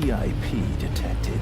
VIP detected.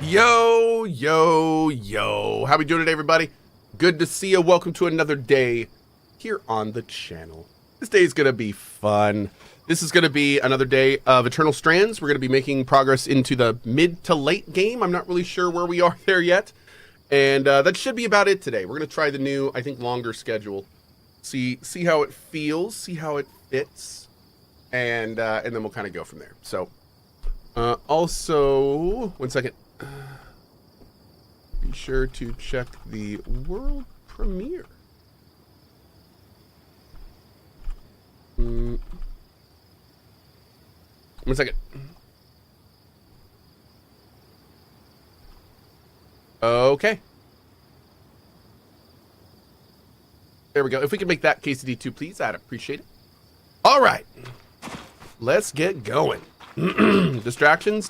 Yo, yo, yo. How we doing today, everybody? Good to see you. Welcome to another day here on the channel. This day is going to be fun. This is going to be another day of Eternal Strands. We're going to be making progress into the mid to late game. I'm not really sure where we are there yet. And that should be about it today. We're going to try the new, I think, longer schedule. See how it feels, see how it fits. And then we'll kind of go from there. So, also, one second. Be sure to check the world premiere. One second. Okay. There we go. If we can make that KCD2, please, I'd appreciate it. All right. Let's get going. Distractions.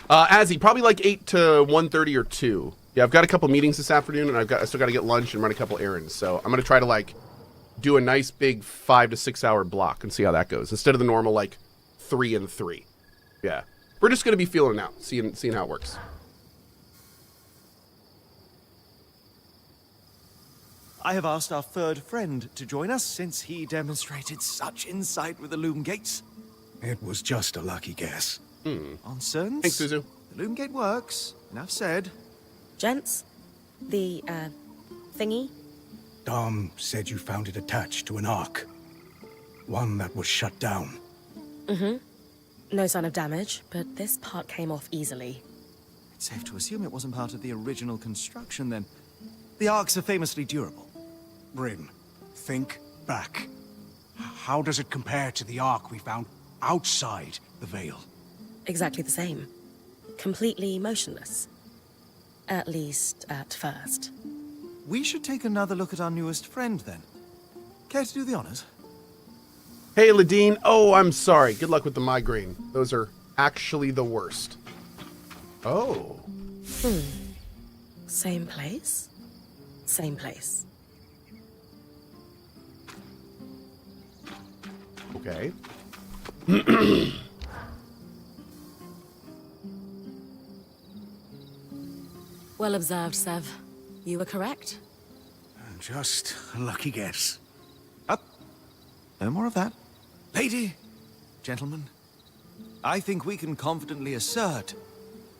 Azzy, probably like 8 to 1:30 or 2. Yeah, I've got a couple meetings this afternoon, and I still got to get lunch and run a couple errands. So I'm gonna try to like do a nice big 5 to 6 hour block and see how that goes instead of the normal like 3 and 3. Yeah, we're just gonna be feeling it out, seeing how it works. I have asked our third friend to join us since he demonstrated such insight with the loom gates. It was just a lucky guess. Nonsense. Thanks, Suzu. The loom gate works. Enough said. Gents, the, thingy? Dom said you found it attached to an arc. One that was shut down. No sign of damage, but this part came off easily. It's safe to assume it wasn't part of the original construction then. The arcs are famously durable. Bryn, think back. How does it compare to the arc we found outside the Veil? Exactly the same. Completely motionless. At least, at first. We should take another look at our newest friend then. Care to do the honors? Hey, Ladine. Oh, I'm sorry. Good luck with the migraine. Those are actually the worst. Oh. Same place? Same place. Okay. Well observed, Sev. You were correct. Just a lucky guess. Up. No more of that. Lady, gentlemen, I think we can confidently assert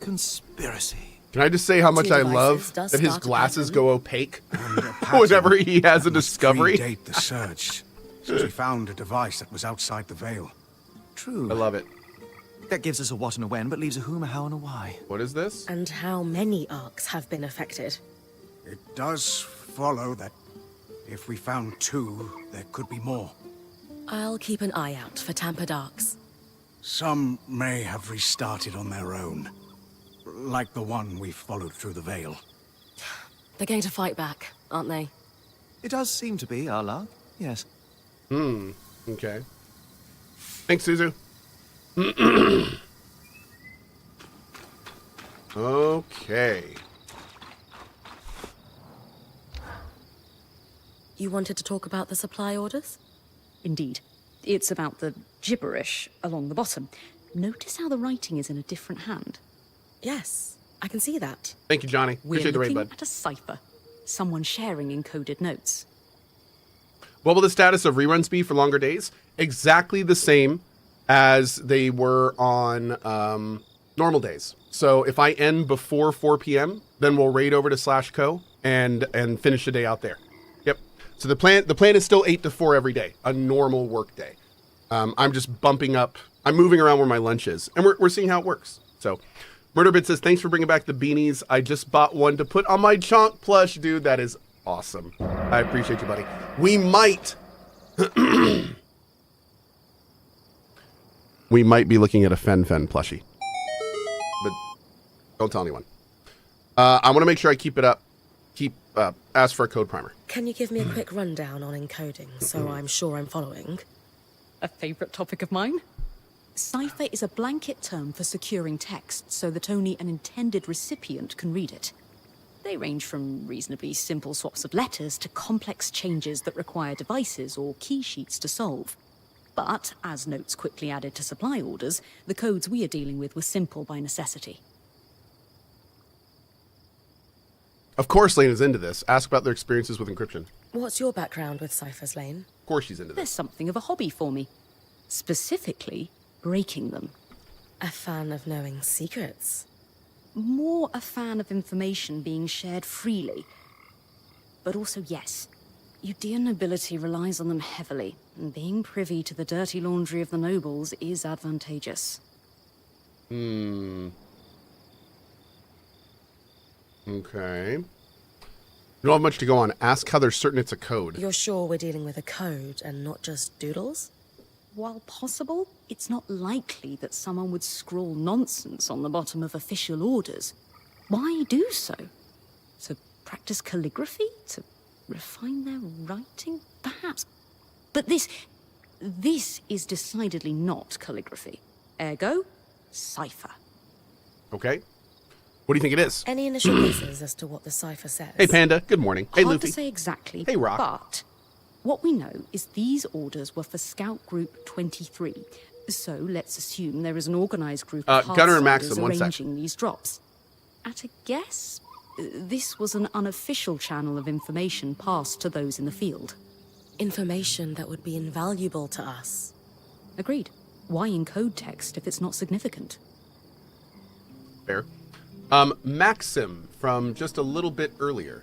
Conspiracy. Can I just say how much Two I devices love does that his start glasses at go opaque pattern whenever he has a must discovery? predate the search, since we found a device that was outside the veil. True. I love it. That gives us a what and a when, but leaves a whom, a how, and a why. What is this? And how many arcs have been affected? It does follow that if we found 2, there could be more. I'll keep an eye out for tampered arcs. Some may have restarted on their own, like the one we followed through the veil. They're going to fight back, aren't they? It does seem to be our luck, yes. Okay. Thanks, Suzu. Okay. You wanted to talk about the supply orders? Indeed. It's about the gibberish along the bottom. Notice how the writing is in a different hand. Yes, I can see that. Thank you, Johnny. We're Appreciate the raid, looking bud. at a cipher. Someone sharing encoded notes. What will the status of reruns be for longer days? Exactly the same as they were on normal days. So if I end before 4 p.m., then we'll raid over to /Cohh and finish the day out there. Yep. So the plan is still 8 to 4 every day, a normal work day. I'm just bumping up. I'm moving around where my lunch is, and we're seeing how it works. So Murderbit says, thanks for bringing back the beanies. I just bought one to put on my Chonk plush, dude. That is awesome. I appreciate you, buddy. We might be looking at a Fen plushie, but don't tell anyone. I want to make sure I keep it up. Ask for a code primer. Can you give me a quick rundown on encoding so I'm sure I'm following? A favorite topic of mine? Cipher is a blanket term for securing text so that only an intended recipient can read it. They range from reasonably simple swaps of letters to complex changes that require devices or key sheets to solve. But, as notes quickly added to supply orders, the codes we are dealing with were simple by necessity. Of course, Lane is into this. Ask about their experiences with encryption. What's your background with ciphers, Lane? Of course, she's into There's this. something of a hobby for me. Specifically, breaking them. A fan of knowing secrets. More a fan of information being shared freely. But also, yes, Udean nobility relies on them heavily, and being privy to the dirty laundry of the nobles is advantageous. Okay. You don't have much to go on. Ask how they're certain it's a code. You're sure we're dealing with a code and not just doodles? While possible, it's not likely that someone would scrawl nonsense on the bottom of official orders. Why do so? To practice calligraphy? To refine their writing? Perhaps. But this is decidedly not calligraphy. Ergo, cipher. Okay. What do you think it is? Any initial guesses as to what the cipher says? Hey, Panda. Good morning. Hey, Hard Luffy. to say exactly. Hey, Rock. But what we know is these orders were for Scout Group 23. So let's assume there is an organized group of Gunner and Heartsiders Maxim, one sec. arranging these drops. At a guess, this was an unofficial channel of information passed to those in the field. Information that would be invaluable to us. Agreed. Why encode text if it's not significant? Fair. Maxim from just a little bit earlier.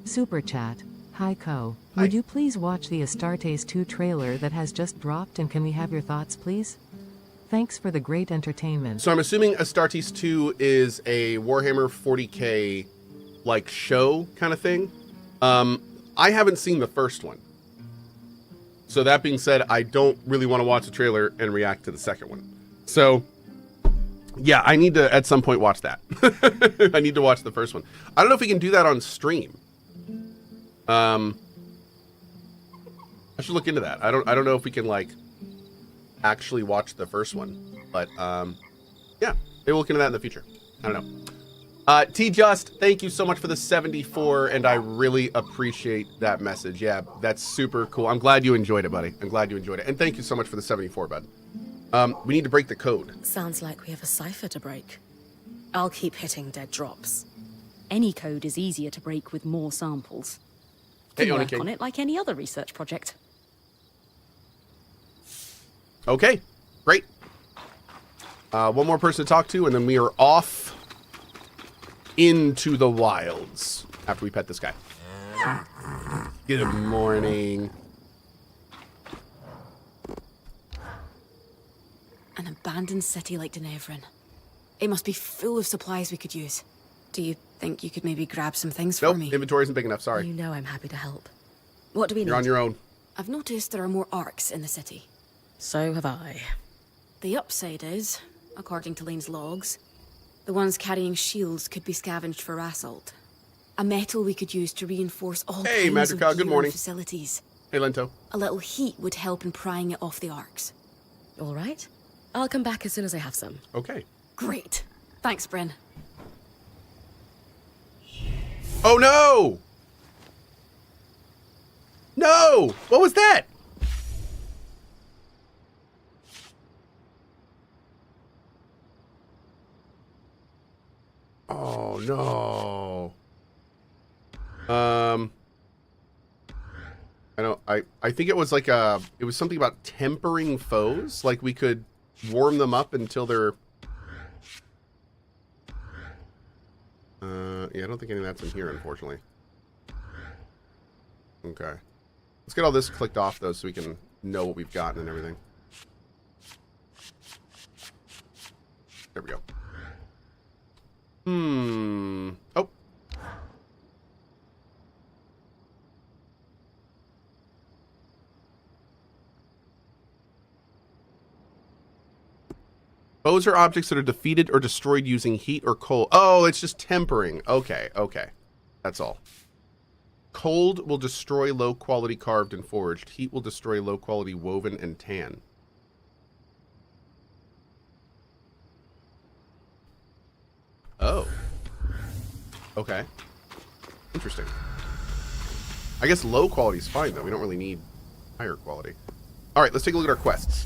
Super chat. Hi Cohh. Hi. Would you please watch the Astartes 2 trailer that has just dropped, and can we have your thoughts, please? Thanks for the great entertainment. So I'm assuming Astartes 2 is a Warhammer 40k like show kind of thing. I haven't seen the first one. So that being said, I don't really want to watch the trailer and react to the second one. So yeah, I need to at some point watch that. I need to watch the first one. I don't know if we can do that on stream. I should look into that. I don't know if we can like actually watch the first one, but yeah, maybe we'll look into that in the future. I don't know. T-Just, thank you so much for the 74, and I really appreciate that message. Yeah, that's super cool. I'm glad you enjoyed it, buddy. I'm glad you enjoyed it. And thank you so much for the 74, bud. We need to break the code. Sounds like we have a cipher to break. I'll keep hitting dead drops. Any code is easier to break with more samples. Hey, Can Oni work King. on it like any other research project. Okay, great. One more person to talk to, and then we are off into the wilds after we pet this guy. Good morning. An abandoned city like Denevrin. It must be full of supplies we could use. Do you think you could maybe grab some things for me? Nope, inventory isn't big enough, sorry. You know I'm happy to help. What do we need? You're on your own. I've noticed there are more arcs in the city. So have I. The upside is, according to Lane's logs, the ones carrying shields could be scavenged for assault. A metal we could use to reinforce all Hey, kinds Magica, of good gear morning. and facilities. Hey, Lento. A little heat would help in prying it off the arcs. All right. I'll come back as soon as I have some. Okay. Great. Thanks, Bryn. Oh, no! No! What was that? Oh, no. I think it was like it was something about tempering foes. Like we could warm them up until they're... yeah, I don't think any of that's in here, unfortunately. Okay. Let's get all this clicked off, though, so we can know what we've gotten and everything. There we go. Oh. Foes are objects that are defeated or destroyed using heat or cold. Oh, it's just tempering. Okay, okay. That's all. Cold will destroy low quality carved and forged. Heat will destroy low quality woven and tan. Oh. Okay. Interesting. I guess low quality is fine, though. We don't really need higher quality. All right, let's take a look at our quests.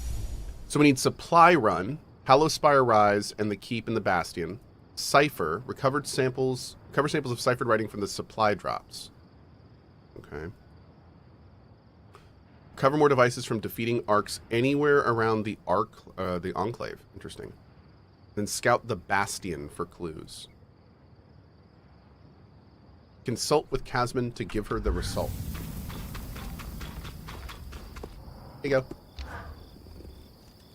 So we need Supply Run, Hallow Spire Rise, and the Keep in the Bastion. Cipher, recover samples of ciphered writing from the supply drops. Okay. Recover more devices from defeating arcs anywhere around the the Enclave. Interesting. Then scout the Bastion for clues. Consult with Casman to give her the result. Here you go.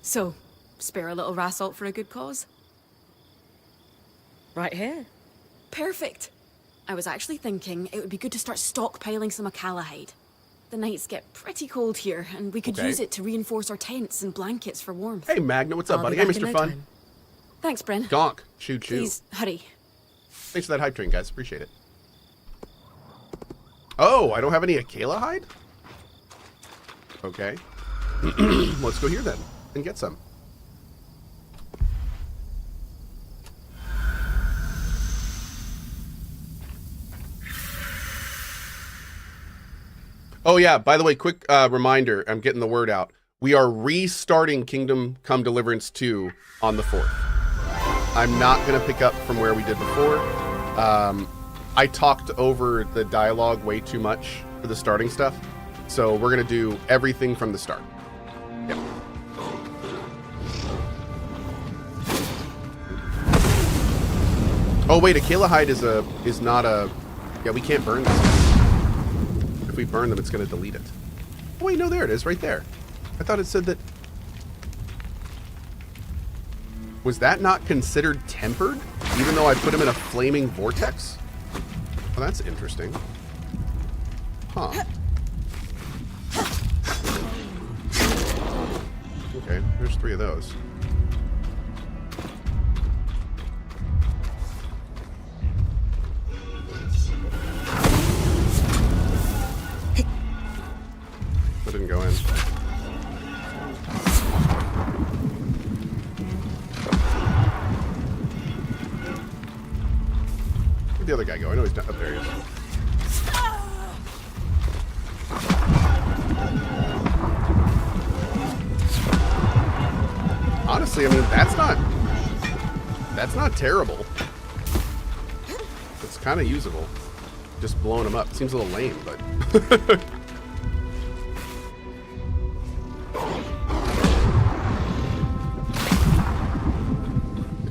So, spare a little rassault for a good cause? Right here. Perfect. I was actually thinking it would be good to start stockpiling some Acalahide. The nights get pretty cold here, and we could Okay. use it to reinforce our tents and blankets for warmth. Hey, Magna, what's up, I'll buddy? be Hey, back in Mr. no Fun. time. Thanks, Bryn. Gonk. Choo choo. Please, hurry. Thanks for that hype train, guys. Appreciate it. Oh, I don't have any Acalahide? Okay. Let's go here then and get some. Oh yeah, by the way, quick reminder, I'm getting the word out. We are restarting Kingdom Come Deliverance 2 on the 4th. I'm not going to pick up from where we did before. I talked over the dialogue way too much for the starting stuff. So we're going to do everything from the start. Yep. Oh wait, Acalahide is not a... Yeah, we can't burn this. If we burn them, it's going to delete it. Oh wait, no, there it is, right there. I thought it said that... Was that not considered tempered? Even though I put him in a flaming vortex? Oh, that's interesting. Huh. Okay, there's 3 of those. That didn't go in. Where'd the other guy go? I know he's not up there. He is. Honestly, I mean, that's not terrible. It's kind of usable. Just blowing him up. It seems a little lame, but...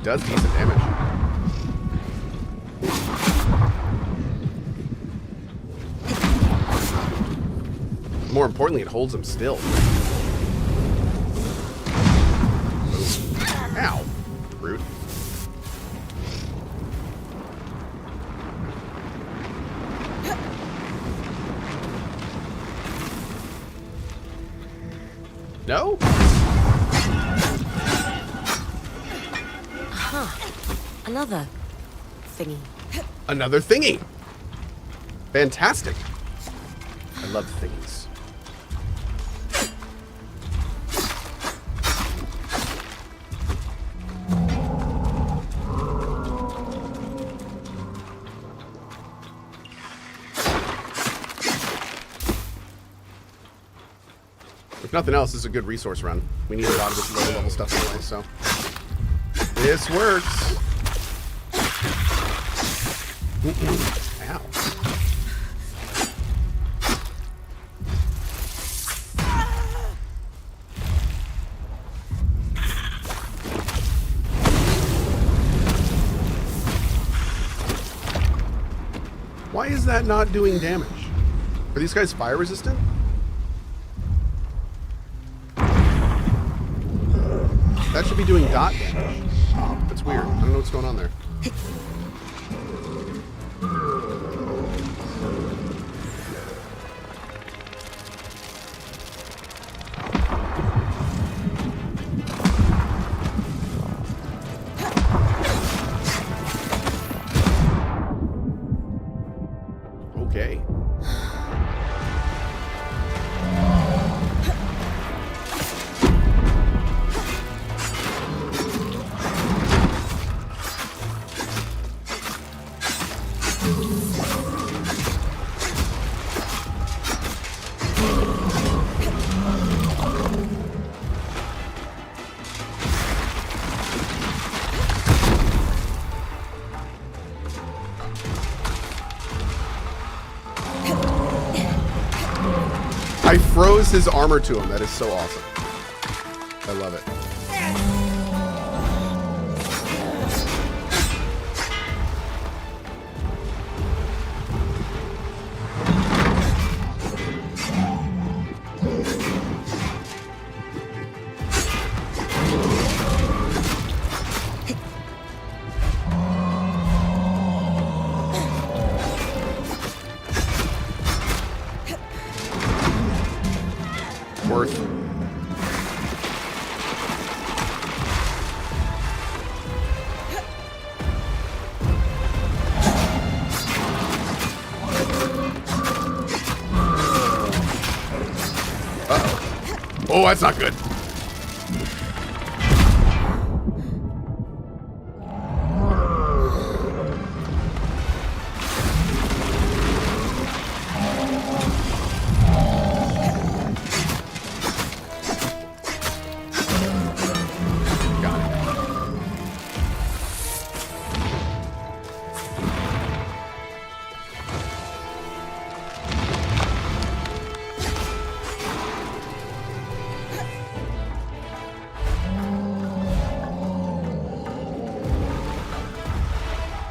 It does decent damage. More importantly, it holds him still. Ow. Rude. No? Another thingy. Another thingy. Fantastic. I love thingies. If nothing else, this is a good resource run. We need a lot of this lower level stuff anyway, so this works. Ow. Why is that not doing damage? Are these guys fire resistant? That should be doing dot damage. That's weird. I don't know what's going on there. Okay. I froze his armor to him. That is so awesome. I love it. Worth. Uh-oh. Oh, that's not good.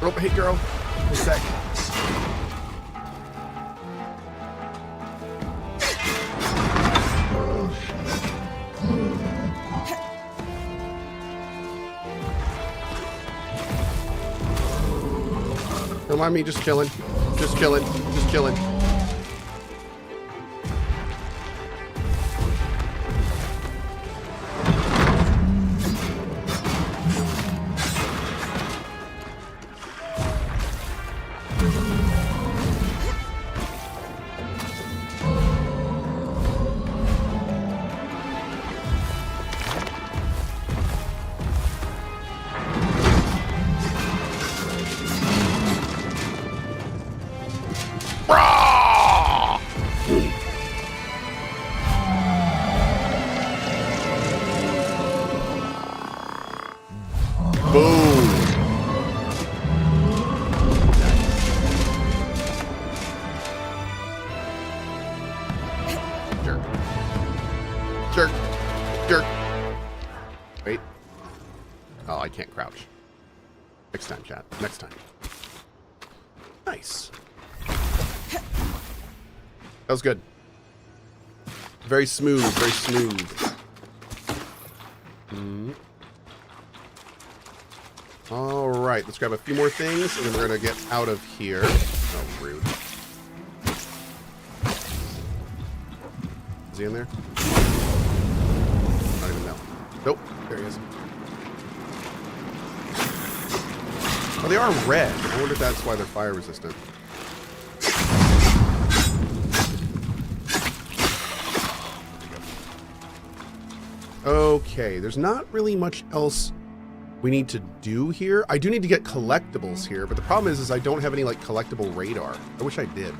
Oh, hey, girl. One sec. Don't mind me, just chilling. Just chilling. Just chilling. Boom. Jerk. Jerk. Jerk. Wait. Oh, I can't crouch. time, chat. Next time. Nice. That was good. Very smooth, very smooth. All right, let's grab a few more things, and then we're going to get out of here. Oh, rude. Is he in there? I don't even know. Nope, there he is. Oh, they are red. I wonder if that's why they're fire resistant. Okay, there's not really much else we need to do here. I do need to get collectibles here, but the problem is I don't have any, like, collectible radar. I wish I did.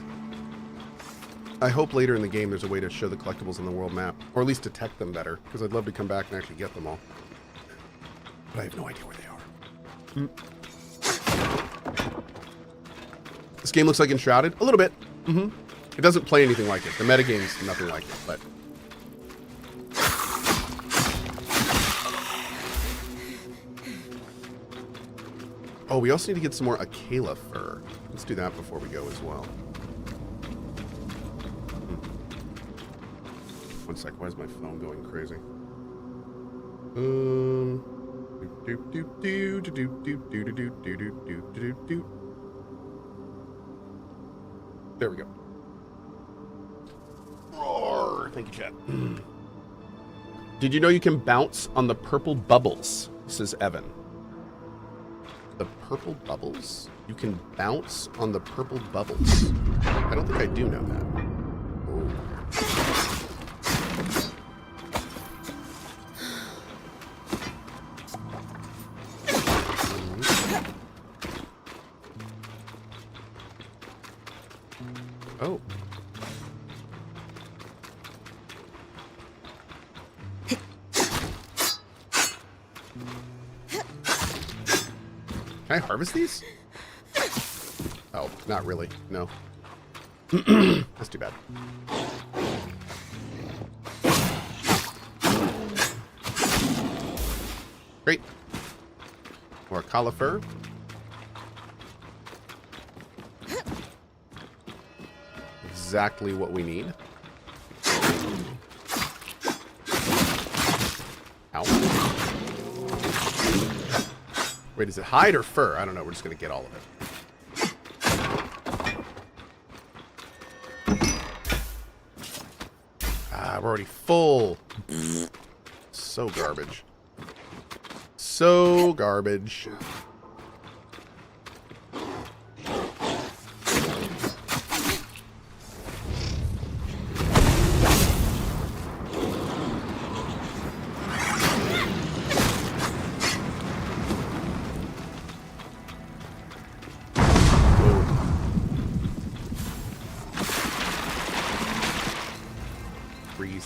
I hope later in the game there's a way to show the collectibles on the world map, or at least detect them better, because I'd love to come back and actually get them all. But I have no idea where they are. This game looks like Enshrouded. A little bit. It doesn't play anything like it. The metagame's nothing like it, but... Oh, we also need to get some more Akela fur. Let's do that before we go as well. One sec, why is my phone going crazy? There we go. Roar! Thank you, chat. Did you know you can bounce on the purple bubbles? Says Evan. The purple bubbles? You can bounce on the purple bubbles. I don't think I do know that. Oh. Can I harvest these? Oh, not really. No. That's too bad. Great. More cauliflower. Exactly what we need. Ow. Wait, is it hide or fur? I don't know. We're just going to get all of it. Ah, we're already full. So garbage. So garbage.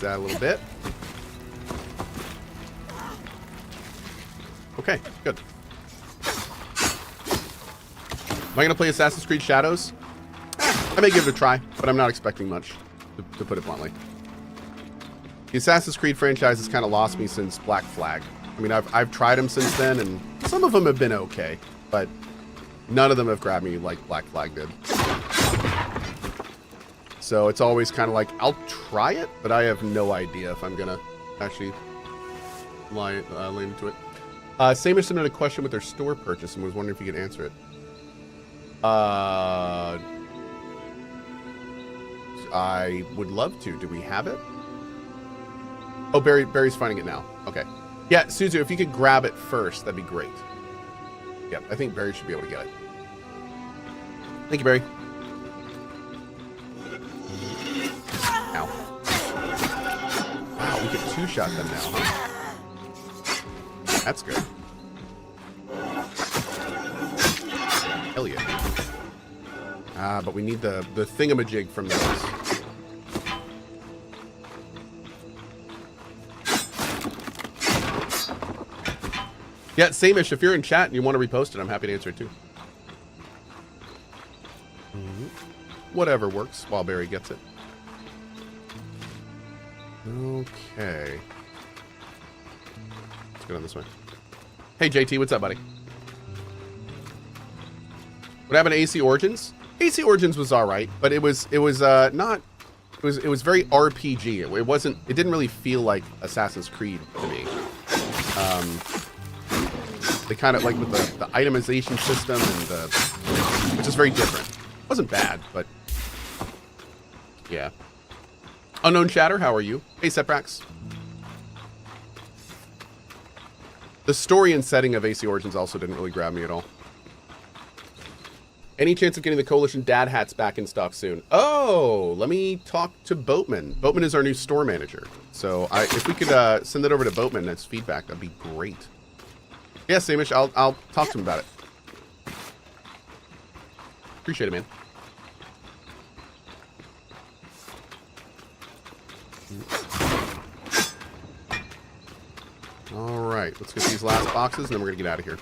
That a little bit. Okay, good. Am I going to play Assassin's Creed Shadows? I may give it a try, but I'm not expecting much, to put it bluntly. The Assassin's Creed franchise has kind of lost me since Black Flag. I mean, I've tried them since then, and some of them have been okay, but none of them have grabbed me like Black Flag did. So it's always kind of like, I'll try it, but I have no idea if I'm going to actually lean into it. Samer submitted a question with their store purchase and was wondering if you could answer it. I would love to. Do we have it? Oh, Barry's finding it now. Okay. Yeah, Suzu, if you could grab it first, that'd be great. Yeah, I think Barry should be able to get it. Thank you, Barry. Ow. Wow, we can two-shot them now, huh? That's good. Hell yeah. Ah, but we need the thingamajig from those. Yeah, same-ish. If you're in chat and you want to repost it, I'm happy to answer it too. Whatever works while Barry gets it. Okay. Let's go down this way. Hey, JT, what's up, buddy? What happened to AC Origins? AC Origins was alright, but it was not, it was very RPG. It didn't really feel like Assassin's Creed to me. They kind of, like, with the itemization system and which is very different. It wasn't bad, but yeah. Unknown Shatter, how are you? Hey, Seprax. The story and setting of AC Origins also didn't really grab me at all. Any chance of getting the Coalition dad hats back in stock soon? Oh, let me talk to Boatman. Boatman is our new store manager. So if we could send that over to Boatman as feedback, that'd be great. Yeah, Samish, I'll talk to him about it. Appreciate it, man. All right, let's get these last boxes, and then we're gonna get out of here.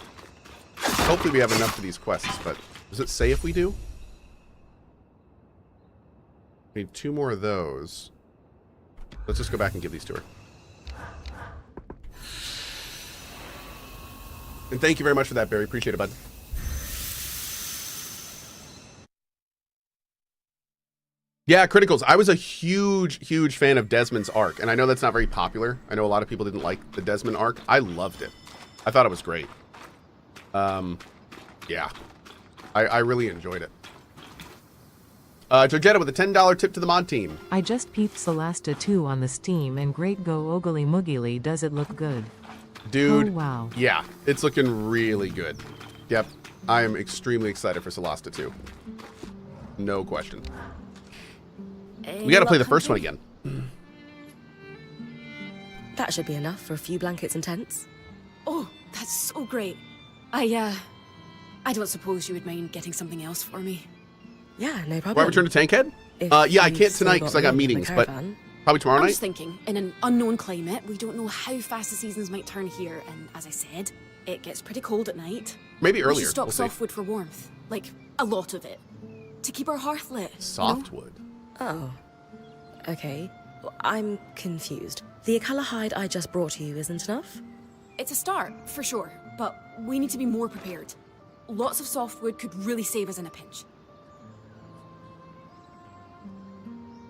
Hopefully we have enough for these quests, but does it say if we do? We need 2 more of those. Let's just go back and give these to her. And thank you very much for that, Barry. Appreciate it, bud. Yeah, Criticals. I was a huge fan of Desmond's arc, and I know that's not very popular. I know a lot of people didn't like the Desmond arc. I loved it. I thought it was great. Yeah. I really enjoyed it. Georgetta with a $10 tip to the mod team. I just peeped Solasta 2 on the Steam, and great go Ogly Muggily, does it look good? Dude, oh, wow. Yeah, it's looking really good. Yep, I am extremely excited for Solasta 2. No question. We gotta play the first one again. That should be enough for a few blankets and tents. Oh, that's so great. I don't suppose you would mind getting something else for me? Yeah, no problem. Will I return to Tankhead? Yeah, I can't tonight because I got meetings, but probably tomorrow night. I was thinking, in an unknown climate, we don't know how fast the seasons might turn here, and as I said, it gets pretty cold at night. Maybe earlier. We should stock We'll softwood for warmth, like a lot of it, to keep our hearth lit. Softwood? Oh, okay. Well, I'm confused. The Akala hide I just brought you isn't enough? It's a start, for sure, but we need to be more prepared. Lots of softwood could really save us in a pinch.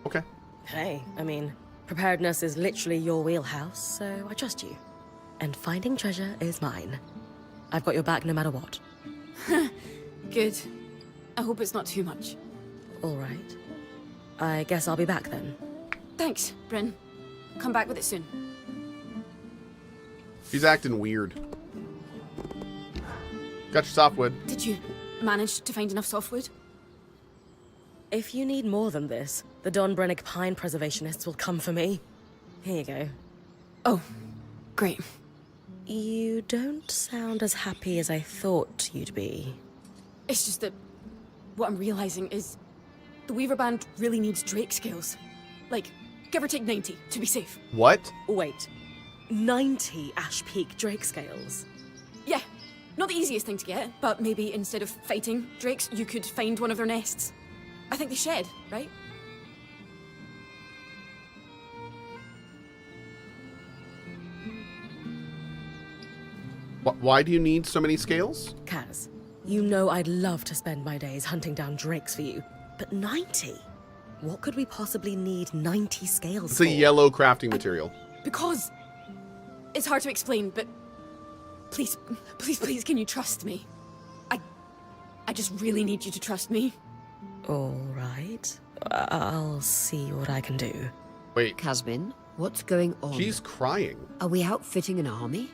Okay. Hey, I mean, preparedness is literally your wheelhouse, so I trust you. And finding treasure is mine. I've got your back no matter what. Good. I hope it's not too much. All right. I guess I'll be back then. Thanks, Bryn. Come back with it soon. He's acting weird. Got your softwood. Did you manage to find enough softwood? If you need more than this, the Don Brennick Pine Preservationists will come for me. Here you go. Oh, great. You don't sound as happy as I thought you'd be. It's just that what I'm realizing is the Weaver Band really needs Drake scales. Like, give or take 90 to be safe. What? Wait, 90 Ash Peak Drake scales? Yeah, not the easiest thing to get, but maybe instead of fighting drakes, you could find one of their nests. I think they shed, right? Why do you need so many scales? Kaz, you know I'd love to spend my days hunting down drakes for you, but 90? What could we possibly need 90 scales It's for? a yellow crafting material. Because it's hard to explain, but please, can you trust me? I just really need you to trust me. All right. I'll see what I can do. Wait, Casmin, what's going on? she's crying. Are we outfitting an army?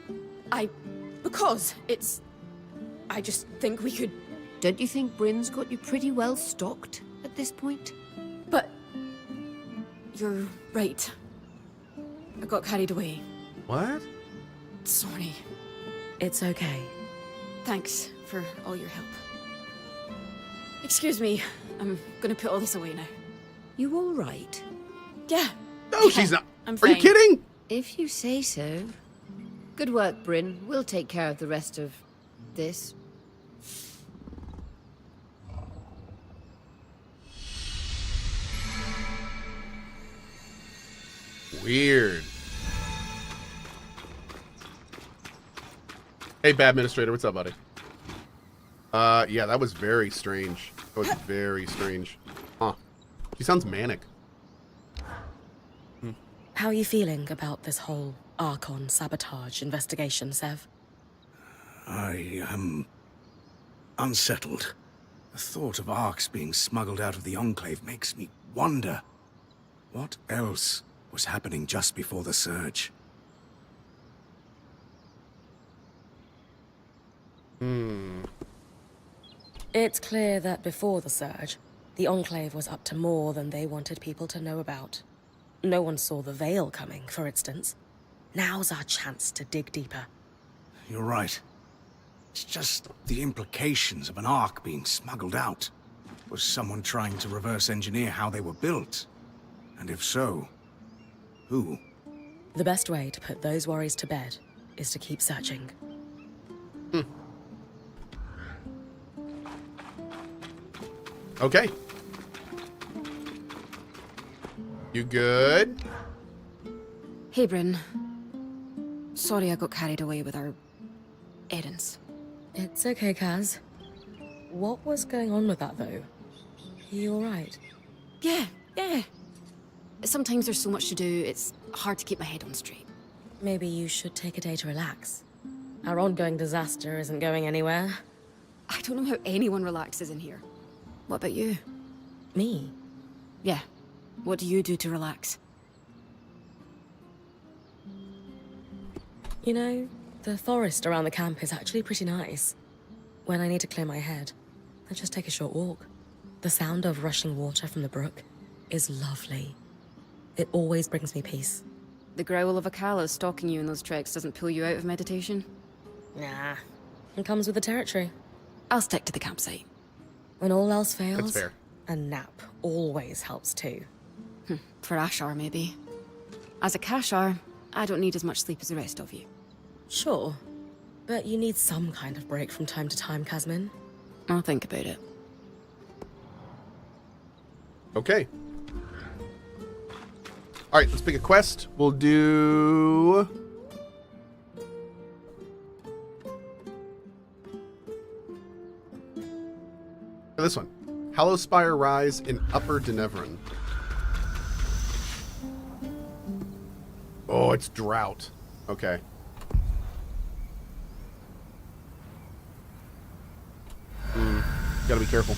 Because I just think we could. Don't you think Bryn's got you pretty well stocked at this point? But you're right. I got carried away. What? Sorry. It's okay. Thanks for all your help. Excuse me. I'm gonna put all this away now. You all right? Yeah. No, she's not. I'm Are you fine. kidding? If you say so. Good work, Bryn. We'll take care of the rest of this. Weird. Hey, Bad Administrator, what's up, buddy? Yeah, that was very strange. That was very strange. Huh. She sounds manic. How are you feeling about this whole Archon sabotage investigation, Sev? I am unsettled. The thought of Arks being smuggled out of the Enclave makes me wonder what else was happening just before the surge. It's clear that before the surge, the Enclave was up to more than they wanted people to know about. No one saw the Veil coming, for instance. Now's our chance to dig deeper. You're right. It's just the implications of an Ark being smuggled out. Was someone trying to reverse engineer how they were built? And if so, who? The best way to put those worries to bed is to keep searching. Okay. You good? Hey, Bryn. Sorry I got carried away with our errands. It's okay, Kaz. What was going on with that, though? You alright? Yeah. Sometimes there's so much to do, it's hard to keep my head on straight. Maybe you should take a day to relax. Our ongoing disaster isn't going anywhere. I don't know how anyone relaxes in here. What about you? Me? Yeah. What do you do to relax? You know, the forest around the camp is actually pretty nice. When I need to clear my head, I just take a short walk. The sound of rushing water from the brook is lovely. It always brings me peace. The growl of a Kala stalking you in those treks doesn't pull you out of meditation? Nah, it comes with the territory. I'll stick to the campsite. When all else fails, That's fair. a nap always helps too. For Ashar, maybe. As a Kashar, I don't need as much sleep as the rest of you. Sure, but you need some kind of break from time to time, Kasmin. I'll think about it. Okay. All right, let's pick a quest. We'll do... this one. Hallow Spire Rise in Upper Denevran. Oh, it's drought. Okay. Gotta be careful.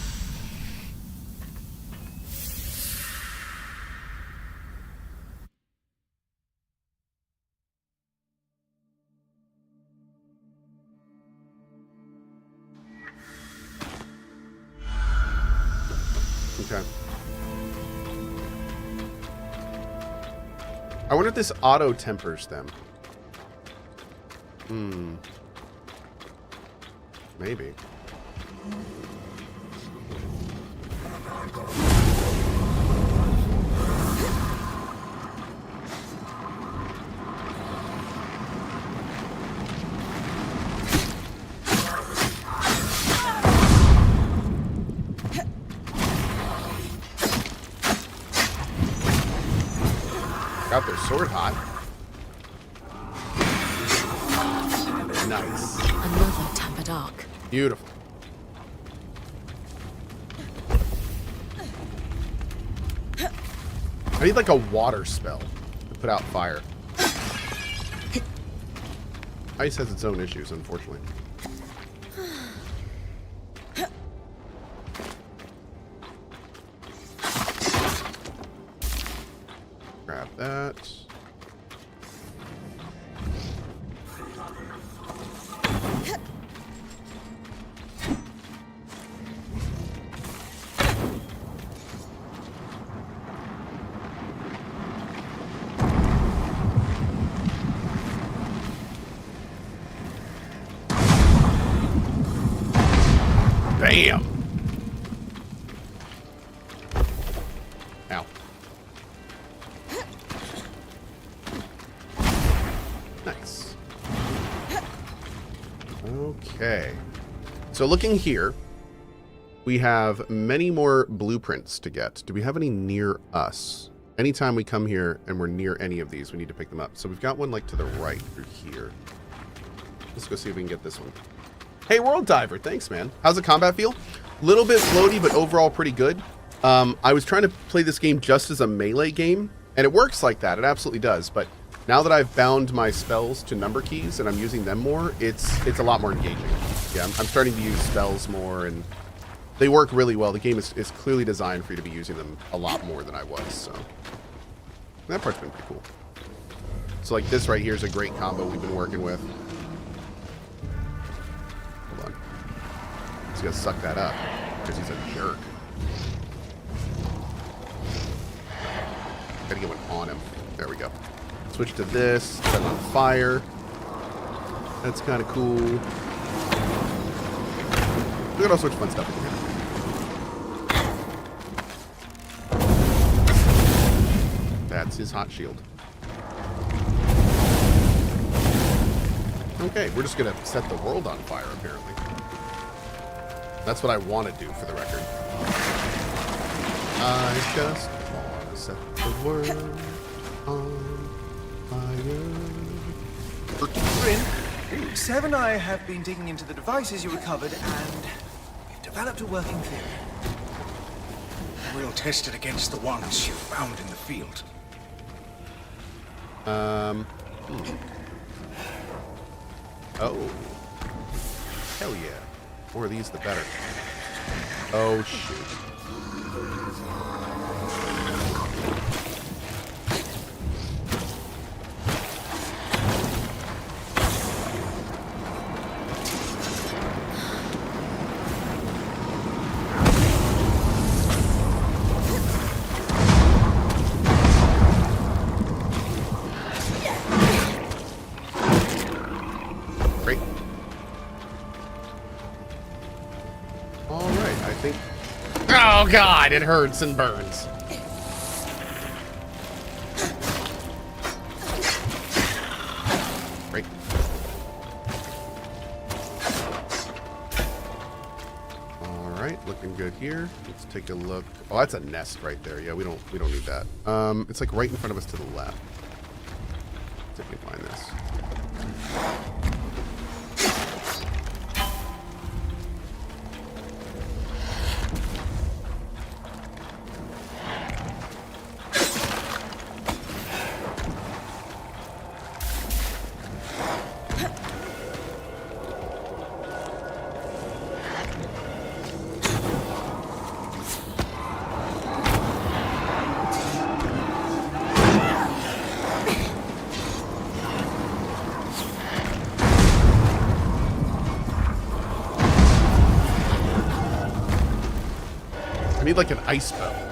Okay. I wonder if this auto tempers them. Maybe. Got their sword hot. Nice. Another tempered arc. Beautiful. I need like a water spell to put out fire. Ice has its own issues, unfortunately. Grab that. Bam! Ow. Nice. Okay. So looking here, we have many more blueprints to get. Do we have any near us? Anytime we come here and we're near any of these, we need to pick them up. So we've got one like to the right through here. Let's go see if we can get this one. Hey, World Diver. Thanks, man. How's the combat feel? Little bit floaty, but overall pretty good. I was trying to play this game just as a melee game, and it works like that. It absolutely does. But now that I've bound my spells to number keys and I'm using them more, it's a lot more engaging. Yeah, I'm starting to use spells more, and they work really well. The game is clearly designed for you to be using them a lot more than I was, so that part's been pretty cool. So like this right here is a great combo we've been working with. Hold on. He's gonna suck that up because he's a jerk. Gotta get one on him. There we go. Switch to this. Set it on fire. That's kind of cool. Look at all sorts of fun stuff in here. That's his hot shield. Okay, we're just gonna set the world on fire, apparently. That's what I want to do, for the record. I just want to set the world on fire. Bryn, Seb and I have been digging into the devices you recovered, and we've developed a working theory. We'll test it against the ones you found in the field. Oh. Hell yeah. More of these, the better. Oh, shoot. Oh god, it hurts and burns. Right. Alright, looking good here. Let's take a look. Oh, that's a nest right there. Yeah, we don't need that. It's like right in front of us to the left. Let's see if we can find this. I need like an ice bow.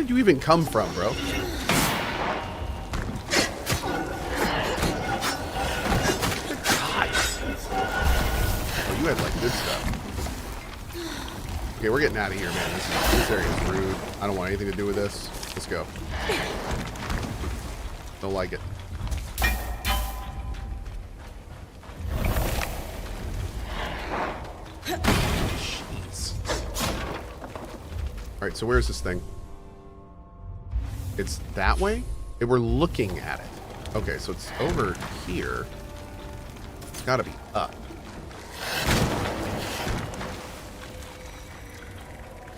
Even come from, bro? Oh, you had like good stuff. Okay, we're getting out of here, man. This area is rude. I don't want anything to do with this. Let's go. Don't like it. Jeez. All right, so where's this thing? It's that way? We're looking at it. Okay, so it's over here. It's gotta be up.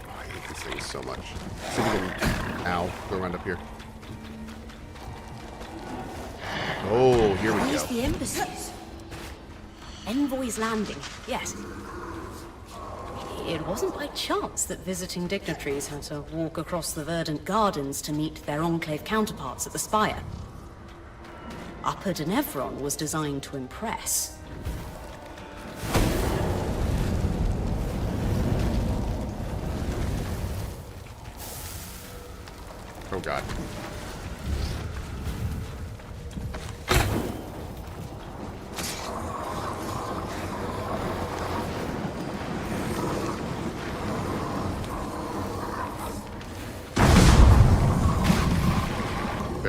Oh, I hate these things so much. Let's see if we can... Ow. Go around up here. Oh, here we Where's go. the embassies? Envoy's Landing, yes. It wasn't by chance that visiting dignitaries had to walk across the verdant gardens to meet their Enclave counterparts at the Spire. Upper Denevron was designed to impress. Oh god.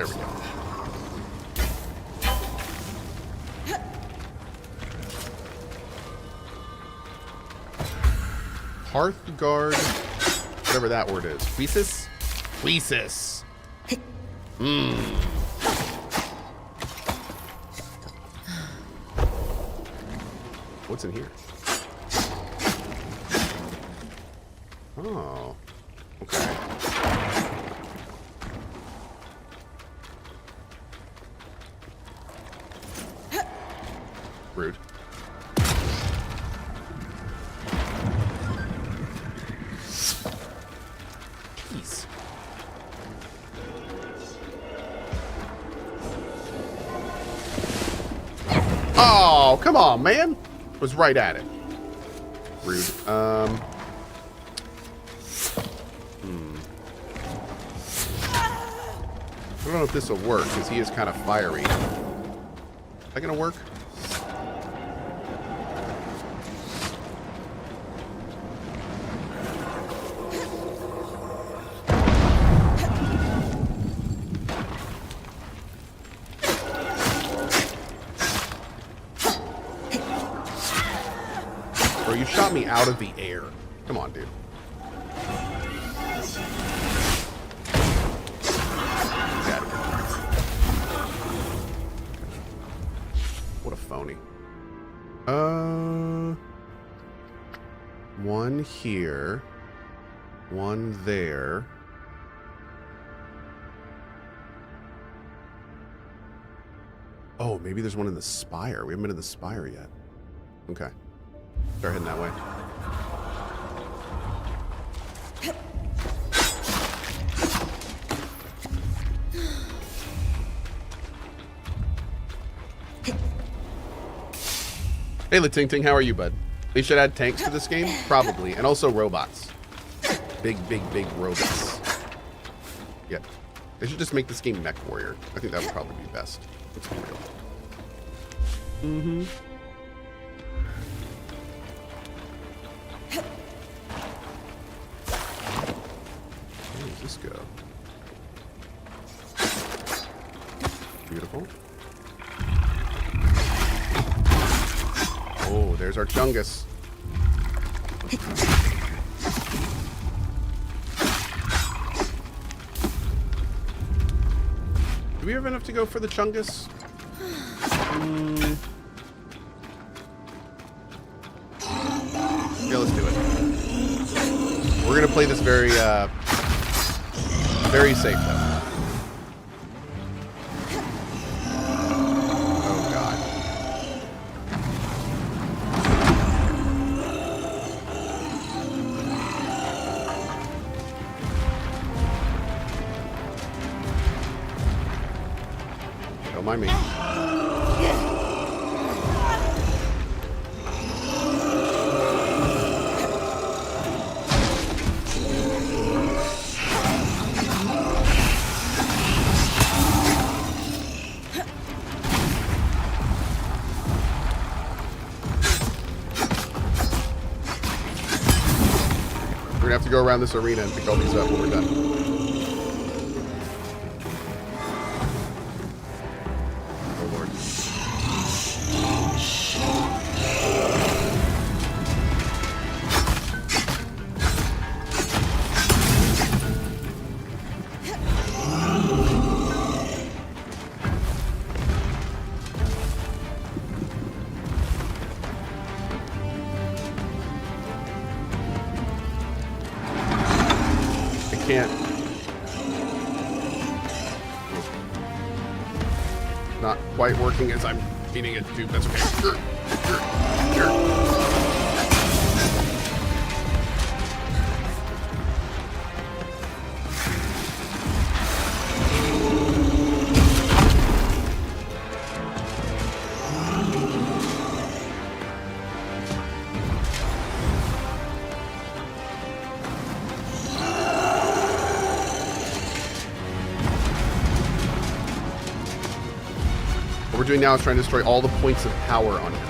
There we go. Hearthguard, whatever that word is. Queesis? Queesis. What's in here? Oh. Okay. Rude. Jeez. Oh, come on, man. Was right at it. Rude. I don't know if this will work, because he is kind of fiery. Is that gonna work? Bro, you shot me out of the air. Come on, dude. What a phony. One here. One there. Oh, maybe there's one in the Spire. We haven't been in the Spire yet. Okay. Start heading that way. Hey, Lating, how are you, bud? They should add tanks to this game? Probably. And also robots. Big robots. Yep. They should just make this game Mech Warrior. I think that would probably be best. Let's be real. Mm-hmm. Where does this go? Beautiful. Oh, there's our Chungus. Do we have enough to go for the Chungus? Yeah, let's do it. We're gonna play this very safe though. Don't mind me. We're gonna have to go around this arena and pick all these up when we're done. Not quite working as I'm feeding it to. That's okay. What we're doing now is trying to destroy all the points of power on him.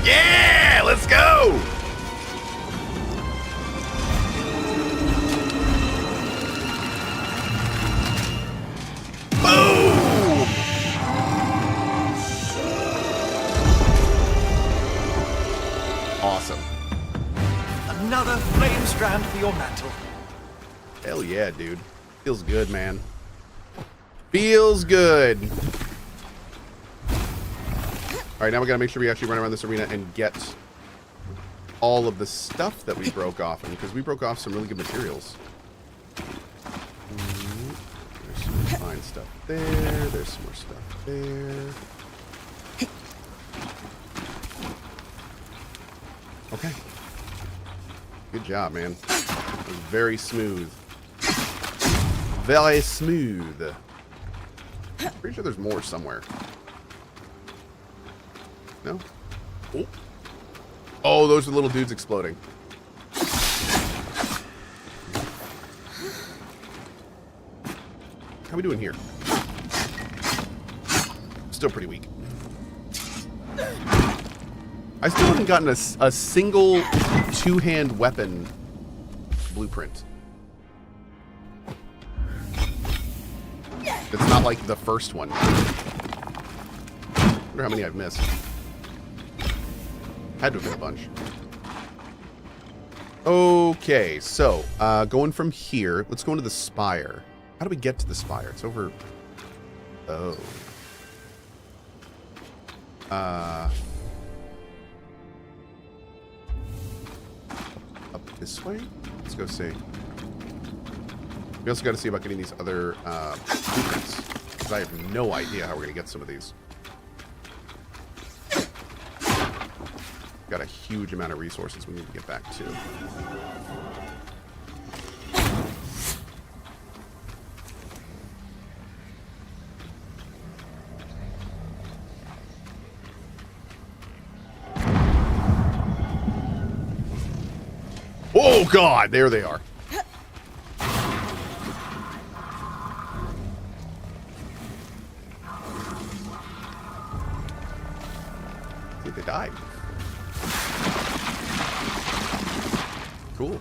Yeah, let's go. Boom. Awesome. Another flame strand for your mantle. Hell yeah, dude. Feels good, man. Feels good. All right, now we gotta make sure we actually run around this arena and get all of the stuff that we broke off, because we broke off some really good materials. There's some fine stuff there. There's some more stuff there. Okay. Good job, man. It was very smooth. Very smooth. Pretty sure there's more somewhere. No? Oh. Oh, those are little dudes exploding. How we doing here? Still pretty weak. I still haven't gotten a single two-hand weapon blueprint. It's not like the first one. I wonder how many I've missed. Had to have been a bunch. Okay, so going from here, let's go into the Spire. How do we get to the Spire? It's over. Oh. Up this way? Let's go see. We also got to see about getting these other blueprints, because I have no idea how we're going to get some of these. Got a huge amount of resources we need to get back to. Oh God, there they are. I think they died. Cool.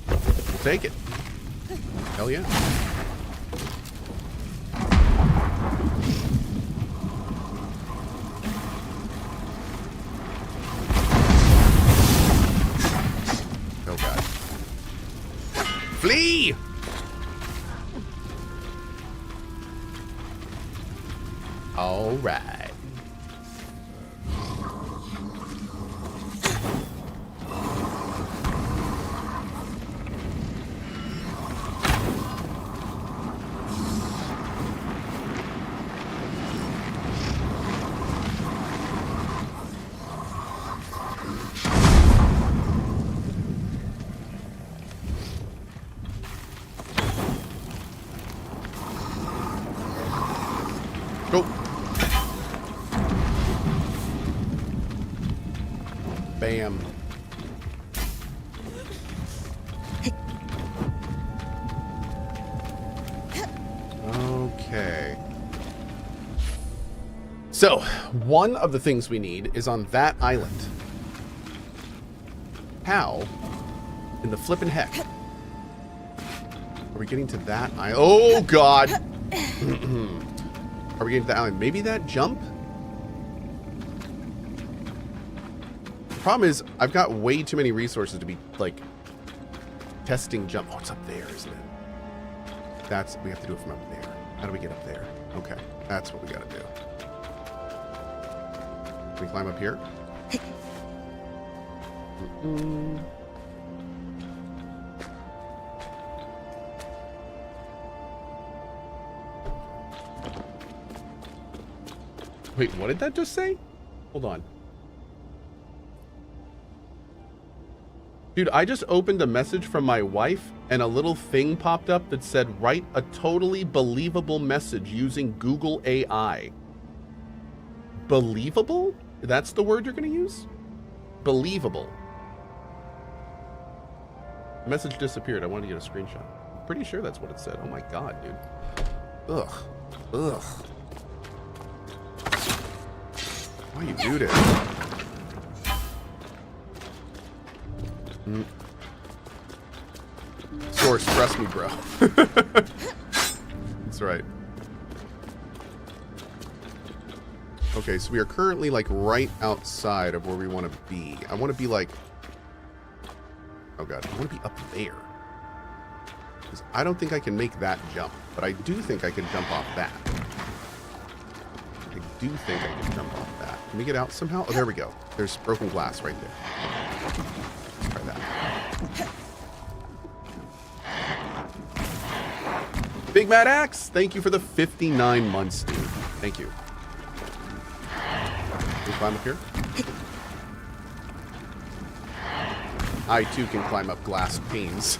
We'll take it. Hell yeah. Oh God. Flee! All right. Go. Bam. Okay. So, one of the things we need is on that island. How in the flippin' heck are we getting to that island? Oh, God. Are we getting to the island? Maybe that jump? The problem is, I've got way too many resources to be, like, testing jump. Oh, it's up there, isn't it? That's, we have to do it from up there. How do we get up there? Okay, that's what we gotta do. Can we climb up here? Wait, what did that just say? Hold on. Dude, I just opened a message from my wife and a little thing popped up that said, write a totally believable message using Google AI. Believable? That's the word you're going to use? Believable. The message disappeared. I wanted to get a screenshot. I'm pretty sure that's what it said. Oh my God, dude. Ugh. Ugh. Why you do this? Source, trust me, bro. That's right. Okay, so we are currently, like, right outside of where we want to be. I want to be, like... Oh, God. I want to be up there. Because I don't think I can make that jump. But I do think I can jump off that. I do think I can jump off that. Can we get out somehow? Oh, there we go. There's broken glass right there. Let's try that. Big Mad Axe, thank you for the 59 months, dude. Thank you. Can we climb up here? I, too, can climb up glass panes.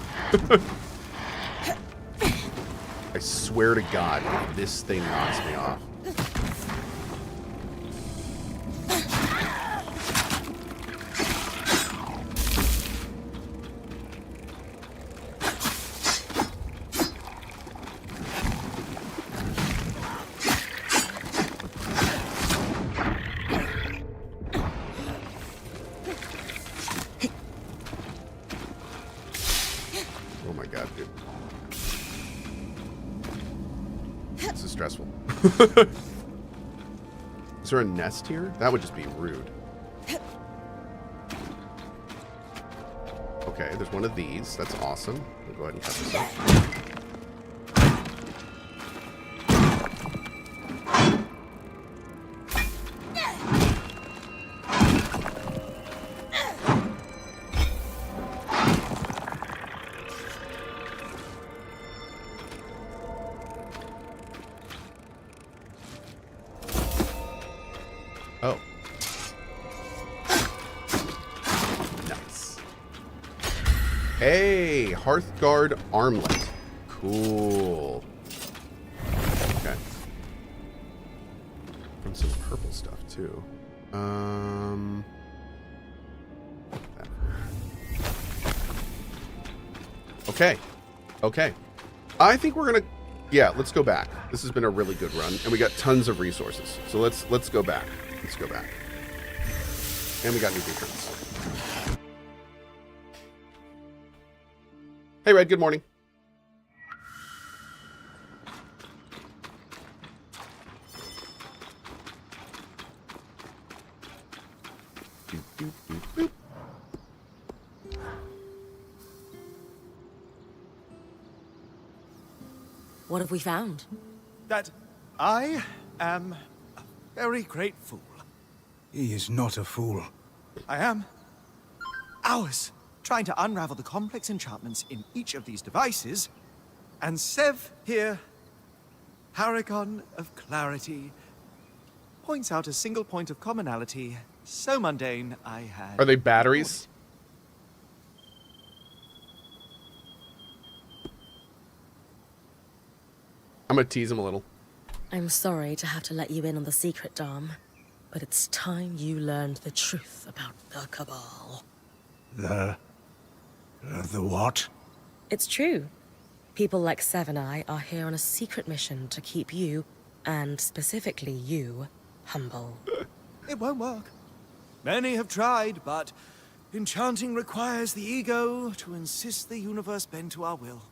I swear to God, if this thing knocks me off. Is there a nest here? That would just be rude. Okay, there's one of these. That's awesome. We'll go ahead and cut this up. Oh. Nice. Hey, Hearthguard armlet. Cool. Okay. And some purple stuff too. Okay. Okay. I think we're gonna... Yeah, let's go back. This has been a really good run, and we got tons of resources. So let's go back. Let's go back. And we got new patrons. Hey, Red, good morning. Doop, doop, doop, doop. What have we found? That I am a very great fool. He is not a fool. I am. Hours trying to unravel the complex enchantments in each of these devices, and Sev here, Paragon of Clarity, points out a single point of commonality so mundane I had... Are they batteries? I'm gonna tease him a little. I'm sorry to have to let you in on the secret, Dom, but it's time you learned the truth about the Cabal. The what? It's true. People like Sev and I are here on a secret mission to keep you, and specifically you, humble. It won't work. Many have tried, but enchanting requires the ego to insist the universe bend to our will.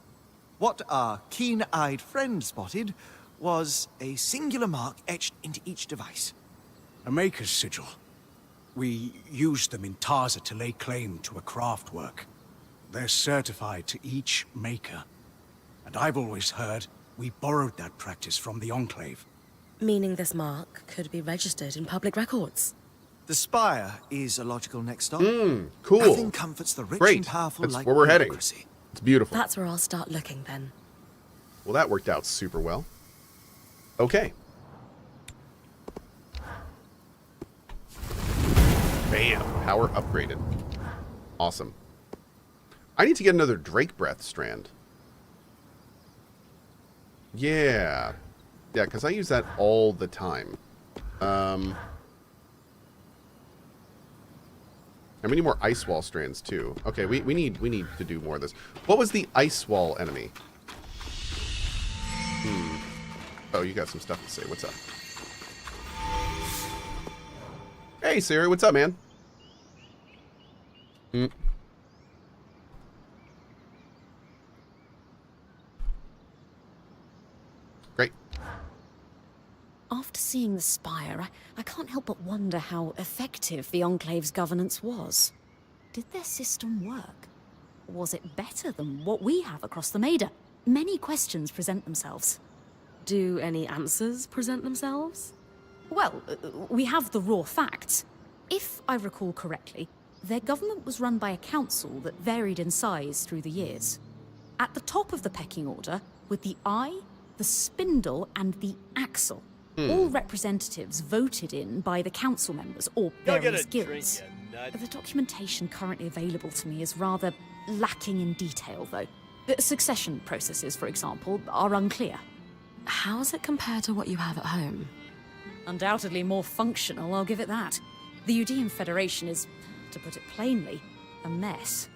What our keen-eyed friend spotted was a singular mark etched into each device. A maker's sigil. We used them in Tarza to lay claim to a craft work. They're certified to each maker. And I've always heard we borrowed that practice from the Enclave. Meaning this mark could be registered in public records. The Spire is a logical next stop. Cool. Nothing comforts the rich and powerful That's like where we're heading. bureaucracy. It's beautiful. That's where I'll start looking then. Well, that worked out super well. Okay. Bam. Power upgraded. Awesome. I need to get another Drake Breath strand. Yeah. Yeah, because I use that all the time. And we need more Ice Wall strands, too. Okay, we need to do more of this. What was the Ice Wall enemy? Oh, you got some stuff to say. What's up? Hey, Siri, what's up, man? Great. After seeing the Spire, I can't help but wonder how effective the Enclave's governance was. Did their system work? Was it better than what we have across the Maida? Many questions present themselves. Do any answers present themselves? Well, we have the raw facts. If I recall correctly, their government was run by a council that varied in size through the years. At the top of the pecking order were the eye, the spindle, and the axle. All representatives voted in by the council members or various guilds. The documentation currently available to me is rather lacking in detail, though. The succession processes, for example, are unclear. How's it compared to what you have at home? Undoubtedly more functional, I'll give it that. The Udean Federation is, to put it plainly, a mess.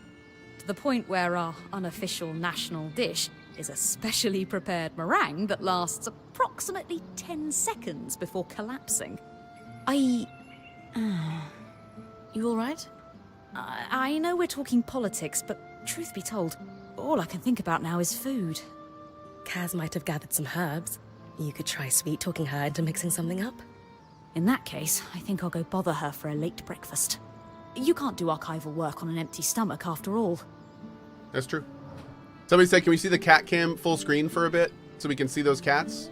To the point where our unofficial national dish is a specially prepared meringue that lasts approximately 10 seconds before collapsing. You alright? I know we're talking politics, but truth be told, all I can think about now is food. Kaz might have gathered some herbs. You could try sweet-talking her into mixing something up. In that case, I think I'll go bother her for a late breakfast. You can't do archival work on an empty stomach, after all. That's true. Somebody said, can we see the cat cam full screen for a bit so we can see those cats?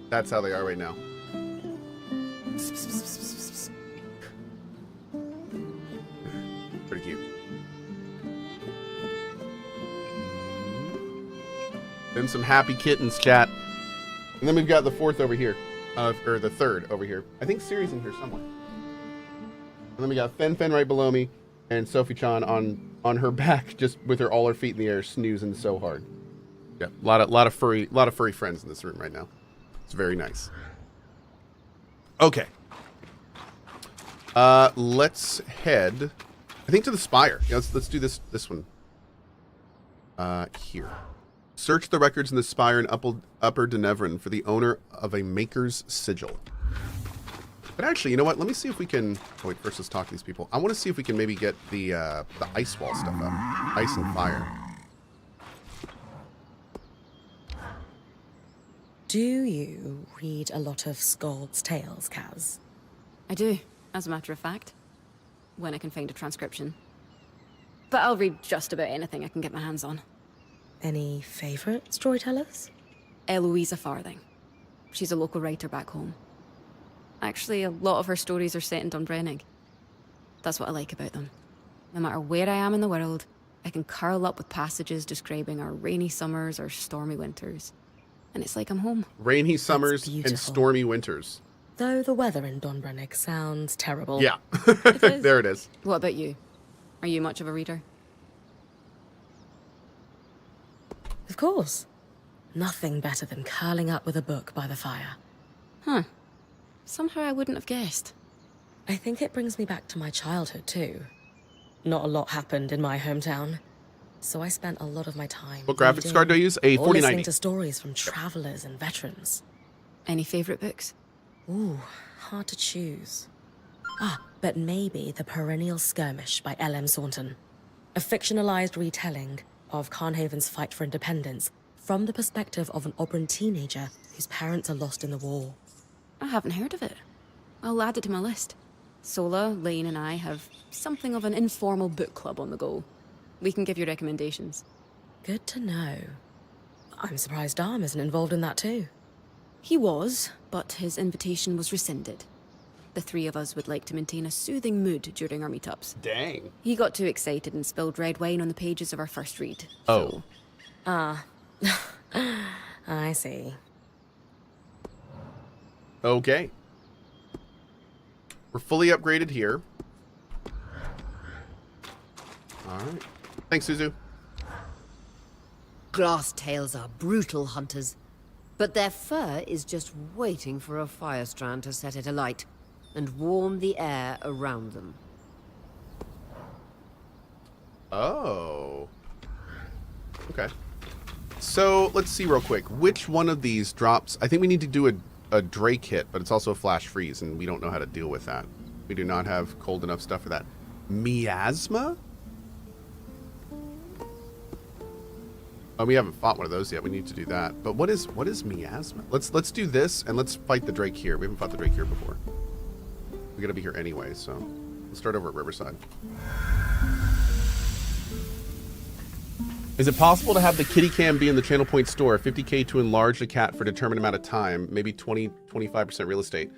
That's how they are right now. Pretty cute. Then some happy kittens, chat. And then we've got the fourth over here. Or the third over here. I think Siri's in here somewhere. And then we got Fen right below me. And Sophie-chan on her back, just with all her feet in the air, snoozing so hard. Yeah, a lot of furry friends in this room right now. It's very nice. Okay. Let's head, I think, to the Spire. Yeah, let's do this one. Here. Search the records in the Spire in Upper Denevran for the owner of a Maker's Sigil. But actually, you know what? Let me see if we can... Oh, wait, first let's talk to these people. I want to see if we can maybe get the ice wall stuff up. Ice and fire. Do you read a lot of Scald's tales, Kaz? I do, as a matter of fact. When I can find a transcription. But I'll read just about anything I can get my hands on. Any favourite storytellers? Eloisa Farthing. She's a local writer back home. Actually, a lot of her stories are set in Dunbrennig. That's what I like about them. No matter where I am in the world, I can curl up with passages describing our rainy summers or stormy winters. And it's like I'm home. Rainy summers and stormy winters. Though the weather in Dunbrennig sounds terrible. Yeah. There it is. What about you? Are you much of a reader? Of course. Nothing better than curling up with a book by the fire. Huh. Somehow I wouldn't have guessed. I think it brings me back to my childhood, too. Not a lot happened in my hometown, so I spent a lot of my time... What graphics card do I use? A or 4090. listening to stories from travelers and veterans. Any favorite books? Ooh, hard to choose. But maybe The Perennial Skirmish by L.M. Saunton. A fictionalized retelling of Carnhaven's fight for independence from the perspective of an Auburn teenager whose parents are lost in the war. I haven't heard of it. I'll add it to my list. Sola, Lane, and I have something of an informal book club on the go. We can give you recommendations. Good to know. I'm surprised Dom isn't involved in that too. He was, but his invitation was rescinded. The three of us would like to maintain a soothing mood during our meetups. Dang. He got too excited and spilled red wine on the pages of our first read. Oh. I see. Okay. We're fully upgraded here. Alright. Thanks, Suzu. Grasstails are brutal hunters, but their fur is just waiting for a fire strand to set it alight and warm the air around them. Oh. Okay. So, let's see real quick. Which one of these drops... I think we need to do a Drake hit, but it's also a flash freeze, and we don't know how to deal with that. We do not have cold enough stuff for that. Miasma? Oh, we haven't fought one of those yet. We need to do that. But what is miasma? Let's do this, and let's fight the Drake here. We haven't fought the Drake here before. We gotta be here anyway, so let's start over at Riverside. Is it possible to have the kitty cam be in the Channel Point store? 50K to enlarge the cat for a determined amount of time, maybe 20-25% real estate.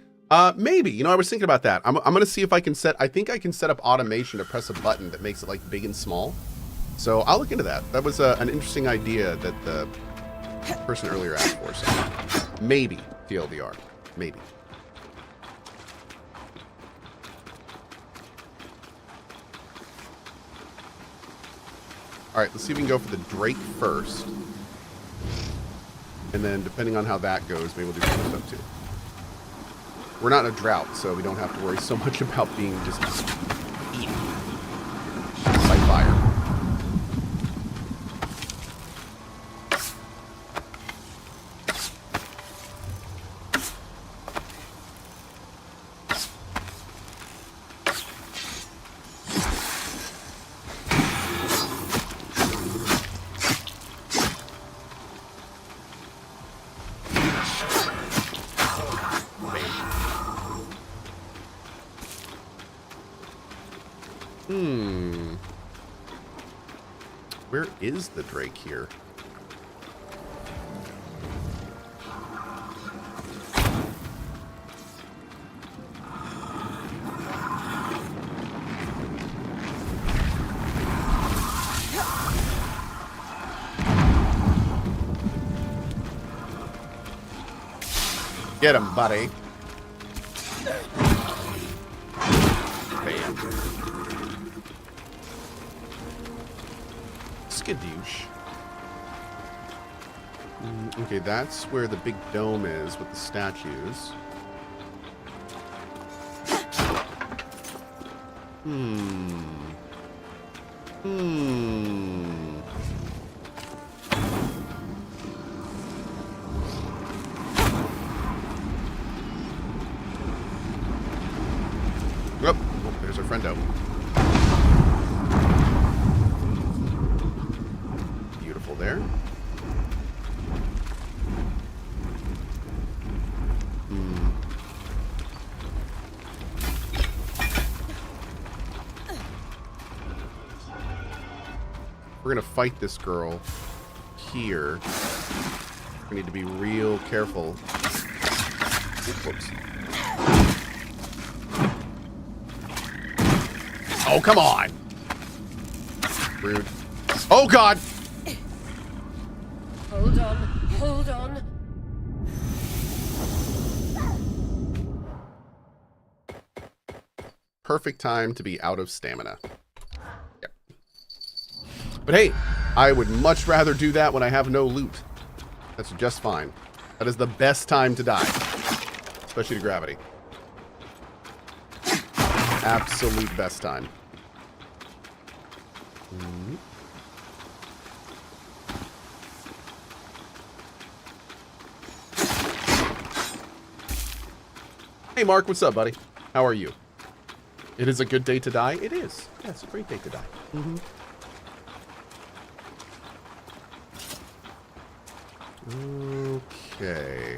Maybe. You know, I was thinking about that. I'm gonna see if I can set. I think I can set up automation to press a button that makes it like big and small. So I'll look into that. That was an interesting idea that the person earlier asked for. So maybe TLDR. Maybe. All right, let's see if we can go for the Drake first. And then depending on how that goes, maybe we'll do some other stuff too. We're not in a drought, so we don't have to worry so much about being just eaten by fire. Where is the Drake here? Get him, buddy. Bam. Skadoosh. Okay, that's where the big dome is with the statues. Oh, there's our friendo. Beautiful there. We're gonna fight this girl here. We need to be real careful. Whoops. Oh, come on! Rude. Oh, God! Hold on, hold on. Perfect time to be out of stamina. Yep. But hey, I would much rather do that when I have no loot. That's just fine. That is the best time to die. Especially to gravity. Absolute best time. Hey Mark, what's up, buddy? How are you? It is a good day to die? It is. Yeah, it's a great day to die. Okay.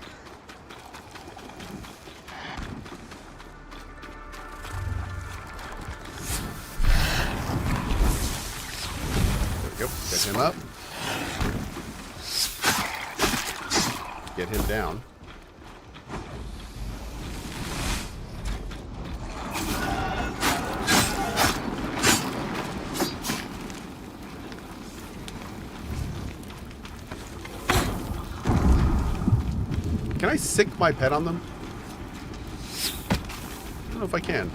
There we go. Get him up. Get him down. Can I sick my pet on them? I don't know if I can.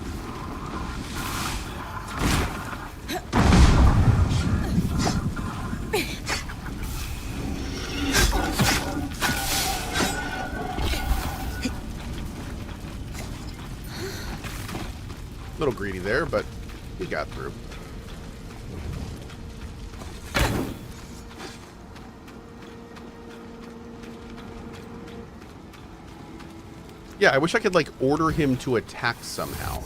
A little greedy there, but we got through. Yeah, I wish I could, like, order him to attack somehow.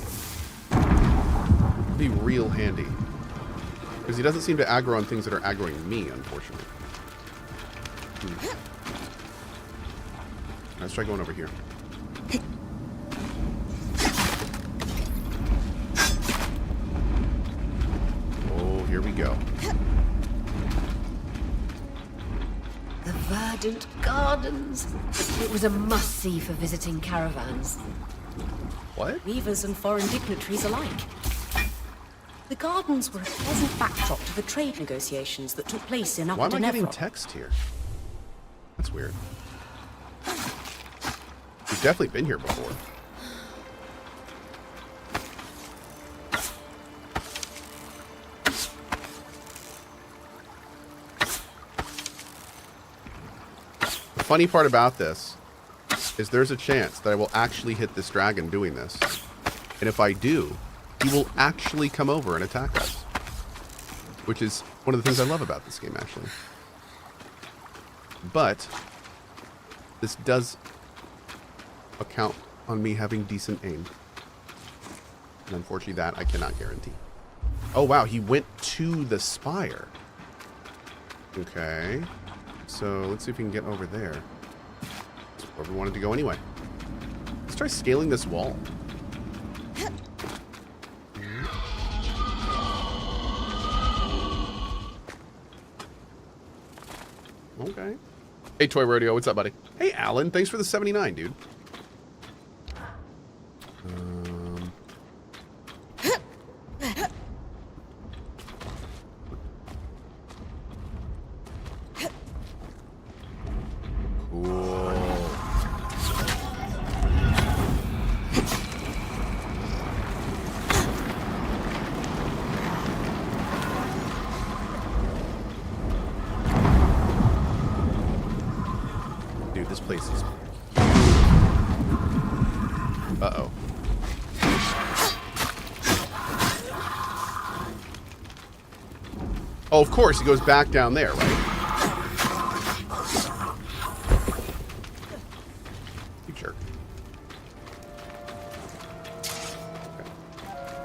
It'd be real handy. Because he doesn't seem to aggro on things that are aggroing me, unfortunately. Let's try going over here. Oh, here we go. The verdant gardens. It was a must-see for visiting caravans. What? Weavers and foreign dignitaries alike. The gardens were a pleasant backdrop to the trade negotiations that took place in Upper Why am I getting Denevra. text here? That's weird. We've definitely been here before. The funny part about this is there's a chance that I will actually hit this dragon doing this. And if I do, he will actually come over and attack us. Which is one of the things I love about this game, actually. But this does account on me having decent aim. And unfortunately that I cannot guarantee. Oh wow, he went to the Spire. Okay. So let's see if we can get over there. That's where we wanted to go anyway. Let's try scaling this wall. Okay. Hey, Toy Rodeo, what's up, buddy? Hey, Alan, thanks for the 79, dude. Dude, this place is... Uh-oh. Oh, of course, he goes back down there, right? You jerk.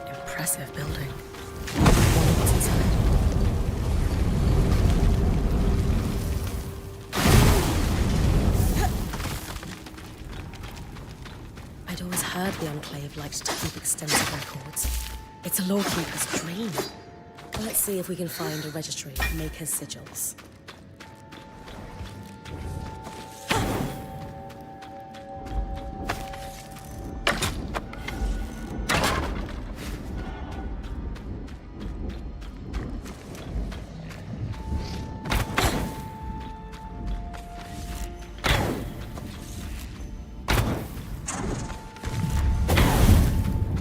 Impressive building. What's inside? I'd always heard the Enclave liked to keep extensive records. It's a lawkeeper's dream. Let's see if we can find a registry of Maker's sigils.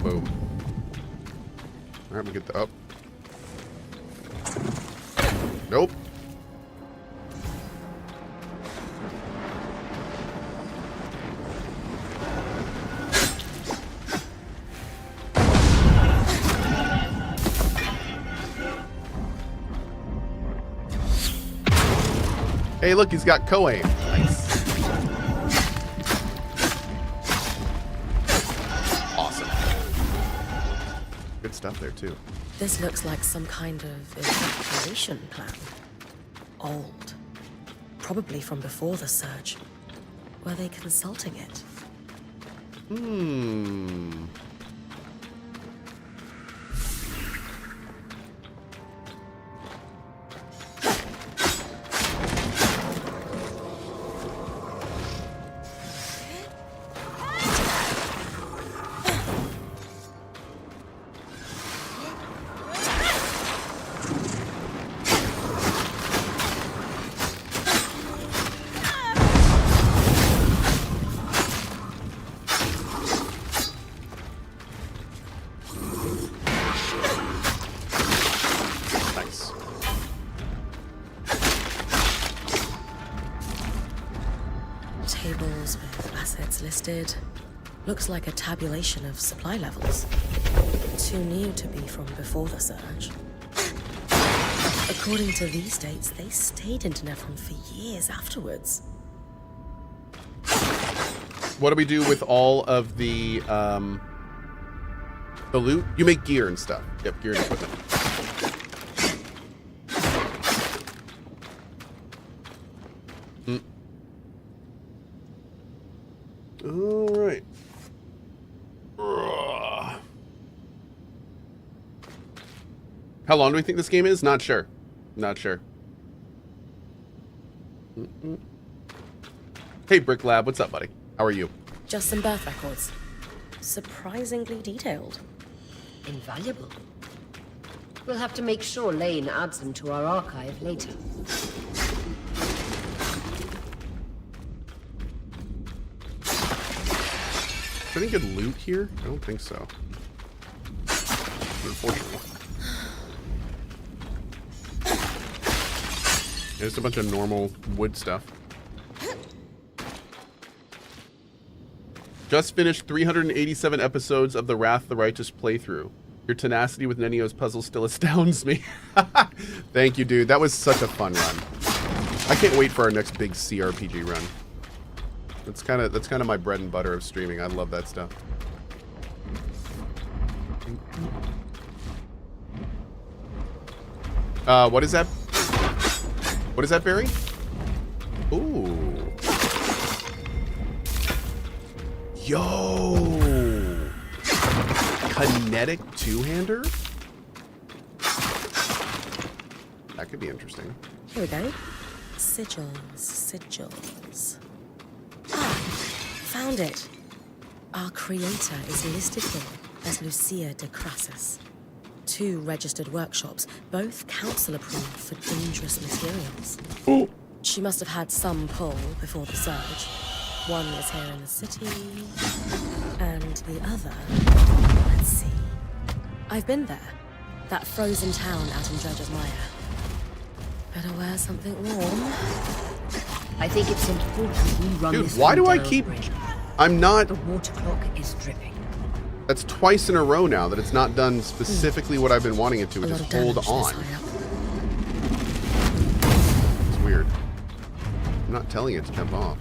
Boom. Alright, we get the up. Nope. Hey, look, he's got Cohh. Nice. Awesome. Good stuff there, too. This looks like some kind of evacuation plan. Old. Probably from before the surge. Were they consulting it? Nice. Tables with assets listed. Looks like a tabulation of supply levels. Too new to be from before the surge. According to these dates, they stayed in Denevra for years afterwards. What do we do with all of the loot? You make gear and stuff. Yep, gear and equipment. All right. How long do we think this game is? Not sure. Not sure. Hey, Brick Lab, what's up, buddy? How are you? Just some birth records. Surprisingly detailed. Invaluable. We'll have to make sure Lane adds them to our archive later. Is there any good loot here? I don't think so. Unfortunately. Just a bunch of normal wood stuff. Just finished 387 episodes of the Wrath the Righteous playthrough. Your tenacity with Nenio's puzzle still astounds me. Thank you, dude. That was such a fun run. I can't wait for our next big CRPG run. That's kind of my bread and butter of streaming. I love that stuff. What is that? What is that, Barry? Ooh. Yo. Kinetic two-hander? That could be interesting. Here we go. Sigils. Ah, found it. Our creator is listed here as Lucia de Crassus. 2 registered workshops, both council approved for dangerous materials. Ooh. She must have had some pull before the surge. One is here in the city, and the other, let's see. I've been there. That frozen town out in Dredger's Mire. Better wear something warm. I think it's important we run Dude, this why do I down keep... bridge. I'm not... The water clock is dripping. That's twice in a row now that it's not done specifically what I've been wanting it to, which is hold on. It's weird. I'm not telling it to jump off.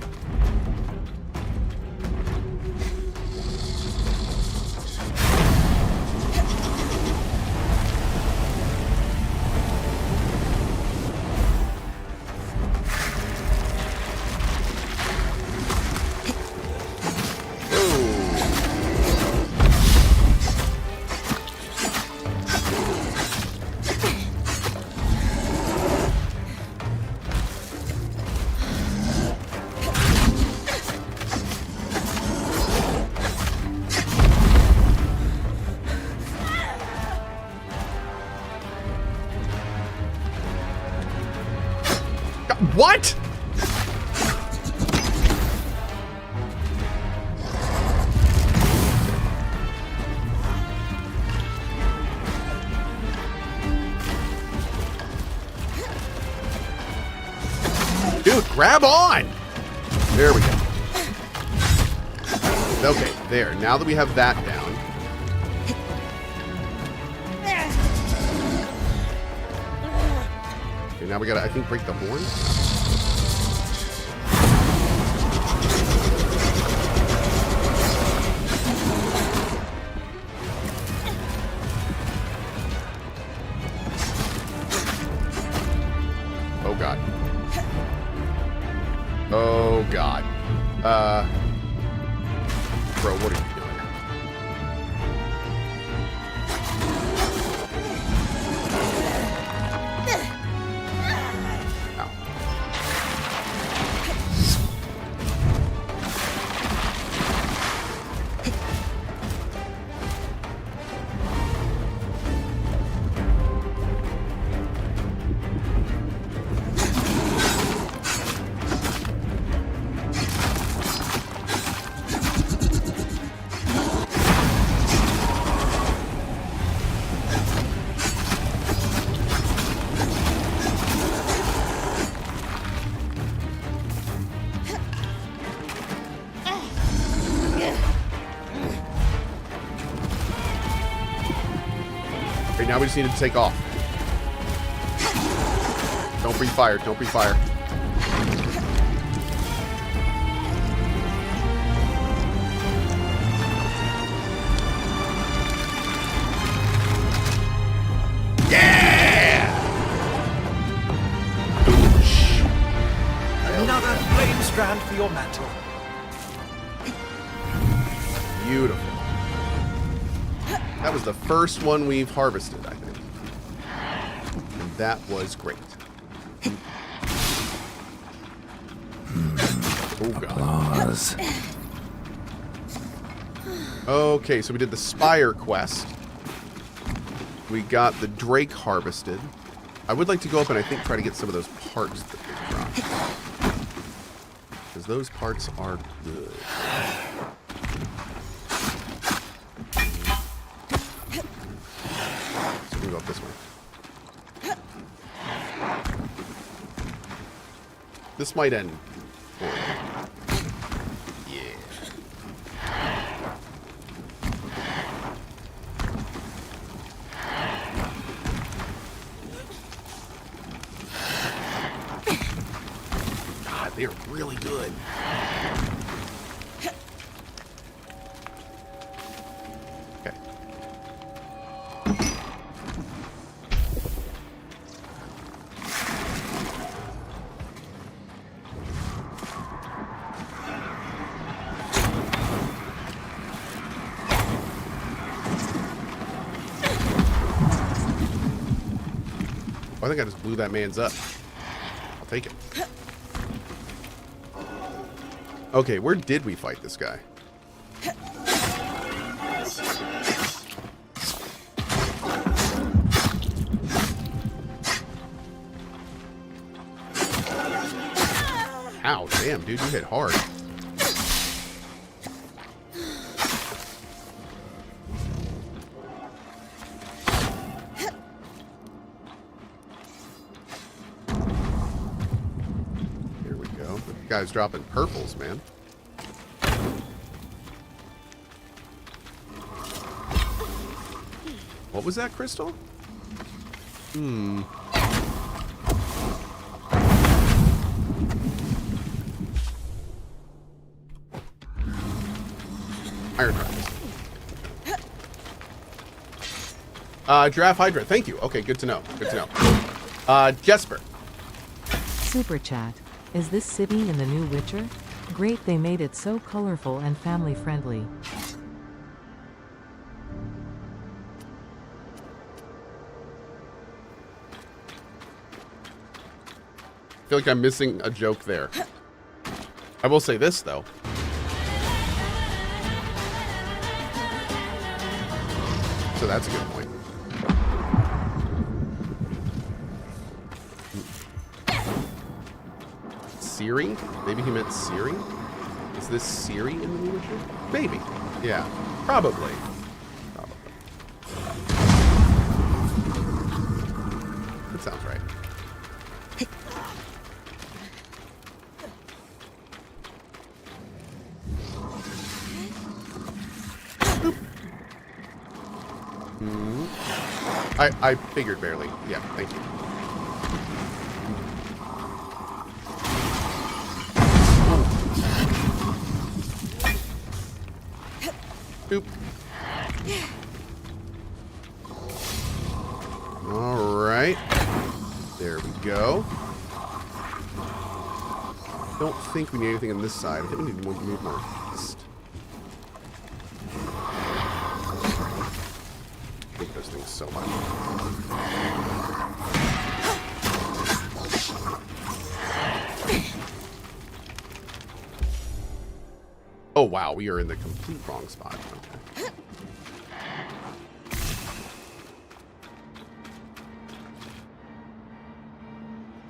What? Dude, grab on! There we go. Okay, there. Now that we have that down. Okay, now we gotta, I think, break the horn. Oh god. Oh god. Bro, what are you doing? Ow. Okay, now we just need to take off. Don't breathe fire. Don't breathe fire. Beautiful. That was the first one we've harvested, I think. And that was great. Oh, God. Applause. Okay, so we did the Spire quest. We got the Drake harvested. I would like to go up and I think try to get some of those parts that they dropped. Because those parts are good. So we can go up this way. This might end poorly. Yeah. God, they are really good. Okay. I think I just blew that man's up. I'll take it. Okay, where did we fight this guy? Ow, damn, dude, you hit hard. Guy's dropping purples, man. What was that crystal? Iron heart. Giraffe Hydra, thank you. Okay, good to know. Good to know. Jesper. Super chat. Is this city in the new Witcher? Great, they made it so colorful and family friendly. I feel like I'm missing a joke there. I will say this, though. So that's a good point. Siri? Maybe he meant Siri? Is this Siri in the New Witcher? Maybe. Yeah. Probably. That sounds right. I figured barely. Yeah, thank you. Oop. All right. There we go. Don't think we need anything on this side. I think we need to move more east. I hate those things so much. Oh wow, we are in the complete wrong spot. Okay.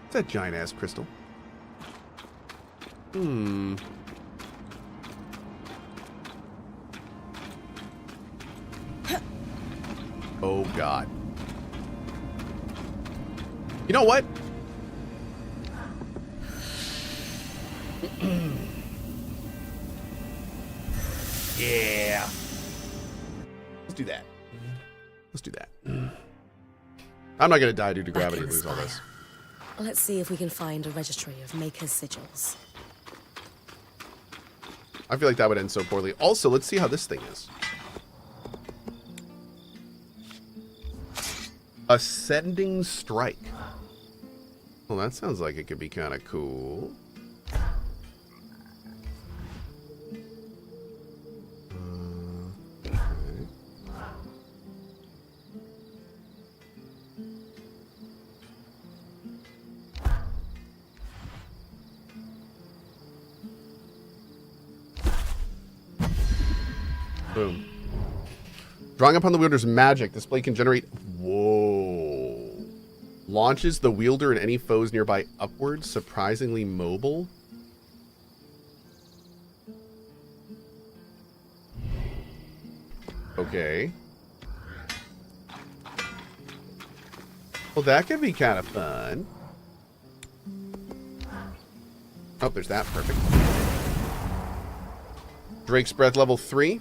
It's that giant ass crystal. Oh god. You know what? Yeah. Let's do that. Let's do that. I'm not gonna die due to gravity and lose all this. Let's see if we can find a registry of Maker's sigils. I feel like that would end so poorly. Also, let's see how this thing is. Ascending Strike. Well, that sounds like it could be kind of cool. Boom. Drawing upon the wielder's magic, this blade can generate... Whoa. Launches the wielder and any foes nearby upwards, surprisingly mobile. Okay. Well, that could be kind of fun. Oh, there's that. Perfect. Drake's Breath level 3.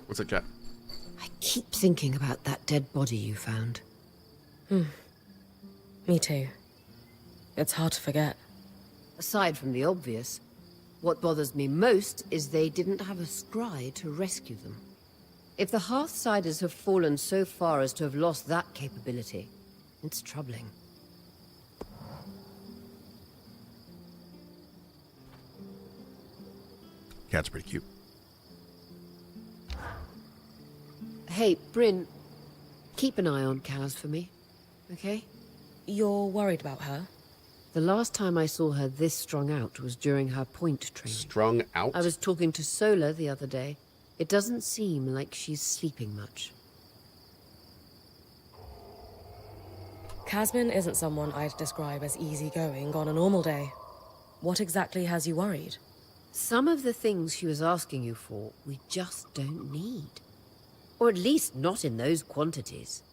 What's it, Cat? I keep thinking about that dead body you found. Me too. It's hard to forget. Aside from the obvious, what bothers me most is they didn't have a scry to rescue them. If the Hearthsiders have fallen so far as to have lost that capability, it's troubling. Cat's pretty cute. Hey, Bryn, keep an eye on Kaz for me, okay? You're worried about her? The last time I saw her this strung out was during her point training. Strung out? I was talking to Sola the other day. It doesn't seem like she's sleeping much. Casmin isn't someone I'd describe as easygoing on a normal day. What exactly has you worried? Some of the things she was asking you for, we just don't need. Or at least not in those quantities.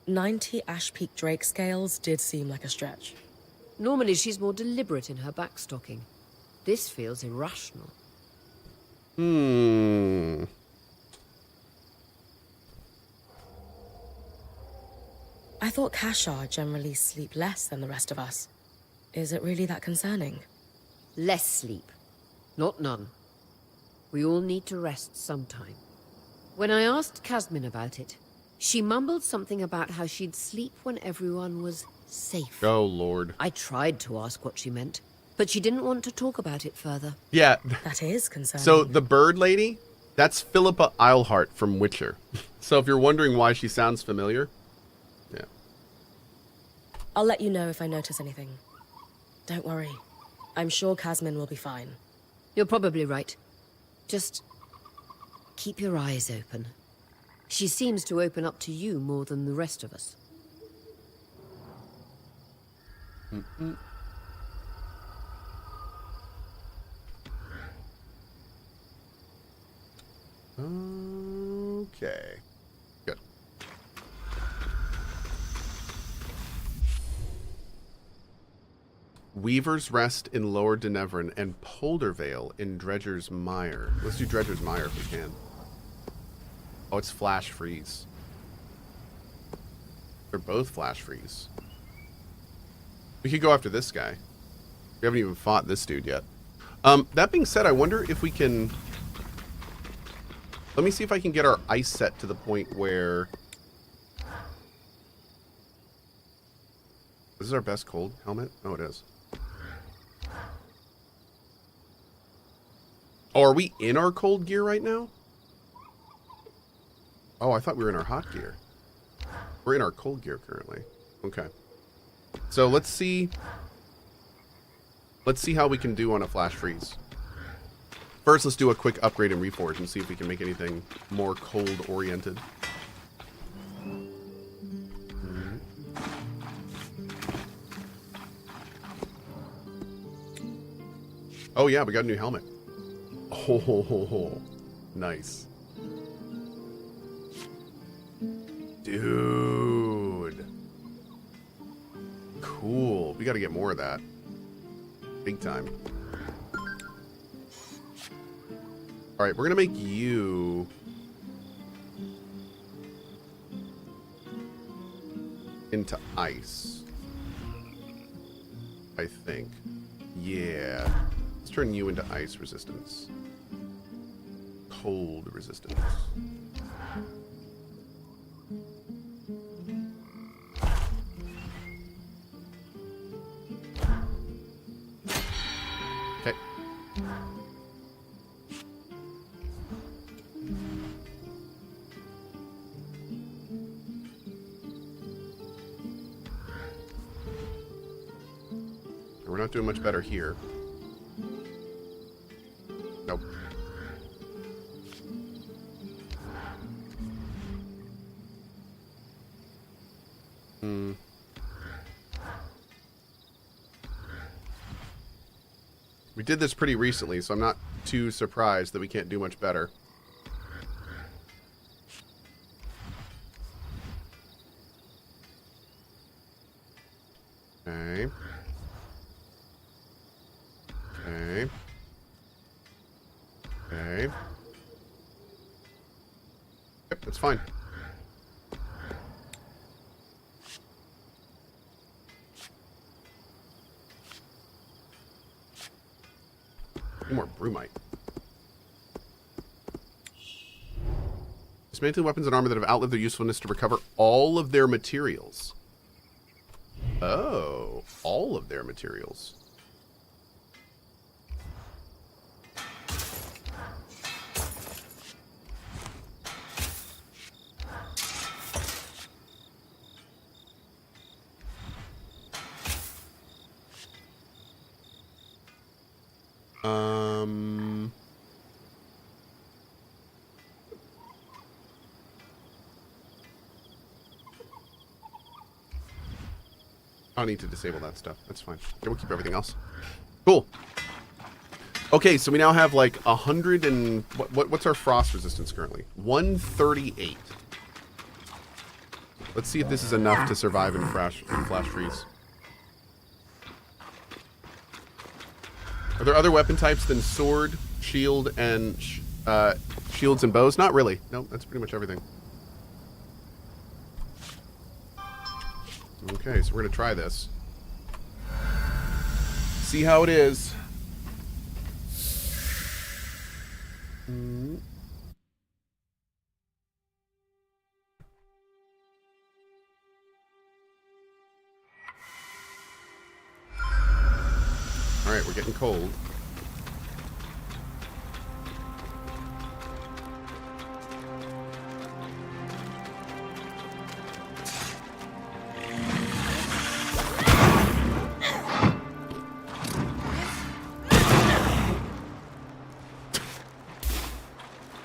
90 Ash Peak Drake scales did seem like a stretch. Normally she's more deliberate in her backstocking. This feels irrational. I thought Kashar generally sleep less than the rest of us. Is it really that concerning? Less sleep. Not none. We all need to rest sometime. When I asked Casmin about it, she mumbled something about how she'd sleep when everyone was safe. Oh, Lord. I tried to ask what she meant, but she didn't want to talk about it further. Yeah. That is concerning. So the bird lady, that's Philippa Eilhart from Witcher. So if you're wondering why she sounds familiar, yeah. I'll let you know if I notice anything. Don't worry. I'm sure Casmin will be fine. You're probably right. Just keep your eyes open. She seems to open up to you more than the rest of us. Okay. Good. Weaver's Rest in Lower Denevran and Poldervale in Dredger's Mire. Let's do Dredger's Mire if we can. Oh, it's Flash Freeze. They're both Flash Freeze. We could go after this guy. We haven't even fought this dude yet. That being said, I wonder if we can... Let me see if I can get our ice set to the point where... This is our best cold helmet? Oh, it is. Oh, are we in our cold gear right now? Oh, I thought we were in our hot gear. We're in our cold gear currently. Okay. So let's see. Let's see how we can do on a flash freeze. First, let's do a quick upgrade and reforge and see if we can make anything more cold oriented. Oh yeah, we got a new helmet. Oh, nice. Dude. Cool. We got to get more of that. Big time. All right, we're going to make you... into ice. I think. Yeah. Let's turn you into ice resistance. Cold resistance. Okay. we're not doing much better here. Nope. We did this pretty recently, so I'm not too surprised that we can't do much better. Okay. Okay. Okay. Yep, that's fine. Any more brumite. Dismantle weapons and armor that have outlived their usefulness to recover all of their materials. Oh, all of their materials. I don't need to disable that stuff. That's fine. Okay, we'll keep everything else. Cool. Okay, so we now have like 100 and... What's our frost resistance currently? 138. Let's see if this is enough to survive in flash freeze. Are there other weapon types than sword, shield, and shields and bows? Not really. Nope, that's pretty much everything. Okay, so we're going to try this. See how it is. Alright, we're getting cold.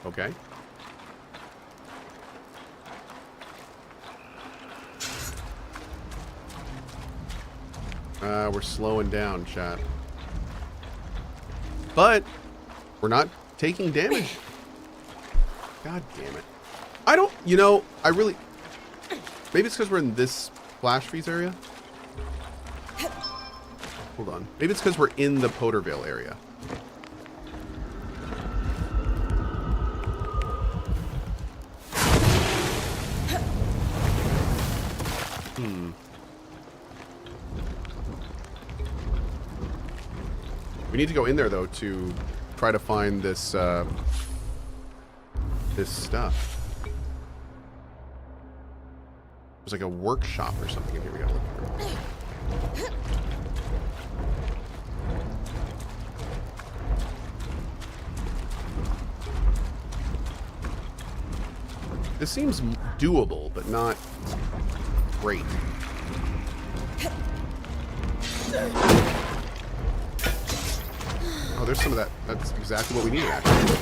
Okay. We're slowing down, chat. But we're not taking damage. God damn it. I don't, you know, I really... Maybe it's because we're in this flash freeze area. Hold on. Maybe it's because we're in the Pottervale area. We need to go in there, though, to try to find this, this stuff. There's like a workshop or something in here we gotta look for. This seems doable, but not great. Oh, there's some of that. That's exactly what we needed, actually.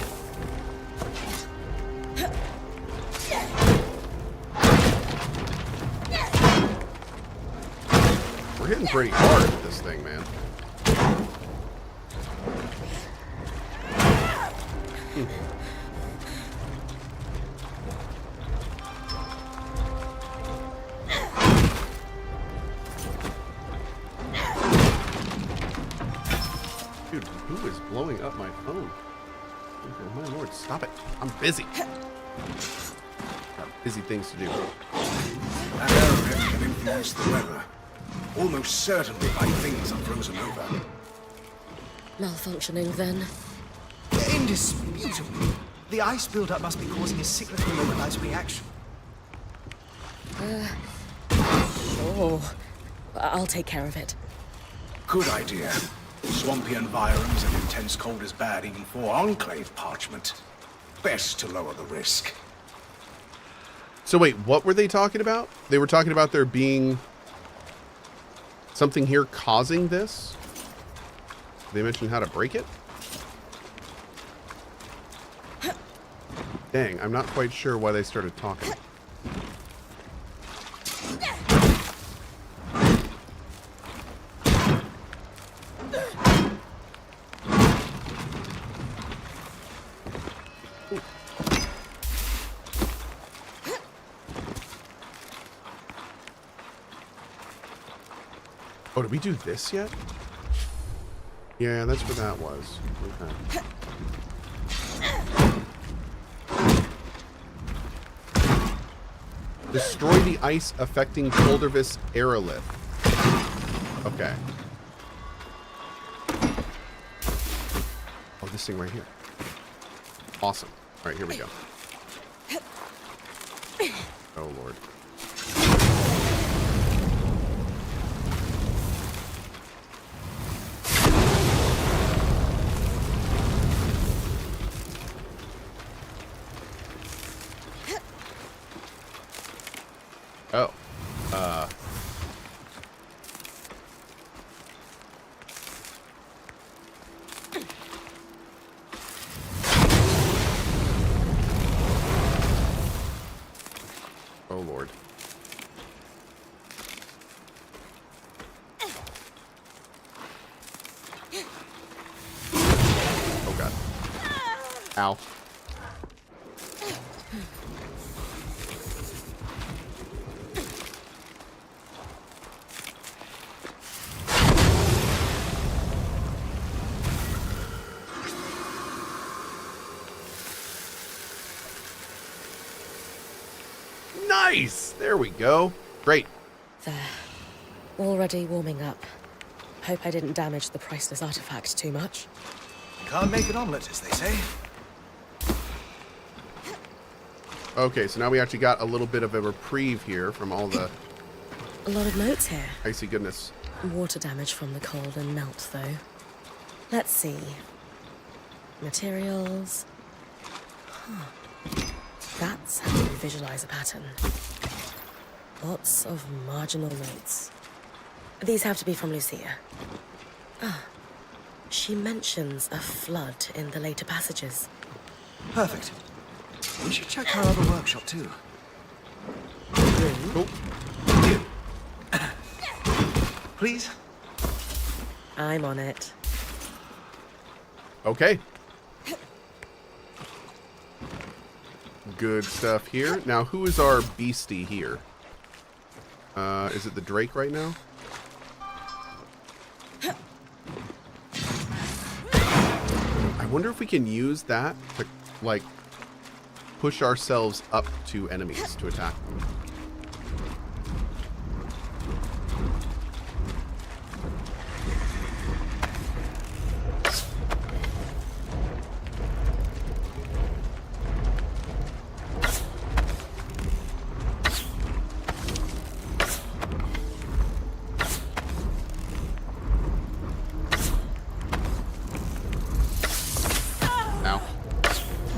We're hitting pretty hard with this thing, man. Dude, who is blowing up my phone? Oh my lord, stop it. I'm busy. Got busy things to do. That arrowhead can influence the weather. Almost certainly by things are frozen over. Malfunctioning, then. Indisputably. The ice buildup must be causing a cyclical localized reaction. Sure. I'll take care of it. Good idea. Swampy environs and intense cold is bad even for Enclave parchment. Best to lower the risk. So wait, what were they talking about? They were talking about there being something here causing this? they mention how to break it? Dang, I'm not quite sure why they started talking. Oh, did we do this yet? Yeah, that's what that was. Okay. Destroy the ice affecting Coldervis aerolith. Okay. Oh, this thing right here. Awesome. All right, here we go. Oh, Lord. Oh. Oh, Lord. Oh, God. Ow. Nice! There we go. Great. There. Already warming up. Hope I didn't damage the priceless artifact too much. Can't make an omelette, as they say. Okay, so now we actually got a little bit of a reprieve here from all the A lot of notes here. icy goodness. Water damage from the cold and melt, though. Let's see. Materials. Huh. That's how you visualize a pattern. Lots of marginal notes. These have to be from Lucia. Ah. She mentions a flood in the later passages. Perfect. We should check her other workshop, too. Cool. Please? I'm on it. Okay. Good stuff here. Now, who is our beastie here? Is it the Drake right now? I wonder if we can use that to, like, push ourselves up to enemies to attack them.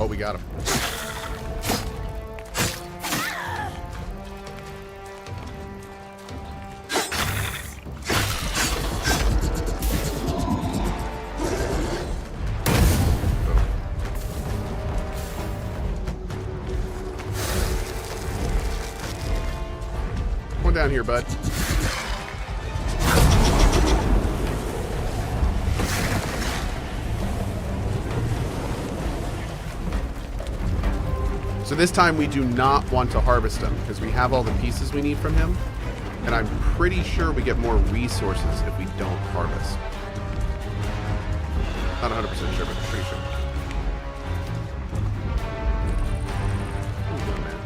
Oh, we got him. Come on down here, bud. So this time we do not want to harvest him because we have all the pieces we need from him. And I'm pretty sure we get more resources if we don't harvest. Not 100% sure, but I'm pretty sure. Ooh, man.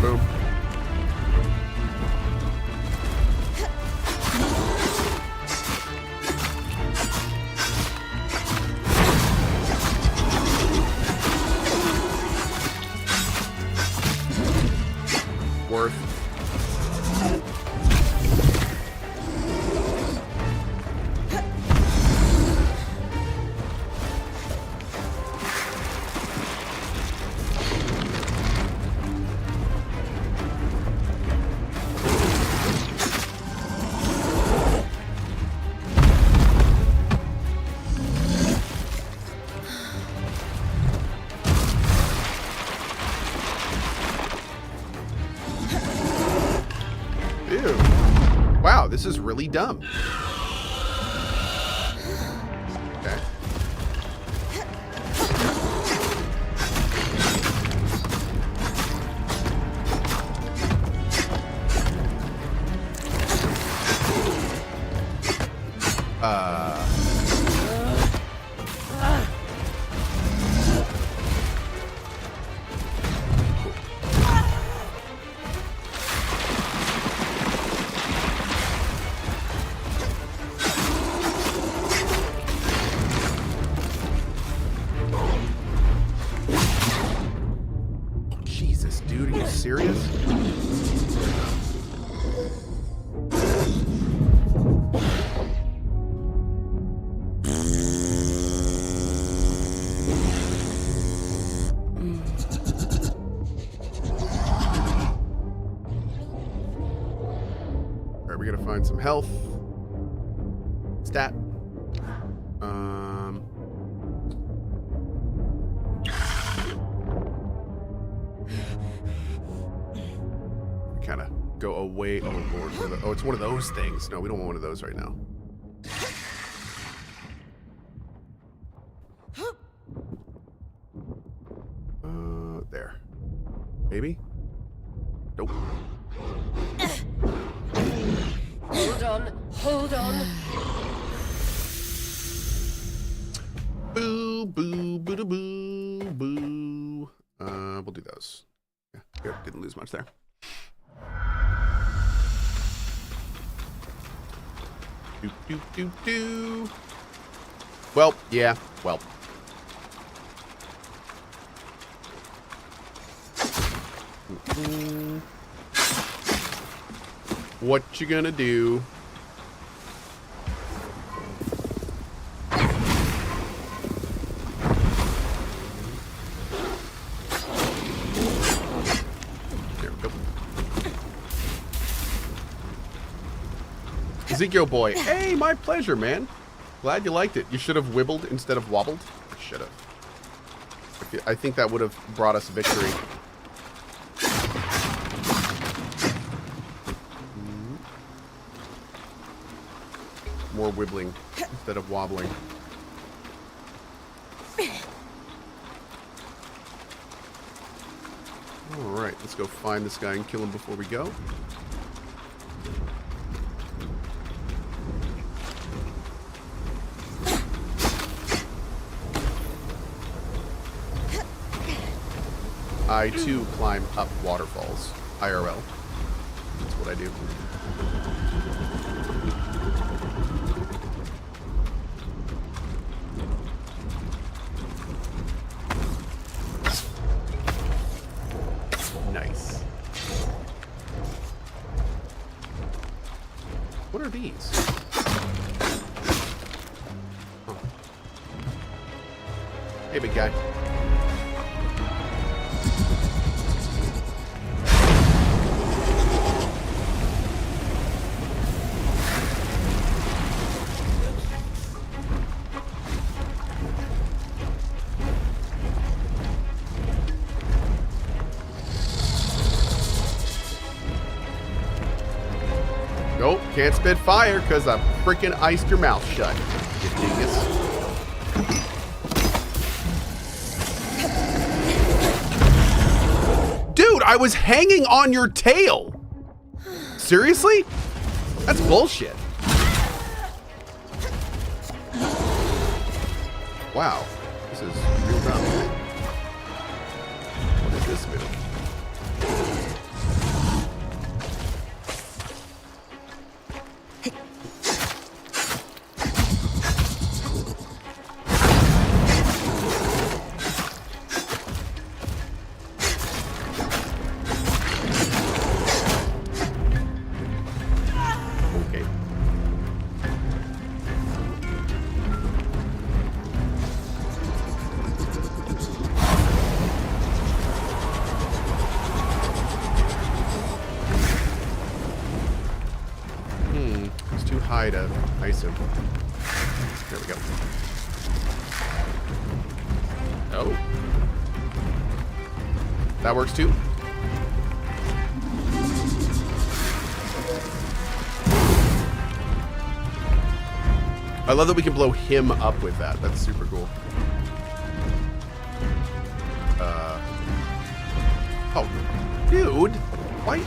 Boom. Worth. Wow, this is really dumb. Okay. Jesus, dude, are you serious? Alright, we gotta find some health. Stat. Kind of go away. Oh lord. Oh, it's one of those things. No, we don't want one of those right now. There. Maybe? Nope. Hold on, hold on. Boo, boo, boo, boo, boo. We'll do those. Yeah, good. Didn't lose much there. Do, do, do, do. Well, yeah, well. What you gonna do? There we go. Ezekiel boy. Hey, my pleasure, man. Glad you liked it. You should have wibbled instead of wobbled. Should have. I think that would have brought us victory. More wibbling instead of wobbling. Alright, let's go find this guy and kill him before we go. I too climb up waterfalls. IRL. That's what I do. Nice. What are these? Huh. Hey, big guy. Nope, can't spit fire because I freaking iced your mouth shut, you dingus. Dude, I was hanging on your tail. Seriously? That's bullshit. Wow, this is real dumb. What is this move? Kind of, I assume. There we go. Oh. That works too. I love that we can blow him up with that. That's super cool. Oh, dude. Why?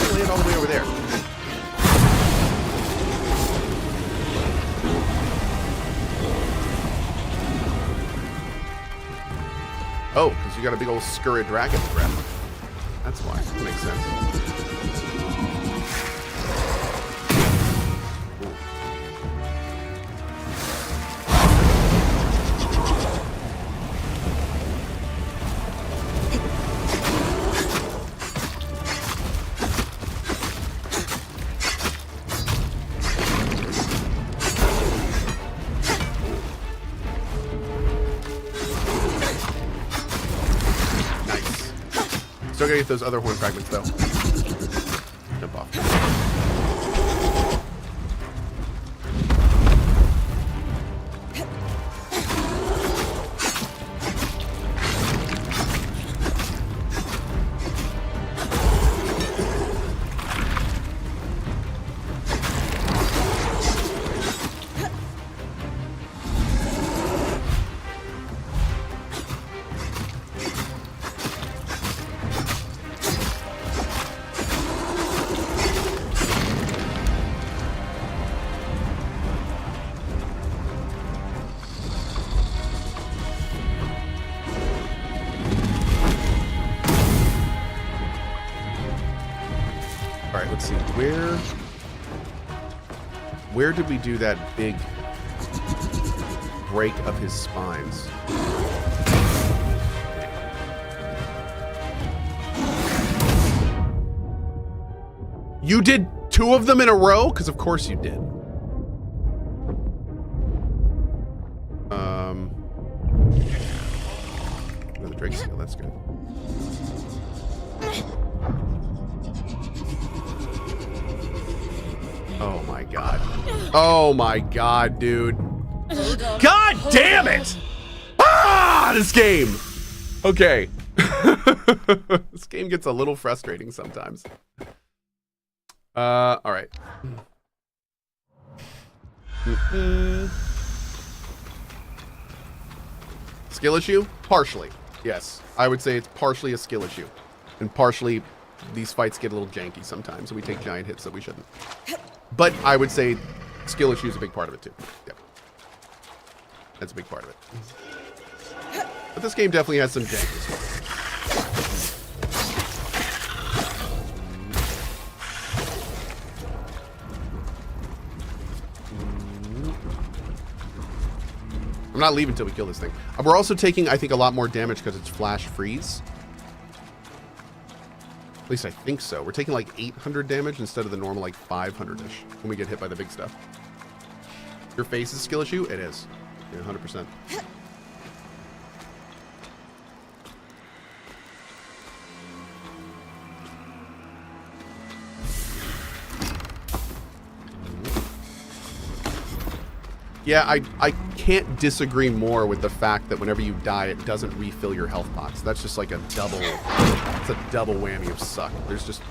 Land all the way over there. Oh, because you got a big old scurry dragon to grab. That's why. That makes sense. Still gotta get those other horn fragments though. Jump off. Let's see, where did we do that big break of his spines? You did 2 of them in a row? Because of course you did. Another Drake skill, that's good. Oh my god. Oh my god, dude. God damn it! Ah, this game! Okay. This game gets a little frustrating sometimes. Alright. Skill issue? Partially. Yes. I would say it's partially a skill issue. And partially, these fights get a little janky sometimes, and we take giant hits that we shouldn't. But I would say skill issue is a big part of it too. Yep. That's a big part of it. But this game definitely has some jank as well. I'm not leaving until we kill this thing. We're also taking, I think, a lot more damage because it's flash freeze. At least I think so. We're taking like 800 damage instead of the normal like 500-ish when we get hit by the big stuff. Your face is a skill issue? It is. Yeah, 100%. Yeah, I can't disagree more with the fact that whenever you die, it doesn't refill your health pots. That's just like a double, it's a double whammy of suck. There's just,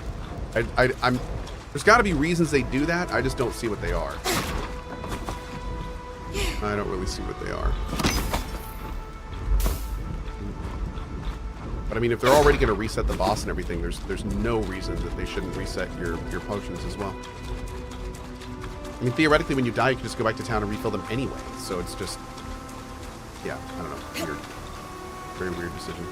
there's got to be reasons they do that. I just don't see what they are. I don't really see what they are. But I mean, if they're already going to reset the boss and everything, there's no reason that they shouldn't reset your potions as well. I mean, theoretically, when you die, you can just go back to town and refill them anyway. So it's just, yeah, I don't know. Weird. Very weird decision.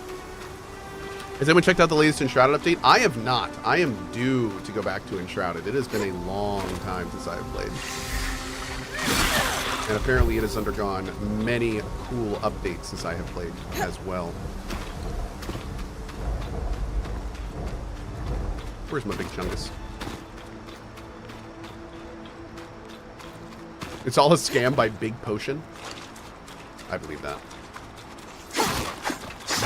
Has anyone checked out the latest Enshrouded update? I have not. I am due to go back to Enshrouded. It has been a long time since I have played. And apparently it has undergone many cool updates since I have played as well. Where's my big chungus? It's all a scam by Big Potion. I believe that.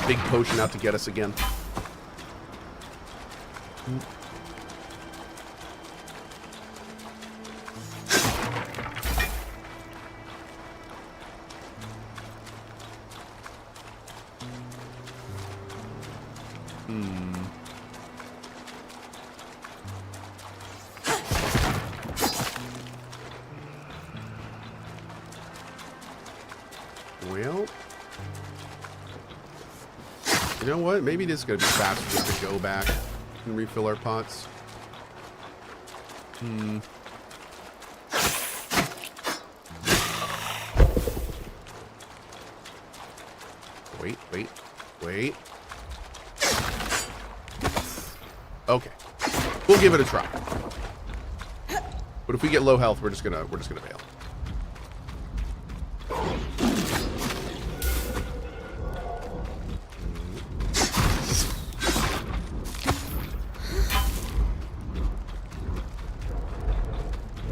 Big Potion out to get us again. Well, you know what? Maybe it is going to be faster just to go back and refill our pots. Wait. Okay. We'll give it a try. But if we get low health, we're just gonna bail.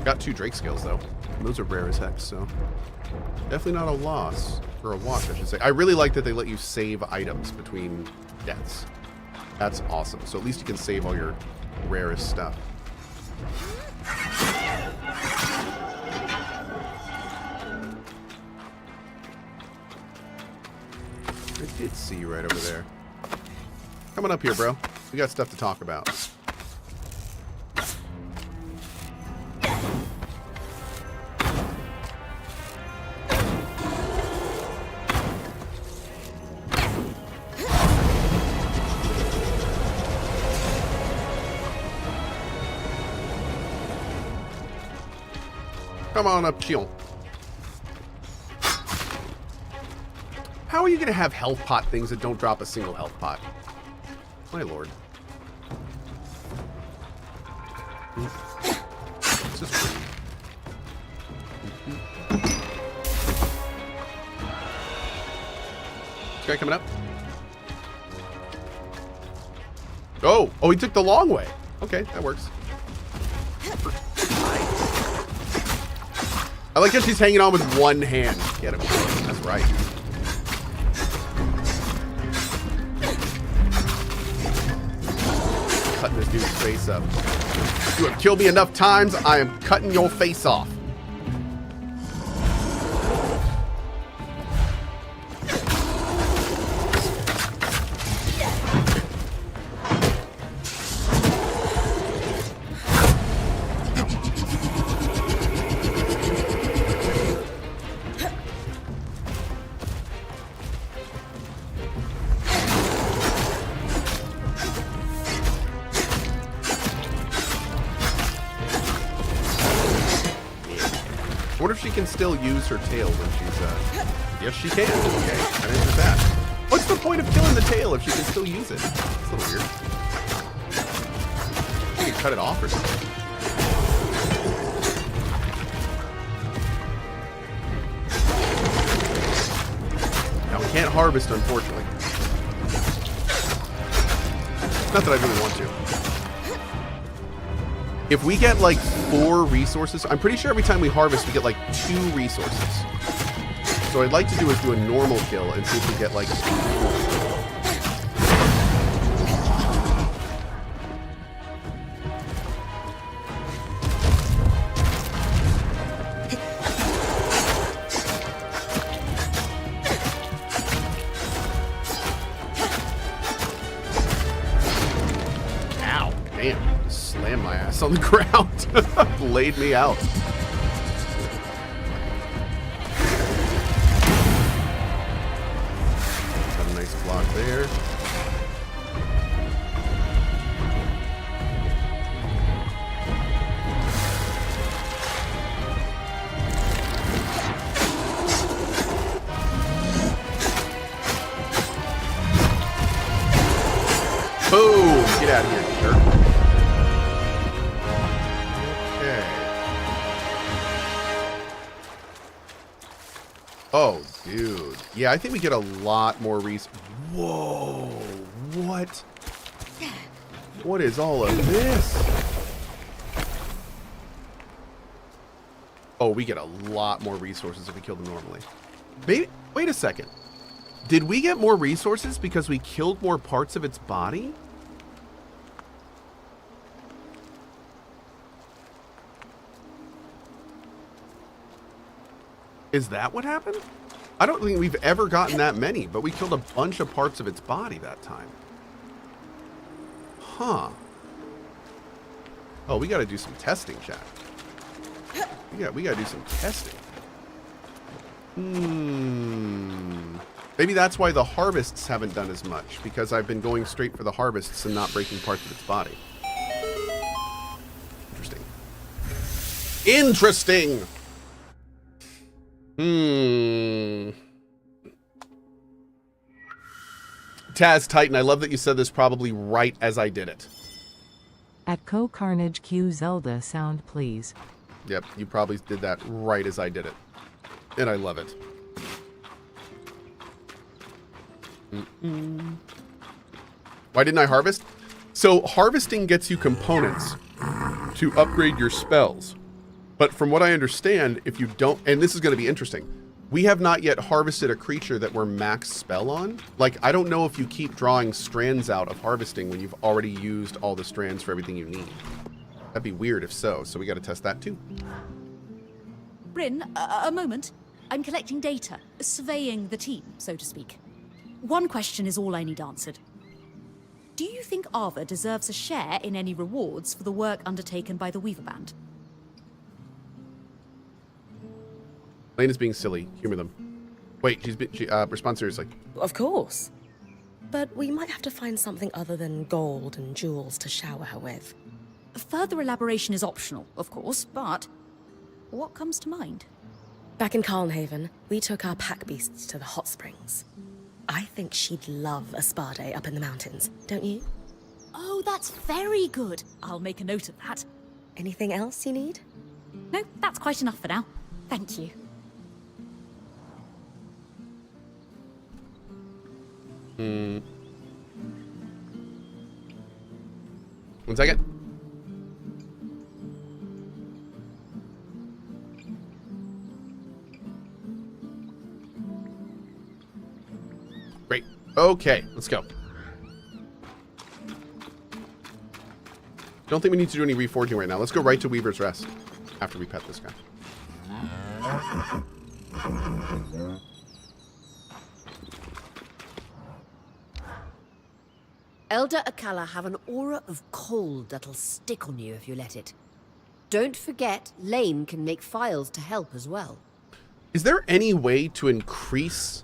Got 2 Drake skills though. And those are rare as heck, so definitely not a loss. Or a wash, I should say. I really like that they let you save items between deaths. That's awesome. So at least you can save all your rarest stuff. I did see you right over there. Come on up here, bro. We got stuff to talk about. Come on up, chill. How are you going to have health pot things that don't drop a single health pot? My lord. This is pretty. This guy coming up? Oh, he took the long way. Okay, that works. I like that she's hanging on with one hand. Get him. That's right. Cutting this dude's face up. You have killed me enough times, I am cutting your face off. I wonder if she can still use her tail when she's, yes she can. Okay, that answers that. What's the point of killing the tail if she can still use it? It's a little weird. You can cut it off or something. Now we can't harvest, unfortunately. Not that I really want to. If we get like 4 resources, I'm pretty sure every time we harvest we get like 2 resources. So what I'd like to do is do a normal kill and see if we get like 4. Ow, damn. Slammed my ass on the ground. Laid me out. Got a nice block there. Boom! Get out of here, jerk. Oh, dude. Yeah, I think we get a lot more Whoa. What? What is all of this? Oh, we get a lot more resources if we kill them normally. Maybe, wait a second. Did we get more resources because we killed more parts of its body? Is that what happened? I don't think we've ever gotten that many, but we killed a bunch of parts of its body that time. Huh. Oh, we gotta do some testing, chat. We gotta do some testing. Maybe that's why the harvests haven't done as much, because I've been going straight for the harvests and not breaking parts of its body. Interesting. Interesting! Taz Titan, I love that you said this probably right as I did it. At CohhCarnage cue Zelda sound, please. Yep, you probably did that right as I did it. And I love it. Why didn't I harvest? So harvesting gets you components to upgrade your spells. But from what I understand, if you don't, and this is going to be interesting, we have not yet harvested a creature that we're max spell on. Like, I don't know if you keep drawing strands out of harvesting when you've already used all the strands for everything you need. That'd be weird if so we got to test that too. Bryn, a moment. I'm collecting data, surveying the team, so to speak. One question is all I need answered. Do you think Ava deserves a share in any rewards for the work undertaken by the Weaver Band? Lane is being silly. Humor them. Wait, she responds seriously. Of course. But we might have to find something other than gold and jewels to shower her with. Further elaboration is optional, of course, but what comes to mind? Back in Calnhaven, we took our pack beasts to the hot springs. I think she'd love a spa day up in the mountains, don't you? Oh, that's very good. I'll make a note of that. Anything else you need? No, that's quite enough for now. Thank you. One second. Great. Okay, let's go. Don't think we need to do any reforging right now. Let's go right to Weaver's Rest after we pet this guy. Elder Akala have an aura of cold that'll stick on you if you let it. Don't forget, Lane can make files to help as well. Is there any way to increase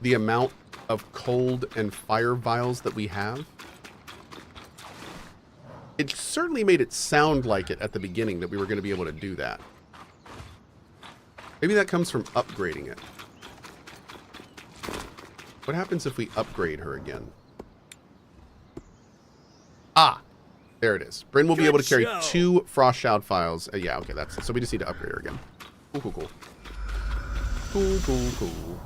the amount of cold and fire vials that we have? It certainly made it sound like it at the beginning that we were going to be able to do that. Maybe that comes from upgrading it. What happens if we upgrade her again? Ah, there it is. Bryn will be able to carry 2 Frost Shroud files. Yeah, okay, that's it. So we just need to upgrade her again. Cool, cool, cool. Cool, cool, cool.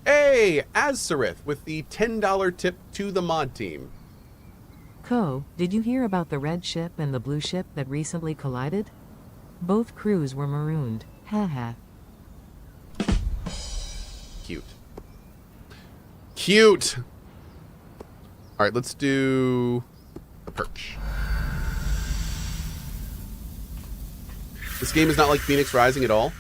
Hey, Azareth with the $10 tip to the mod team. Cohh, did you hear about the red ship and the blue ship that recently collided? Both crews were marooned. Haha. Cute. Cute! Alright, let's do the perch. This game is not like Phoenix Rising at all.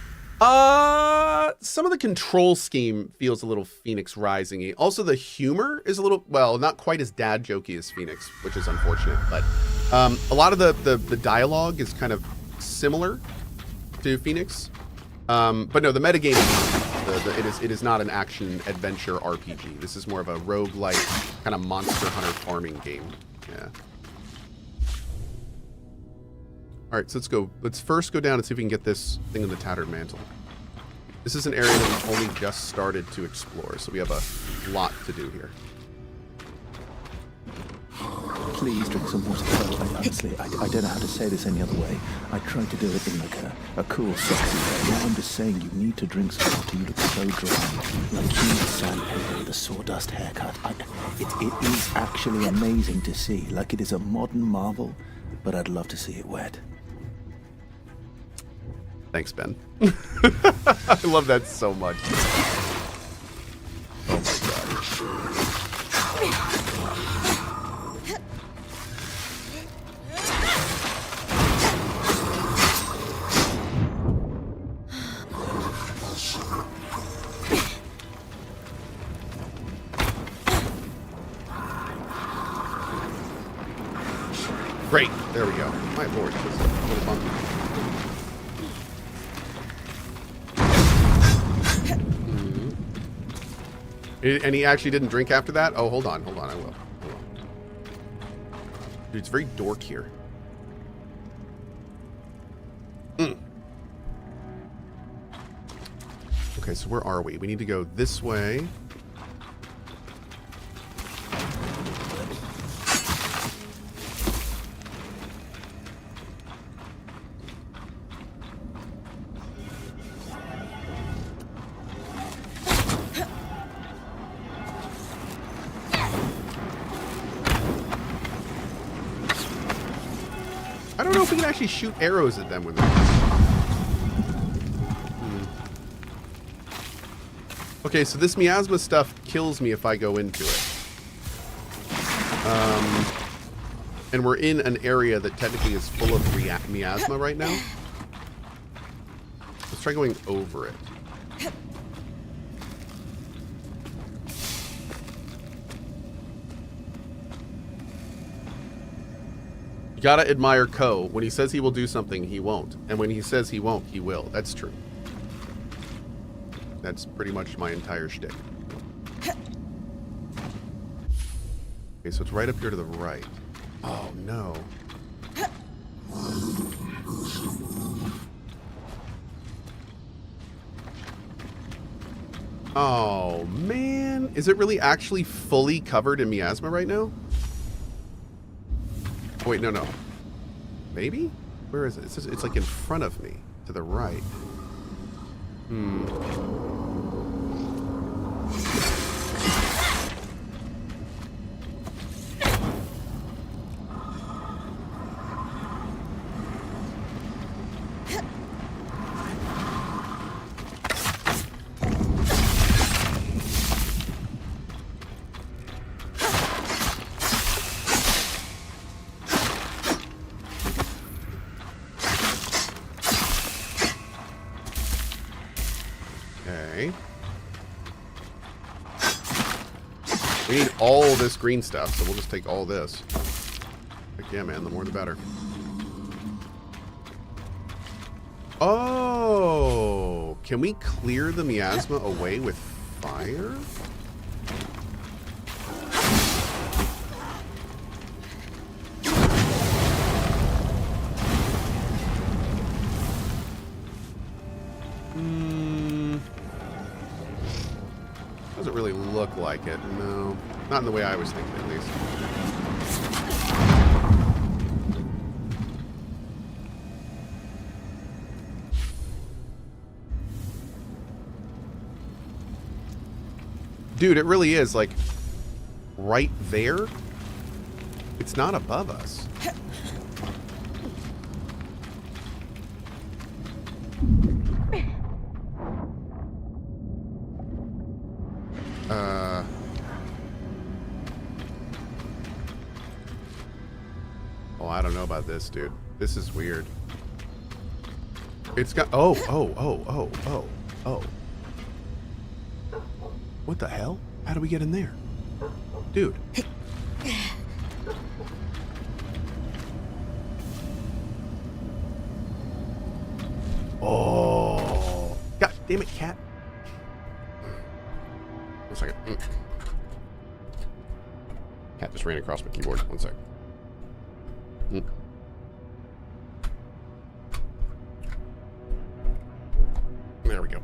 Some of the control scheme feels a little Phoenix Rising-y. Also, the humor is a little, well, not quite as dad jokey as Phoenix, which is unfortunate. But a lot of the dialogue is kind of similar to Phoenix. But no, the metagame it is not an action adventure RPG. This is more of a roguelike kind of monster hunter farming game. Yeah. All right, so let's go. Let's first go down and see if we can get this thing in the Tattered Mantle. This is an area that we've only just started to explore, so we have a lot to do here. Please drink some water. Honestly, I don't know how to say this any other way. I tried to do it in like a cool, sexy way. Now I'm just saying you need to drink some water. You look so dry. Like you, the sandpaper with a sawdust haircut. It is actually amazing to see. Like it is a modern marvel, but I'd love to see it wet. Thanks, Ben. I love that so much. Oh my god. Great. There we go. My lord, this is a little bumpy. And he actually didn't drink after that? Oh, hold on, I will. Hold on. Dude, it's very dork here. Okay, so where are we? We need to go this way. I don't know if we can actually shoot arrows at them with it. Okay, so this miasma stuff kills me if I go into it. And we're in an area that technically is full of miasma right now. Let's try going over it. You gotta admire Cohh. When he says he will do something, he won't. And when he says he won't, he will. That's true. That's pretty much my entire shtick. Okay, so it's right up here to the right. Oh, no. Oh, man. Is it really actually fully covered in miasma right now? Oh, wait, no. Maybe? Where is it? It's like in front of me, to the right. We need all this green stuff, so we'll just take all this. Heck yeah, man, the more the better. Oh, can we clear the miasma away with fire? Doesn't really look like it, no. Not in the way I was thinking, at least. Dude, it really is, like, right there. It's not above us. Oh, I don't know about this, dude. This is weird. It's got... Oh. What the hell? How do we get in there? Dude. Oh. God damn it, cat. One second. Cat just ran across my keyboard. One sec. There we go.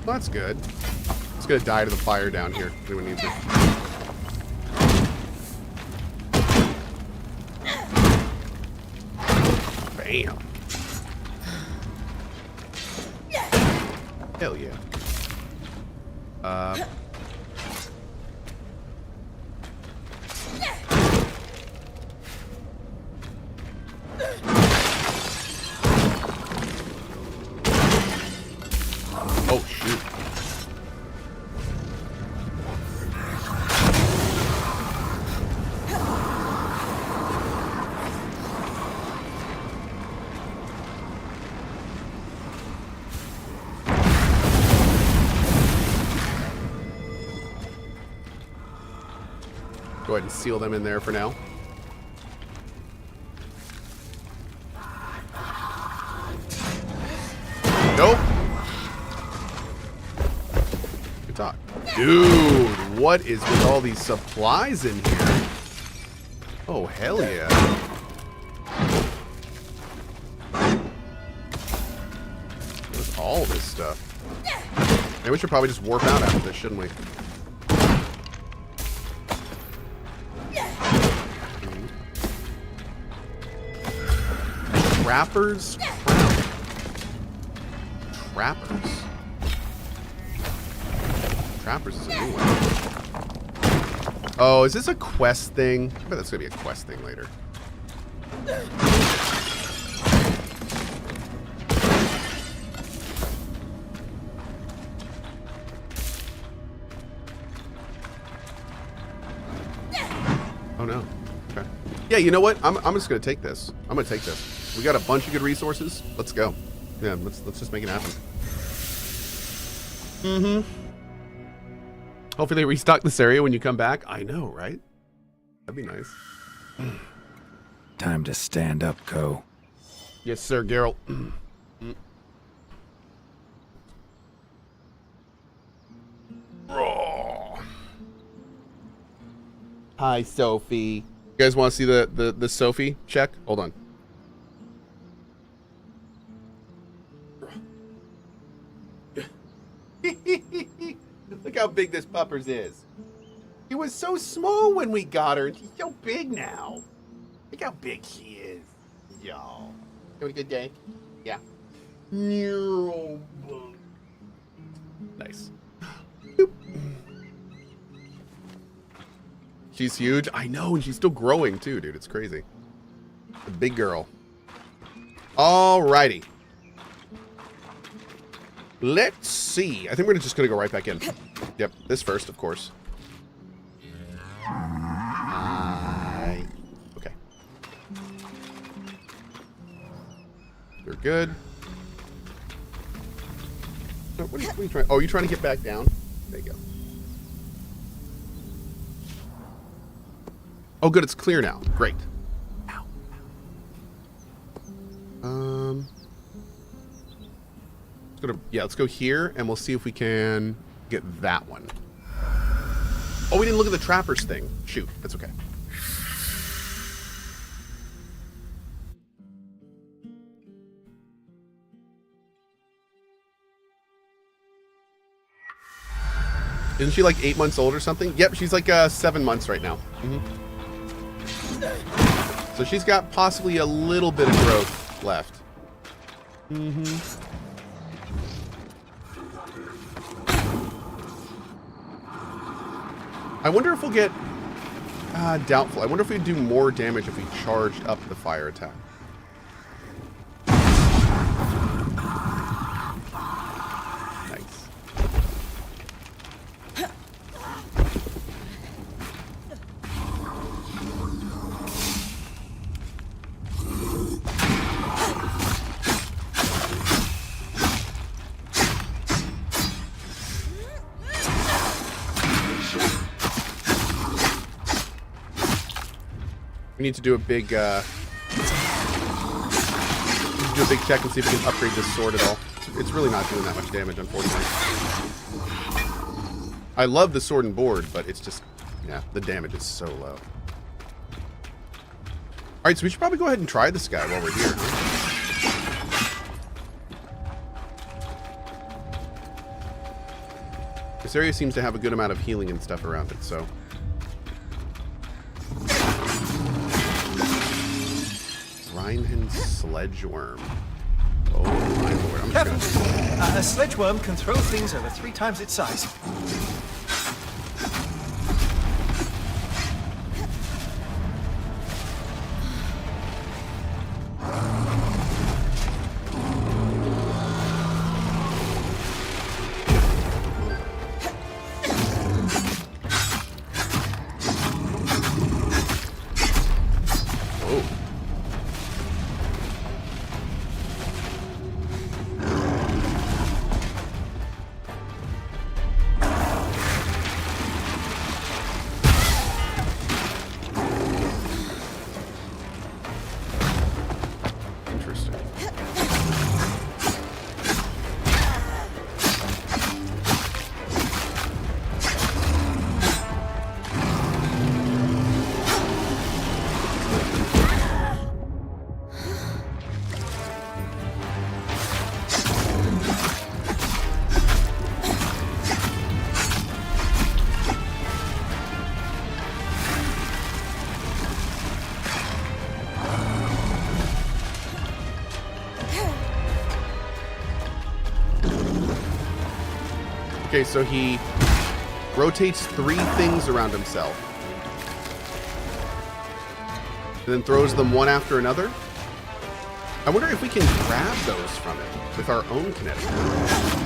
Well, that's good. It's gonna die to the fire down here. Anyone needs it. Bam. Hell yeah. Oh, shoot. go ahead and seal them in there for now. Nope. Good talk. Dude, what is with all these supplies in here? Oh, hell yeah. What's all this stuff? Maybe we should probably just warp out after this, shouldn't we? Trappers? Trappers. Trappers is a new one. Oh, is this a quest thing? I bet that's gonna be a quest thing later. Oh no. Okay. Yeah, you know what? I'm just gonna take this. I'm gonna take this. We got a bunch of good resources. Let's go. Yeah, let's just make it happen. Mm-hmm. Hopefully they restock this area when you come back. I know, right? That'd be nice. Time to stand up, Cohh. Yes, sir, Geralt. Hi, Sophie. You guys want to see the Sophie check? Hold on. Look how big this puppers is. She was so small when we got her, and she's so big now. Look how big she is. Y'all. Have a good day? Yeah. Nice. Boop. She's huge. I know, and she's still growing too, dude. It's crazy. The big girl. Alrighty. Let's see. I think we're just gonna go right back in. Yep, this first, of course. Okay. You're good. No, what are you trying? Oh, you're trying to get back down? There you go. Oh, good. It's clear now. Great. Ow. Let's go here, and we'll see if we can get that one. Oh, we didn't look at the trappers thing. Shoot, that's okay. Isn't she like 8 months old or something? Yep, she's like 7 months right now. So she's got possibly a little bit of growth left. I wonder if we'll get... doubtful. I wonder if we'd do more damage if we charged up the fire attack. Nice. We need to do a big, check and see if we can upgrade this sword at all. It's really not doing that much damage, unfortunately. I love the sword and board, but it's just, yeah, the damage is so low. Alright, so we should probably go ahead and try this guy while we're here. This area seems to have a good amount of healing and stuff around it, so... Reinhand Sledgeworm. Oh my lord. I'm just gonna... A sledgeworm can throw things over 3 times its size. Interesting. Okay, so he rotates 3 things around himself. And then throws them one after another. I wonder if we can grab those from it with our own kinetic power.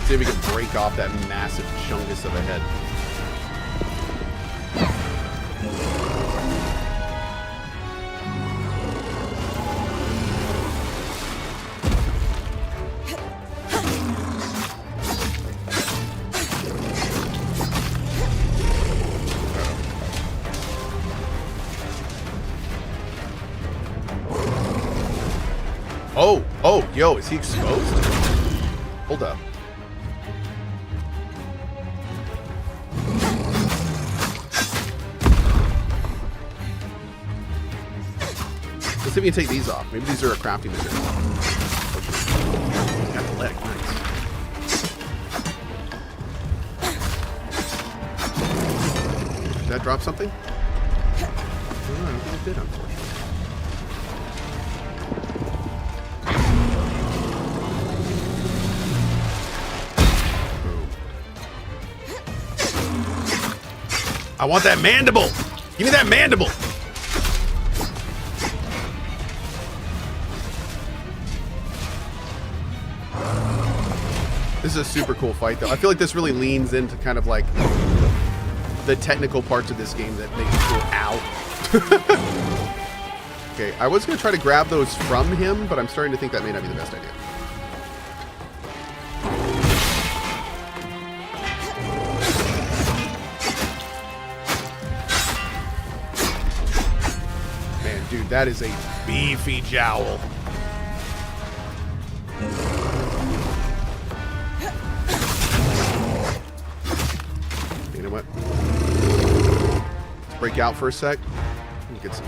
See if we can break off that massive chungus of a head. Oh, yo, is he exposed? Hold up. Let's see if we can take these off. Maybe these are a crafting material. Got the leg, nice. Did that drop something? I don't think it did, unfortunately. I want that mandible! Give me that mandible! This is a super cool fight, though. I feel like this really leans into kind of like the technical parts of this game that make it cool. Ow. Okay, I was going to try to grab those from him, but I'm starting to think that may not be the best idea. Dude, that is a beefy jowl. You know what? Let's break out for a sec. Let me get some.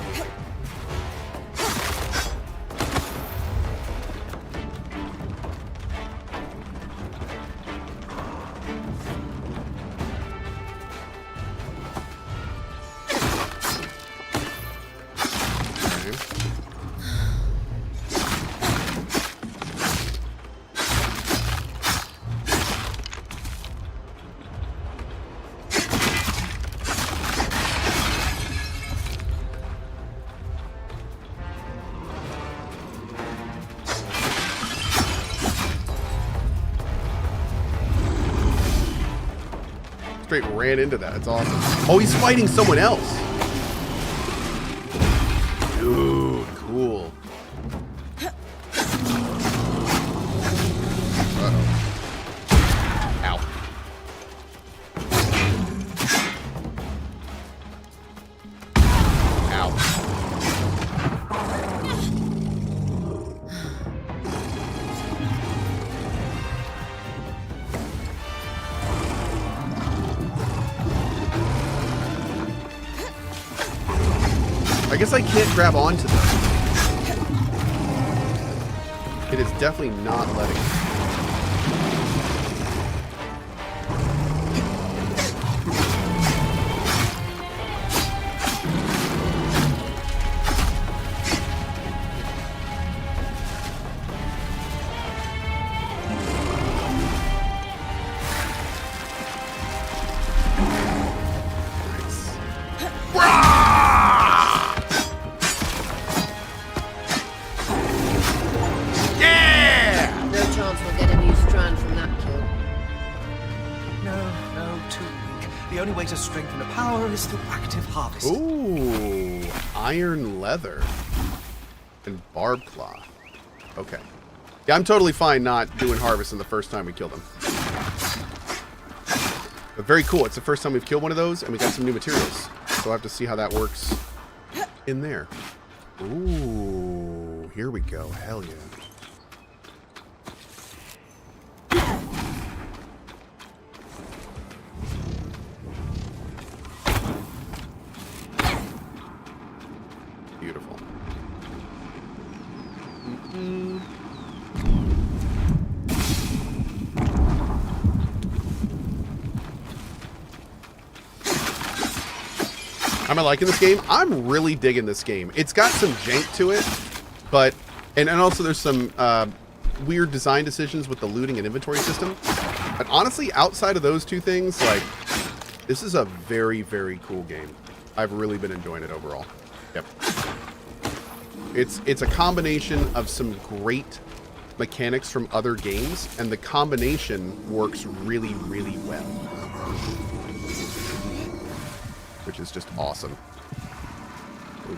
Straight ran into that. It's awesome. Oh, he's fighting someone else. Dude, cool. Uh-oh. Ow. Ow. I guess I can't grab onto them. It is definitely not letting me. To strengthen a power is through active harvest. Ooh, iron leather and barb claw. Okay. Yeah, I'm totally fine not doing harvest in the first time we kill them. But very cool. It's the first time we've killed one of those, and we got some new materials. So I'll have to see how that works in there. Ooh, here we go. Hell yeah. Beautiful. Am I liking this game? I'm really digging this game. It's got some jank to it, but and also there's some weird design decisions with the looting and inventory system. But honestly, outside of those two things, like, this is a very, very cool game. I've really been enjoying it overall. Yep. It's a combination of some great mechanics from other games, and the combination works really, really well. Which is just awesome. Ooh.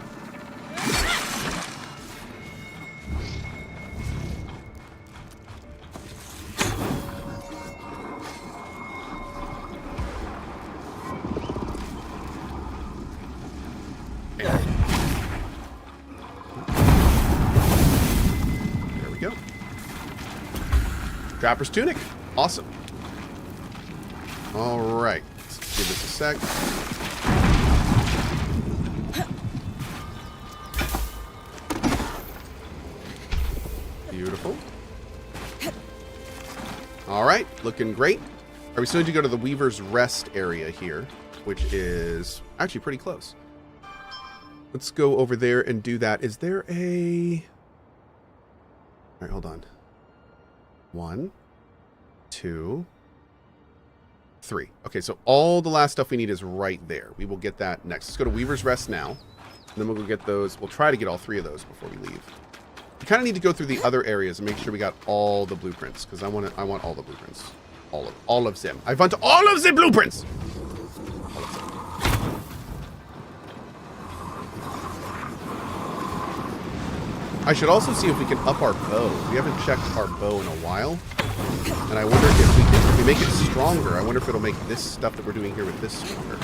There we go. Trapper's Tunic. Awesome. All right. Let's give this a sec. Beautiful. All right, looking great. Are we still need to go to the Weaver's Rest area here, which is actually pretty close. Let's go over there and do that. Is there a... All right, hold on. 1, 2, 3. Okay, so all the last stuff we need is right there. We will get that next. Let's go to Weaver's Rest now. And then we'll go get those. We'll try to get all 3 of those before we leave. We kind of need to go through the other areas and make sure we got all the blueprints, because I want all the blueprints. All of them. I want all of the blueprints! All of them. I should also see if we can up our bow. We haven't checked our bow in a while. And I wonder if we make it stronger, I wonder if it'll make this stuff that we're doing here with this stronger.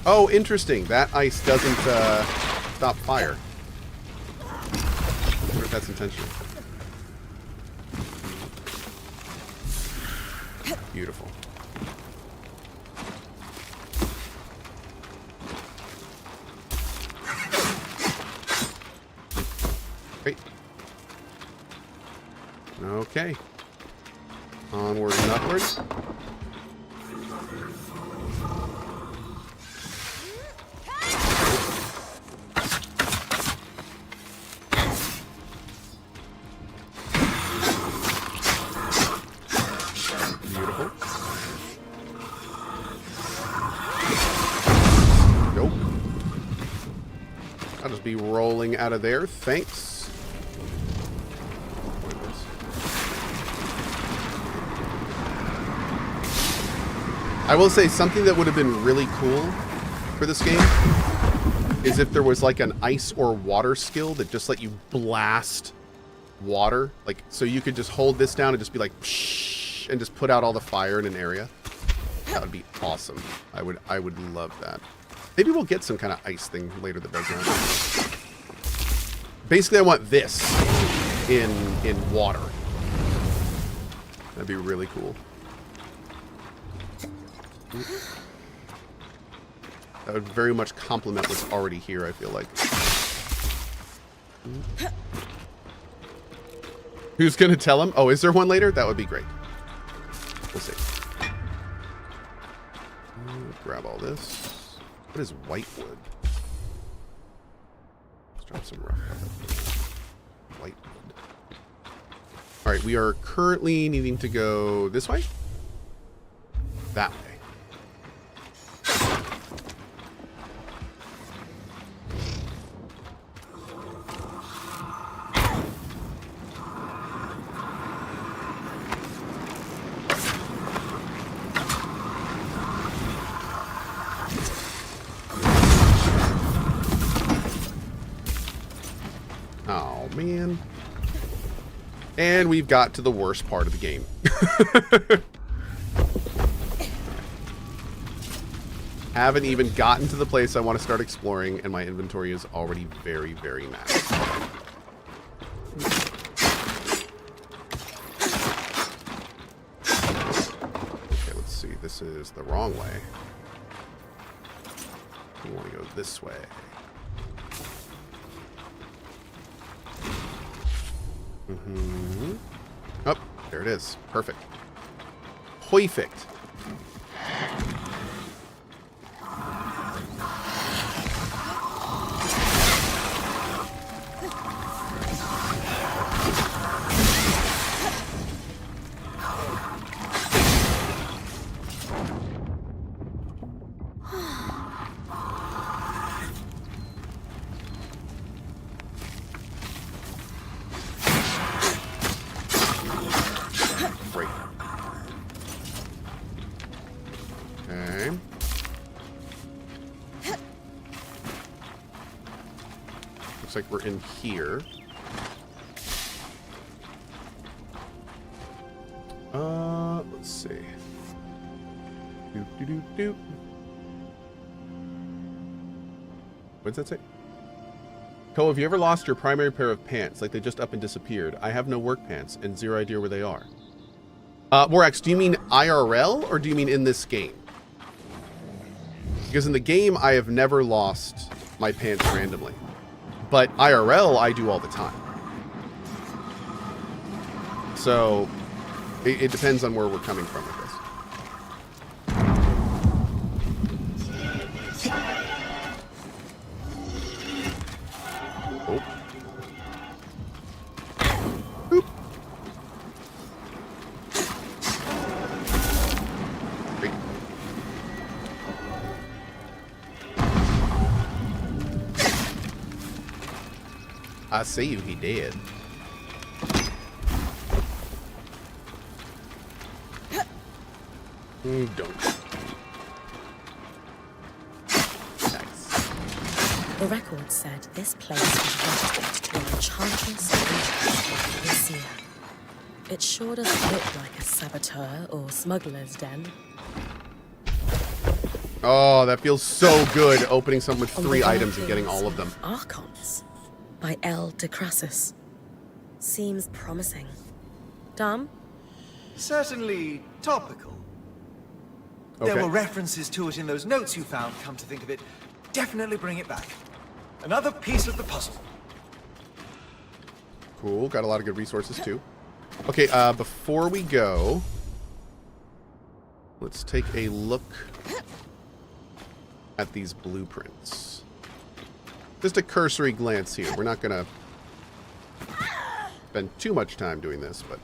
Oh, interesting. That ice doesn't stop fire. I wonder if that's intentional. Beautiful. Great. Okay. Onward and upward. Be rolling out of there. Thanks. I will say something that would have been really cool for this game is if there was like an ice or water skill that just let you blast water. Like, so you could just hold this down and just be like, psh, and just put out all the fire in an area. That would be awesome. I would love that. Maybe we'll get some kind of ice thing later that does that. Basically, I want this in water. That'd be really cool. That would very much complement what's already here, I feel like. Who's going to tell him? Oh, is there one later? That would be great. We'll see. Grab all this. What is white wood? Let's drop some rough white wood. All right, we are currently needing to go this way? That way. Oh, man. And we've got to the worst part of the game. Haven't even gotten to the place I want to start exploring, and my inventory is already very, very maxed. Okay, let's see. This is the wrong way. We want to go this way. Oh, there it is. Perfect. Perfect. Like we're in here. Let's see. What does that say? Cohh, have you ever lost your primary pair of pants? Like they just up and disappeared. I have no work pants and zero idea where they are. Morax, do you mean IRL or do you mean in this game? Because in the game, I have never lost my pants randomly. But IRL, I do all the time. So, it depends on where we're coming from with this. Oh. Oop. Great. I see you, he did. Don't. Nice. The record said this place was registered to an enchantress of the seer. It sure doesn't look like a saboteur or smuggler's den. Oh, that feels so good, opening something with 3 items and getting all of them. Archons by L. de Crassus. Seems promising. Dom? Certainly topical. Okay. There were references to it in those notes you found, come to think of it. Definitely bring it back. Another piece of the puzzle. Cool, got a lot of good resources too. Okay, before we go, let's take a look at these blueprints. Just a cursory glance here. We're not gonna spend too much time doing this, but...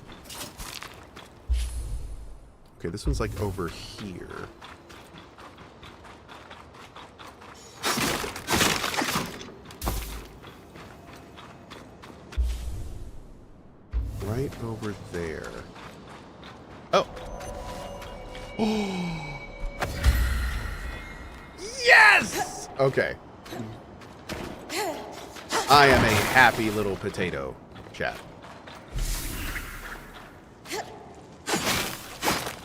Okay, this one's like over here. Right over there. Oh! Yes! Okay. I am a happy little potato, chat.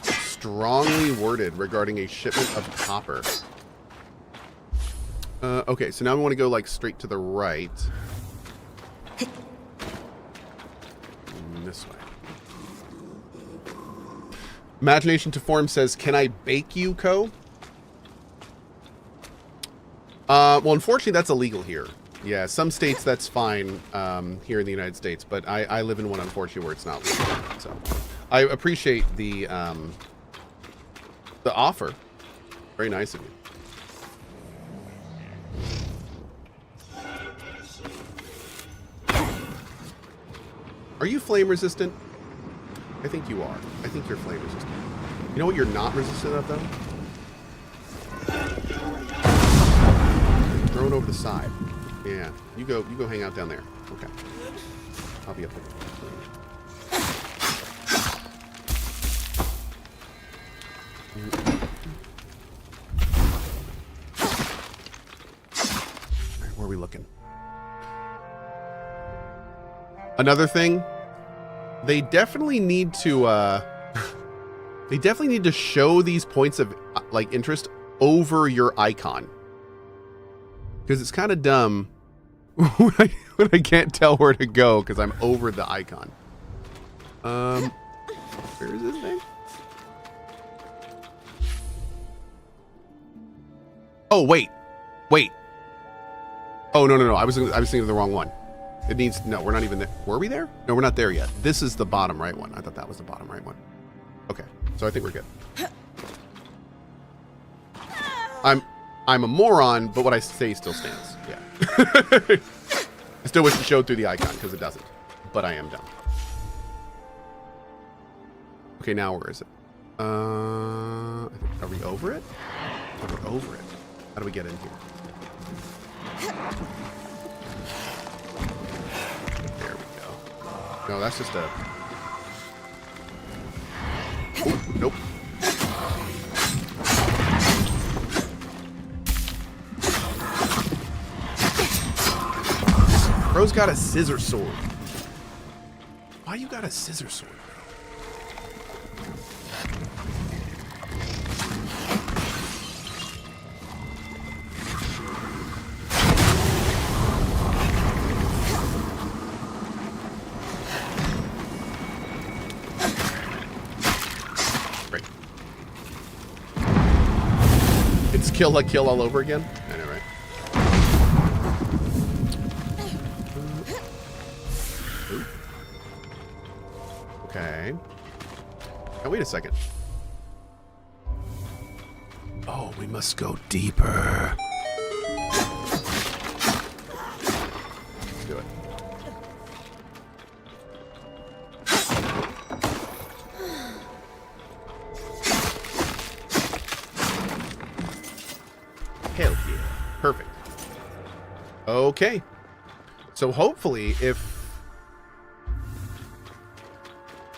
Strongly worded regarding a shipment of copper. Okay, so now we want to go like straight to the right. This way. Imagination to Form says, "Can I bake you, Cohh?" Well, unfortunately, that's illegal here. Yeah, some states that's fine here in the United States, but I live in one, unfortunately, where it's not legal. So I appreciate the offer. Very nice of you. Are you flame resistant? I think you are. I think you're flame resistant. You know what you're not resistant of, though? Throw it over the side. Yeah, you go hang out down there. Okay. I'll be up there. Where are we looking? Another thing, they definitely need to they definitely need to show these points of like interest over your icon. Because it's kind of dumb when I can't tell where to go because I'm over the icon. Where is this thing? Oh, wait. Oh, no. I was thinking of the wrong one. It needs, no, we're not even there. Were we there? No, we're not there yet. This is the bottom right one. I thought that was the bottom right one. Okay, so I think we're good. I'm a moron, but what I say still stands. Yeah. I still wish it showed through the icon because it doesn't, but I am dumb. Okay, now where is it? Are we over it? Oh, we're over it. How do we get in here? There we go. No, that's just a... Oh, nope. Bro's got a scissor sword. Why you got a scissor sword, bro? Great. It's kill like kill all over again? I know, right? Okay. Now, wait a second. Oh, we must go deeper. Let's do it. Hell yeah. Perfect. Okay. So hopefully if...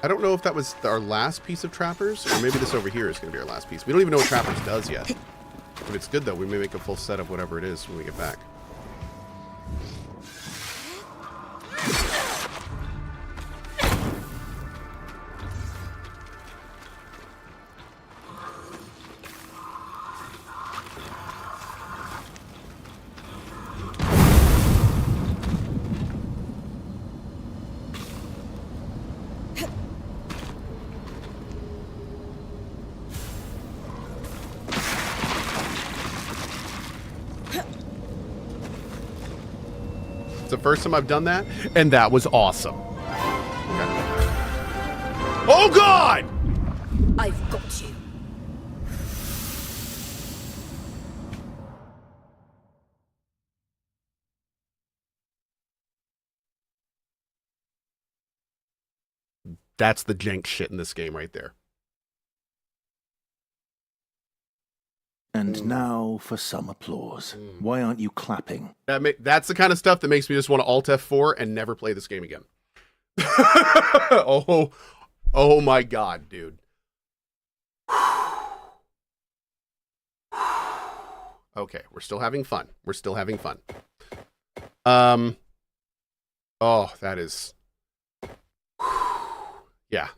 I don't know if that was our last piece of Trappers, or maybe this over here is going to be our last piece. We don't even know what Trappers does yet. If it's good, though, we may make a full set of whatever it is when we get back. It's the first time I've done that, and that was awesome. Okay. Oh, God! I've got you. That's the jank shit in this game right there. And now for some applause. Why aren't you clapping? That's the kind of stuff that makes me just want to Alt F4 and never play this game again. Oh my God, dude. Okay, we're still having fun. We're still having fun. Oh, that is... Yeah.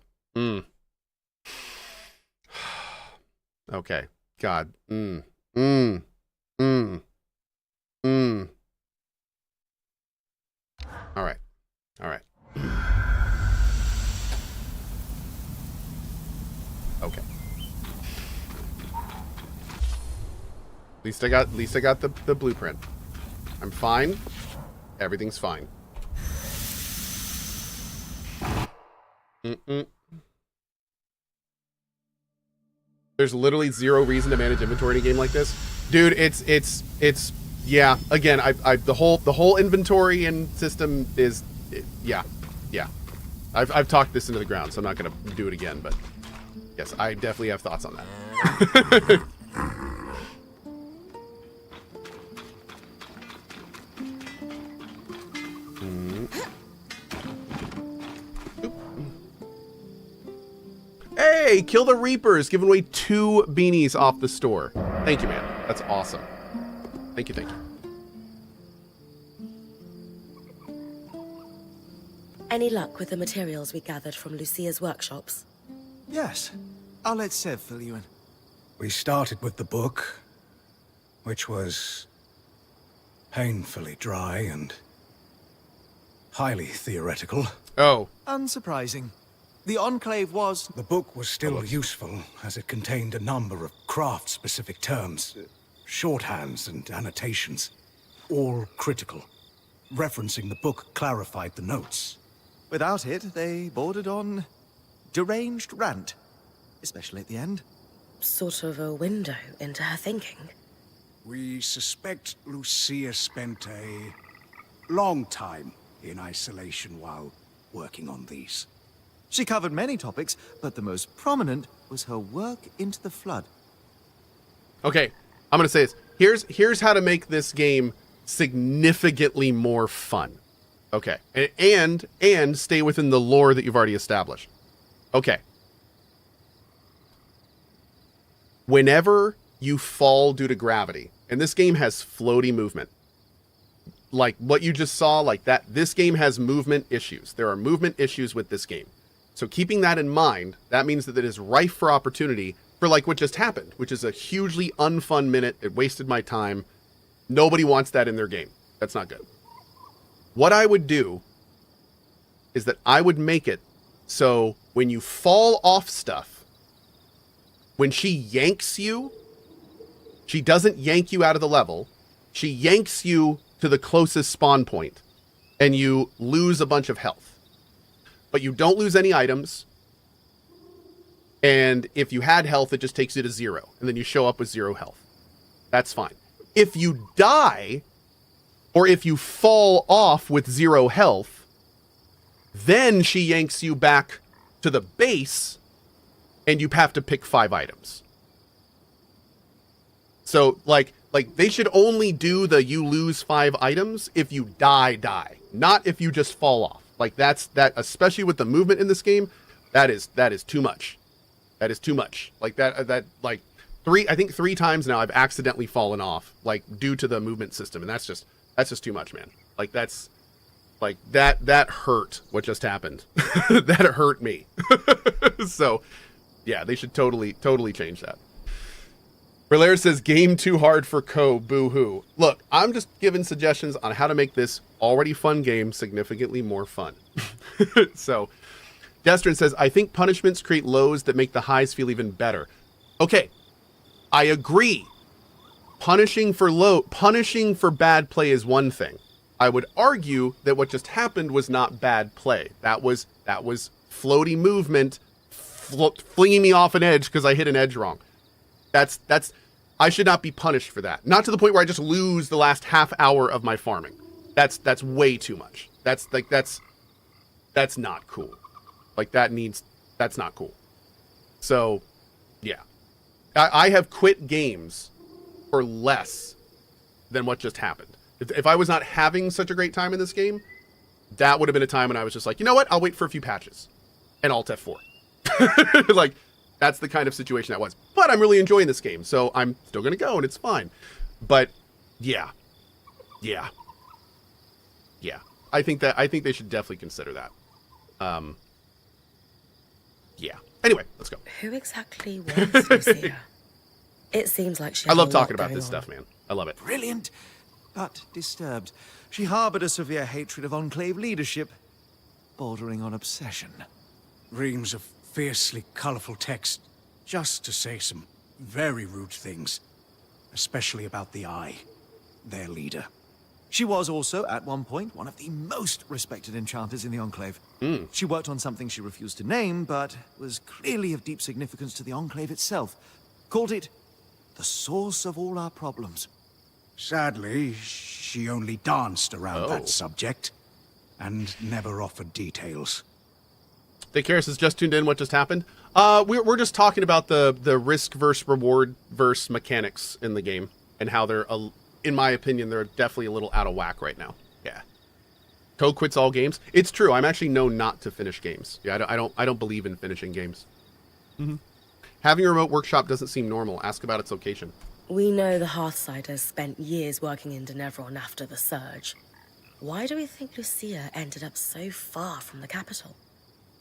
Okay. God. All right. All right. Okay. At least I got the blueprint. I'm fine. Everything's fine. There's literally zero reason to manage inventory in a game like this. Dude, it's yeah, again, the whole inventory and system is yeah. I've talked this into the ground, so I'm not gonna do it again, but yes, I definitely have thoughts on that. Hey, kill the Reapers, giving away 2 beanies off the store. Thank you, man. That's awesome. Thank you. Any luck with the materials we gathered from Lucia's workshops? Yes. I'll let Sev fill you in. We started with the book, which was painfully dry and highly theoretical. Oh. Unsurprising. The Enclave was... The book was still useful, as it contained a number of craft-specific terms, shorthands and annotations, all critical. Referencing the book clarified the notes. Without it, they bordered on deranged rant, especially at the end. Sort of a window into her thinking. We suspect Lucia spent a long time in isolation while working on these. She covered many topics, but the most prominent was her work into the Flood. Okay, I'm gonna say this. Here's how to make this game significantly more fun. Okay, and stay within the lore that you've already established. Okay. Whenever you fall due to gravity, and this game has floaty movement, like what you just saw, like that, this game has movement issues. There are movement issues with this game. So keeping that in mind, that means that it is rife for opportunity for like what just happened, which is a hugely unfun minute. It wasted my time. Nobody wants that in their game. That's not good. What I would do is that I would make it so when you fall off stuff, when she yanks you, she doesn't yank you out of the level. She yanks you to the closest spawn point, and you lose a bunch of health. But you don't lose any items. And if you had health, it just takes you to 0. And then you show up with 0 health. That's fine. If you die, or if you fall off with 0 health, then she yanks you back to the base, and you have to pick 5 items. So, like they should only do the you lose 5 items if you die, not if you just fall off. Like that, especially with the movement in this game, that is too much. That is too much. Like that like I think 3 times now I've accidentally fallen off, like due to the movement system, and that's just too much, man. Like that's like that hurt what just happened. That hurt me. So yeah, they should totally change that. Relaire says, game too hard for Cohh, boo-hoo. Look, I'm just giving suggestions on how to make this already fun game significantly more fun. So, Destrin says, I think punishments create lows that make the highs feel even better. Okay, I agree. Punishing for bad play is one thing. I would argue that what just happened was not bad play. That was floaty movement, flinging me off an edge because I hit an edge wrong. That's I should not be punished for that. Not to the point where I just lose the last half hour of my farming. That's way too much. That's not cool. Like that's not cool. So, yeah. I have quit games for less than what just happened. If I was not having such a great time in this game, that would have been a time when I was just like, you know what? I'll wait for a few patches and Alt F4. Like, that's the kind of situation that was. But I'm really enjoying this game, so I'm still going to go, and it's fine. But, yeah. I think they should definitely consider that. Yeah. Anyway, let's go. Who exactly was Lucia? It seems like she I had love a lot talking about going this on. stuff, man. I love it. Brilliant, but disturbed. She harbored a severe hatred of Enclave leadership, bordering on obsession. Reams of fiercely colorful text, just to say some very rude things, especially about the Eye, their leader. She was also, at one point, one of the most respected enchanters in the Enclave. She worked on something she refused to name, but was clearly of deep significance to the Enclave itself. Called it the source of all our problems. Sadly, she only danced around Oh. that subject, and never offered details. Dick Harris has just tuned in. What just happened? We're just talking about the risk versus reward versus mechanics in the game, and how they're, in my opinion, they're definitely a little out of whack right now. Yeah. Cohh quits all games. It's true. I'm actually known not to finish games. Yeah, I don't believe in finishing games. Mm-hmm. Having a remote workshop doesn't seem normal. Ask about its location. We know the Hearthsiders spent years working in Denevron after the Surge. Why do we think Lucia ended up so far from the capital?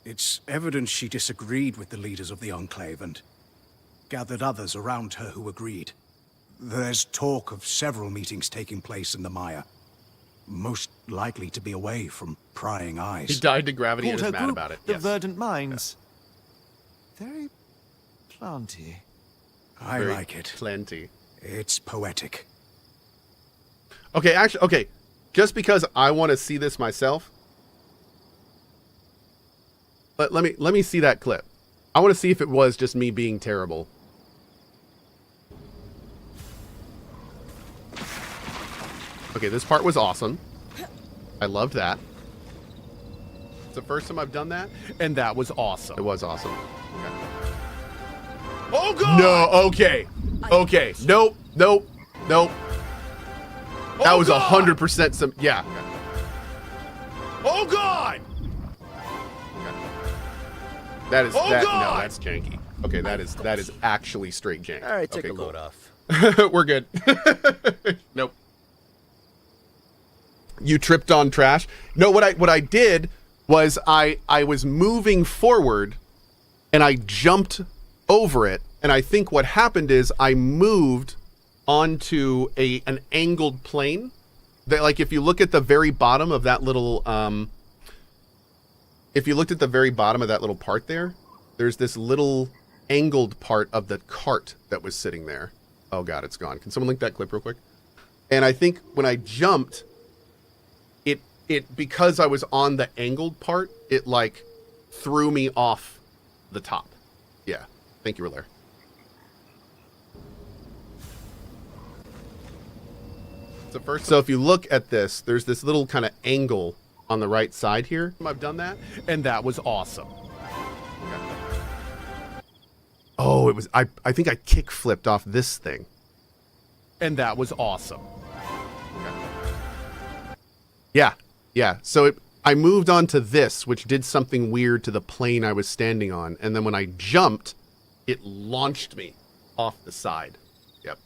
It's evident she disagreed with the leaders of the Enclave and gathered others around her who agreed. There's talk of several meetings taking place in the Mire. Most likely to be away from prying eyes. He died to gravity and Called is her mad group about it. The Yes. Verdant Minds. Very planty. I Very like it. Plenty. It's poetic. Okay, actually, okay. Just because I want to see this myself, but let me see that clip. I want to see if it was just me being terrible. Okay, this part was awesome. I loved that. It's the first time I've done that, and that was awesome. It was awesome. Okay. Oh god! No, okay. Okay. Nope. Nope. Nope. That was 100% some, yeah. Oh god! That is, no, that's janky. Okay, that is actually straight jank. All right, take okay, a load off. We're good. Nope. You tripped on trash? No, what I did was I was moving forward and I jumped over it, and I think what happened is I moved onto an angled plane. That, like, if you look at the very bottom of that little if you looked at the very bottom of that little part there, there's this little angled part of the cart that was sitting there. Oh god, it's gone. Can someone link that clip real quick? And I think when I jumped, it because I was on the angled part, it like threw me off the top. Yeah. Thank you, Relaire. So if you look at this, there's this little kind of angle on the right side here. I've done that, and that was awesome. Okay. Oh, it was, I think I kick flipped off this thing, and that was awesome. Okay. Yeah. So I moved on to this, which did something weird to the plane I was standing on, and then when I jumped, it launched me off the side. Yep.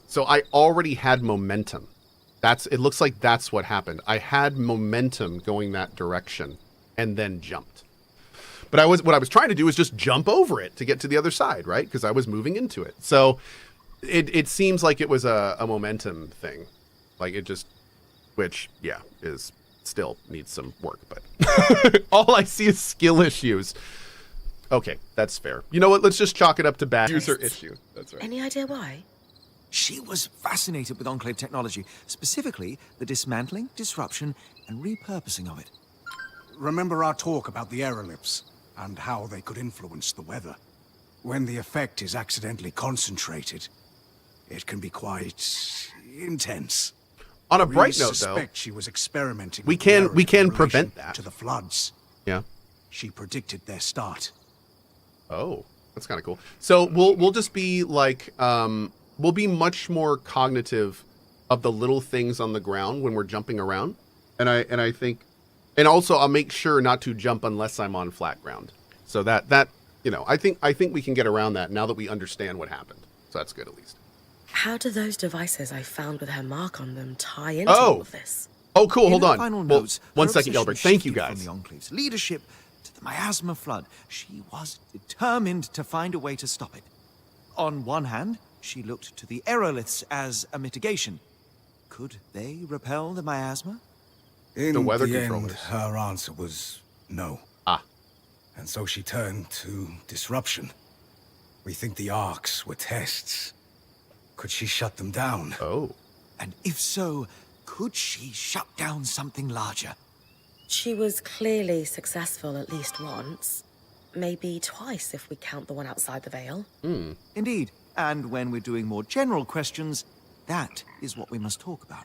So I already had momentum. It looks like that's what happened. I had momentum going that direction and then jumped. But what I was trying to do was just jump over it to get to the other side, right? Because I was moving into it. So it seems like it was a momentum thing. Like it just, which, yeah, is still needs some work, but all I see is skill issues. Okay, that's fair. You know what? Let's just chalk it up to bad user issue. That's right. Any idea why? She was fascinated with Enclave technology, specifically the dismantling, disruption, and repurposing of it. Remember our talk about the aeroliths and how they could influence the weather? When the effect is accidentally concentrated, it can be quite intense. On a bright note, though, suspect she was experimenting. we can prevent that. To the floods. Yeah. She predicted their start. Oh, that's kind of cool. So we'll just be like we'll be much more cognitive of the little things on the ground when we're jumping around, and I think, and also I'll make sure not to jump unless I'm on flat ground. So that you know, I think we can get around that now that we understand what happened. So that's good at least. How do those devices I found with her mark on them tie into all of this? Oh, cool. Hold on. Final Well, notes, one her second, obsession Yellowbrick. Thank you, shifted guys. From the Enclave's leadership to the miasma flood, she was determined to find a way to stop it. On one hand, she looked to the aeroliths as a mitigation. Could they repel the miasma? In The weather end, controllers. her answer was no. Ah. And so she turned to disruption. We think the arcs were tests. Could she shut them down? Oh. And if so, could she shut down something larger? She was clearly successful at least once. Maybe twice if we count the one outside the Veil. Indeed. And when we're doing more general questions, that is what we must talk about.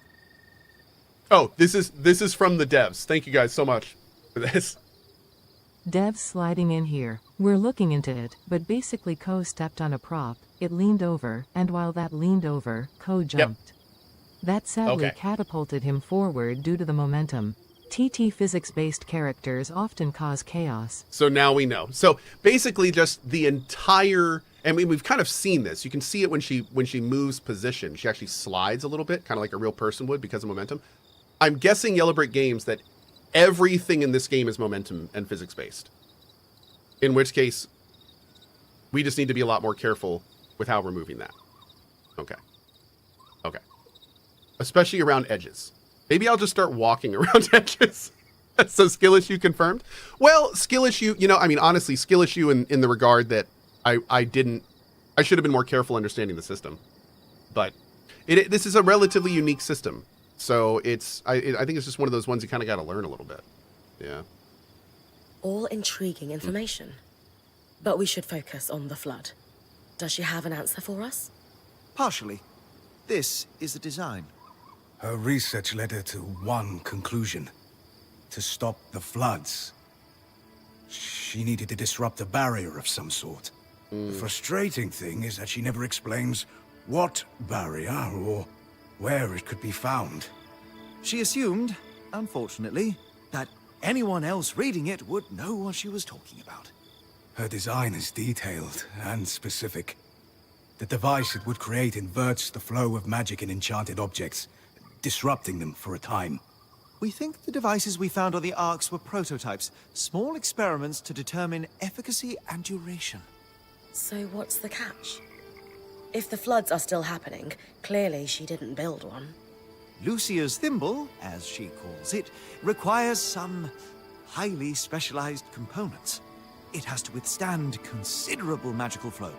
Oh, this is from the devs. Thank you guys so much for this. Devs sliding in here. We're looking into it, but basically Cohh stepped on a prop, it leaned over, and while that leaned over, Cohh jumped. That sadly catapulted him forward due to the momentum. TT physics-based characters often cause chaos. So now we know. So basically just the entire, I mean, we've kind of seen this. You can see it when she moves position. She actually slides a little bit, kind of like a real person would because of momentum. I'm guessing Yellow Brick Games that everything in this game is momentum and physics based. In which case, we just need to be a lot more careful with how we're moving that. Okay. Okay. Especially around edges. Maybe I'll just start walking around edges. So skill issue confirmed? Well, skill issue, you know, I mean, honestly, skill issue in the regard that I should have been more careful understanding the system. But this is a relatively unique system. So I think it's just one of those ones you kind of got to learn a little bit. Yeah. All intriguing information. But we should focus on the flood. Does she have an answer for us? Partially. This is the design. Her research led her to one conclusion. To stop the floods. She needed to disrupt a barrier of some sort. The frustrating thing is that she never explains what barrier or where it could be found. She assumed, unfortunately, that anyone else reading it would know what she was talking about. Her design is detailed and specific. The device it would create inverts the flow of magic in enchanted objects, disrupting them for a time. We think the devices we found on the Arks were prototypes, small experiments to determine efficacy and duration. So what's the catch? If the floods are still happening, clearly she didn't build one. Lucia's thimble, as she calls it, requires some highly specialized components. It has to withstand considerable magical flow,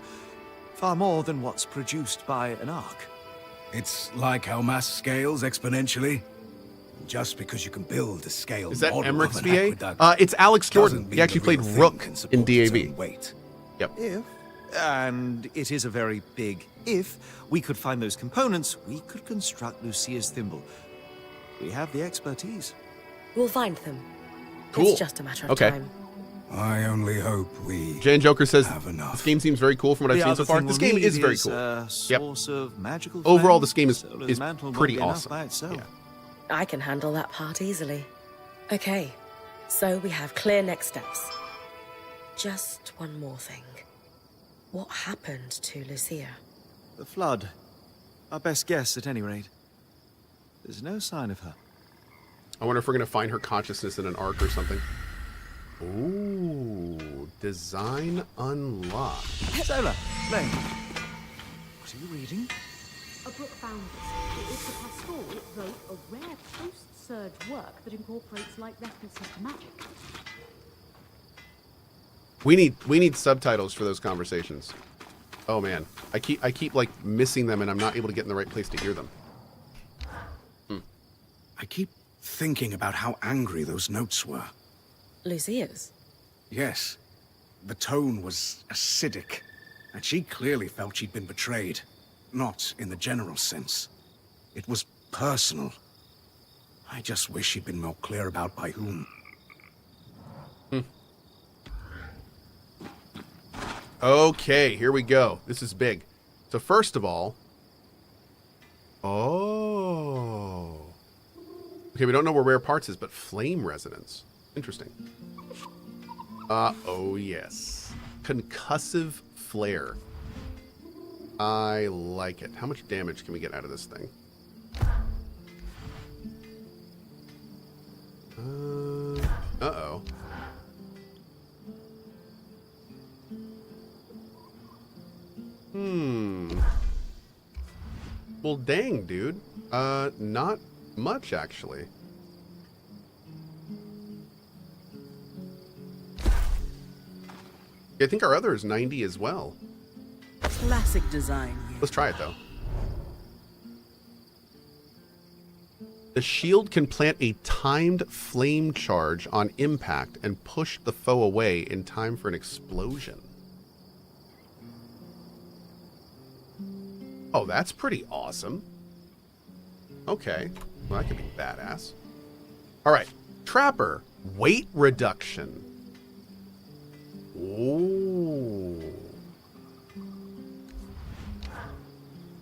far more than what's produced by an Ark. It's like how mass scales exponentially. Just because you can build a scale Is that model Emmerich's of an VA? aqueduct It's Alex Jordan. doesn't He mean actually the played real thing Rook can in support its DAV. own weight. Yep. If, and it is a very big if, we could find those components, we could construct Lucia's thimble. We have the expertise. We'll find them. Cool. It's just a matter of Okay. time. I only hope we Jane Joker says have enough. this game seems very cool from what I've seen so far. This game is very cool. Source of magical Overall, flame. this game is Solo's mantle won't pretty be enough awesome. by itself. Yeah. I can handle that part easily. Okay, so we have clear next steps. Just one more thing. What happened to Lucia? The flood. Our best guess, at any rate. There's no sign of her. I wonder if we're going to find her consciousness in an arc or something. Ooh, design unlocked. Sola, Lane. What are you reading? A book found this. It is the pastoral wrote a rare post-surge work that incorporates light references to magic. We need subtitles for those conversations. Oh man, I keep like missing them, and I'm not able to get in the right place to hear them. I keep thinking about how angry those notes were. Lucia's? Yes. The tone was acidic, and she clearly felt she'd been betrayed. Not in the general sense. It was personal. I just wish she'd been more clear about by whom. Okay, here we go. This is big. So first of all... Oh... Okay, we don't know where rare parts is, but flame resonance. Interesting. Oh yes. Concussive flare. I like it. How much damage can we get out of this thing? Uh-oh. Well, dang, dude. Not much, actually. I think our other is 90 as well. Classic design. Let's try it, though. The shield can plant a timed flame charge on impact and push the foe away in time for an explosion. Oh, that's pretty awesome. Okay. Well, that could be badass. All right. Trapper. Weight reduction. Ooh.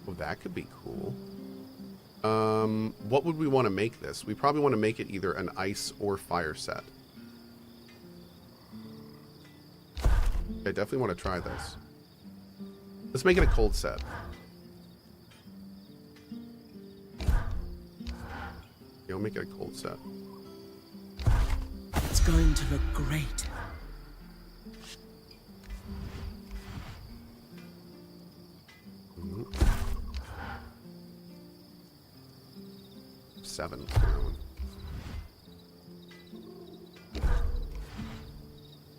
Well, that could be cool. What would we want to make this? We probably want to make it either an ice or fire set. I definitely want to try this. Let's make it a cold set. Yeah, we'll make it a cold set. It's going to look great. Mm-hmm. 7.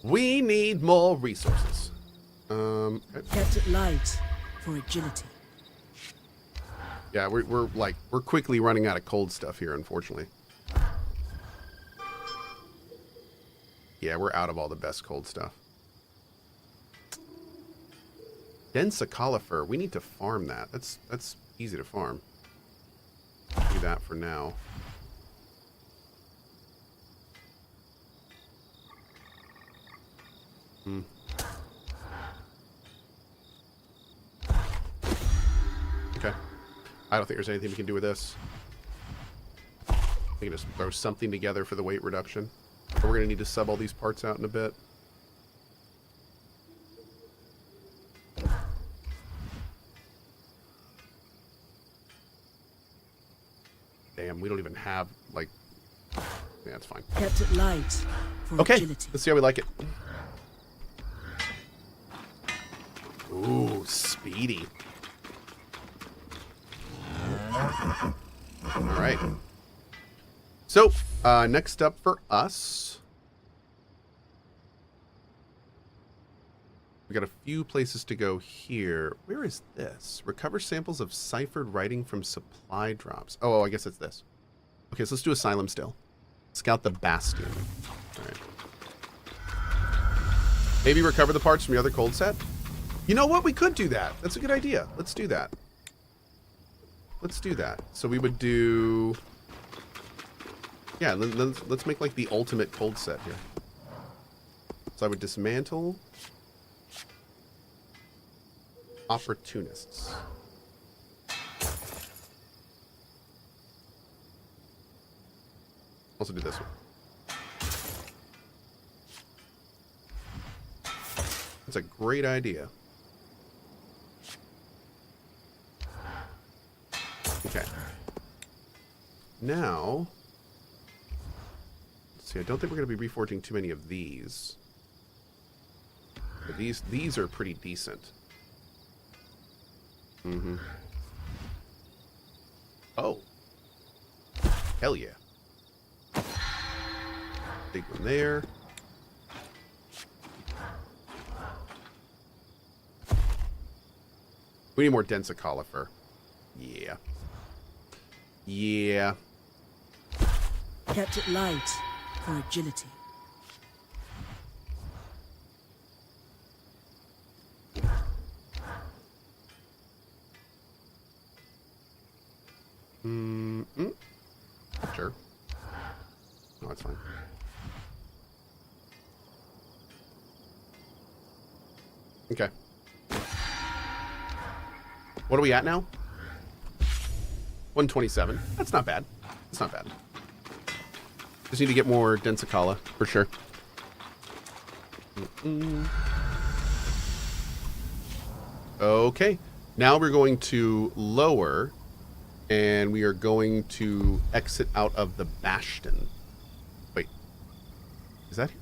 We need more resources. Okay. Kept it light for agility. Yeah, we're quickly running out of cold stuff here, unfortunately. Yeah, we're out of all the best cold stuff. Densicolifer, we need to farm that. That's easy to farm. Do that for now. Okay. I don't think there's anything we can do with this. We can just throw something together for the weight reduction. But we're going to need to sub all these parts out in a bit. Damn, we don't even have, like... Yeah, that's fine. Kept it light for okay, agility. let's see how we like it. Ooh, speedy. All right. So, next up for us, we got a few places to go here. Where is this? Recover samples of ciphered writing from supply drops. Oh, I guess it's this. Okay, so let's do Asylum still. Scout the Bastion. All right. Maybe recover the parts from the other cold set. You know what? We could do that. That's a good idea. Let's do that. Let's do that. So we would do... Yeah, let's make like the ultimate cold set here. So I would dismantle opportunists. Also do this one. That's a great idea. Okay. Now, let's see. I don't think we're going to be reforging too many of these. But these are pretty decent. Mm-hmm. Oh. Hell yeah. Big one there. We need more Densicolifer. Yeah. Yeah. Kept it light for agility. Sure. No, that's fine. Okay. What are we at now? 127. That's not bad. That's not bad. Just need to get more Densicala, for sure. Okay. Now we're going to lower, and we are going to exit out of the Bastion. Wait. Is that here?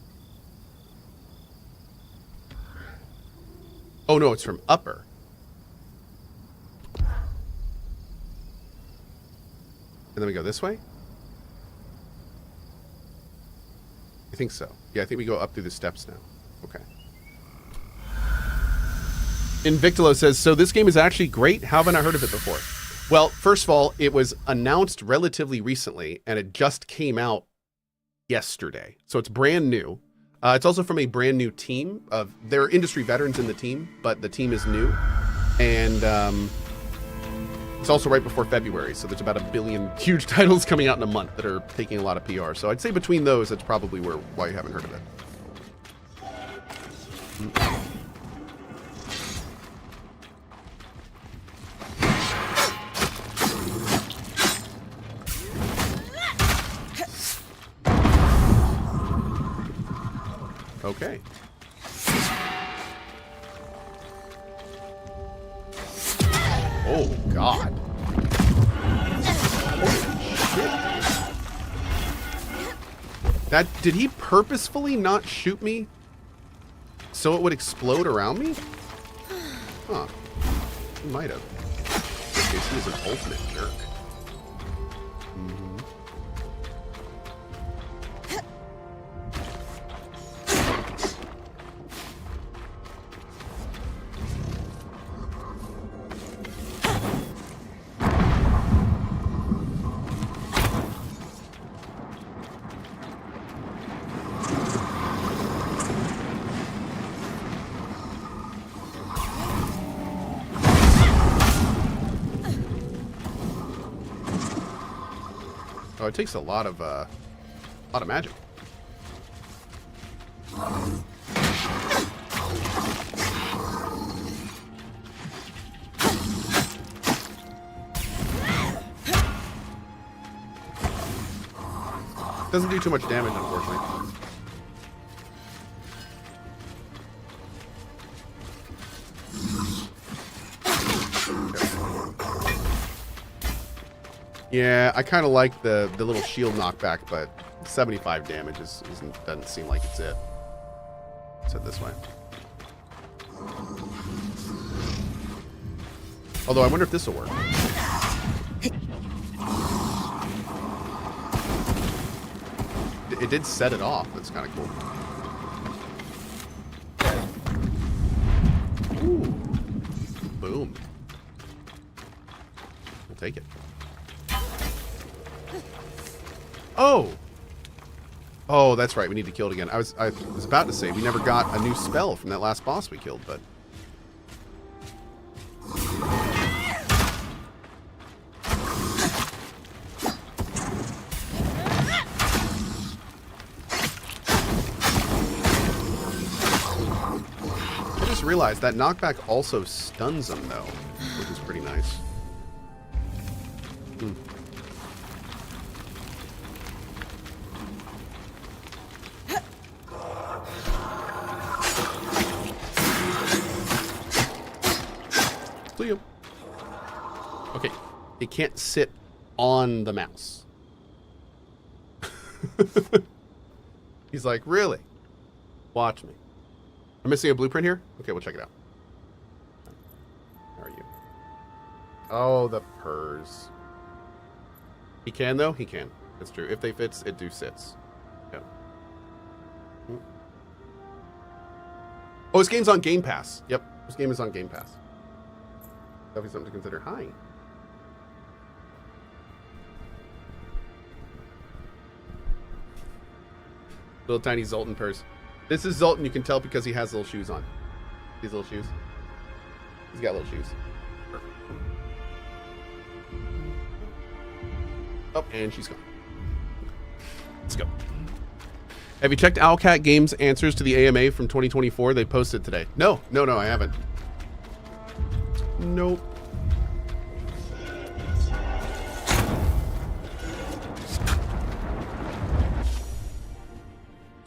Oh, no, it's from upper. And then we go this way? I think so. Yeah, I think we go up through the steps now. Okay. Invictilo says, so this game is actually great? How have I not heard of it before? Well, first of all, it was announced relatively recently, and it just came out yesterday. So it's brand new. It's also from a brand new team. There are industry veterans in the team, but the team is new. And it's also right before February, so there's about 1 billion huge titles coming out in a month that are taking a lot of PR. So I'd say between those, that's probably why you haven't heard of it. Okay. Oh, God. Holy shit. Did he purposefully not shoot me so it would explode around me? Huh. He might have. In this case, he was an ultimate jerk. Oh, it takes a lot of magic. Doesn't do too much damage, unfortunately. Yeah, I kind of like the little shield knockback, but 75 damage doesn't seem like it's it. Let's head this way. Although I wonder if this will work. It did set it off. That's kind of cool. Ooh. Boom. We'll take it. Oh! Oh, that's right. We need to kill it again. I was about to say, we never got a new spell from that last boss we killed, but... I just realized that knockback also stuns them, though, which is pretty nice. Hmm. Okay, it can't sit on the mouse. He's like, really? Watch me. I'm missing a blueprint here? Okay, we'll check it out. How are you? Oh, the purrs. He can, though? He can. That's true. If they fits, it do sits. Yeah. Oh, this game's on Game Pass. Yep, this game is on Game Pass. Definitely something to consider. Hi. Little tiny Zoltan purse. This is Zoltan, you can tell because he has little shoes on. These little shoes. He's got little shoes. Oh, and she's gone. Let's go. Have you checked Owlcat Games' answers to the AMA from 2024? They posted today. No, I haven't. Nope.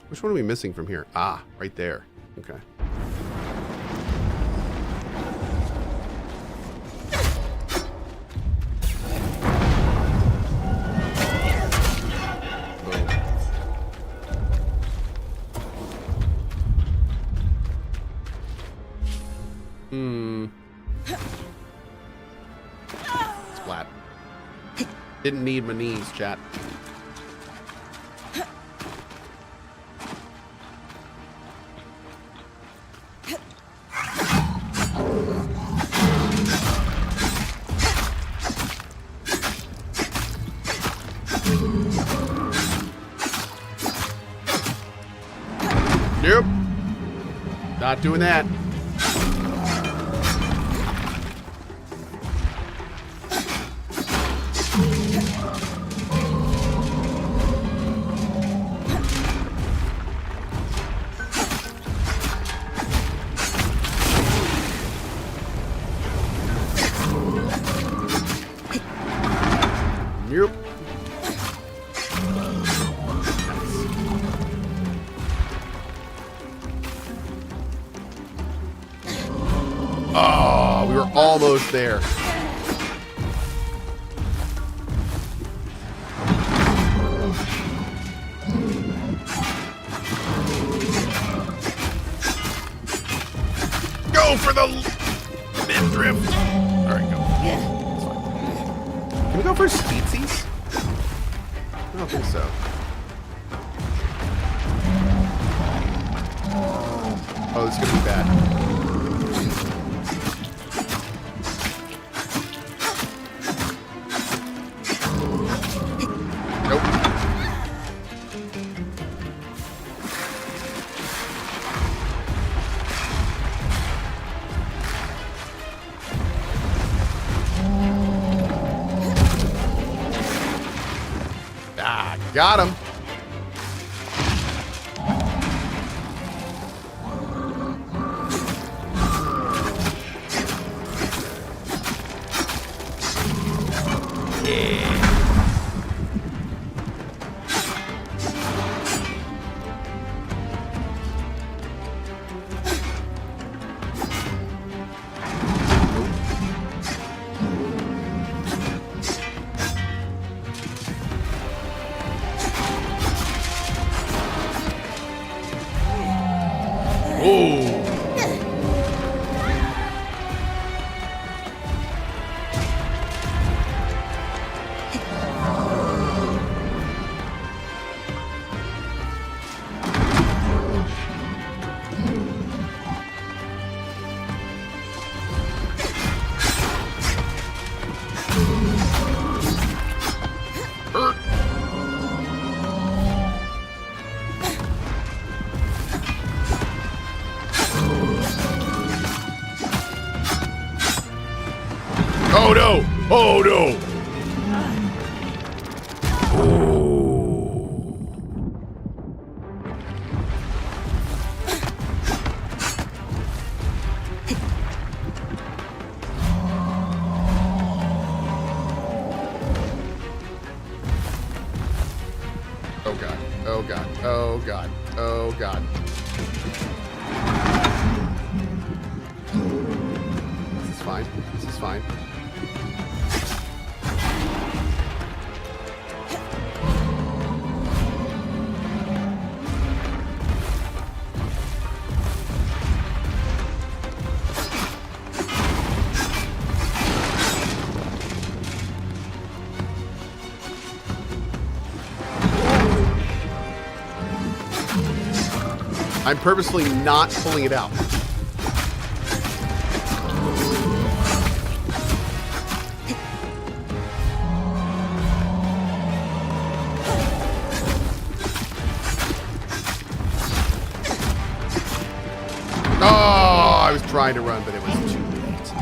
Which one are we missing from here? Ah, right there. Okay. Splat. Didn't need my knees, chat. Nope. Not doing that. Nope. Oh, we were almost there. Go for the midriff. All right, go. That's fine. Can we go for speedsies? I don't think so. Oh, this is gonna be bad. Nope. Ah, got him. Oh no! Oh no! Oh god. Oh god. Oh god. Oh god. This is fine. This is fine. I'm purposely not pulling it out. Oh, I was trying to run, but it was too late.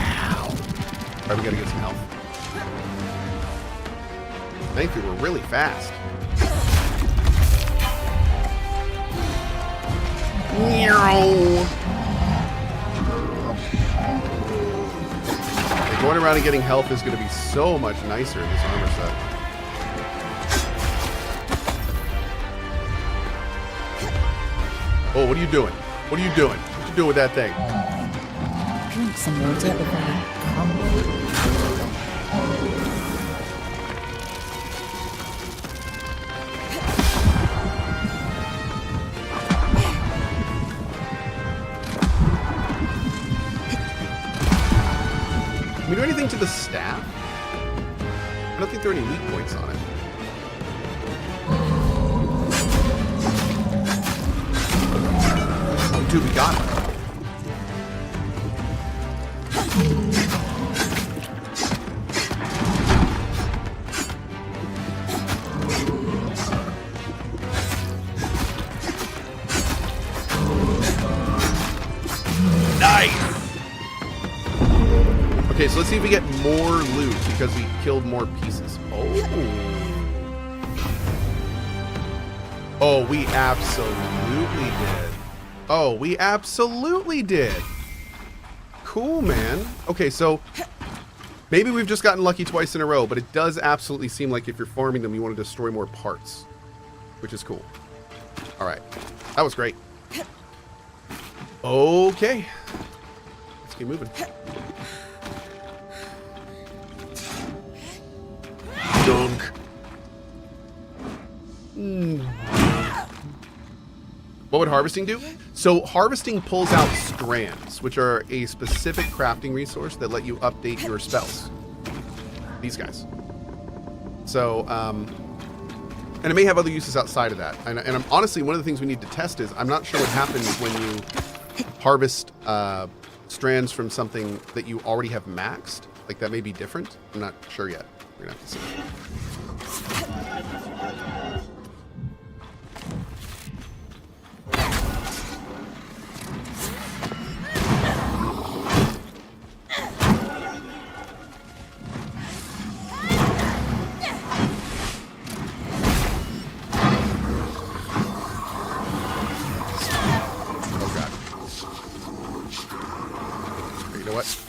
Ow. All right, we gotta get some help. Thankfully, we're really fast. Going around and getting health is going to be so much nicer in this armor set. Oh, what are you doing? What are you doing? What you doing with that thing? Drink some water before you come. Can we do anything to the staff? I don't think there are any weak points on it. Oh, dude, we got it. Nice! Okay, so let's see if we get more loot because we killed more pieces. Oh. Oh, we absolutely did. Oh, we absolutely did. Cool, man. Okay, so maybe we've just gotten lucky twice in a row, but it does absolutely seem like if you're farming them, you want to destroy more parts, which is cool. All right. That was great. Okay. Let's keep moving. Dunk. What would harvesting do? So harvesting pulls out strands, which are a specific crafting resource that let you update your spells. These guys. So, and it may have other uses outside of that. And I'm, honestly, one of the things we need to test is, I'm not sure what happens when you harvest strands from something that you already have maxed. Like, that may be different. I'm not sure yet. We're gonna have to see.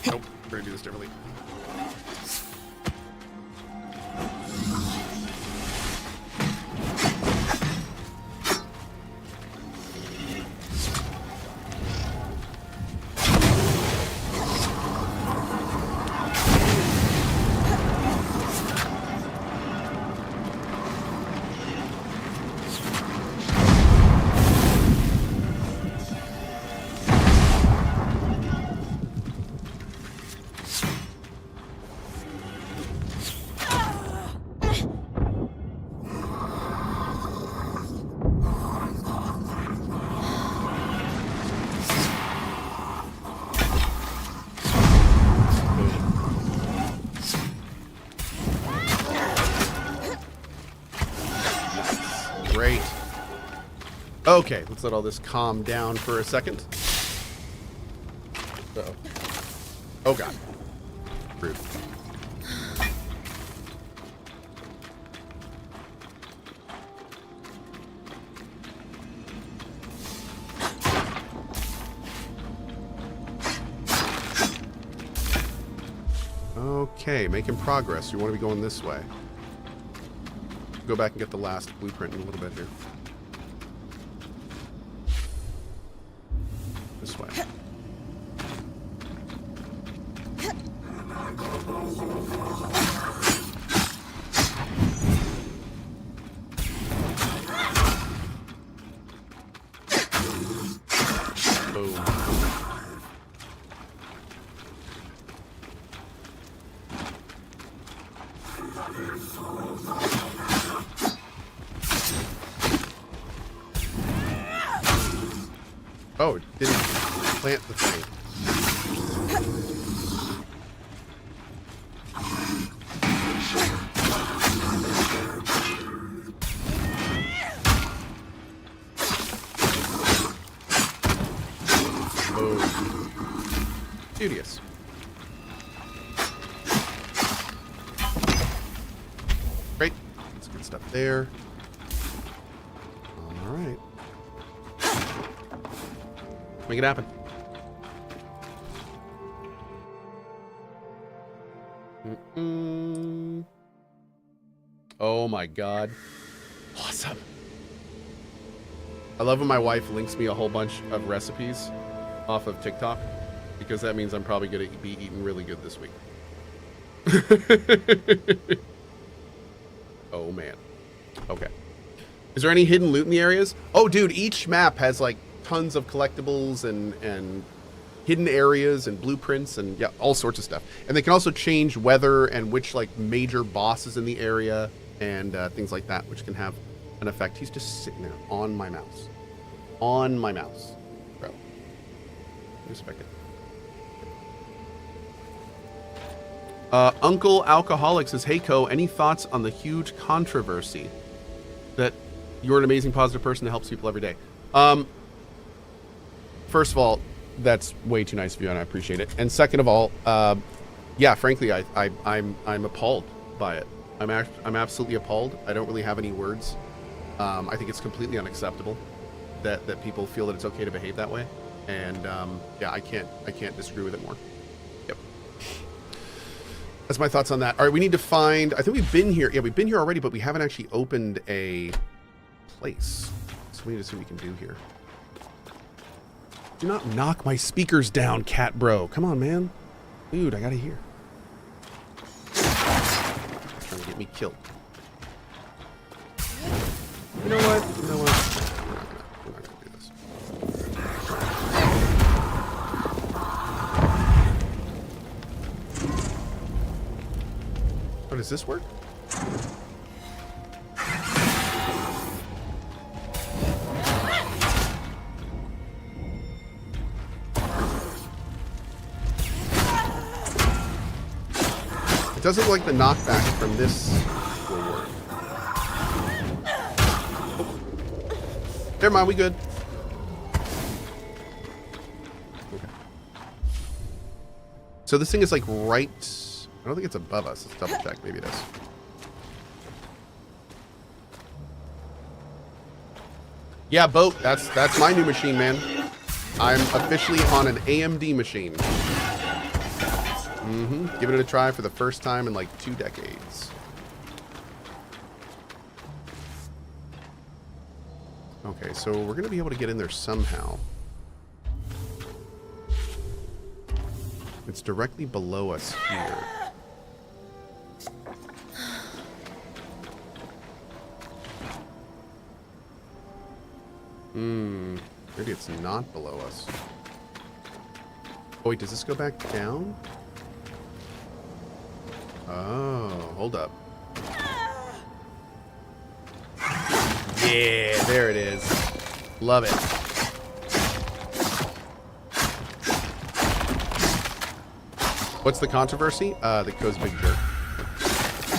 Nope, we're gonna do this differently. Great. Okay, let's let all this calm down for a second. Uh-oh. Oh god. Rude. Okay, making progress. You want to be going this way. Go back and get the last blueprint in a little bit here. This way. Boom. Oh, it didn't plant the thing. Oh. Studious. Great. That's good stuff there. All right. Make it happen. Oh my god. Awesome. I love when my wife links me a whole bunch of recipes off of TikTok, because that means I'm probably going to be eating really good this week. Oh man. Okay. Is there any hidden loot in the areas? Oh dude, each map has like tons of collectibles and hidden areas and blueprints and yeah, all sorts of stuff. And they can also change weather and which like major bosses in the area and things like that, which can have an effect. He's just sitting there on my mouse. On my mouse. Bro. Respect it. Uncle Alcoholic says, hey Cohh, any thoughts on the huge controversy that you're an amazing positive person that helps people every day? First of all, that's way too nice of you, and I appreciate it. And second of all, yeah, frankly, I'm appalled by it. I'm absolutely appalled. I don't really have any words. I think it's completely unacceptable that people feel that it's okay to behave that way. And yeah, I can't disagree with it more. Yep. That's my thoughts on that. All right, we need to find. I think we've been here. Yeah, we've been here already, but we haven't actually opened a place. So we need to see what we can do here. Do not knock my speakers down, cat bro. Come on, man. Dude, I gotta hear. Trying to get me killed. You know what? We're not gonna do this. Oh, does this work? It doesn't look like the knockback from this will work. Oh. Never mind, we good. Okay. So this thing is like right... I don't think it's above us. Let's double check. Maybe it is. Yeah, boat. That's my new machine, man. I'm officially on an AMD machine. Giving it a try for the first time in like 2 decades. Okay, so we're going to be able to get in there somehow. It's directly below us here. Maybe it's not below us. Oh, wait, does this go back down? Oh, hold up. Yeah, there it is. Love it. What's the controversy? The Cohh's big jerk.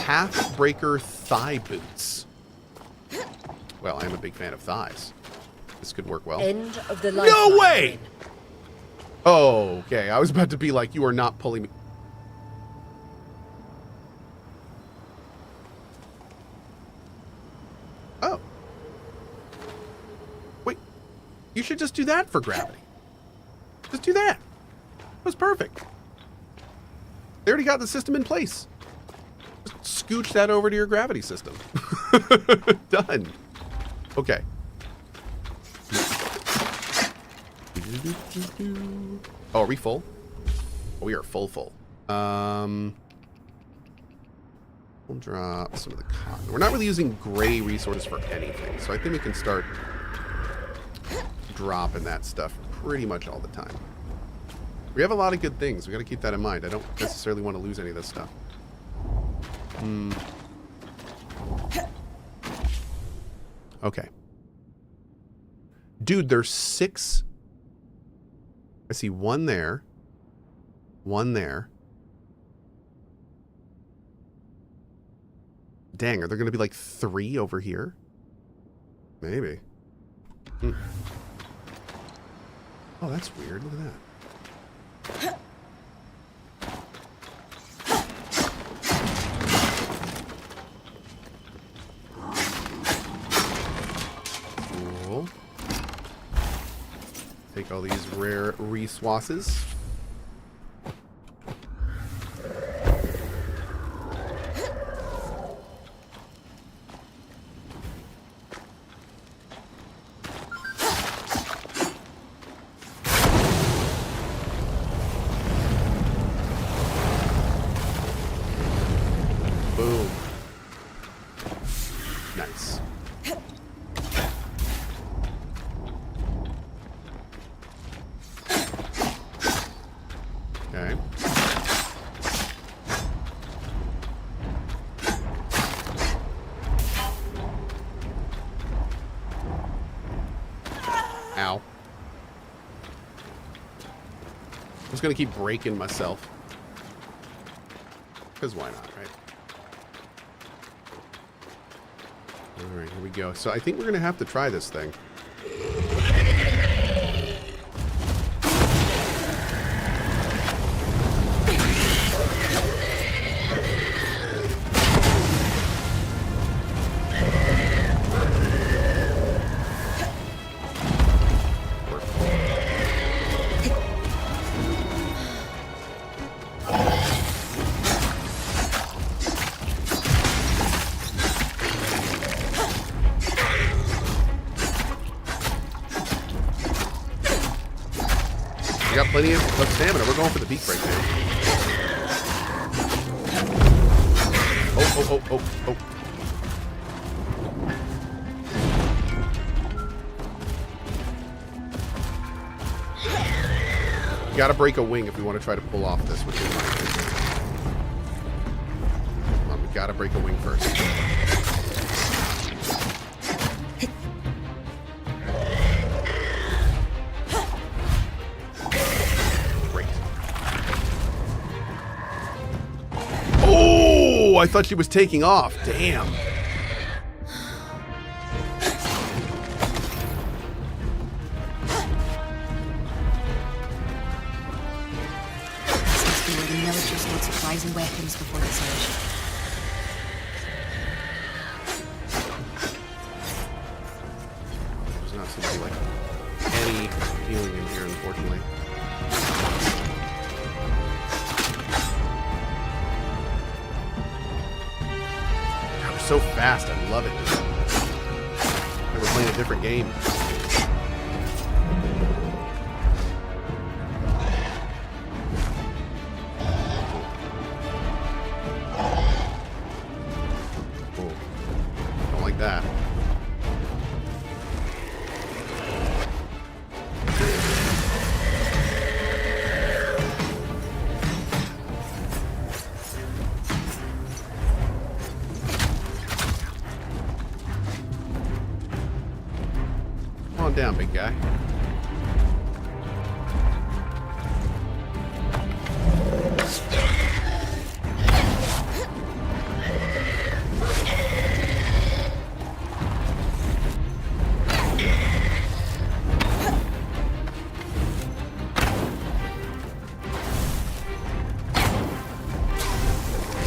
Half-breaker thigh boots. Well, I'm a big fan of thighs. This could work well. End of the No way! Oh, okay. I was about to be like, you are not pulling me. Oh. Wait. You should just do that for gravity. Just do that. That was perfect. They already got the system in place. Just scooch that over to your gravity system. Done. Okay. Oh, are we full? Oh, we are full. We'll drop some of the cotton. We're not really using gray resources for anything, so I think we can start dropping that stuff pretty much all the time. We have a lot of good things. We got to keep that in mind. I don't necessarily want to lose any of this stuff. Okay. Dude, there's 6... I see one there. One there. Dang, are there going to be like 3 over here? Maybe. Oh, that's weird. Look at that. Cool. Take all these rare resources. Boom. Nice. Okay. Ow. I'm just gonna keep breaking myself. Because why not, right? Alright, here we go. So I think we're gonna have to try this thing. We got plenty of stamina. We're going for the beak break there. Oh. You gotta break a wing if we want to try to pull off this, which is not good. Come on, we gotta break a wing first. Great. Oh, I thought she was taking off. Damn. Supplies and weapons before the surge. There's not seem to be like any healing in here, unfortunately. God, we're so fast. I love it. Like we're playing a different game. That. Come on down, big guy.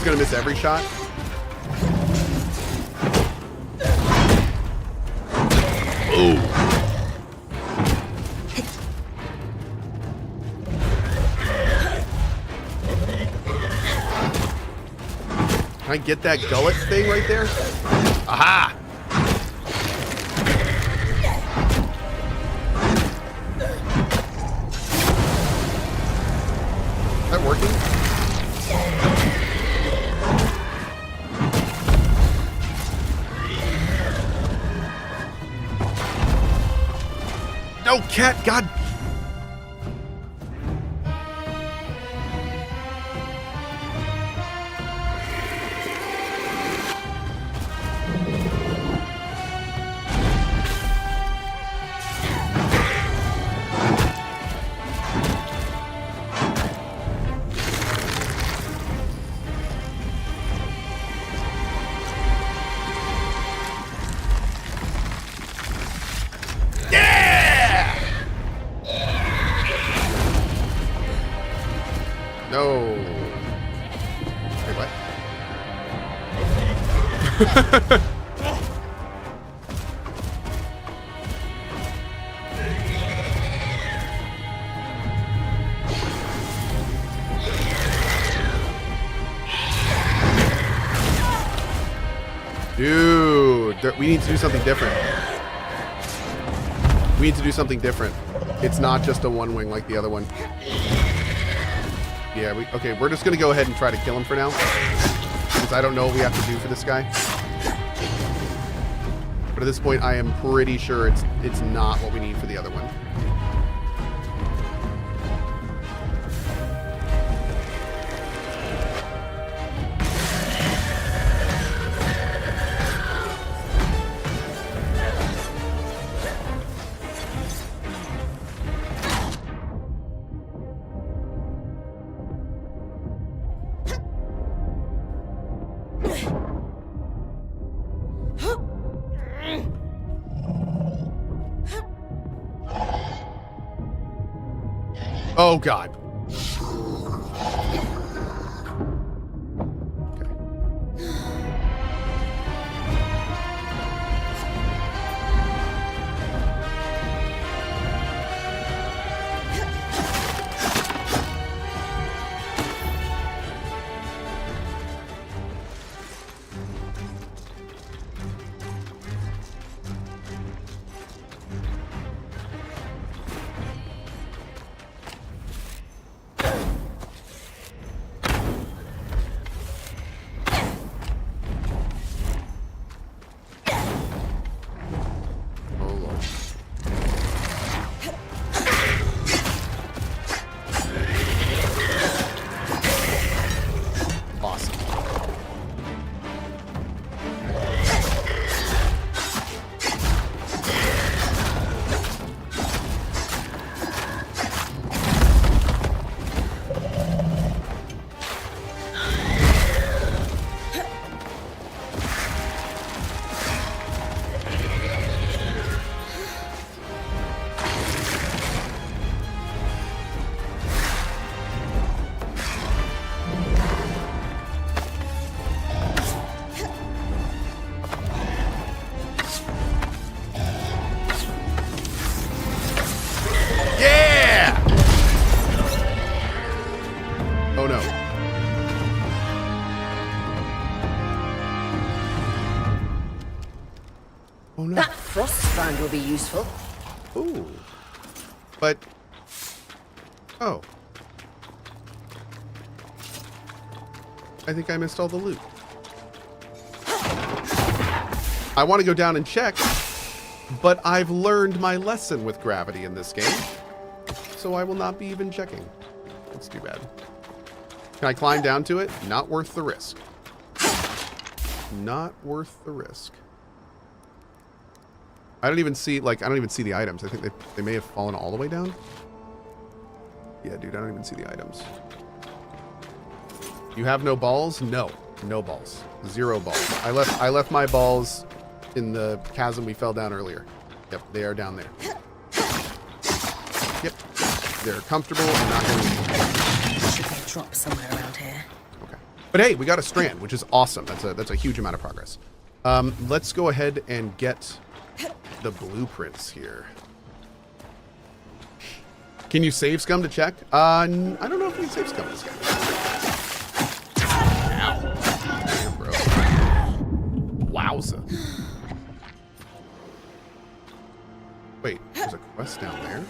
Gonna miss every shot. Ooh. Can I get that gullet thing right there? Aha! Is that working? No, cat, God. No. Wait, what? Dude, we need to do something different. We need to do something different. It's not just a one wing like the other one. Yeah, okay, we're just gonna go ahead and try to kill him for now. Because I don't know what we have to do for this guy. But at this point, I am pretty sure it's not what we need for the other one. Oh, God. found will be useful. Ooh. But... Oh. I think I missed all the loot. I want to go down and check, but I've learned my lesson with gravity in this game, so I will not be even checking. That's too bad. Can I climb down to it? Not worth the risk. Not worth the risk. I don't even see, like, I don't even see the items. I think they may have fallen all the way down. Yeah, dude, I don't even see the items. You have no balls? No. No balls. 0 balls. I left my balls in the chasm we fell down earlier. Yep, they are down there. Yep. They're comfortable and not going to... Should be a drop somewhere around here. Okay. But hey, we got a strand, which is awesome. That's a huge amount of progress. Let's go ahead and get the blueprints here. Can you save scum to check? I don't know if you can save scum this guy. Ow. Damn, bro. Wowza. Wait, there's a quest down there?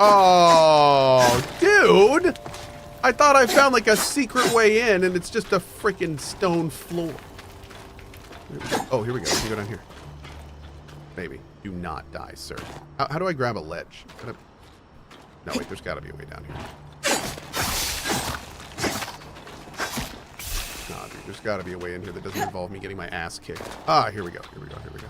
Oh, dude! I thought I found like a secret way in and it's just a freaking stone floor. Oh, here we go. Let me go down here. Maybe. Do not die, sir. How do I grab a ledge? No, wait, there's got to be a way down here. Nah, dude, there's got to be a way in here that doesn't involve me getting my ass kicked. Ah, here we go. Here we go. Here we go.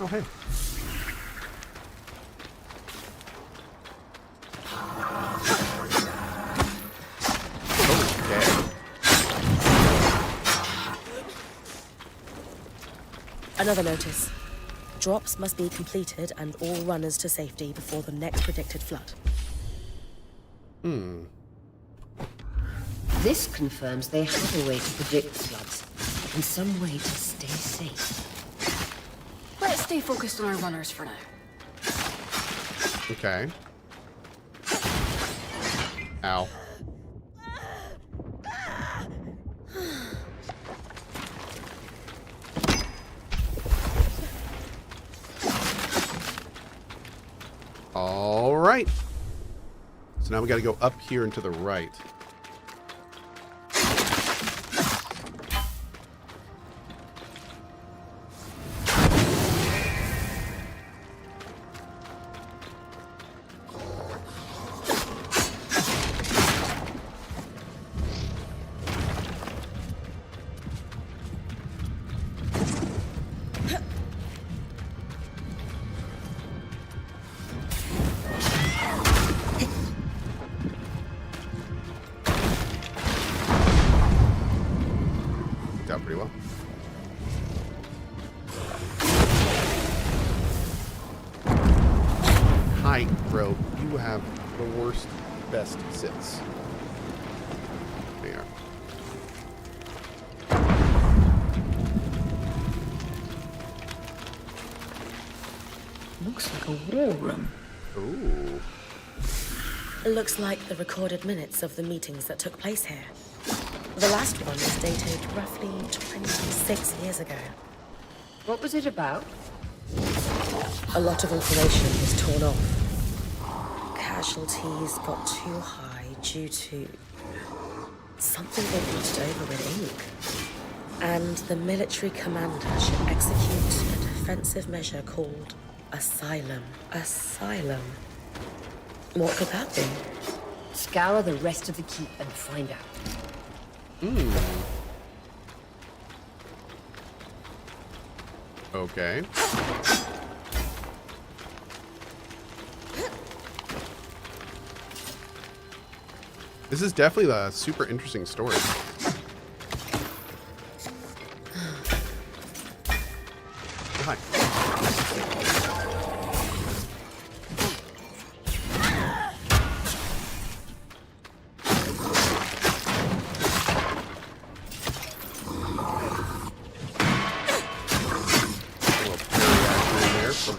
Oh, hey. Another notice. Drops must be completed and all runners to safety before the next predicted flood. This confirms they have a way to predict floods, and some way to stay safe. Let's stay focused on our runners for now. Okay. Ow. All right. So now we got to go up here and to the right. Pretty well. Hi, bro. You have the worst, best sits. There. Looks like a war room. Ooh. It looks like the recorded minutes of the meetings that took place here. The last one is dated roughly 26 years ago. What was it about? A lot of information was torn off. Casualties got too high due to something they blotted over with ink. And the military commander should execute a defensive measure called Asylum. Asylum. What could that be? Scour the rest of the keep and find out. Okay. This is definitely a super interesting story. Hi.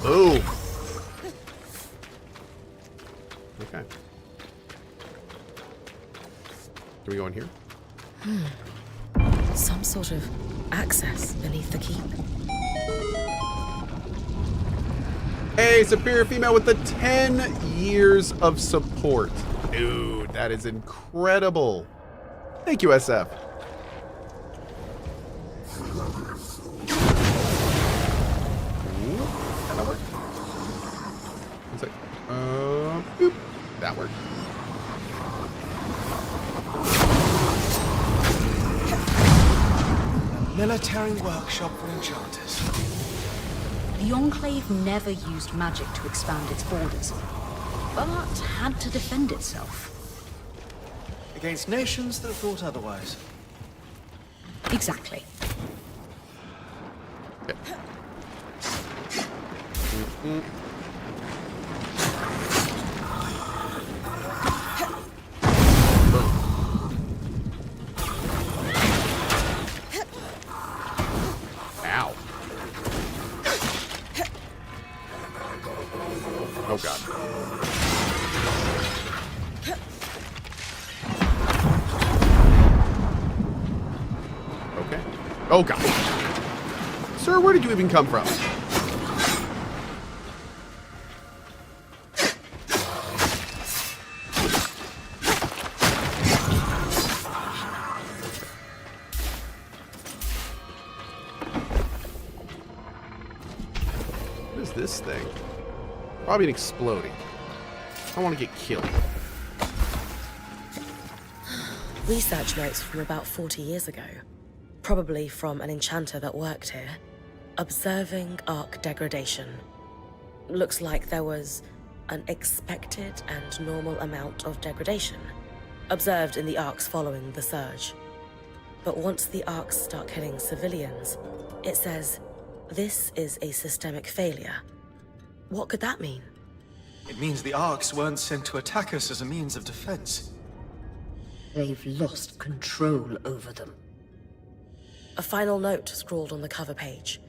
Boom. Okay. Do we go in here? Some sort of access beneath the keep. Hey, superior female with the 10 years of support. Dude, that is incredible. Thank you, SF. That worked. One sec. Boop. That worked. Military workshop for enchanters. The Enclave never used magic to expand its borders, but had to defend itself. Against nations that thought otherwise. Exactly. Okay. Ow. Oh god. Okay. Oh god. Sir, where did you even come from? What is this thing? Probably an exploding. I want to get killed. Research notes from about 40 years ago, probably from an enchanter that worked here, observing arc degradation. Looks like there was an expected and normal amount of degradation observed in the arcs following the surge. But once the arcs start killing civilians, it says, this is a systemic failure. What could that mean? It means the Arcs weren't sent to attack us as a means of defense. They've lost control over them. A final note scrawled on the cover page.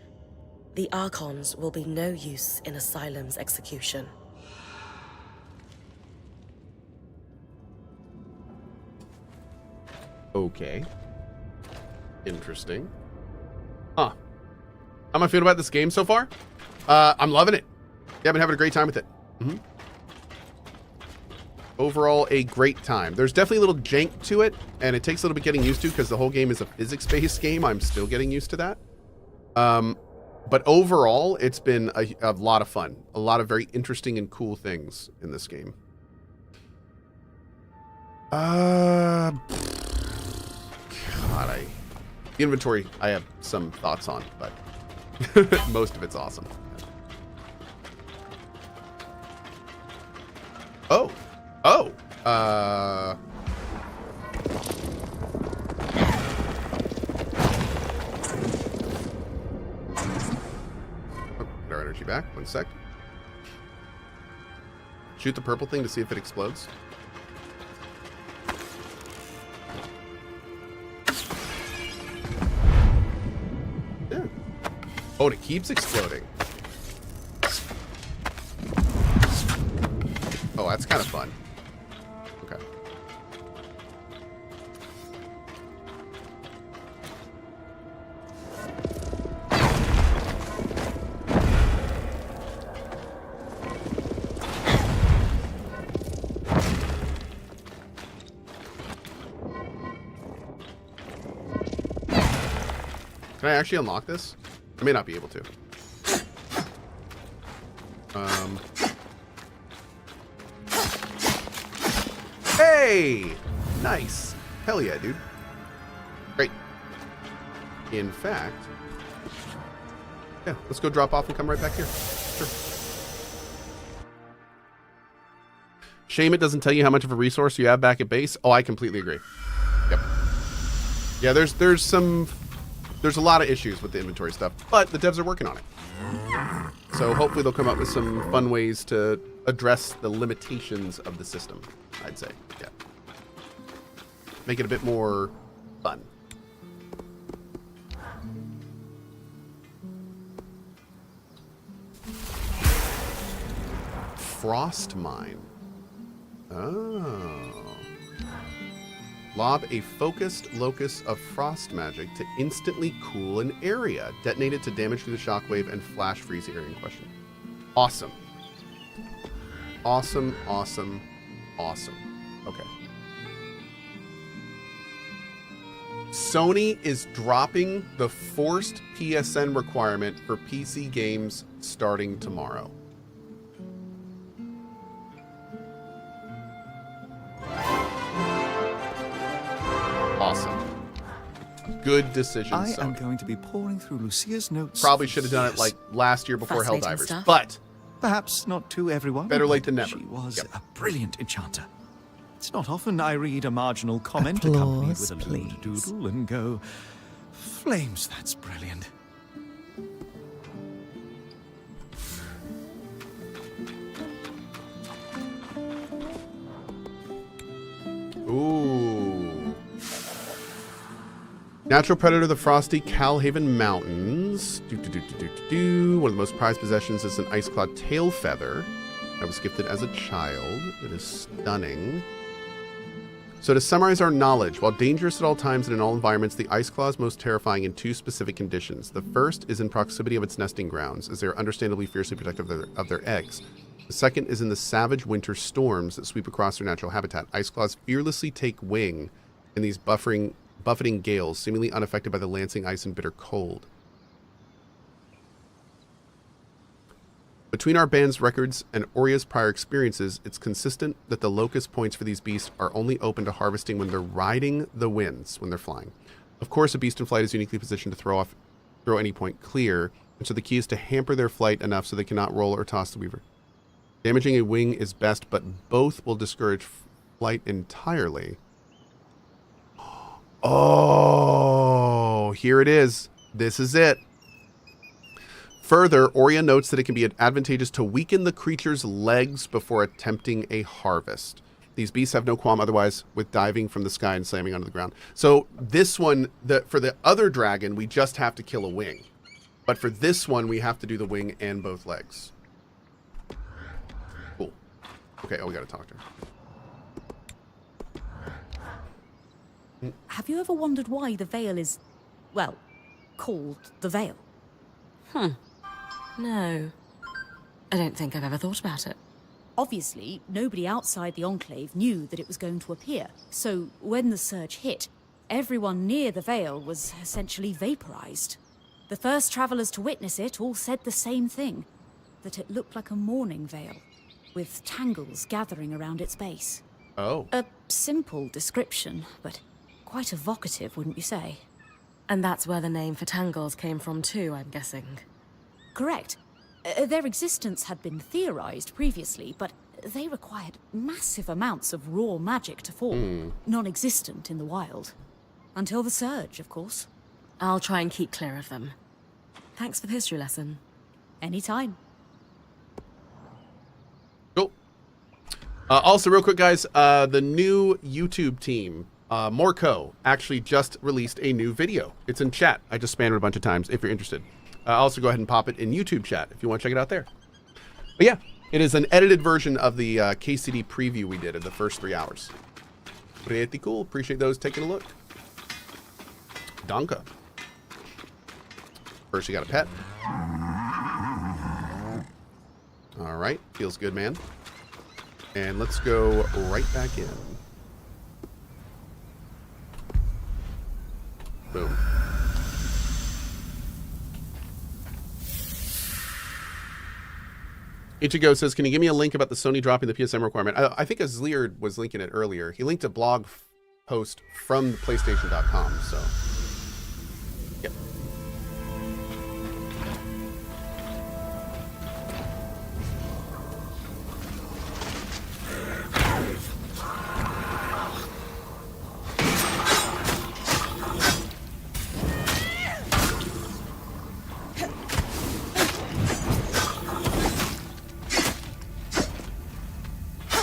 The Archons will be no use in Asylum's execution. Okay. Interesting. Huh. How am I feeling about this game so far? I'm loving it. Yeah, I've been having a great time with it. Overall, a great time. There's definitely a little jank to it, and it takes a little bit getting used to because the whole game is a physics-based game. I'm still getting used to that. But overall, it's been a lot of fun. A lot of very interesting and cool things in this game. God, the inventory I have some thoughts on, but most of it's awesome. Oh. Oh. Put our energy back. 1 sec. Shoot the purple thing to see if it explodes. Yeah. Oh, and it keeps exploding. Oh, that's kind of fun. Okay. Can I actually unlock this? I may not be able to. Hey! Nice. Hell yeah, dude. Great. In fact, yeah, let's go drop off and come right back here. Sure. Shame it doesn't tell you how much of a resource you have back at base. Oh, I completely agree. Yep. Yeah, there's a lot of issues with the inventory stuff, but the devs are working on it. So hopefully they'll come up with some fun ways to address the limitations of the system, I'd say. Yeah. Make it a bit more fun. Frost mine. Oh. Lob a focused locus of frost magic to instantly cool an area. Detonate it to damage through the shockwave and flash freeze the area in question. Awesome. Awesome, awesome, awesome. Okay. Sony is dropping the forced PSN requirement for PC games starting tomorrow. Awesome. Good decision, I Sony. am going to be pouring through Lucia's notes. Probably should have done it like last year before Fascinating Helldivers, stuff. but Perhaps not to everyone. better late than never. She was Yep. a brilliant enchanter. It's not often I read a marginal comment accompanied with a Applause, lewd please. doodle and go, flames, that's brilliant. Ooh. Natural predator of the frosty Calhaven Mountains. One of the most prized possessions is an ice-clawed tail feather. I was gifted as a child. It is stunning. So to summarize our knowledge, while dangerous at all times and in all environments, the ice claw is most terrifying in two specific conditions. The first is in proximity of its nesting grounds, as they are understandably fiercely protective of their eggs. The second is in the savage winter storms that sweep across their natural habitat. Ice claws fearlessly take wing in these buffeting gales, seemingly unaffected by the lancing ice and bitter cold. Between our band's records and Oria's prior experiences, it's consistent that the locus points for these beasts are only open to harvesting when they're riding the winds, when they're flying. Of course, a beast in flight is uniquely positioned to throw any point clear, and so the key is to hamper their flight enough so they cannot roll or toss the weaver. Damaging a wing is best, but both will discourage flight entirely. Oh, here it is. This is it. Further, Oria notes that it can be advantageous to weaken the creature's legs before attempting a harvest. These beasts have no qualm otherwise with diving from the sky and slamming onto the ground. So this one, for the other dragon, we just have to kill a wing. But for this one, we have to do the wing and both legs. Cool. Okay, oh, we gotta talk to her. Have you ever wondered why the Veil is, well, called the Veil? No. I don't think I've ever thought about it. Obviously, nobody outside the Enclave knew that it was going to appear, so when the surge hit, everyone near the Veil was essentially vaporized. The first travelers to witness it all said the same thing, that it looked like a mourning veil, with tangles gathering around its base. Oh. A simple description, but quite evocative, wouldn't you say? And that's where the name for tangles came from too, I'm guessing. Correct. Their existence had been theorized previously, but they required massive amounts of raw magic to form, non-existent in the wild. Until the surge, of course. I'll try and keep clear of them. Thanks for the history lesson. Anytime. Cool. Also, real quick, guys, the new YouTube team, more Cohh, actually just released a new video. It's in chat. I just spammed it a bunch of times if you're interested. Also, go ahead and pop it in YouTube chat if you want to check it out there. But yeah, it is an edited version of the KCD preview we did in the first 3 hours. Pretty cool. Appreciate those taking a look. Donka. First, you got a pet. All right. Feels good, man. And let's go right back in. Boom. Ichigo says, can you give me a link about the Sony dropping the PSM requirement? I think Azlear was linking it earlier. He linked a blog post from PlayStation.com, so. Yep.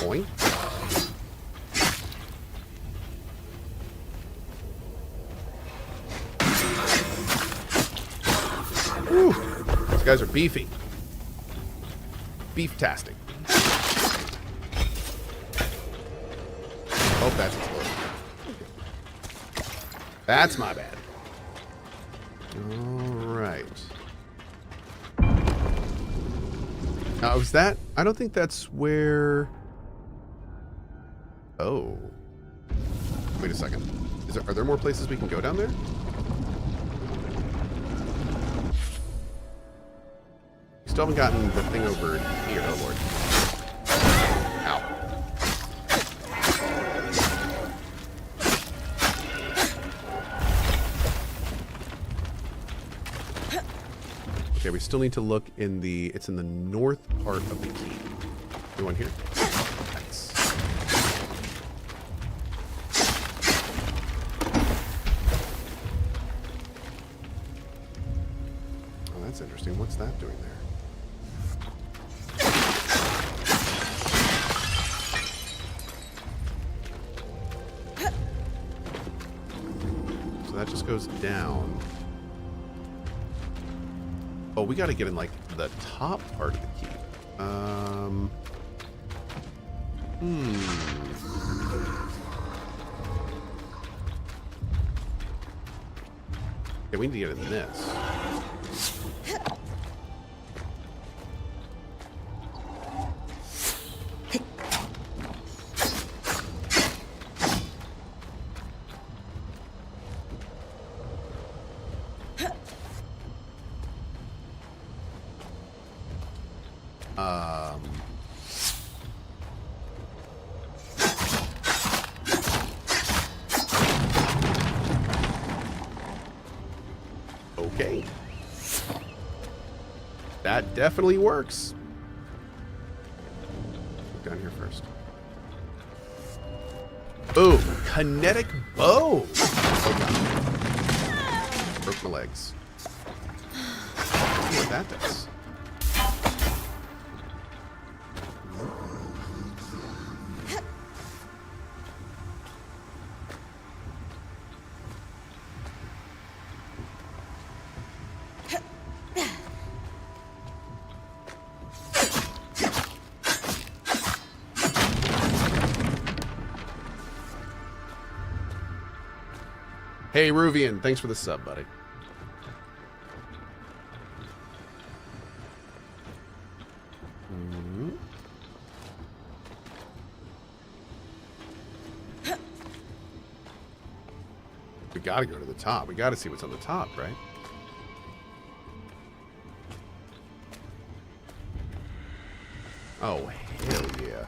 Point. Whew. These guys are beefy. Beef-tastic. Oh, that's exploding. That's my bad. Alright. Now, is that... I don't think that's where... Oh. Wait a second. Are there more places we can go down there? We still haven't gotten the thing over here. Oh, Lord. Ow. Okay, we still need to look in the... It's in the north part of the key. You want here? Nice. Oh, that's interesting. What's that doing there? So that just goes down. Oh, we gotta get in, like, the top part of the key. Yeah, we need to get in this. Okay. That definitely works. Look down here first. Boom. Kinetic bow. Oh, God. Broke my legs. See what that does. Hey, Ruvian, thanks for the sub, buddy. We gotta go to the top. We gotta see what's on the top, right? Oh, hell yeah.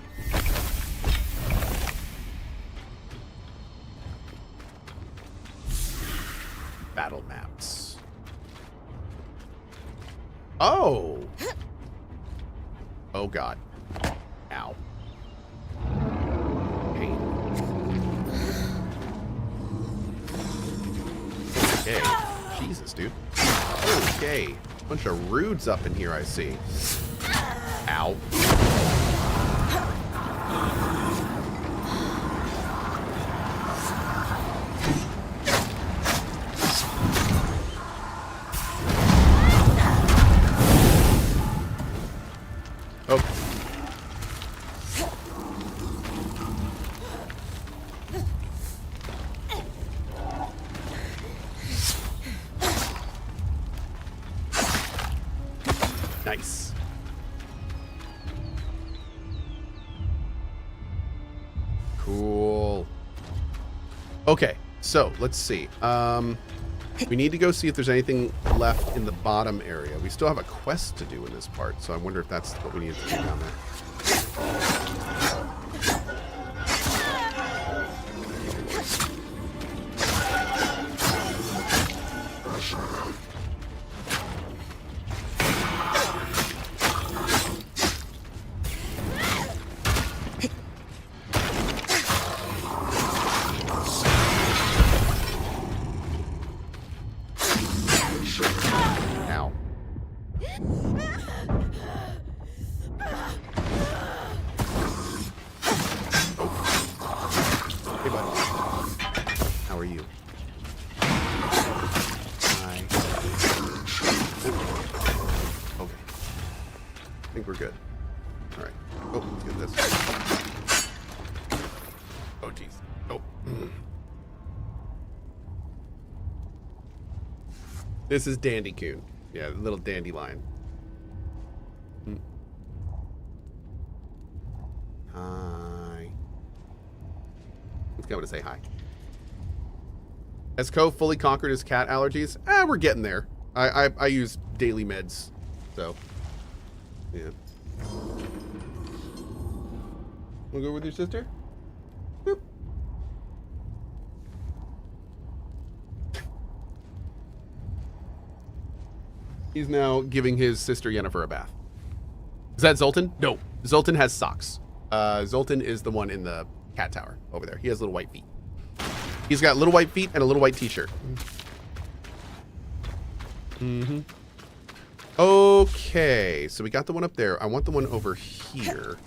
Battle maps. Oh! Oh, God. Ow. Pain. Okay. Jesus, dude. Okay. Bunch of rudes up in here, I see. Ow. Nice. Cool. Okay, so let's see. We need to go see if there's anything left in the bottom area. We still have a quest to do in this part, so I wonder if that's what we need to do down there. This is Dandy-kun. Yeah, the little dandelion. Hi. Let's go to say hi. Has Cohh fully conquered his cat allergies? We're getting there. I use daily meds, so yeah. Wanna go with your sister? Boop. He's now giving his sister Yennefer a bath. Is that Zoltan? No. Zoltan has socks. Zoltan is the one in the cat tower over there. He has little white feet. He's got little white feet and a little white t-shirt. Mm-hmm. Okay, so we got the one up there. I want the one over here.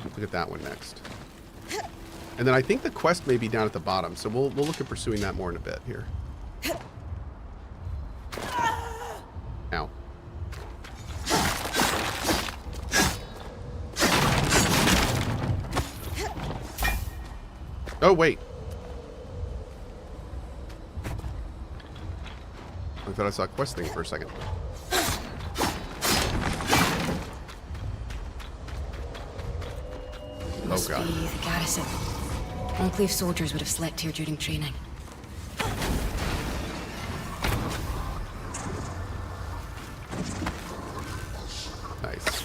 Look at that one next. And then I think the quest may be down at the bottom, so we'll look at pursuing that more in a bit here. Ow. Oh, wait. I thought I saw a quest thing for a second. Must be the garrison. Enclave soldiers would have slept here during training. Nice.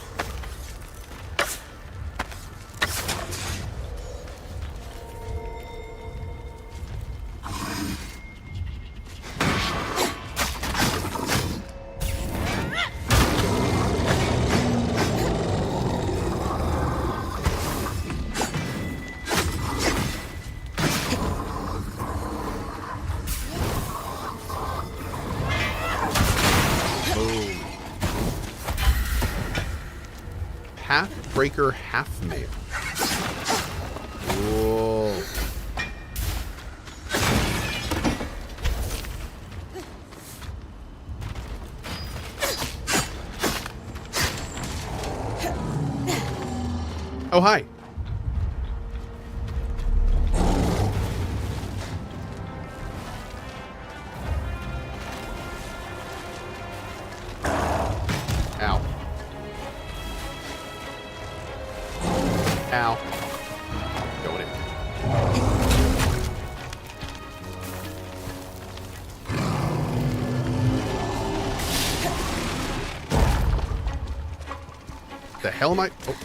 Breaker half mail. Whoa. Oh, hi. Ow. Going in. The hell am I? Oh.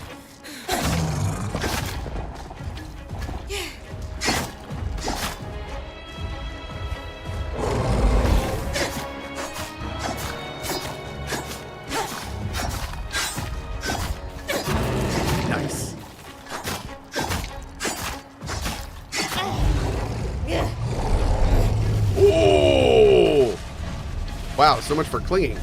Wow, so much for clinging.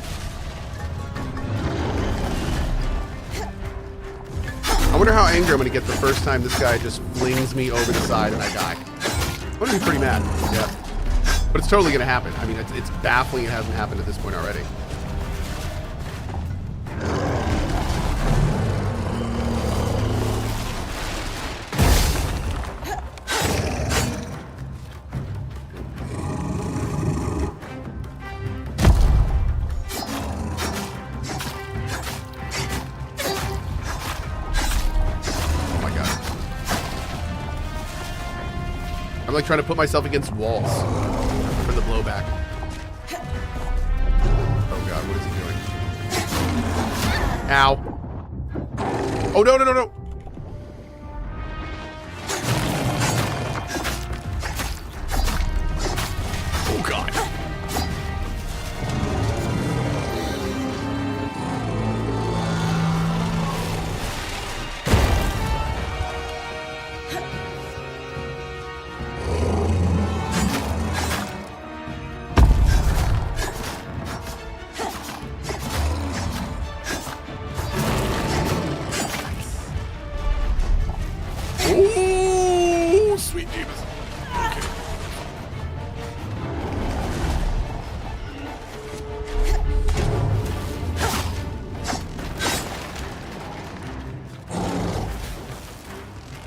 I wonder how angry I'm going to get the first time this guy just flings me over the side and I die. I'm going to be pretty mad. Yeah. But it's totally going to happen. I mean, it's baffling it hasn't happened at this point already. I'm like trying to put myself against walls for the blowback. god, what is he doing? Ow. Oh, no, no, no, no. Oh, God. Oh, sweet Jesus. Okay.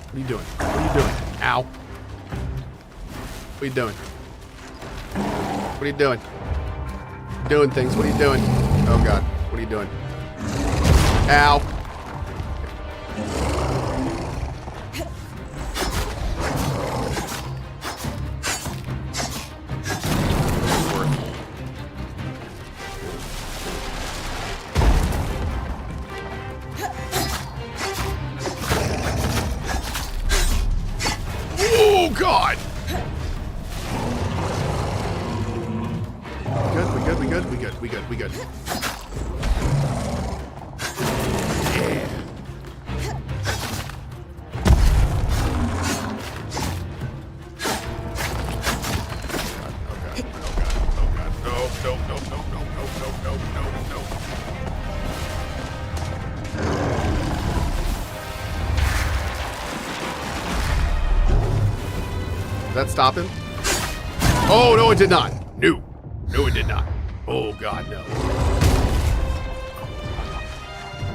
What are you doing? What are you doing? Ow. What are you doing? What are you doing? Doing things. What are you doing? Oh, God. What are you doing? Ow. Oh, God. We good. We good. Yeah. No. Did that stop him? Oh, no, it did not. No, it did not. Oh, God, no.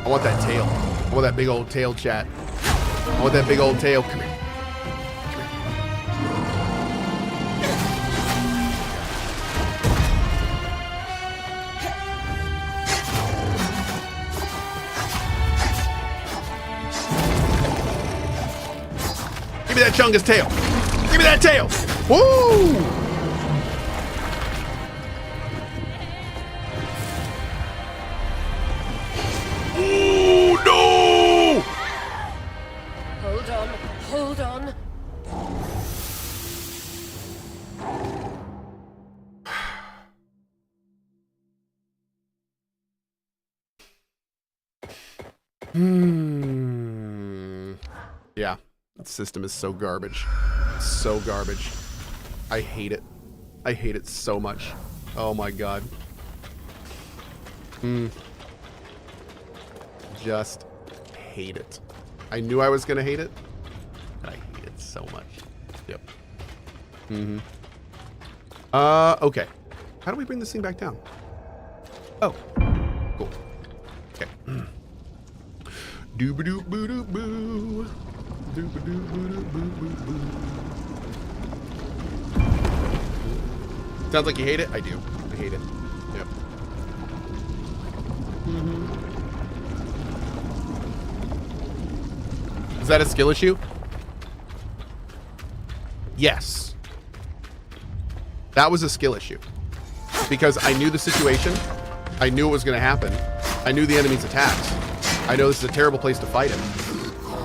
I want that tail. I want that big old tail, chat. I want that big old tail. Come here. Give me that Chungus tail. Give me that tail. Woo! Ooh, no! Hold on. Yeah, that system is so garbage. So garbage. I hate it. I hate it so much. Oh my god. Just hate it. I knew I was gonna hate it, but I hate it so much. Yep. Okay. How do we bring this thing back down? Oh. Cool. Okay. Dooba-doop-boo-doop-boo. Dooba-doop-boo-doop-boo-boo-boo. Sounds like you hate it? I do. I hate it. Yep. Is that a skill issue? Yes. That was a skill issue. Because I knew the situation. I knew it was going to happen. I knew the enemy's attacks. I know this is a terrible place to fight him.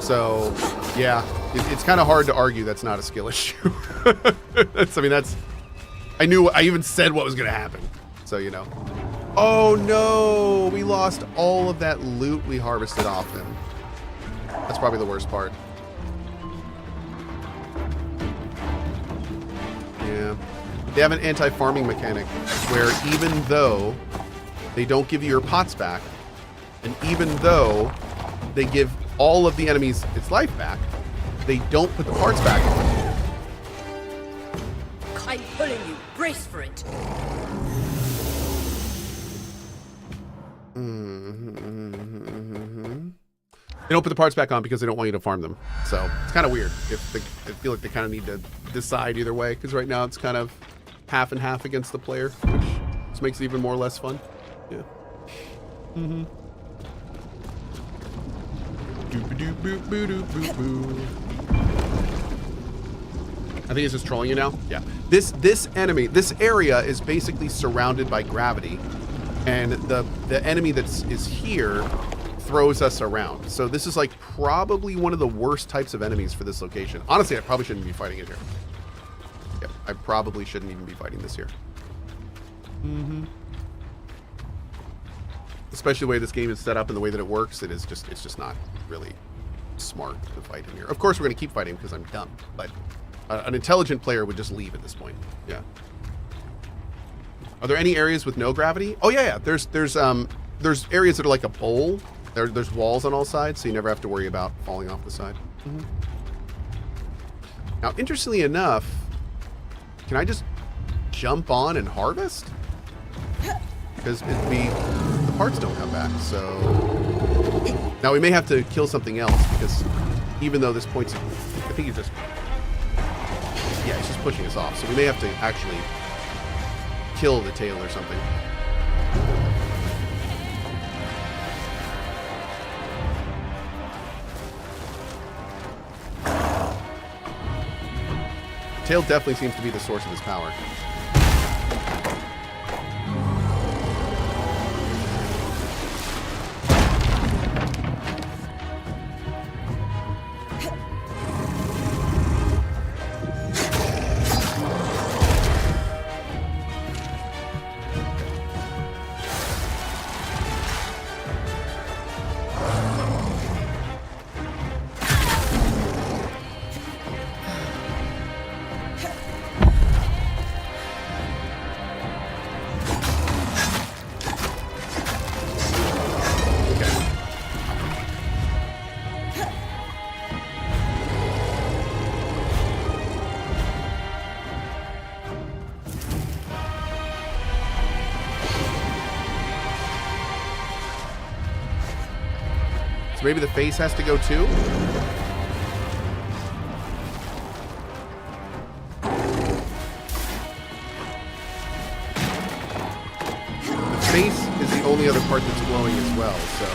So, yeah. It's kind of hard to argue that's not a skill issue. I knew, I even said what was going to happen. So, you know. Oh, no. We lost all of that loot we harvested off him. That's probably the worst part. Yeah. They have an anti-farming mechanic where even though they don't give you your pots back, and even though they give all of the enemies its life back, they don't put the parts back on. I'm pulling you. Brace for it. They don't put the parts back on because they don't want you to farm them. So it's kind of weird. I feel like they kind of need to decide either way, because right now it's kind of half and half against the player, which just makes it even more or less fun. Yeah. I think it's just trolling you now. Yeah. This enemy, this area is basically surrounded by gravity. And the enemy is here throws us around. So this is like probably one of the worst types of enemies for this location. Honestly, I probably shouldn't be fighting it here. Yep, I probably shouldn't even be fighting this here. Especially the way this game is set up and the way that it works, it's just not really smart to fight him here. Of course, we're going to keep fighting because I'm dumb, but an intelligent player would just leave at this point. Yeah. Are there any areas with no gravity? Oh yeah. There's areas that are like a bowl. There's walls on all sides, so you never have to worry about falling off the side. Now, interestingly enough, can I just jump on and harvest? Because the parts don't come back, so... Now, we may have to kill something else, because even though this point's... I think he's just... Yeah, he's just pushing us off, so we may have to actually kill the tail or something. Tail definitely seems to be the source of his power. So maybe the face has to go too? The face is the only other part that's glowing as well, so...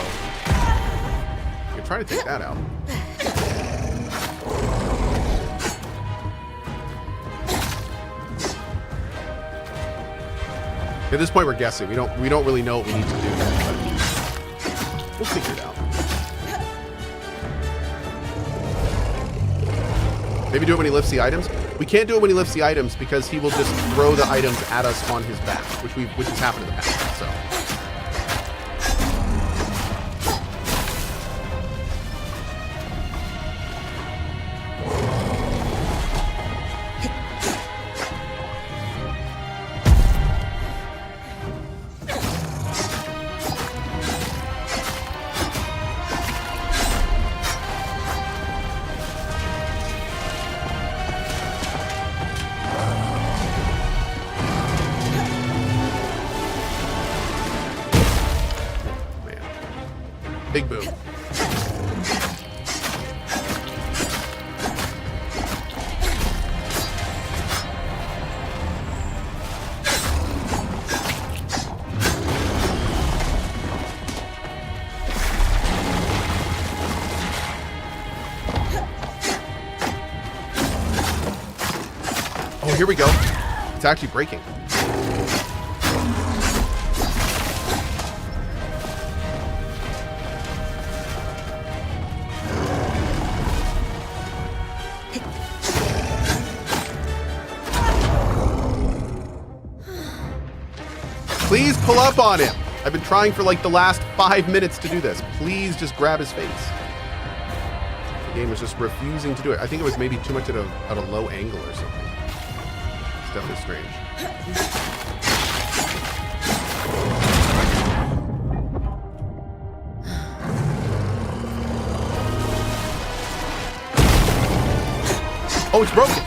I can try to take that out. At this point we're guessing. We don't really know what we need to do yet, but we'll figure it out. Maybe do it when he lifts the items. We can't do it when he lifts the items because he will just throw the items at us on his back, which has happened in the past. So. Big boom. Oh, here we go. It's actually breaking. Please pull up on him. I've been trying for like the last 5 minutes to do this. Please just grab his face. The game was just refusing to do it. I think it was maybe too much at a low angle or something. It's definitely strange. Oh, it's broken.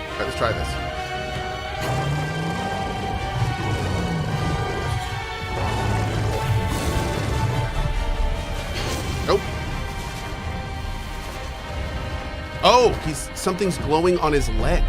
All right, let's try this. Nope. Oh, something's glowing on his leg.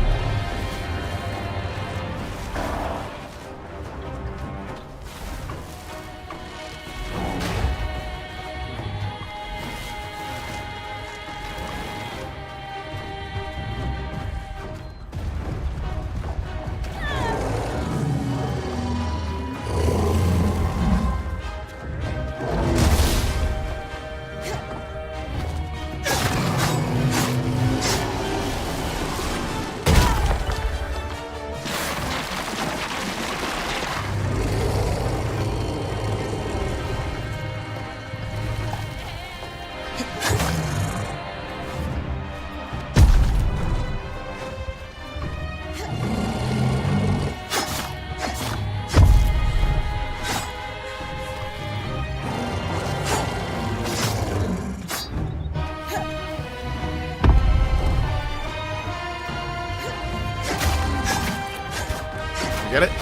Get it?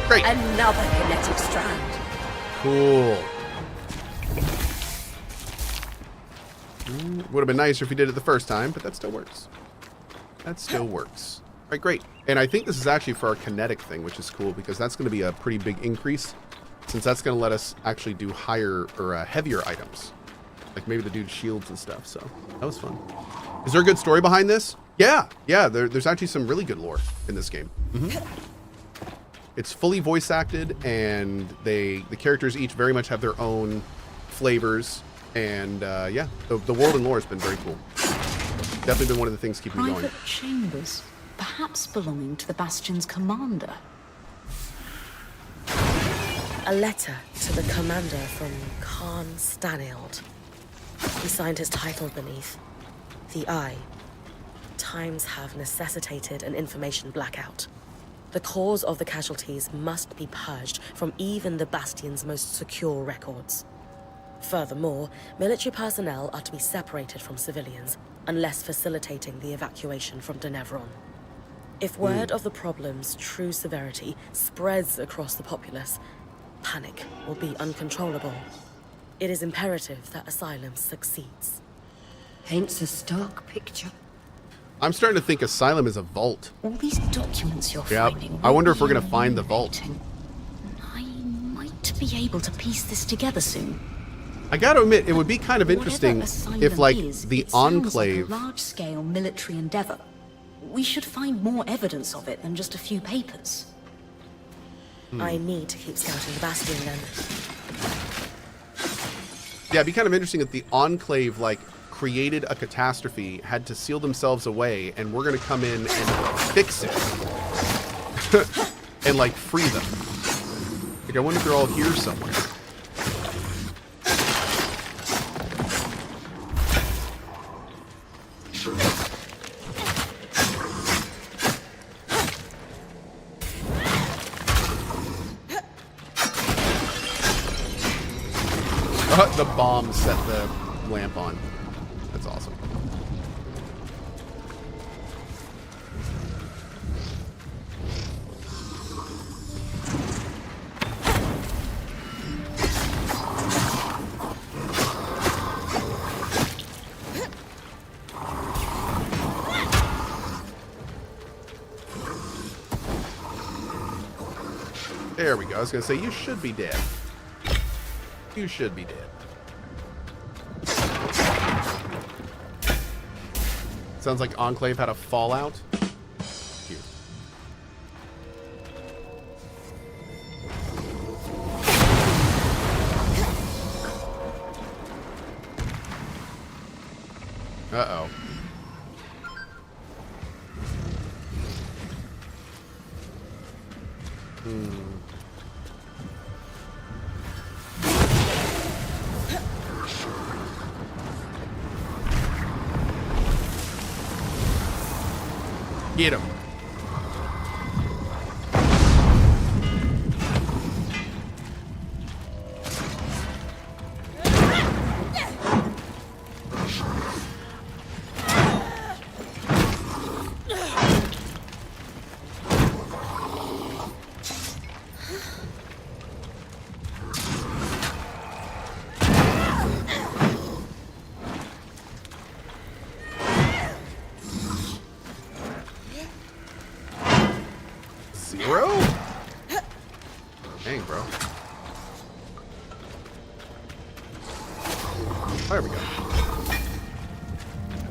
Great. Another kinetic strand. Cool. Would have been nicer if we did it the first time, but that still works. That still works. All right, great. And I think this is actually for our kinetic thing, which is cool because that's going to be a pretty big increase, since that's going to let us actually do higher or heavier items, like maybe the dude's shields and stuff. So that was fun. Is there a good story behind this? Yeah. There's actually some really good lore in this game. It's fully voice acted, and the characters each very much have their own flavors. And yeah, the world and lore has been very cool. Definitely been one of the things keeping me going. Private chambers, perhaps belonging to the Bastion's commander. A letter to the commander from Khan Stanild. He signed his title beneath. The Eye. Times have necessitated an information blackout. The cause of the casualties must be purged from even the Bastion's most secure records. Furthermore, military personnel are to be separated from civilians, unless facilitating the evacuation from Denevron. If word of the problem's true severity spreads across the populace, panic will be uncontrollable. It is imperative that Asylum succeeds. Paints a stark picture. I'm starting to think Asylum is a vault. All these documents you're Yeah, finding. I wonder if we're going to find the vault. I might be able to piece this together soon. I got to admit, it would be kind of Whatever interesting Asylum if, like, is, the it sounds Enclave... like a large-scale military endeavor. We should find more evidence of it than just a few papers. I need to keep scouting the Bastion then. Yeah, it'd be kind of interesting if the Enclave, like, created a catastrophe, had to seal themselves away, and we're going to come in and fix it. And, like, free them. Like, I wonder if they're all here somewhere. The bomb set the lamp on. That's awesome. There we go. I was going to say, you should be dead. You should be dead. Sounds like Enclave had a fallout. Cute. Uh-oh. Get him. Dang, bro. There we go.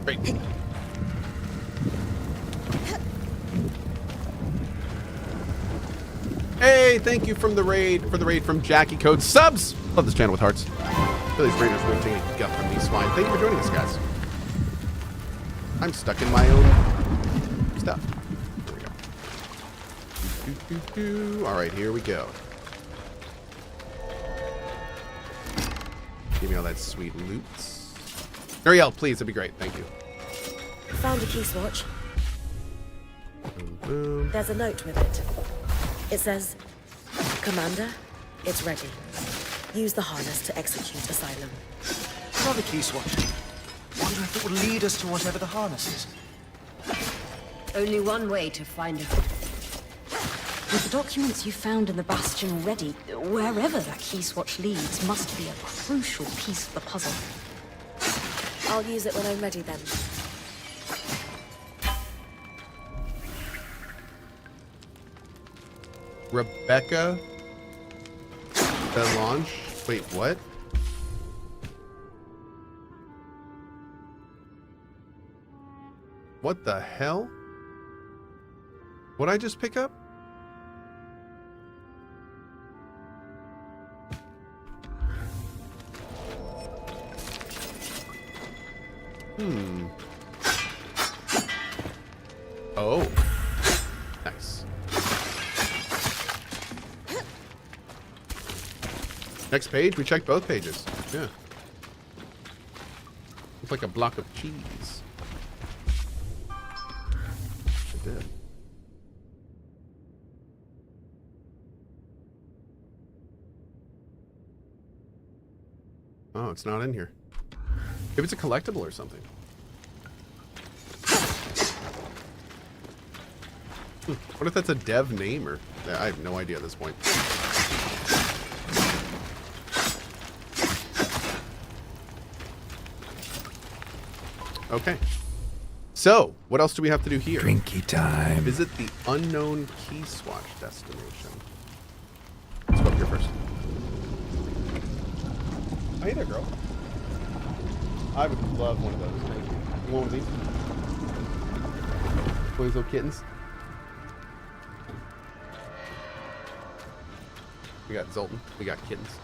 Great. Hey, thank you for the raid from Jackie Code Subs. Love this channel with hearts. feel these raiders won't take any guff from these swine. Thank you for joining us, guys. I'm stuck in my own stuff. There we go. All right, here we go. Give me all that sweet loot. Ariel, please, that'd be great. Thank you. Found a key swatch. Boom, boom. There's a note with it. It says, Commander, it's ready. Use the harness to execute Asylum. Another key swatch. Wonder if it will lead us to whatever the harness is. Only one way to find it. With the documents you found in the Bastion already, wherever that key swatch leads must be a crucial piece of the puzzle. I'll use it when I'm ready then. Rebecca Belange. Wait, what? What the hell? What'd I just pick up? Oh. Nice. Next page, we checked both pages. Yeah. Looks like a block of cheese. It did. Oh, it's not in here. Maybe it's a collectible or something. What if that's a dev name or... I have no idea at this point. Okay. So, what else do we have to do here? Drinky time. Visit the unknown key swatch destination. Let's go up here first. Oh, hey there, girl. I would love one of those. Thank you. You want one of these? One of these little kittens? We got Zoltan. We got kittens.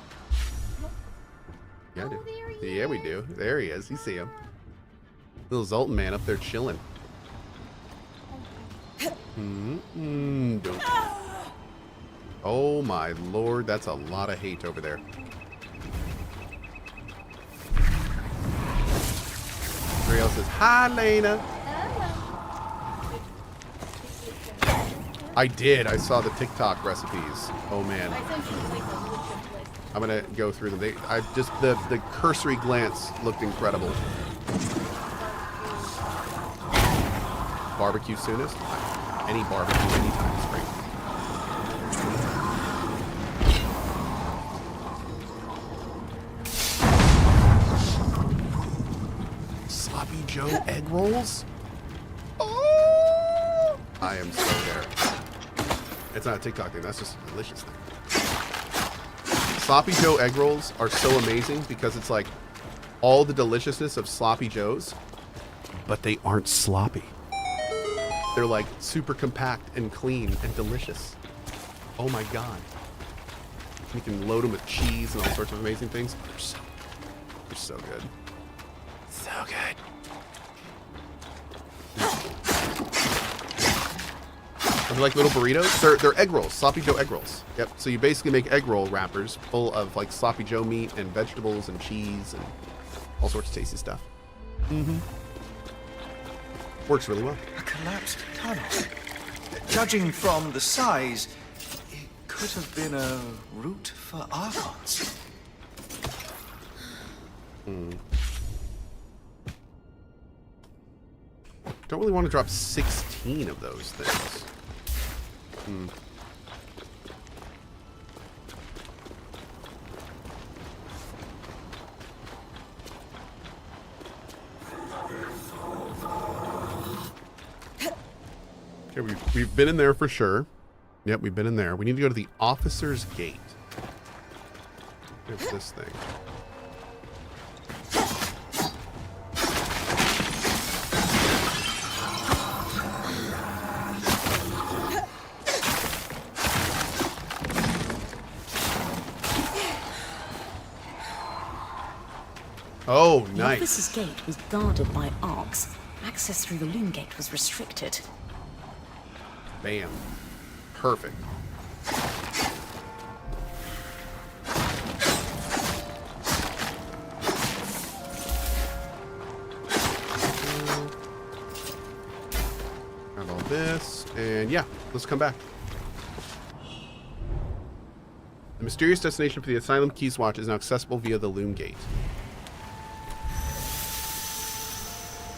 Yeah, I do. Yeah, we do. There he is. You see him. Little Zoltan man up there chilling. Oh my lord, that's a lot of hate over there. Ariel says, hi, Lena. I did. I saw the TikTok recipes. Oh man. I'm gonna go through them. The cursory glance looked incredible. Barbecue soonest? Any barbecue anytime is great. Sloppy Joe egg rolls? Oh! I am so there. It's not a TikTok thing, that's just a delicious thing. Sloppy Joe egg rolls are so amazing because it's like all the deliciousness of Sloppy Joes, but they aren't sloppy. They're like super compact and clean and delicious. Oh my god. You can load them with cheese and all sorts of amazing things. They're so good. So good. Are they like little burritos? They're egg rolls, Sloppy Joe egg rolls. Yep. So you basically make egg roll wrappers full of like Sloppy Joe meat and vegetables and cheese and all sorts of tasty stuff. Works really well. A collapsed tunnel. Judging from the size, it could have been a route for Archons. Don't really want to drop 16 of those things. Okay, we've been in there for sure. Yep, we've been in there. We need to go to the officer's gate. Here's this thing. Oh, The nice. officer's gate was guarded by arcs. Access through the loom gate was restricted. Bam. Perfect. Grab all this, and yeah, let's come back. The mysterious destination for the Asylum Keys Watch is now accessible via the loom gate.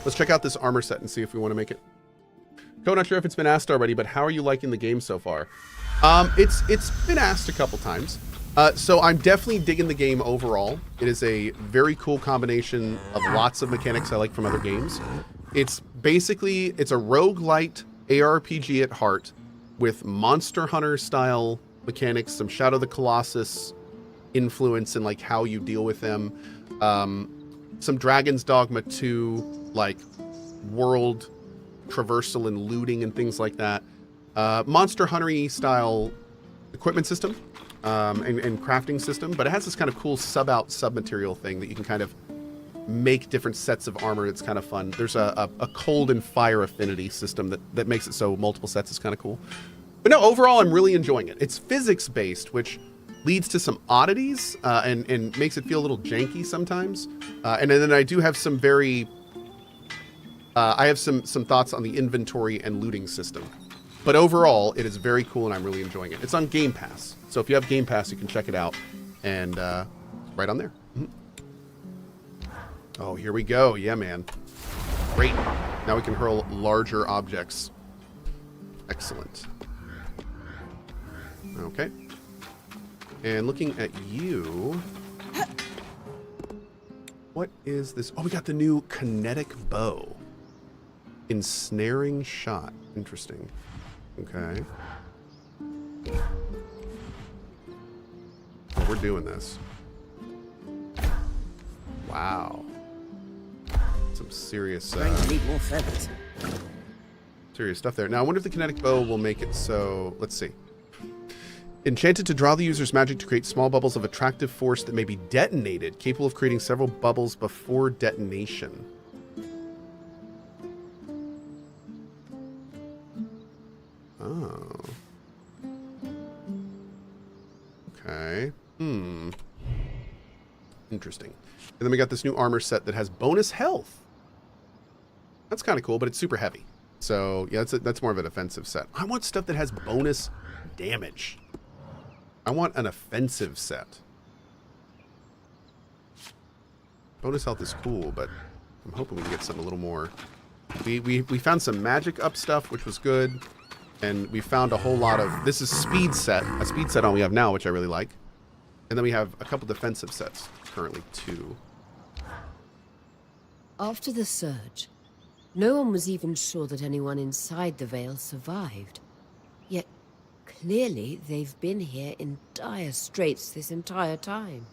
Let's check out this armor set and see if we want to make it. Cohh, not sure if it's been asked already, but how are you liking the game so far? It's been asked a couple times. So I'm definitely digging the game overall. It is a very cool combination of lots of mechanics I like from other games. It's basically, it's a roguelite ARPG at heart with Monster Hunter style mechanics, some Shadow of the Colossus influence in like how you deal with them, some Dragon's Dogma 2 like world traversal and looting and things like that, Monster Hunter-y style equipment system and crafting system, but it has this kind of cool sub-material thing that you can kind of make different sets of armor. It's kind of fun. There's a cold and fire affinity system that makes it so multiple sets is kind of cool. But no, overall, I'm really enjoying it. It's physics-based, which leads to some oddities and makes it feel a little janky sometimes. And then I do have some very... I have some thoughts on the inventory and looting system. But overall, it is very cool, and I'm really enjoying it. It's on Game Pass. So if you have Game Pass, you can check it out. And right on there. Oh, here we go. Yeah, man. Great. Now we can hurl larger objects. Excellent. Okay. And looking at you... What is this? Oh, we got the new kinetic bow. Ensnaring shot. Interesting. Okay. Oh, we're doing this. Wow. Some serious need more feathers. serious stuff there. Now, I wonder if the kinetic bow will make it so... Let's see. Enchanted to draw the user's magic to create small bubbles of attractive force that may be detonated, capable of creating several bubbles before detonation. Oh. Okay. Interesting. And then we got this new armor set that has bonus health. That's kind of cool, but it's super heavy. So, yeah, that's more of an offensive set. I want stuff that has bonus damage. I want an offensive set. Bonus health is cool, but I'm hoping we can get something a little more. We found some magic up stuff, which was good. And we found a whole lot of... This is speed set. A speed set on we have now, which I really like. And then we have a couple defensive sets. Currently 2. After the surge, no one was even sure that anyone inside the Veil survived. Yet, clearly, they've been here in dire straits this entire time.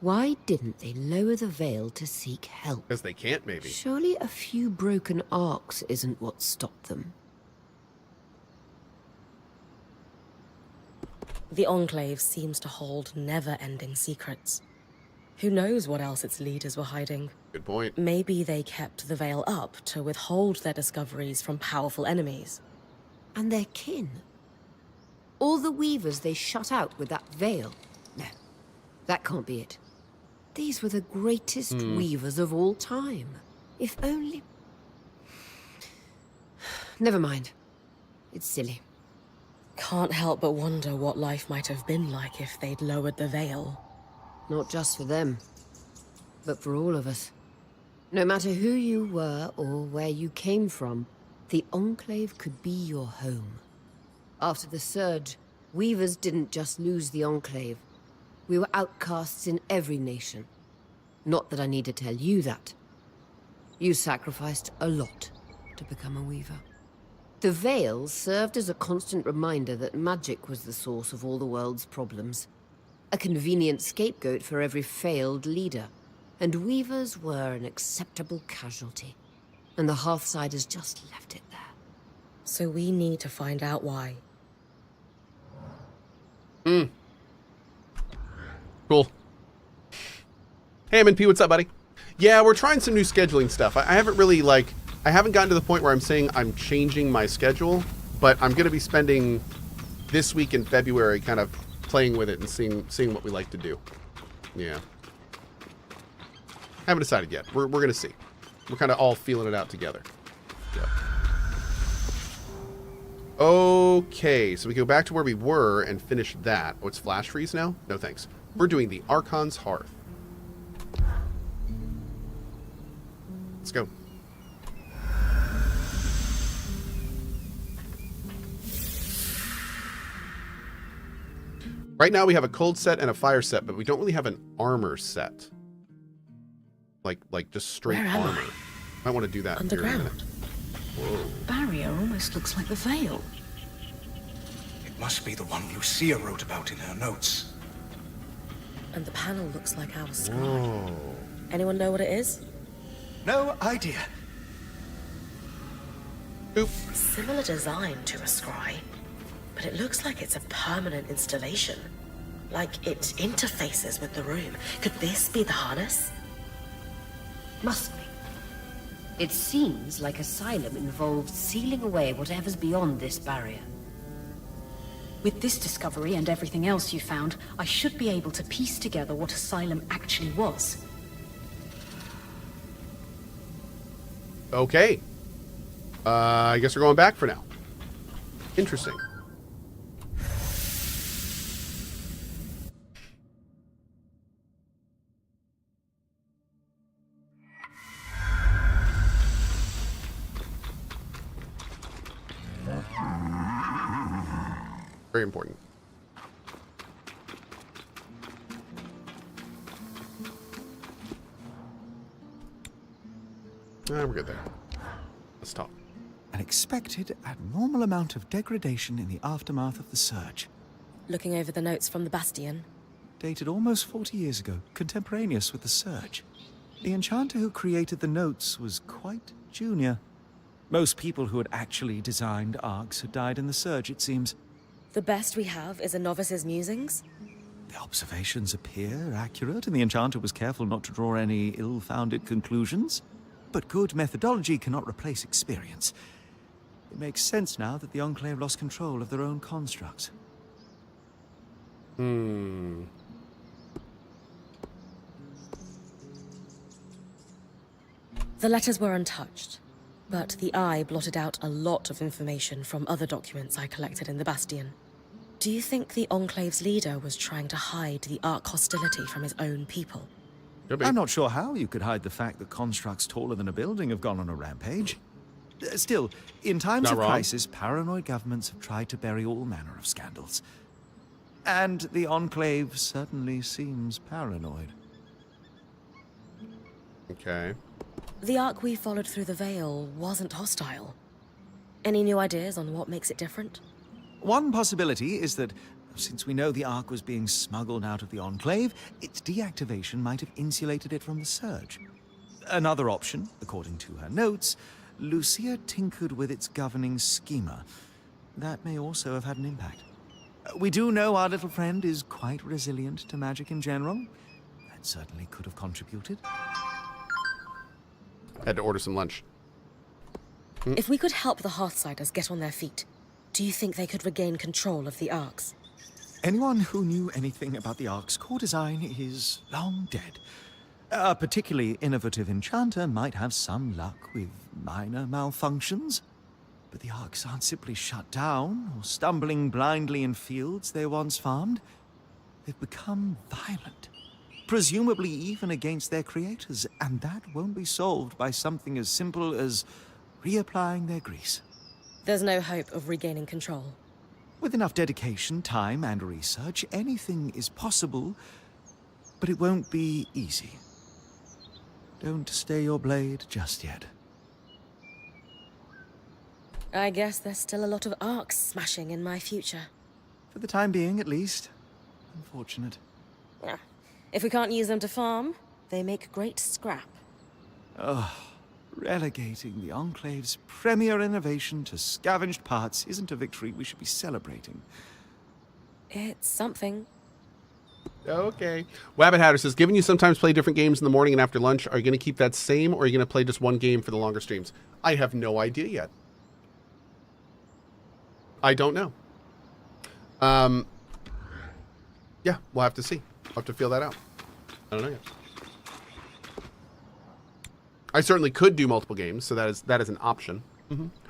Why didn't they lower the Veil to seek help? Because they can't, maybe. Surely a few broken arcs isn't what stopped them. The Enclave seems to hold never-ending secrets. Who knows what else its leaders were hiding? Good point. Maybe they kept the Veil up to withhold their discoveries from powerful enemies. And their kin. All the weavers they shut out with that Veil. No, that can't be it. These were the greatest weavers of all time. If only... Never mind. It's silly. Can't help but wonder what life might have been like if they'd lowered the Veil. Not just for them, but for all of us. No matter who you were or where you came from, the Enclave could be your home. After the Surge, weavers didn't just lose the Enclave. We were outcasts in every nation. Not that I need to tell you that. You sacrificed a lot to become a weaver. The Veil served as a constant reminder that magic was the source of all the world's problems. A convenient scapegoat for every failed leader. And weavers were an acceptable casualty. And the Hearthsiders just left it there. So we need to find out why. Cool. Hey, MNP, what's up, buddy? Yeah, we're trying some new scheduling stuff. I haven't really, like, I haven't gotten to the point where I'm saying I'm changing my schedule, but I'm going to be spending this week in February kind of playing with it and seeing what we like to do. Yeah. Haven't decided yet. We're going to see. We're kind of all feeling it out together. Yep. Okay, so we go back to where we were and finish that. Oh, it's flash freeze now? No thanks. We're doing the Archon's Hearth. Let's go. Right now we have a cold set and a fire set, but we don't really have an armor set. Like just straight armor. Might want to do that. Underground. Whoa. Barrier almost looks like the veil. It must be the one Lucia wrote about in her notes. And the panel looks like our sky. Whoa. Anyone know what it is? No idea. Oop. Similar design to a scry, but it looks like it's a permanent installation. Like it interfaces with the room. Could this be the harness? Must be. It seems like Asylum involved sealing away whatever's beyond this barrier. With this discovery and everything else you found, I should be able to piece together what Asylum actually was. Okay. I guess we're going back for now. Interesting. Very important. We're good there. Let's talk. An expected abnormal amount of degradation in the aftermath of the surge. Looking over the notes from the Bastion. Dated almost 40 years ago, contemporaneous with the surge. The enchanter who created the notes was quite junior. Most people who had actually designed arcs had died in the surge, it seems. The best we have is a novice's musings? The observations appear accurate, and the enchanter was careful not to draw any ill-founded conclusions. But good methodology cannot replace experience. It makes sense now that the Enclave lost control of their own constructs. The letters were untouched, but the eye blotted out a lot of information from other documents I collected in the Bastion. Do you think the Enclave's leader was trying to hide the Ark hostility from his own people? I'm not sure how you could hide the fact that constructs taller than a building have gone on a rampage. Still, in times of crisis, paranoid governments have tried to bury all manner of scandals. And the Enclave certainly seems paranoid. Okay. The Ark we followed through the Veil wasn't hostile. Any new ideas on what makes it different? One possibility is that, since we know the Ark was being smuggled out of the Enclave, its deactivation might have insulated it from the surge. Another option, according to her notes, Lucia tinkered with its governing schema. That may also have had an impact. We do know our little friend is quite resilient to magic in general. That certainly could have contributed. Had to order some lunch. If we could help the Hearthsiders get on their feet, do you think they could regain control of the Arks? Anyone who knew anything about the Ark's core design is long dead. A particularly innovative enchanter might have some luck with minor malfunctions, but the Arks aren't simply shut down or stumbling blindly in fields they once farmed. They've become violent, presumably even against their creators, and that won't be solved by something as simple as reapplying their grease. There's no hope of regaining control. With enough dedication, time, and research, anything is possible, but it won't be easy. Don't stay your blade just yet. I guess there's still a lot of Arks smashing in my future. For the time being, at least. Unfortunate. Yeah. If we can't use them to farm, they make great scrap. Relegating the Enclave's premier innovation to scavenged parts isn't a victory we should be celebrating. It's something. Okay. Wabbit Hatter says, given you sometimes play different games in the morning and after lunch, are you going to keep that same, or are you going to play just one game for the longer streams? I have no idea yet. I don't know. Yeah, we'll have to see. We'll have to feel that out. I don't know yet. I certainly could do multiple games, so that is an option.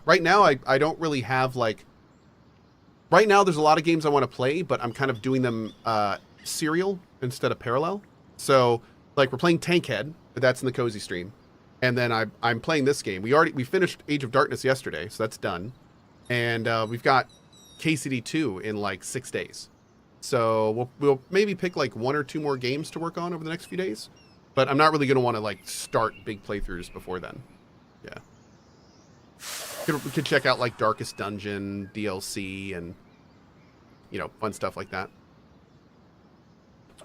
Right now, I don't really have, like... Right now, there's a lot of games I want to play, but I'm kind of doing them serial instead of parallel. So, like, we're playing Tankhead. That's in the Cozy stream. And then I'm playing this game. We finished Age of Darkness yesterday, so that's done. And we've got KCD 2 in, like, 6 days. So we'll maybe pick, like, 1 or 2 more games to work on over the next few days. But I'm not really going to want to, like, start big playthroughs before then. Yeah. We could check out, like, Darkest Dungeon, DLC, and, you know, fun stuff like that.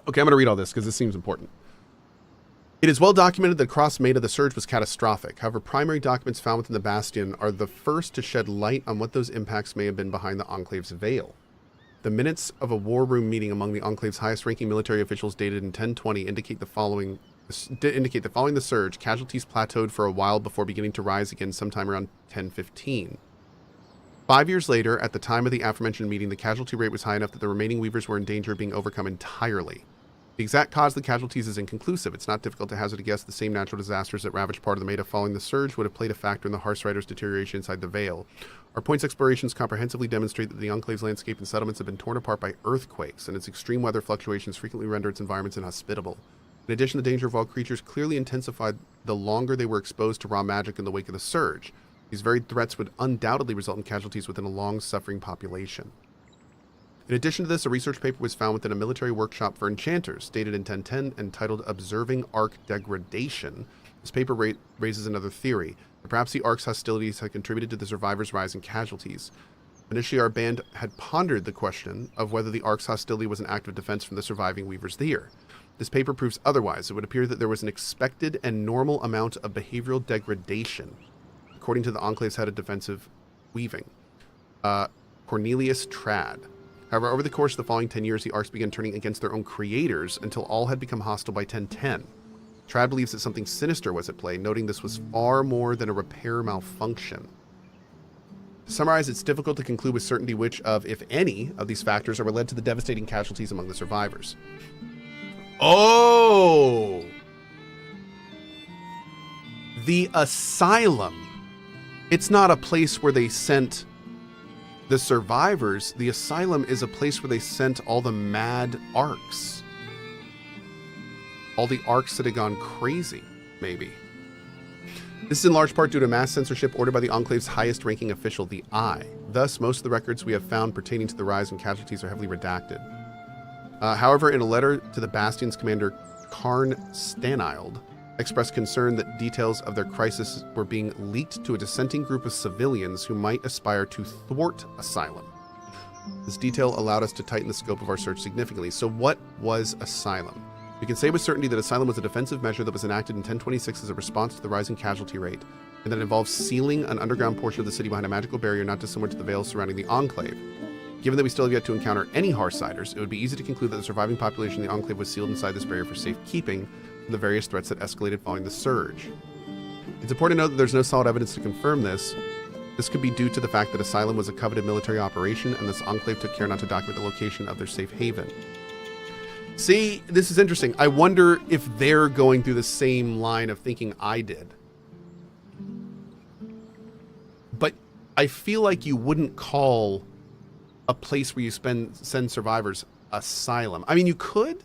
Okay, I'm going to read all this because this seems important. It is well documented that Cross made of the surge was catastrophic. However, primary documents found within the Bastion are the first to shed light on what those impacts may have been behind the Enclave's veil. The minutes of a war room meeting among the Enclave's highest-ranking military officials dated in 1020 indicate that following the surge, casualties plateaued for a while before beginning to rise again sometime around 1015. 5 years later, at the time of the aforementioned meeting, the casualty rate was high enough that the remaining weavers were in danger of being overcome entirely. The exact cause of the casualties is inconclusive. It's not difficult to hazard a guess the same natural disasters that ravaged part of the Meta following the surge would have played a factor in the Hearth Riders' deterioration inside the Veil. Our points explorations comprehensively demonstrate that the Enclave's landscape and settlements have been torn apart by earthquakes, and its extreme weather fluctuations frequently render its environments inhospitable. In addition, the danger of all creatures clearly intensified the longer they were exposed to raw magic in the wake of the surge. These varied threats would undoubtedly result in casualties within a long-suffering population. In addition to this, a research paper was found within a military workshop for enchanters, dated in 1010, entitled Observing Arc Degradation. This paper raises another theory, that perhaps the Arc's hostilities had contributed to the survivors' rise in casualties. Initially, our band had pondered the question of whether the Arc's hostility was an act of defense from the surviving weavers there. This paper proves otherwise. It would appear that there was an expected and normal amount of behavioral degradation, according to the Enclave's head of defensive weaving, Cornelius Trad. However, over the course of the following 10 years, the Arcs began turning against their own creators until all had become hostile by 1010. Trad believes that something sinister was at play, noting this was far more than a repair malfunction. To summarize, it's difficult to conclude with certainty which of, if any, of these factors are led to the devastating casualties among the survivors. Oh! The Asylum. It's not a place where they sent the survivors. The Asylum is a place where they sent all the mad Arcs. All the Arcs that had gone crazy, maybe. This is in large part due to mass censorship ordered by the Enclave's highest-ranking official, the Eye. Thus, most of the records we have found pertaining to the rise in casualties are heavily redacted. However, in a letter to the Bastion's commander, Karn Stanild, expressed concern that details of their crisis were being leaked to a dissenting group of civilians who might aspire to thwart Asylum. This detail allowed us to tighten the scope of our search significantly. So what was Asylum? We can say with certainty that Asylum was a defensive measure that was enacted in 1026 as a response to the rising casualty rate, and that involved sealing an underground portion of the city behind a magical barrier not dissimilar to the veil surrounding the Enclave. Given that we still have yet to encounter any Hearthsiders, it would be easy to conclude that the surviving population of the Enclave was sealed inside this barrier for safekeeping from the various threats that escalated following the surge. It's important to note that there's no solid evidence to confirm this. This could be due to the fact that Asylum was a coveted military operation, and this Enclave took care not to document the location of their safe haven. See, this is interesting. I wonder if they're going through the same line of thinking I did. But I feel like you wouldn't call a place where you send survivors Asylum. I mean, you could,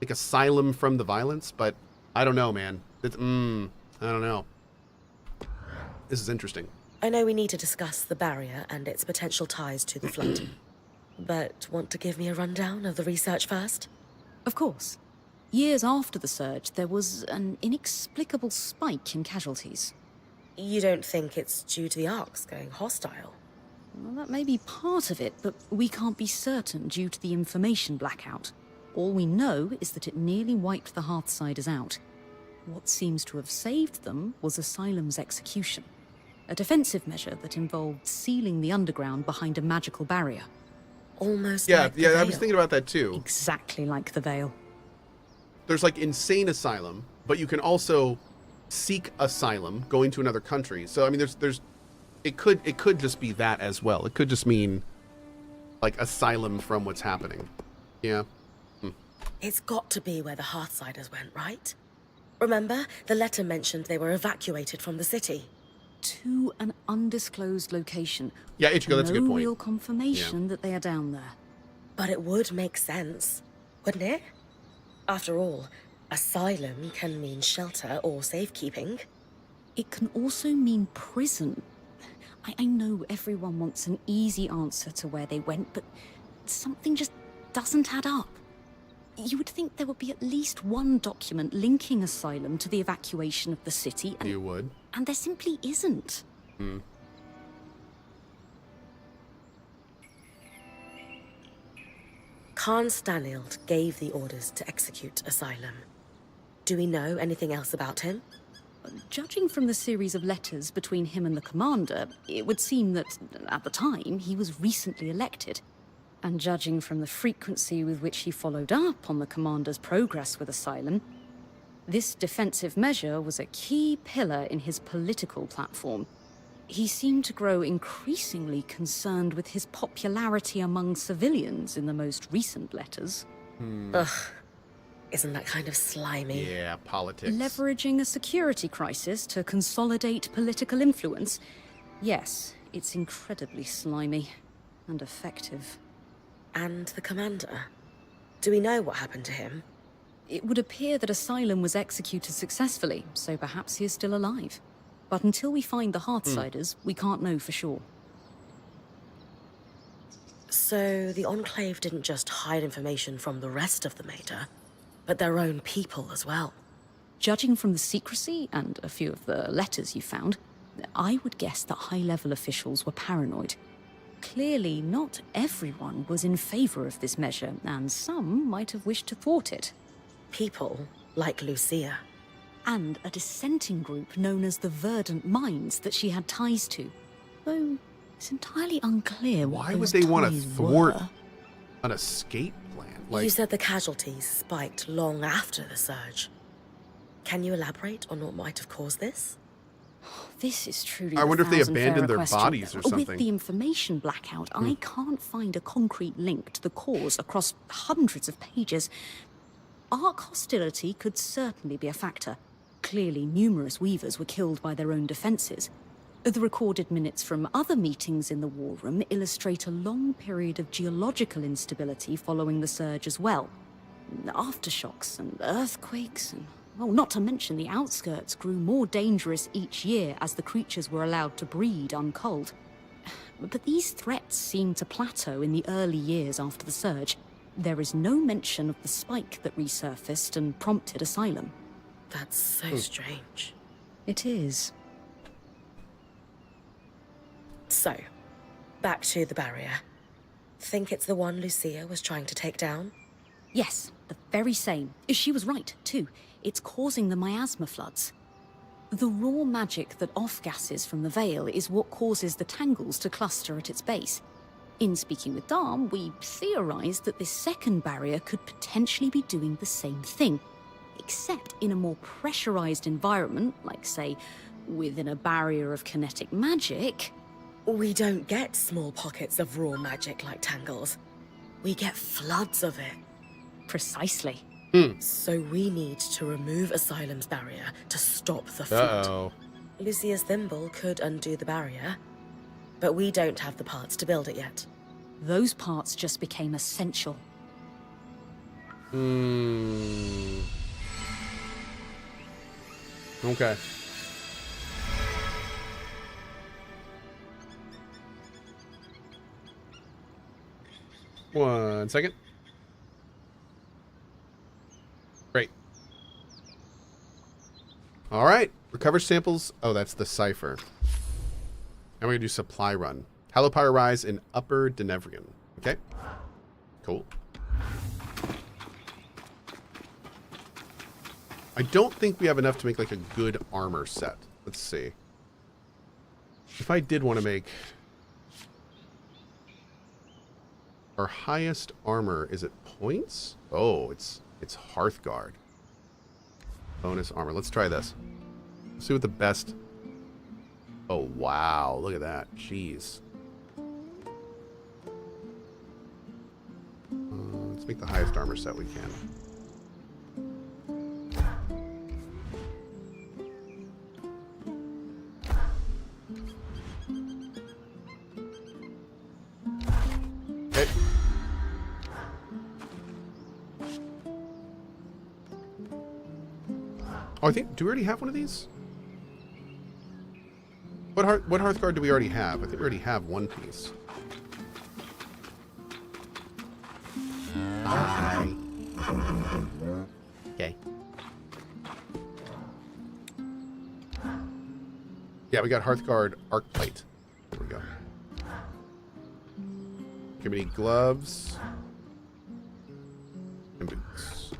like Asylum from the violence, but I don't know, man. I don't know. This is interesting. I know we need to discuss the barrier and its potential ties to the flood. But want to give me a rundown of the research first? Of course. Years after the surge, there was an inexplicable spike in casualties. You don't think it's due to the Arcs going hostile? Well, that may be part of it, but we can't be certain due to the information blackout. All we know is that it nearly wiped the Hearthsiders out. What seems to have saved them was Asylum's execution, a defensive measure that involved sealing the underground behind a magical barrier. Almost Yeah, like the yeah, I was Veil. thinking about that too. Exactly like the Veil. There's like insane asylum, but you can also seek asylum going to another country. So I mean, it could just be that as well. It could just mean like asylum from what's happening. Yeah. It's got to be where the Hearthsiders went, right? Remember, the letter mentioned they were evacuated from the city. To an undisclosed location. Yeah, Ichigo, that's a good No point. real confirmation that they are down there. But it would make sense, wouldn't it? After all, asylum can mean shelter or safekeeping. It can also mean prison. I know everyone wants an easy answer to where they went, but something just doesn't add up. You would think there would be at least one document linking Asylum to the evacuation of the city, and, You would. and there simply isn't. Khan Stanild gave the orders to execute Asylum. Do we know anything else about him? Judging from the series of letters between him and the commander, it would seem that, at the time, he was recently elected. And judging from the frequency with which he followed up on the commander's progress with Asylum, this defensive measure was a key pillar in his political platform. He seemed to grow increasingly concerned with his popularity among civilians in the most recent letters. Ugh. Isn't that kind of slimy? Yeah, politics. Leveraging a security crisis to consolidate political influence. Yes, it's incredibly slimy and effective. And the commander? Do we know what happened to him? It would appear that Asylum was executed successfully, so perhaps he is still alive. But until we find the Hearthsiders, we can't know for sure. So the Enclave didn't just hide information from the rest of the Mater, but their own people as well. Judging from the secrecy and a few of the letters you found, I would guess that high-level officials were paranoid. Clearly, not everyone was in favor of this measure, and some might have wished to thwart it. People like Lucia. And a dissenting group known as the Verdant Minds that she had ties to. Though it's entirely unclear what Why would those they want to ties thwart were. an escape plan? You said the casualties spiked long after the surge. Can you elaborate on what might have caused this? This is truly I the wonder if they thousand-fairer abandoned their question. bodies or something. With the information blackout, I can't find a concrete link to the cause across hundreds of pages. Arc hostility could certainly be a factor. Clearly, numerous weavers were killed by their own defenses. The recorded minutes from other meetings in the war room illustrate a long period of geological instability following the surge as well. Aftershocks and earthquakes and... well, not to mention the outskirts grew more dangerous each year as the creatures were allowed to breed unculled. But these threats seemed to plateau in the early years after the surge. There is no mention of the spike that resurfaced and prompted Asylum. That's so strange. It is. So, back to the barrier. Think it's the one Lucia was trying to take down? Yes, the very same. She was right, too. It's causing the miasma floods. The raw magic that off-gasses from the Veil is what causes the tangles to cluster at its base. In speaking with Darm, we theorized that this second barrier could potentially be doing the same thing, except in a more pressurized environment, like, say, within a barrier of kinetic magic. We don't get small pockets of raw magic like tangles. We get floods of it. Precisely. So we need to remove Asylum's barrier to stop the flood. Uh-oh. Lucia's thimble could undo the barrier, but we don't have the parts to build it yet. Those parts just became essential. Okay. One second. Great. All right. Recover samples. Oh, that's the cipher. And we're going to do supply run. Halopyre rise in Upper Denevrian. Okay. Cool. I don't think we have enough to make like a good armor set. Let's see. If I did want to make... Our highest armor, is it points? Oh, it's Hearthguard. Bonus armor. Let's try this. Let's see what the best... Oh, wow. Look at that. Jeez. Let's make the highest armor set we can. Okay. Oh, I think... Do we already have one of these? What Hearthguard do we already have? I think we already have one piece. Hi. Okay. Yeah, we got Hearthguard Arc Plate. There we go. Give me gloves and boots.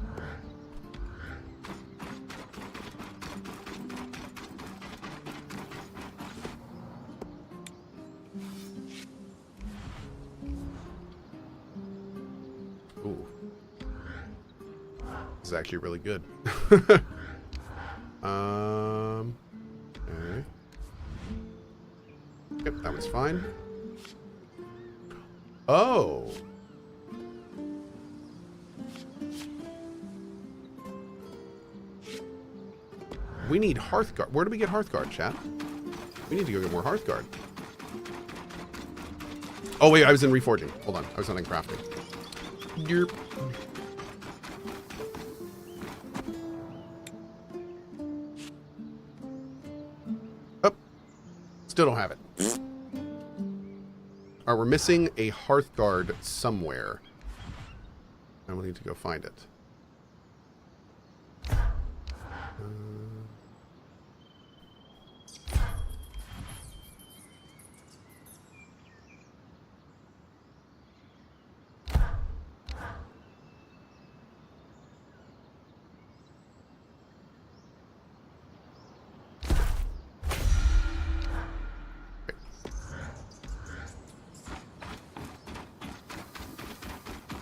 Ooh. This is actually really good. Okay. Yep, that one's fine. Oh. We need Hearthguard. Where do we get Hearthguard, chat? We need to go get more Hearthguard. Oh, wait, I was in reforging. Hold on. I was not in crafting. Yerp. Oh. Still don't have it. Alright, we're missing a Hearthguard somewhere. And we need to go find it.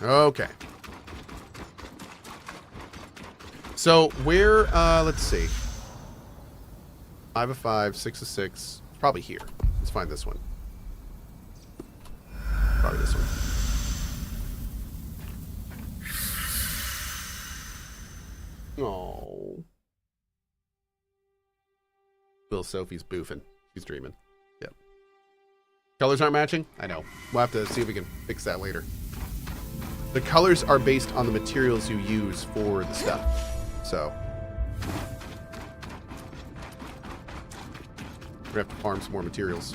Okay. So where, let's see. 5 of 5, 6 of 6. Probably here. Let's find this one. Probably this one. Oh. Little Sophie's boofing. She's dreaming. Yep. Colors aren't matching? I know. We'll have to see if we can fix that later. The colors are based on the materials you use for the stuff. So we're gonna have to farm some more materials.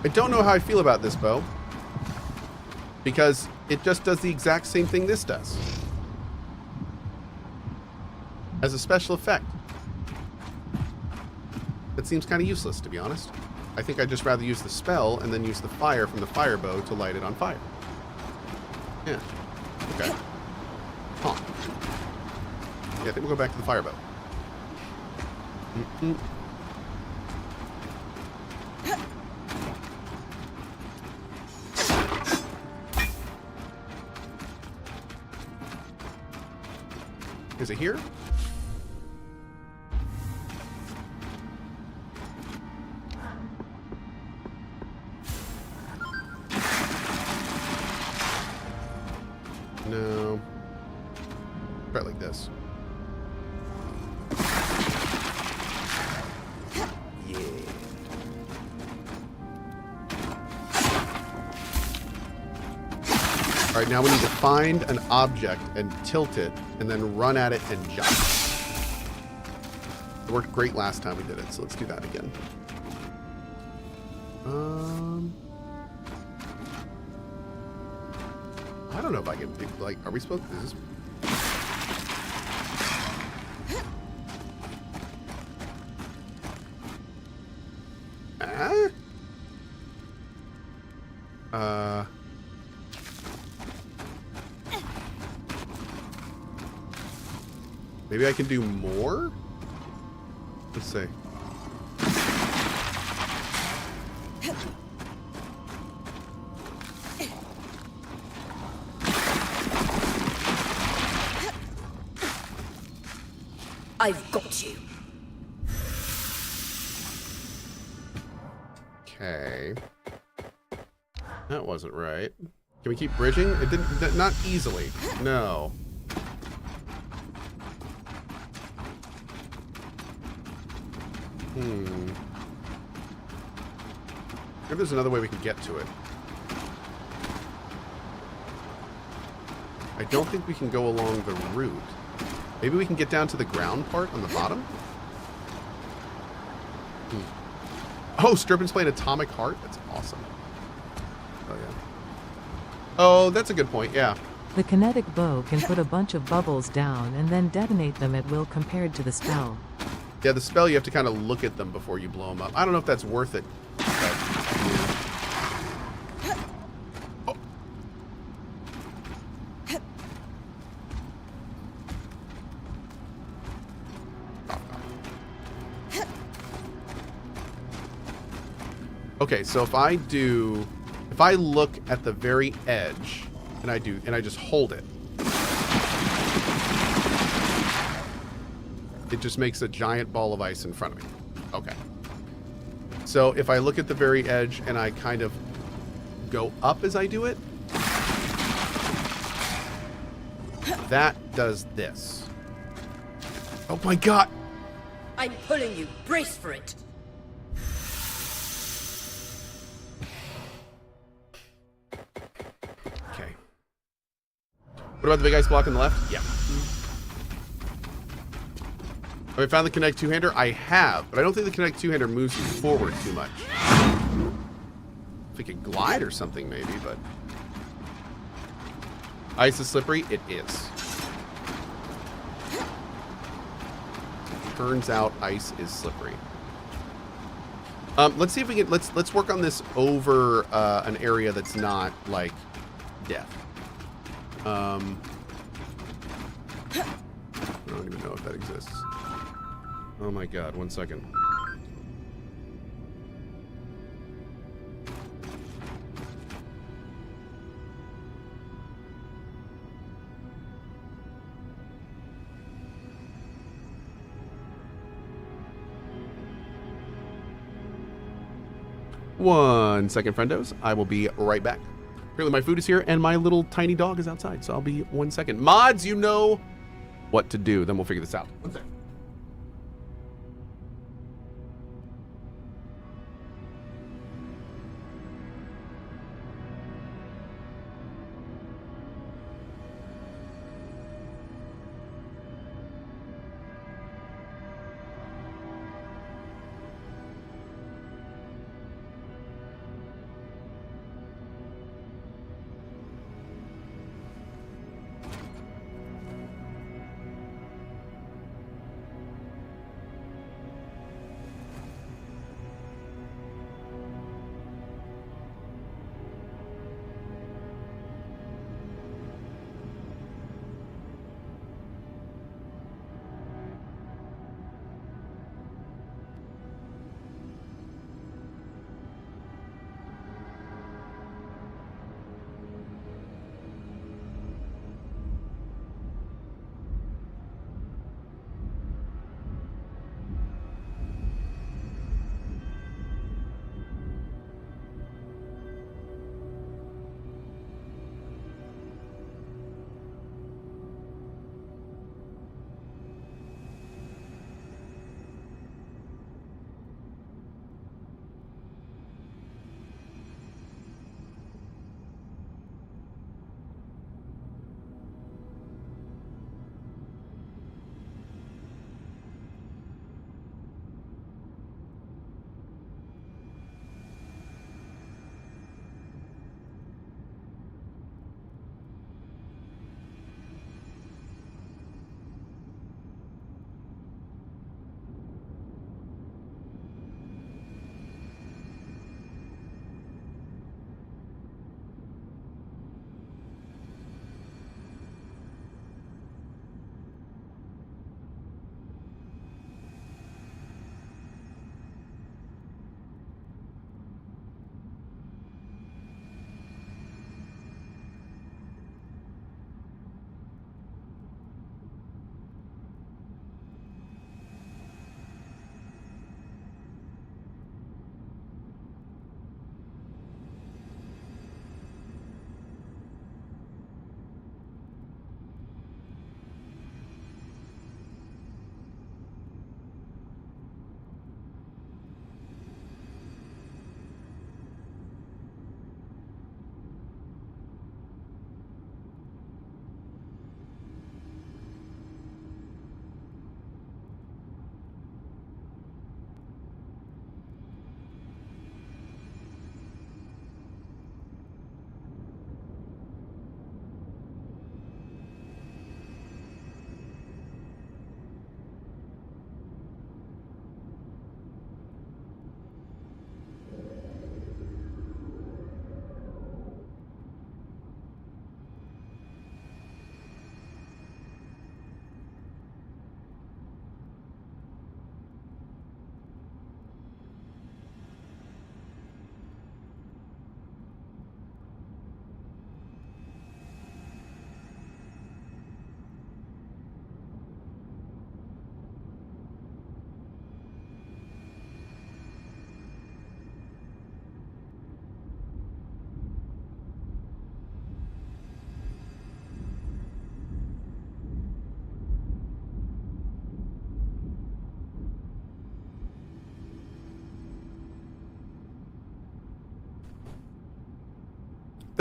I don't know how I feel about this bow, because it just does the exact same thing this does as a special effect. That seems kind of useless, to be honest. I think I'd just rather use the spell and then use the fire from the fire bow to light it on fire. Yeah. Okay. Huh. Yeah, I think we'll go back to the fire bow. Mm-mm. Is it here? No. Try it like this. Yeah. All right, now we need to find an object and tilt it, and then run at it and jump. It worked great last time we did it, so let's do that again. I don't know if I can, like, are we supposed to do this? Ah? Maybe I can do more? Let's see. I've got you. Okay. That wasn't right. Can we keep bridging? It didn't, not easily. No. Maybe there's another way we can get to it. I don't think we can go along the route. Maybe we can get down to the ground part on the bottom? Oh, Strippin's playing Atomic Heart? That's awesome. Oh, yeah. Oh, that's a good point, yeah. The kinetic bow can put a bunch of bubbles down and then detonate them at will compared to the spell. Yeah, the spell, you have to kind of look at them before you blow them up. I don't know if that's worth it. But, oh. Okay, so if I look at the very edge, and I just hold it, it just makes a giant ball of ice in front of me. Okay. So if I look at the very edge and I kind of go up as I do it, that does this. Oh my god! I'm pulling you. Brace for it. Okay. What about the big ice block on the left? Yeah. Have I found the Connect two-hander? I have, but I don't think the Connect two-hander moves you forward too much. If it could glide or something, maybe, but... Ice is slippery? It is. Turns out ice is slippery. Let's see if we can... Let's work on this over an area that's not, like, death. I don't even know if that exists. Oh my god, 1 second. One second, friendos. I will be right back. Apparently my food is here and my little tiny dog is outside, so I'll be 1 second. Mods, you know what to do. Then we'll figure this out. 1 second.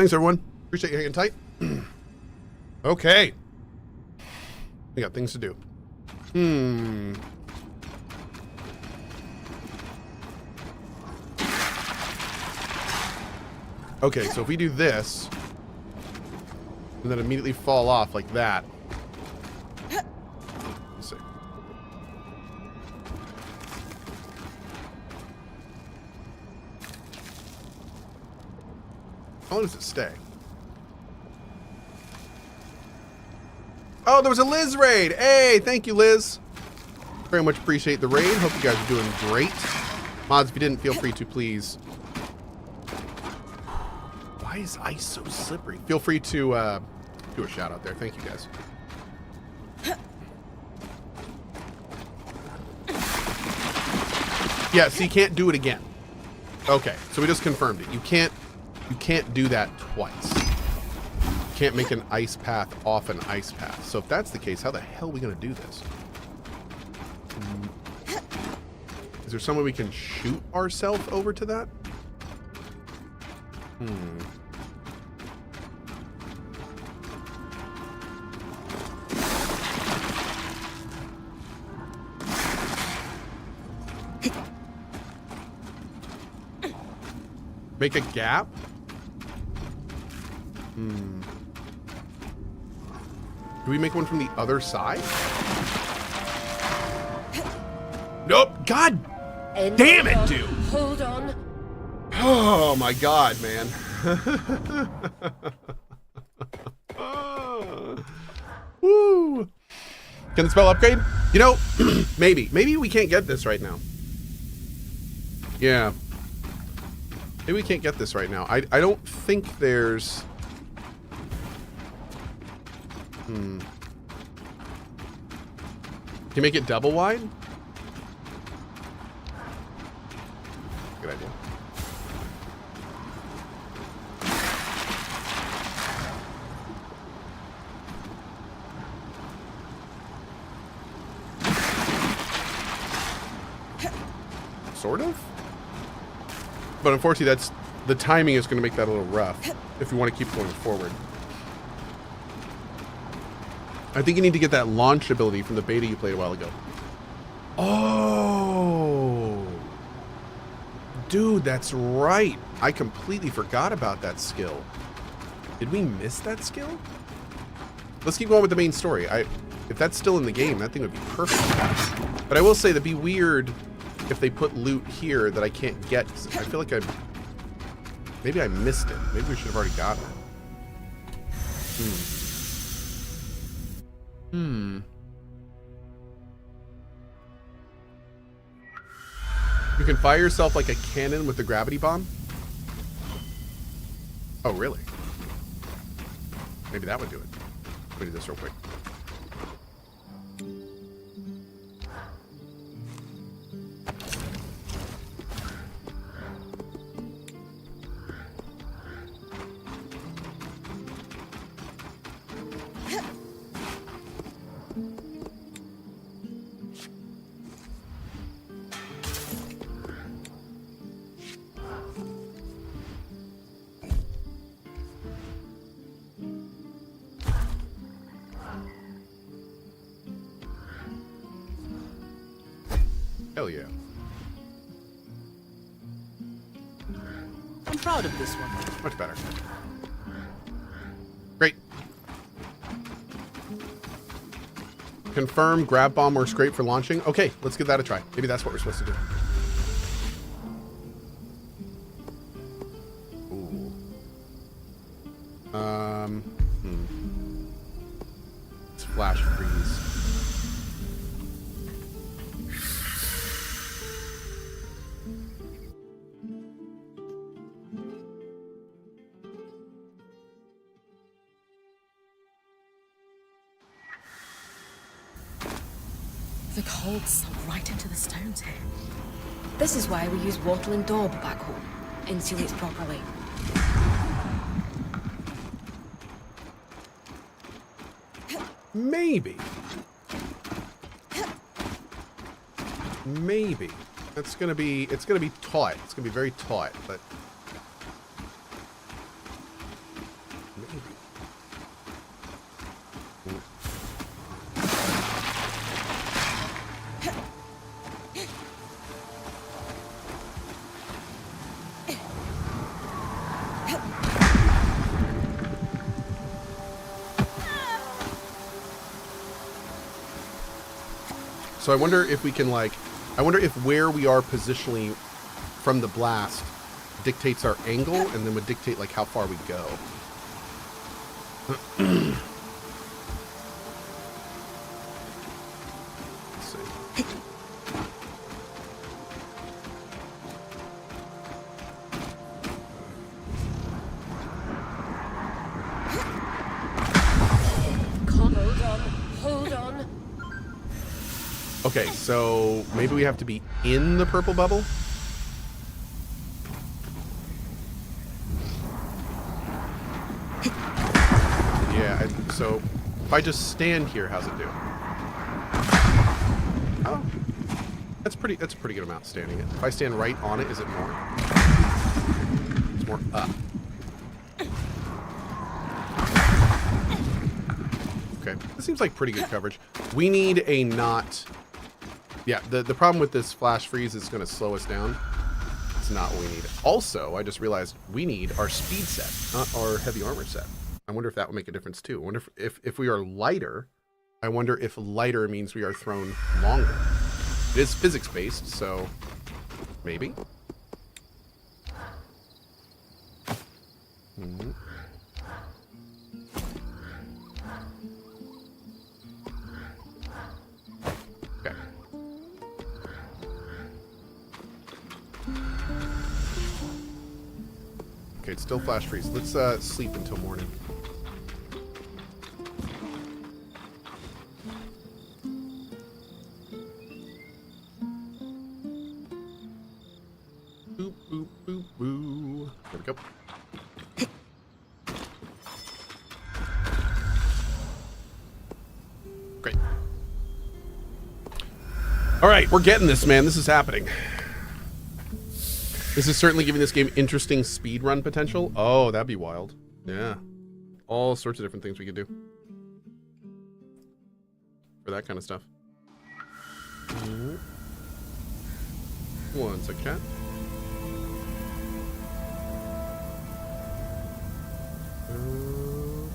Thanks, everyone. Appreciate you hanging tight. Okay. We got things to do. Okay, so if we do this, and then immediately fall off like that. Let's see. How long does it stay? Oh, there was a Liz raid. Hey, thank you, Liz. Very much appreciate the raid. Hope you guys are doing great. Mods, if you didn't, feel free to please. Why is ice so slippery? Feel free to do a shout out there. Thank you, guys. Yeah, so you can't do it again. Okay, so we just confirmed it. You can't do that twice. You can't make an ice path off an ice path. So if that's the case, how the hell are we gonna do this? Is there some way we can shoot ourselves over to that? Make a gap? Do we make one from the other side? Nope. God damn it, dude. Hold on. Oh my god, man. Woo. Can the spell upgrade? You know, maybe. Maybe we can't get this right now. Yeah. Maybe we can't get this right now. I don't think there's... Can you make it double wide? Good idea. Sort of? But unfortunately, that's the timing is going to make that a little rough if you want to keep going forward. I think you need to get that launch ability from the beta you played a while ago. Oh, dude, that's right. I completely forgot about that skill. Did we miss that skill? Let's keep going with the main story. If that's still in the game, that thing would be perfect. But I will say that'd be weird if they put loot here that I can't get. I feel like maybe I missed it. Maybe we should have already gotten it. You can fire yourself like a cannon with a gravity bomb? Oh, really? Maybe that would do it. Let me do this real quick. Hell yeah. I'm proud of this one. Much better. Great. Confirm, grab bomb or scrape for launching. Okay, let's give that a try. Maybe that's what we're supposed to do. Ooh. Let's flash freeze. The cold sunk right into the stones here. This is why we use wattle and daub back home. Insulates properly. Maybe. Maybe. It's gonna be taut. It's gonna be very taut, but So I wonder if we can, like, I wonder if where we are positionally from the blast dictates our angle and then would dictate, like, how far we go. Let's see. Hold on. Okay, so maybe we have to be in the purple bubble? Yeah, so if I just stand here, how's it do? Oh, that's a pretty good amount standing it. If I stand right on it, is it more? It's more up. Okay, this seems like pretty good coverage. We need a not... Yeah, the problem with this flash freeze is going to slow us down. It's not what we need. Also, I just realized we need our speed set, not our heavy armor set. I wonder if that would make a difference too. I wonder if we are lighter, I wonder if lighter means we are thrown longer. It is physics-based, so maybe. Mm-hmm. Okay. Okay, it's still flash freeze. Let's sleep until morning. Boop, boop, boop, boo. There we go. Great. All right, we're getting this, man. This is happening. This is certainly giving this game interesting speed run potential. Oh, that'd be wild. Yeah. All sorts of different things we could do for that kind of stuff. One sec, chat.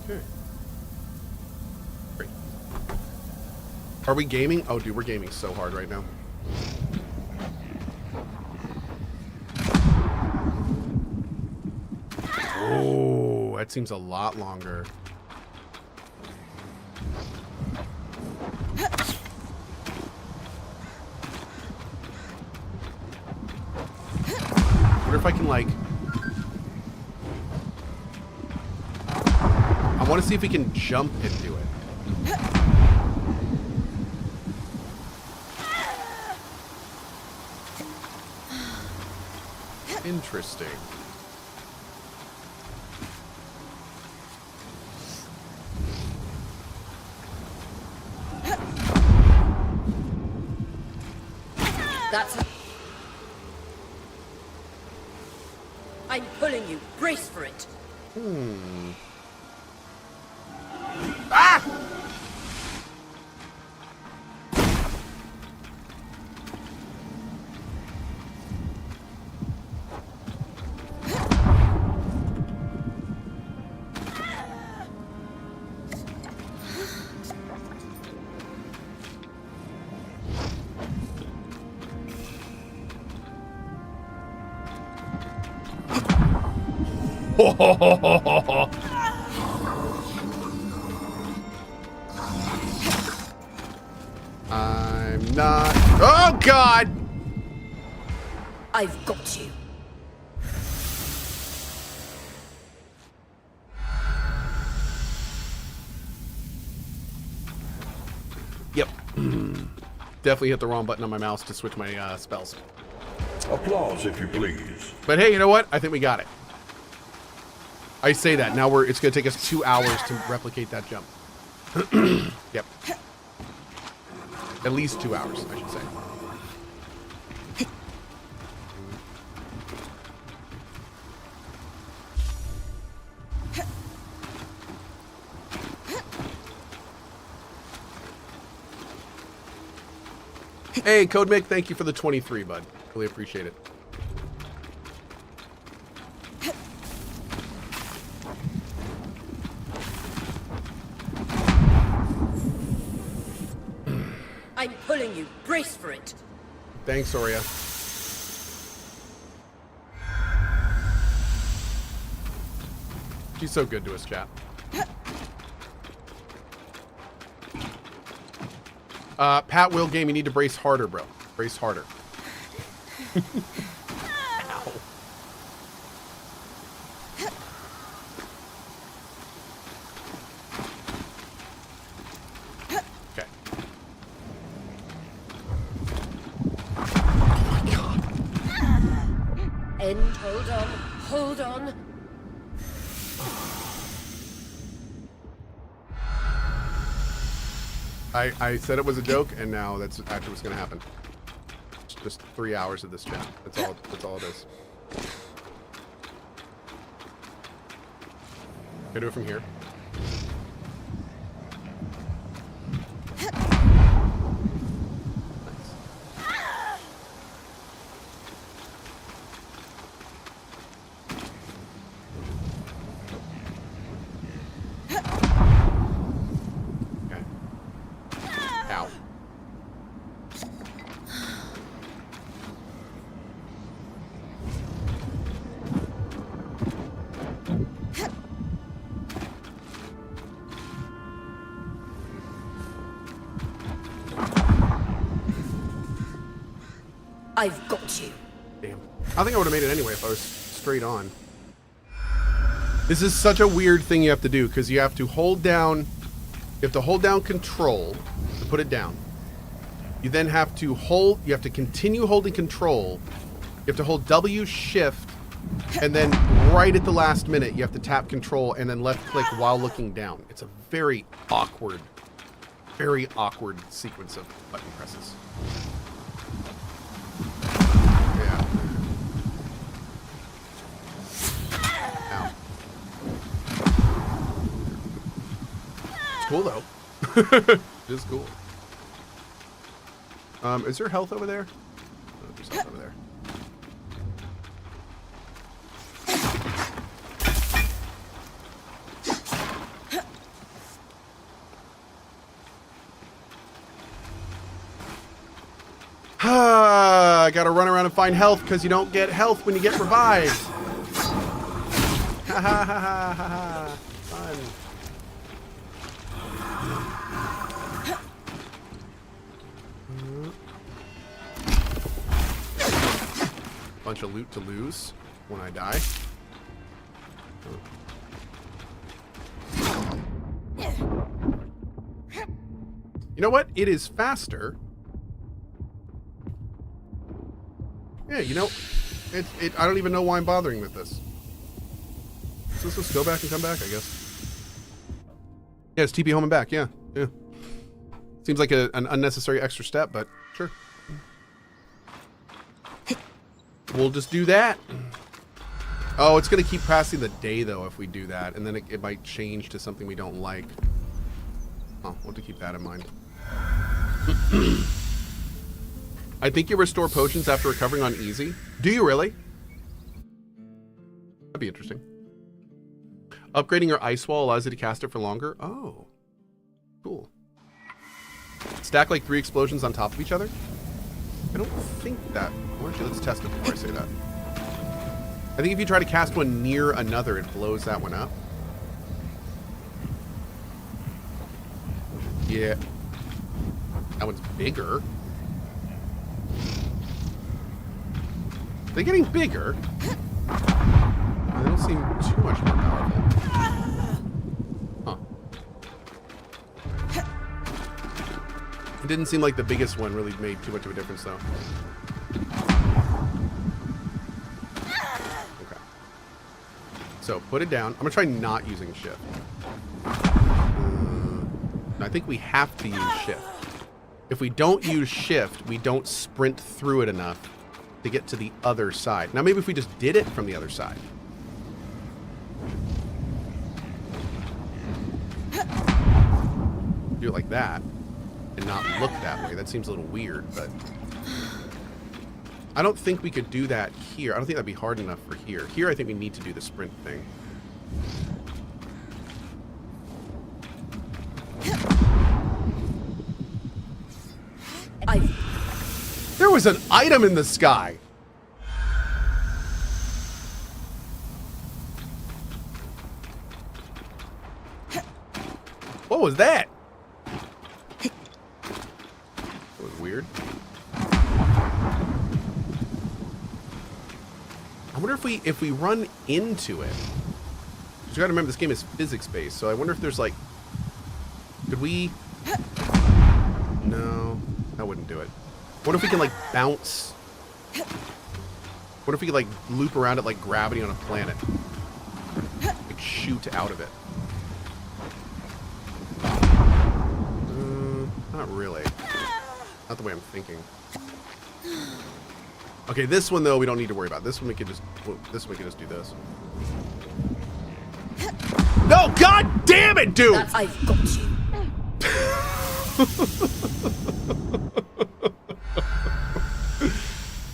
Okay. Great. Are we gaming? Oh, dude, we're gaming so hard right now. Oh, that seems a lot longer. I wonder if I can, like... I want to see if we can jump and do it. Interesting. That's... I'm pulling you. Brace for it. Ah! I'm not... Oh, God! I've got you. Yep. Definitely hit the wrong button on my mouse to switch my spells. Applause, if you please. But hey, you know what? I think we got it. I say that. Now it's going to take us 2 hours to replicate that jump. Yep. At least 2 hours, I should say. Hey, CodeMick, thank you for the 23, bud. Really appreciate it. I'm pulling you. Brace for it. Thanks, Soria. She's so good to us, chat. Pat Will Game, you need to brace harder, bro. Brace harder. Ow. Okay. Oh my god. End, hold on. Hold on. I said it was a joke, and now that's actually what's gonna happen. It's just 3 hours of this chat. That's all it is. Can I do it from here? I've got you. Damn. I think I would have made it anyway if I was straight on. This is such a weird thing you have to do, because you have to hold down... You have to hold down control to put it down. You then have to hold... You have to continue holding control. You have to hold W shift, and then right at the last minute, you have to tap control and then left click while looking down. It's a very awkward sequence of button presses. Yeah. Ow. It's cool though. It is cool. Is there health over there? Oh, there's health over there. I gotta run around and find health because you don't get health when you get revived. Ha ha ha ha ha ha. Fun. Bunch of loot to lose when I die. You know what? It is faster. Yeah, you know, I don't even know why I'm bothering with this. So let's just go back and come back, I guess. Yeah, it's TP home and back. Yeah, yeah. Seems like an unnecessary extra step, but sure. We'll just do that. Oh, it's going to keep passing the day, though, if we do that. And then it might change to something we don't like. Oh, we'll have to keep that in mind. I think you restore potions after recovering on easy. Do you really? That'd be interesting. Upgrading your ice wall allows you to cast it for longer. Oh, cool. Stack like 3 explosions on top of each other? I don't think that. Well, actually, let's test it before I say that. I think if you try to cast one near another, it blows that one up. Yeah. That one's bigger. They're getting bigger. They don't seem too much more powerful. Huh. It didn't seem like the biggest one really made too much of a difference, though. Okay. So, put it down. I'm going to try not using shift. I think we have to use shift. If we don't use shift, we don't sprint through it enough to get to the other side. Now maybe if we just did it from the other side. Do it like that and not look that way. That seems a little weird, but I don't think we could do that here. I don't think that'd be hard enough for here. Here I think we need to do the sprint thing. was an item in the sky. What was that? That was weird. I wonder if we run into it. You gotta remember this game is physics based, so I wonder if there's like, could we? No, that wouldn't do it. What if we can like bounce? What if we could like loop around it like gravity on a planet? Like shoot out of it. Not really. Not the way I'm thinking. Okay, this one though we don't need to worry about. This one we could just do this. No, god damn it, dude! I've got you.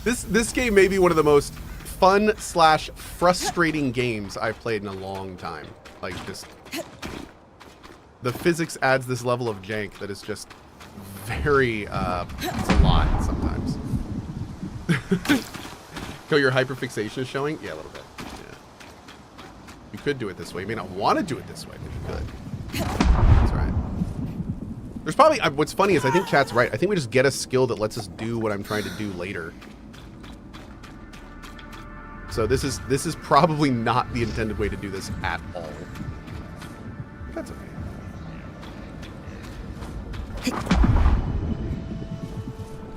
This game may be one of the most fun / frustrating games I've played in a long time. Like just the physics adds this level of jank that is just very it's a lot sometimes. Cohh, your hyperfixation is showing? Yeah, a little bit. Yeah. You could do it this way. You may not want to do it this way, but you could. That's right. There's probably what's funny is I think chat's right. I think we just get a skill that lets us do what I'm trying to do later. So this is probably not the intended way to do this at all. That's okay.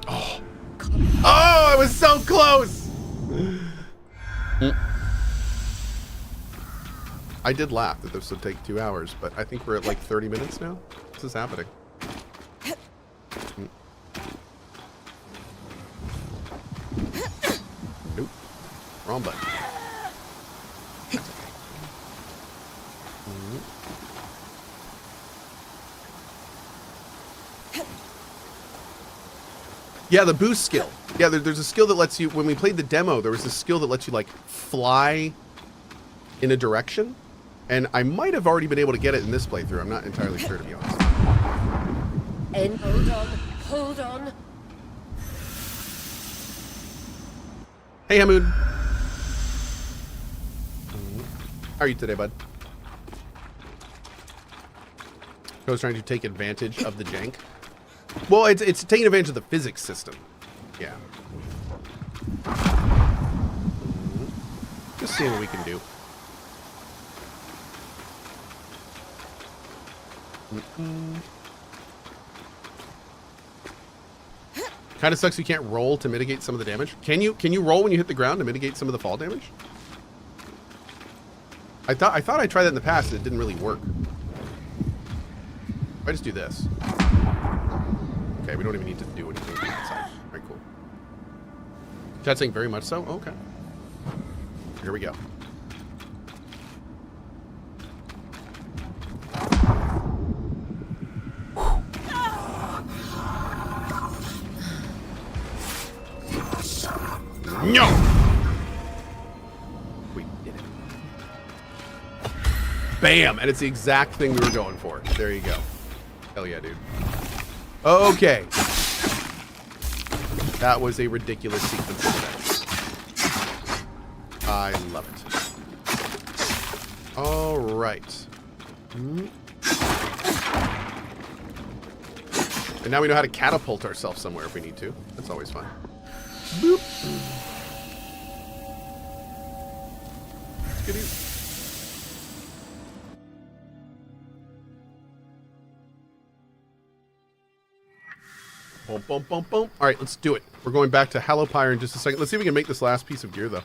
Oh. Oh, I was so close. I did laugh that this would take 2 hours, but I think we're at like 30 minutes now. This is happening. Nope. Wrong button. Yeah, the boost skill. Yeah, there's a skill that lets you, when we played the demo, there was a skill that lets you like fly in a direction. And I might have already been able to get it in this playthrough. I'm not entirely sure, to be honest. And hold on, hold on. Hey, Hamoon. How are you today, bud? I was trying to take advantage of the jank. Well, it's taking advantage of the physics system. Yeah. Just seeing what we can do. Kind of sucks you can't roll to mitigate some of the damage. Can you roll when you hit the ground to mitigate some of the fall damage? I thought I tried that in the past and it didn't really work. If I just do this. Okay, we don't even need to do anything from that side. Alright, cool. Chat's saying very much so? Okay. Here we go. No! We did it. Bam! And it's the exact thing we were going for. There you go. Hell yeah, dude. Okay. That was a ridiculous sequence of events. I love it. All right. And now we know how to catapult ourselves somewhere if we need to. That's always fun. Boop. Skidoo. Boom, boom, boom, boom. All right, let's do it. We're going back to Hallowpire in just a second. Let's see if we can make this last piece of gear, though.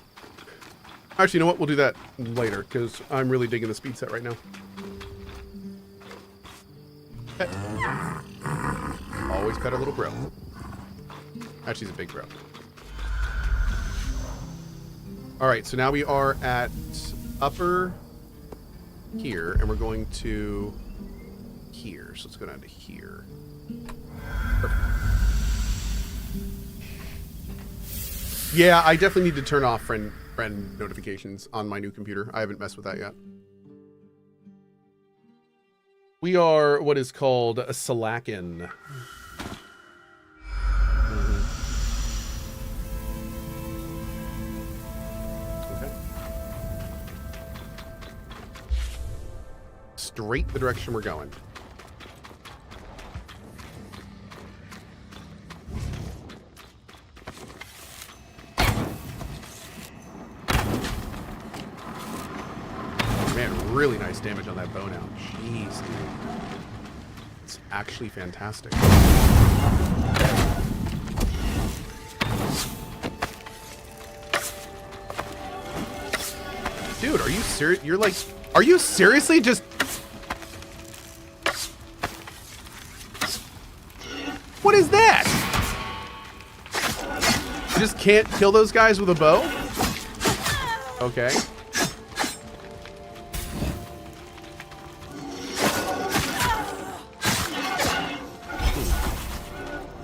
Actually, you know what? We'll do that later, because I'm really digging the speed set right now. Pet. Always pet our little bro. Actually, he's a big bro. All right, so now we are at upper here, and we're going to here. So let's go down to here. Perfect. Yeah, I definitely need to turn off friend notifications on my new computer. I haven't messed with that yet. We are what is called a Salakin. straight the direction we're going. Man, really nice damage on that bow now. Jeez, dude. It's actually fantastic. Dude, are you serious? You're like, are you seriously just... What is that? You just can't kill those guys with a bow? Okay. It's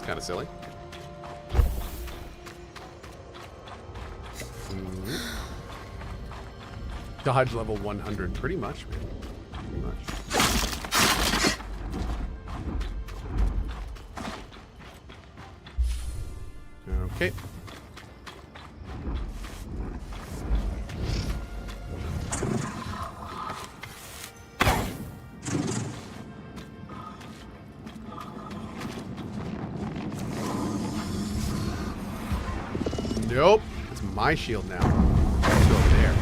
kind of silly. Dodge level 100, pretty much, man. Pretty much. Okay. Nope. It's my shield now. Let's go over there.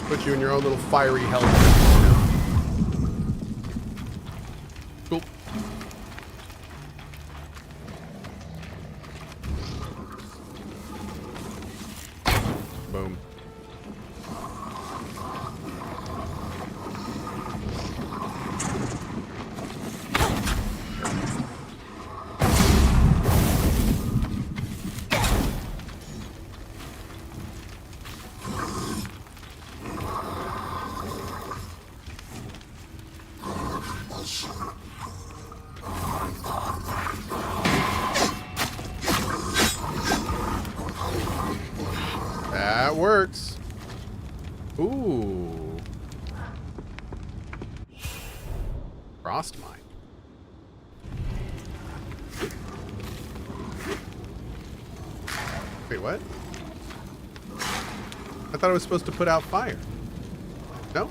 Put you in your own little fiery hell. Cool. Boom. That works. Ooh. Frost mine. Wait, what? I thought I was supposed to put out fire. No?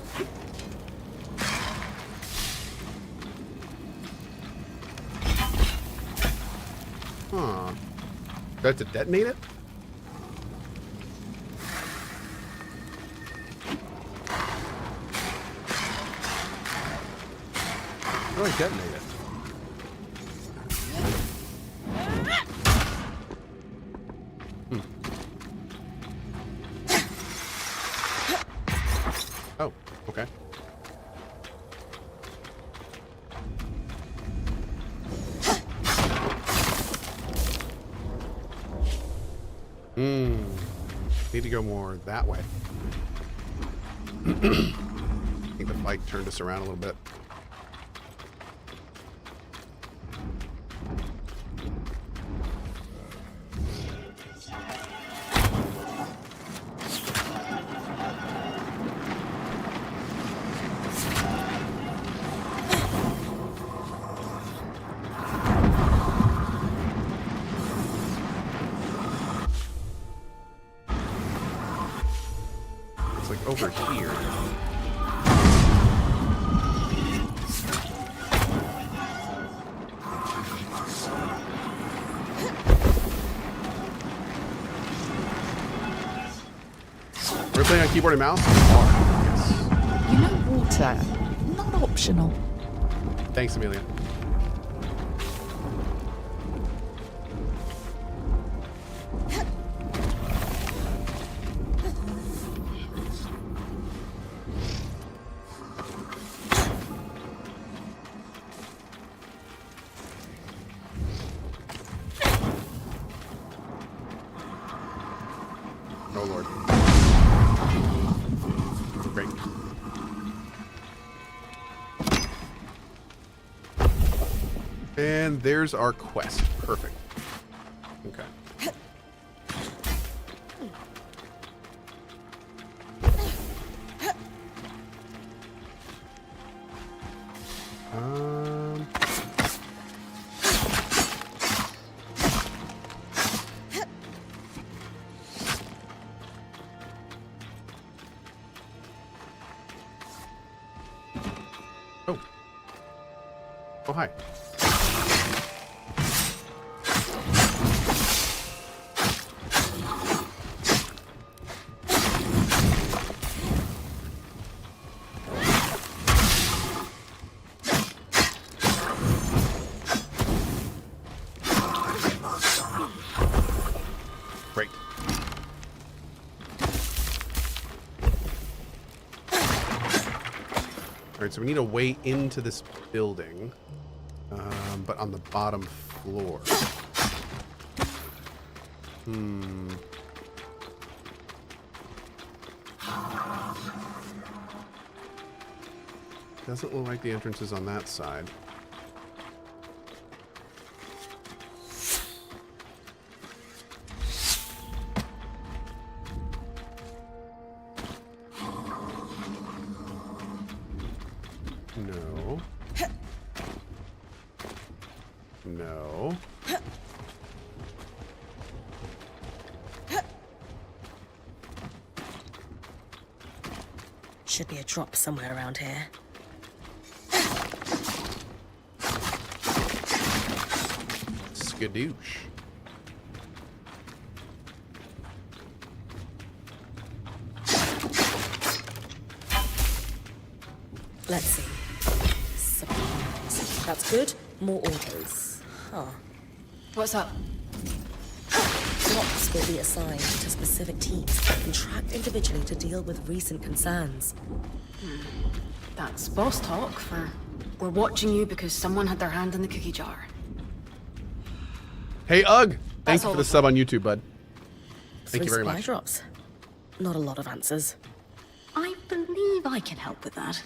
Huh. Do I have to detonate it? How do I detonate it? Oh, okay. Need to go more that way. I think the fight turned us around a little bit. Over here. We're playing on keyboard and mouse? Yes. You know, water, not optional. Thanks, Amelia. And there's our quest. Perfect. Okay. Oh. Oh, hi. Great. All right, so we need a way into this building, but on the bottom floor. Doesn't look like the entrance is on that side. No. No. Should be a drop somewhere around here. Skadoosh. Let's see. Supplies. That's good. More orders. Huh. What's up? Drops will be assigned to specific teams and tracked individually to deal with recent concerns. That's boss talk for we're watching you because someone had their hand in the cookie jar. Hey, Ugg! Thank you all for the of sub on YouTube, bud. Thank you very Supply much. drops. Not a lot of answers. I believe I can help with that.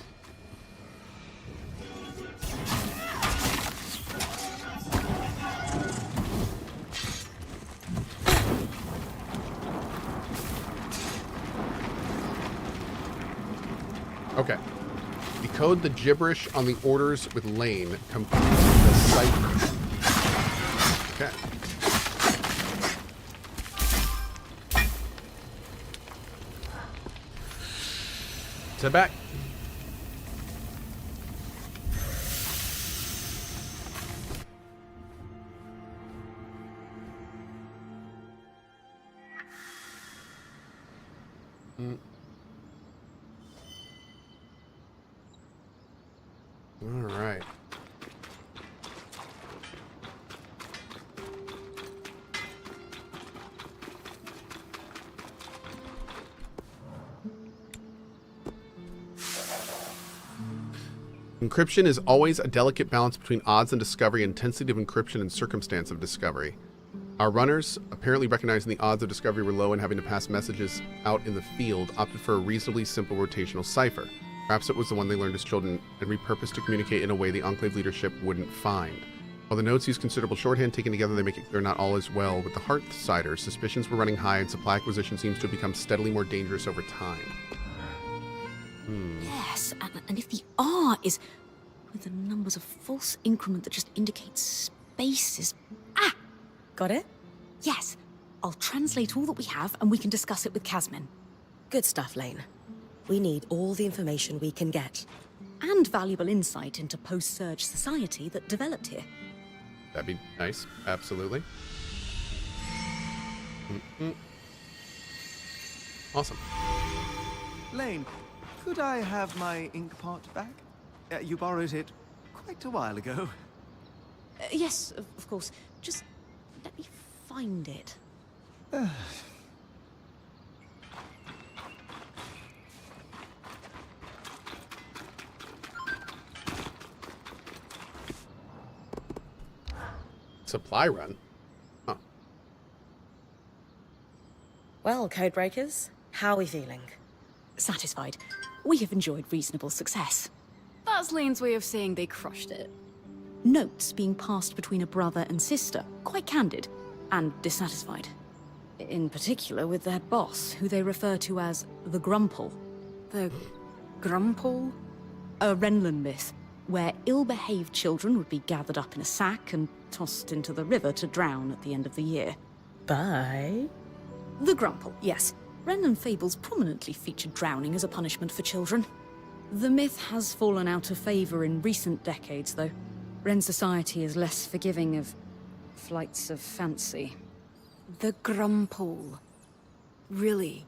Okay. Decode the gibberish on the orders with Lane. Complete the cipher. Okay. Sit back. All right. Encryption is always a delicate balance between odds and discovery, intensity of encryption, and circumstance of discovery. Our runners, apparently recognizing the odds of discovery were low and having to pass messages out in the field, opted for a reasonably simple rotational cipher. Perhaps it was the one they learned as children and repurposed to communicate in a way the Enclave leadership wouldn't find. While the notes use considerable shorthand taken together, they make it clear not all is well with the Hearthsiders. Suspicions were running high, and supply acquisition seems to have become steadily more dangerous over time. Yes, and if the R is with the numbers of false increment that just indicates spaces. Ah! Got it? Yes. I'll translate all that we have and we can discuss it with Casmin. Good stuff, Lane. We need all the information we can get. And valuable insight into post-surge society that developed here. That'd be nice. Absolutely. Awesome. Lane, could I have my ink pot back? You borrowed it quite a while ago. Yes, of course. Just let me find it. Supply run? Huh. Well, Codebreakers, how are we feeling? Satisfied. We have enjoyed reasonable success. That's Lane's way of saying they crushed it. Notes being passed between a brother and sister, quite candid and dissatisfied. In particular with their boss, who they refer to as the Grumple. The Grumple? A Renland myth, where ill-behaved children would be gathered up in a sack and tossed into the river to drown at the end of the year. Bye. The Grumple, yes. Renland fables prominently featured drowning as a punishment for children. The myth has fallen out of favor in recent decades, though. Ren society is less forgiving of flights of fancy. The Grumple. Really?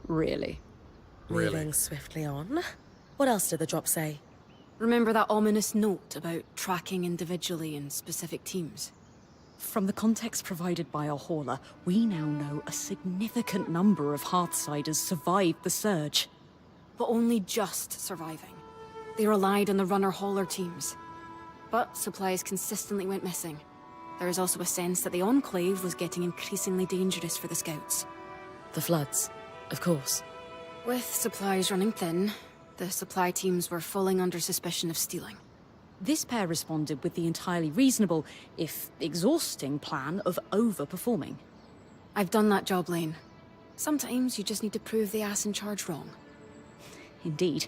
Really. Moving swiftly on. What else did the drop say? Remember that ominous note about tracking individually in specific teams? From the context provided by our hauler, we now know a significant number of Hearthsiders survived the surge. But only just surviving. They relied on the runner-hauler teams. But supplies consistently went missing. There is also a sense that the Enclave was getting increasingly dangerous for the scouts. The floods, of course. With supplies running thin, the supply teams were falling under suspicion of stealing. This pair responded with the entirely reasonable, if exhausting, plan of overperforming. I've done that job, Lane. Sometimes you just need to prove the ass in charge wrong. Indeed.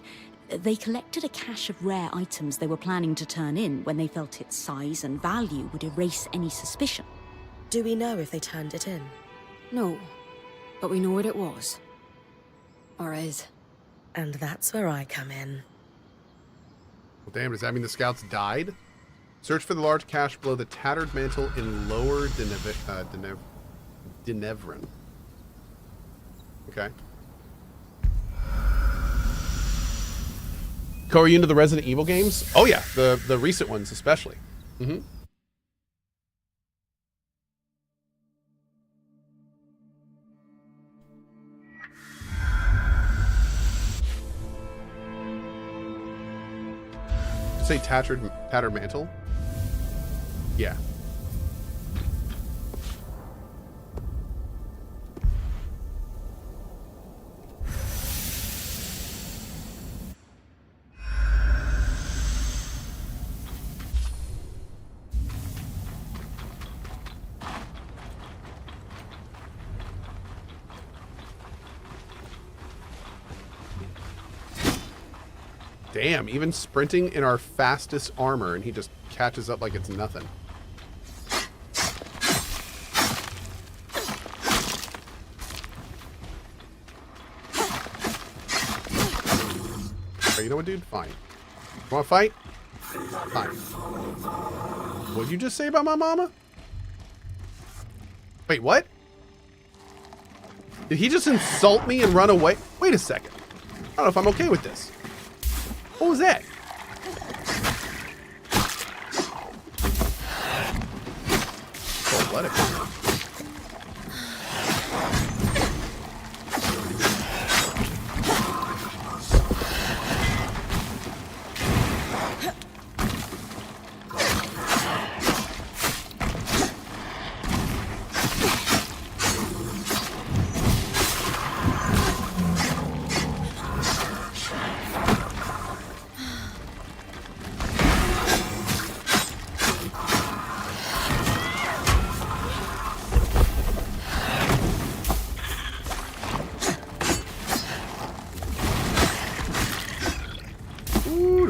They collected a cache of rare items they were planning to turn in when they felt its size and value would erase any suspicion. Do we know if they turned it in? No, but we know what it was. Or is. And that's where I come in. Well, damn, does that mean the scouts died? Search for the large cache below the tattered mantle in Lower Denevran. Okay. Cohh, are you into the Resident Evil games? Oh yeah, the recent ones especially. Mm-hmm. Say tattered mantle? Yeah. Damn, even sprinting in our fastest armor and he just catches up like it's nothing. Right, you know what, dude? Fine. Wanna fight? Fine. What'd you just say about my mama? Wait, what? Did he just insult me and run away? Wait a second. I don't know if I'm okay with this. What was that? Oh, let it go.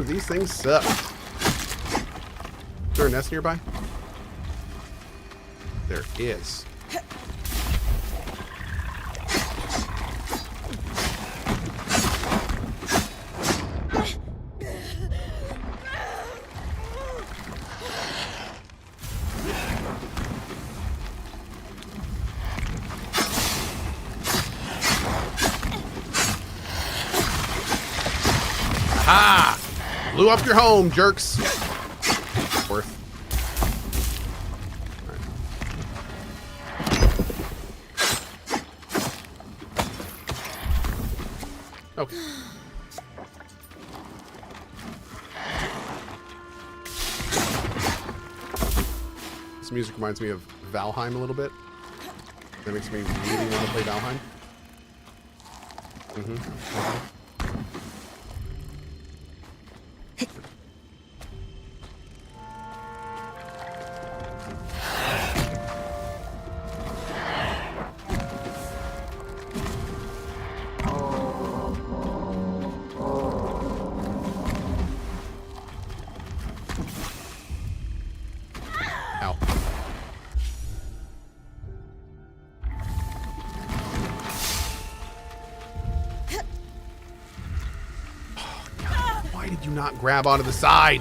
These things suck. Is there a nest nearby? There is. Ha! Blew up your home, jerks. Worth. Right. Okay. This music reminds me of Valheim a little bit. That makes me really want to play Valheim. Mm-hmm. Ow. Oh, God. Why did you not grab onto the side?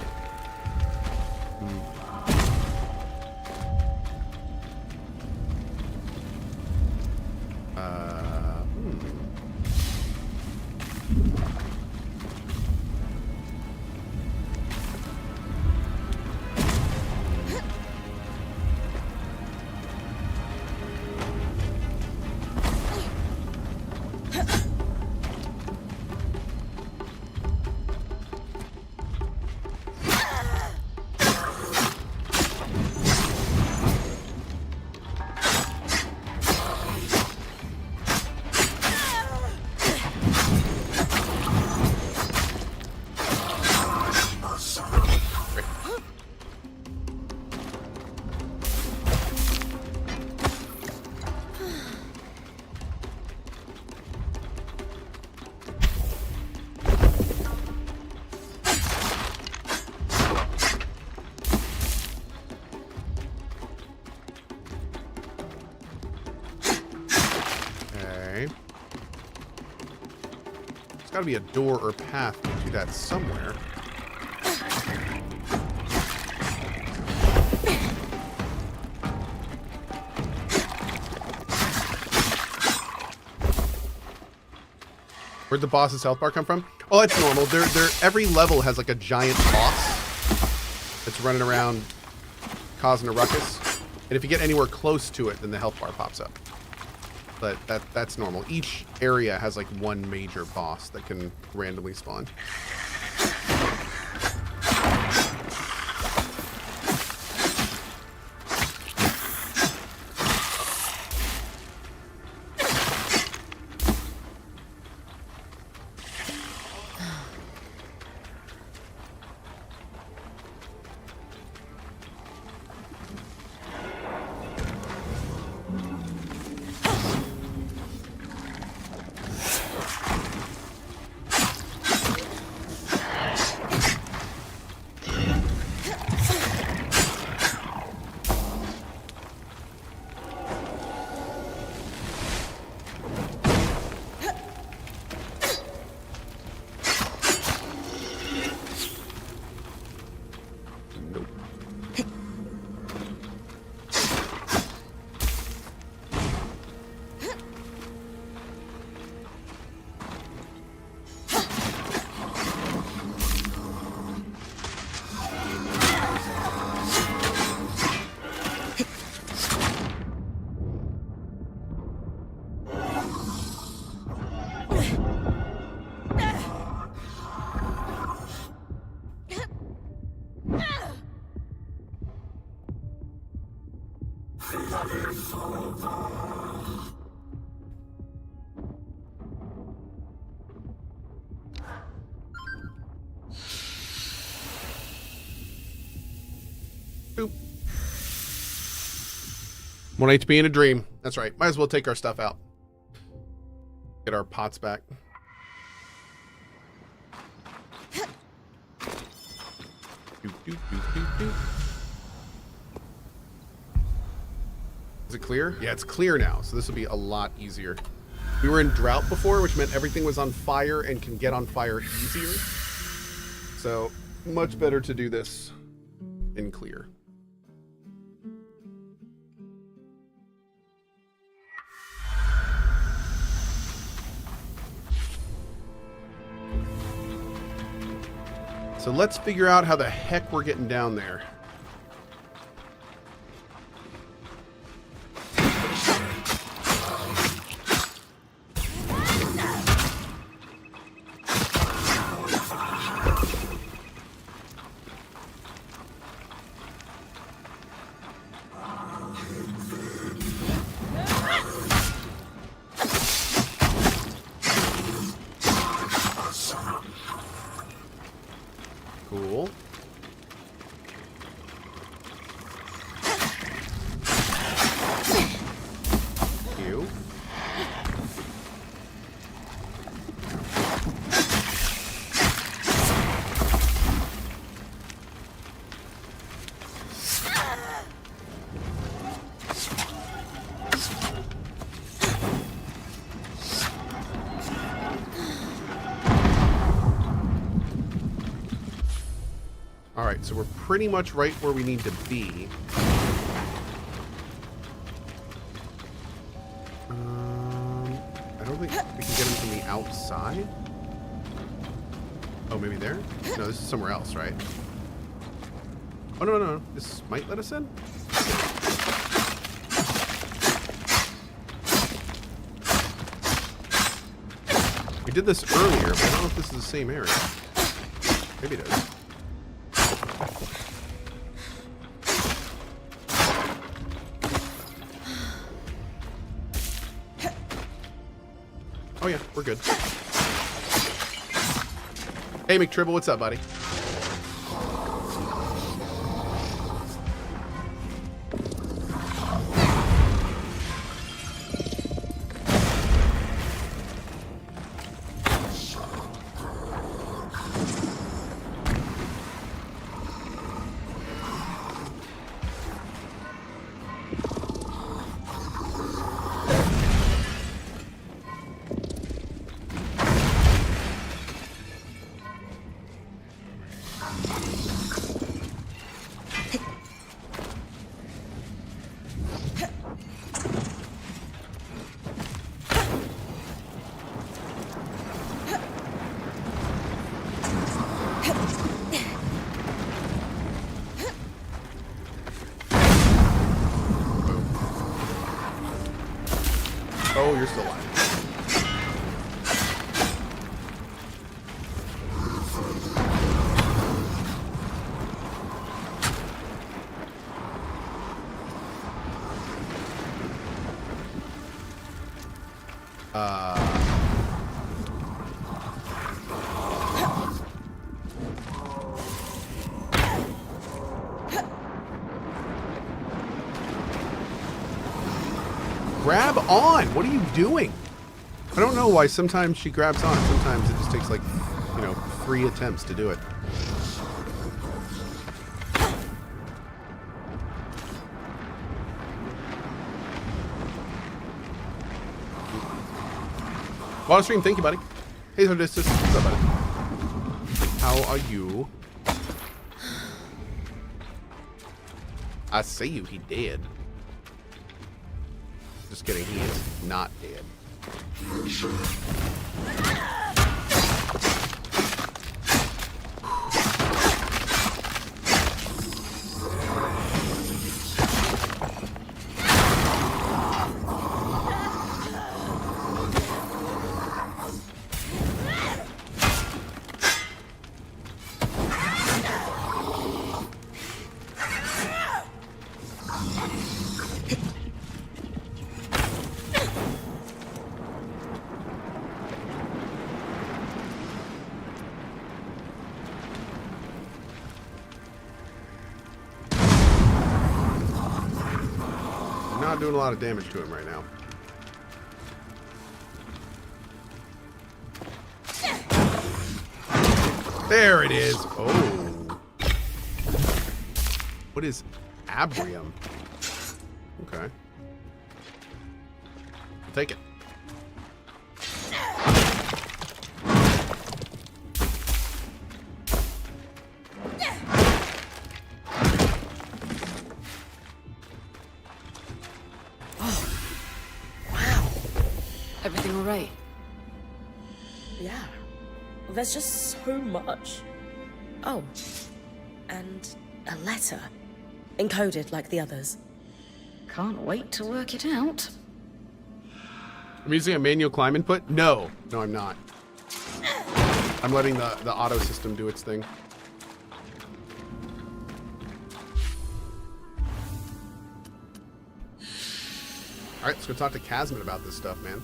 There's got to be a door or path to that somewhere. Where'd the boss's health bar come from? Oh, that's normal. Every level has like a giant boss that's running around causing a ruckus. And if you get anywhere close to it, then the health bar pops up. But that's normal. Each area has like one major boss that can randomly spawn. Boop. 1 HP in a dream. That's right. Might as well take our stuff out. Get our pots back. Is it clear? Yeah, it's clear now. So this will be a lot easier. We were in drought before, which meant everything was on fire and can get on fire easier. So much better to do this in clear. So let's figure out how the heck we're getting down there. Cool. Alright, so we're pretty much right where we need to be. I don't think we can get him from the outside. Oh, maybe there? No, this is somewhere else, right? Oh, no, no, no. This might let us in? We did this earlier, but I don't know if this is the same area. Maybe it is. Oh yeah, we're good. Hey McTribble, what's up, buddy? Oh, you're still alive. Grab on! What are you doing? I don't know why sometimes she grabs on. Sometimes it just takes like, 3 attempts to do it. Water stream, thank you, buddy. Hey, Odysseus. What's up, buddy? How are you? I see you. He dead. Just kidding. He is not dead. Not doing a lot of damage to him right now. There it is. Oh. What is Abrium? Okay. I'll take it. Everything all right? Yeah. There's just so much. Oh. And a letter. Encoded like the others. Can't wait to work it out. I'm using a manual climb input? No. No, I'm not. I'm letting the auto system do its thing. Alright, let's go talk to Casman about this stuff, man.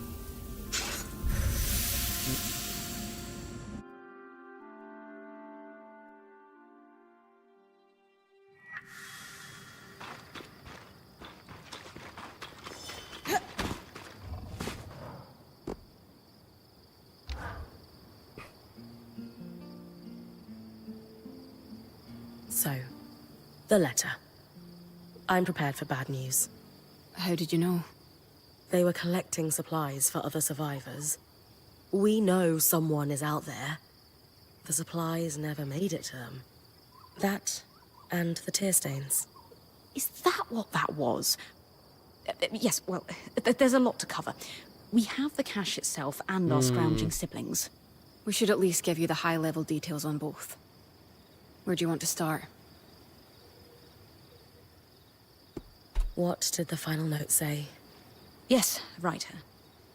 So, the letter. I'm prepared for bad news. How did you know? They were collecting supplies for other survivors. We know someone is out there. The supplies never made it to them. That and the tear stains. Is that what that was? Yes, well, there's a lot to cover. We have the cache itself and our scrounging siblings. We should at least give you the high-level details on both. Where do you want to start? What did the final note say? Yes, right.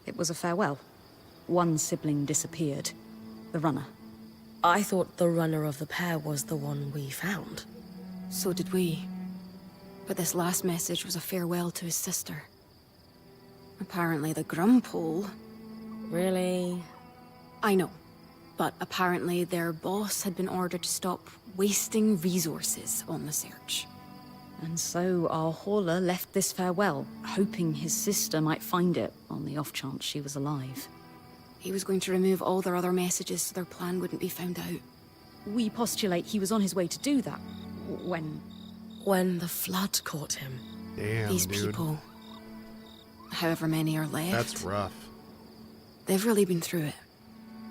It was a farewell. One sibling disappeared. The runner. I thought the runner of the pair was the one we found. So did we. But this last message was a farewell to his sister. Apparently the Grumpole... Really? I know. But apparently their boss had been ordered to stop wasting resources on the search. And so our hauler left this farewell, hoping his sister might find it, on the off chance she was alive. He was going to remove all their other messages so their plan wouldn't be found out. We postulate he was on his way to do that, when... When the flood caught him. Damn, These dude. people, however many are left... That's rough. They've really been through it.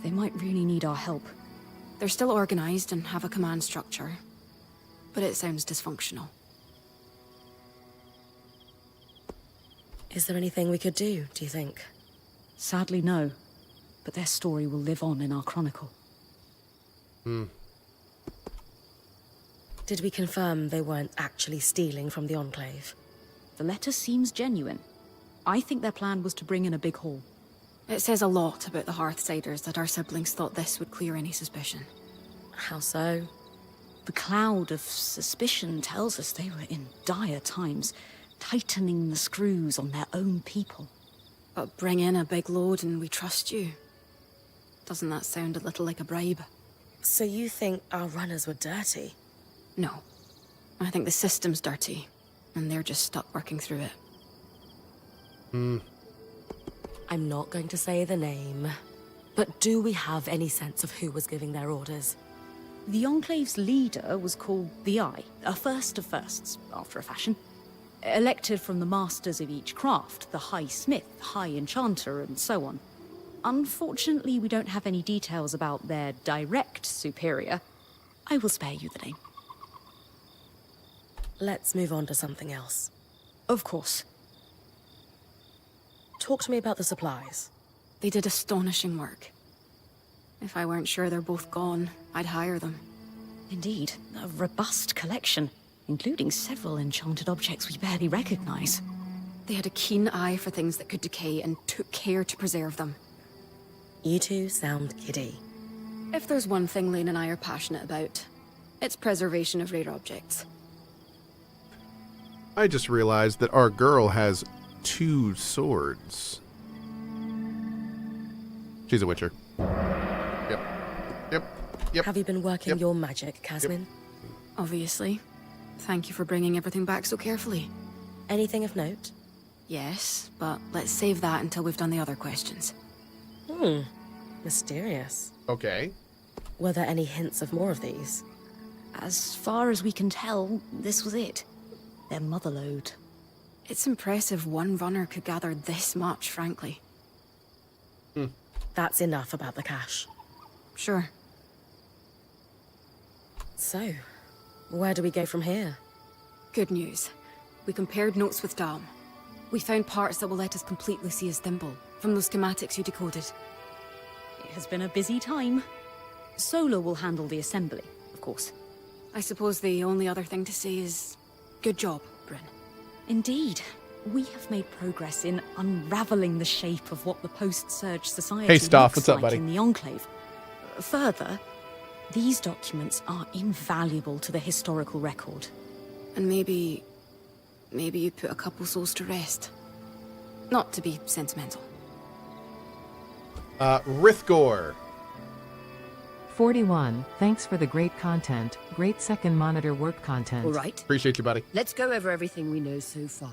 They might really need our help. They're still organized and have a command structure, but it sounds dysfunctional. Is there anything we could do, do you think? Sadly, no. But their story will live on in our chronicle. Did we confirm they weren't actually stealing from the Enclave? The letter seems genuine. I think their plan was to bring in a big haul. It says a lot about the Hearthsiders that our siblings thought this would clear any suspicion. How so? The cloud of suspicion tells us they were in dire times, tightening the screws on their own people. But bring in a big load and we trust you. Doesn't that sound a little like a bribe? So you think our runners were dirty? No. I think the system's dirty, and they're just stuck working through it. I'm not going to say the name, but do we have any sense of who was giving their orders? The Enclave's leader was called the Eye, a first of firsts, after a fashion. Elected from the masters of each craft, the High Smith, High Enchanter, and so on. Unfortunately, we don't have any details about their direct superior. I will spare you the name. Let's move on to something else. Of course. Talk to me about the supplies. They did astonishing work. If I weren't sure they're both gone, I'd hire them. Indeed, a robust collection, including several enchanted objects we barely recognize. They had a keen eye for things that could decay and took care to preserve them. You two sound giddy. If there's one thing Lane and I are passionate about, it's preservation of rare objects. I just realized that our girl has 2 swords. She's a witcher. Yep. Have you been working your magic, Casmin? Obviously. Thank you for bringing everything back so carefully. Anything of note? Yes, but let's save that until we've done the other questions. Mysterious. Okay. Were there any hints of more of these? As far as we can tell, this was it. Their motherlode. It's impressive one runner could gather this much, frankly. That's enough about the cache. Sure. So, where do we go from here? Good news. We compared notes with Dam. We found parts that will let us completely see his thimble, from those schematics you decoded. It has been a busy time. Solar will handle the assembly, of course. I suppose the only other thing to say is... good job, Bryn. Indeed. We have made progress in unraveling the shape of what the post-surge society Hey, Staff, looks what's up, like buddy? in the Enclave. Further, these documents are invaluable to the historical record. And maybe you put a couple souls to rest. Not to be sentimental. Rithgor. 41. Thanks for the great content. Great second monitor work content. All right, Appreciate you, buddy. let's go over everything we know so far.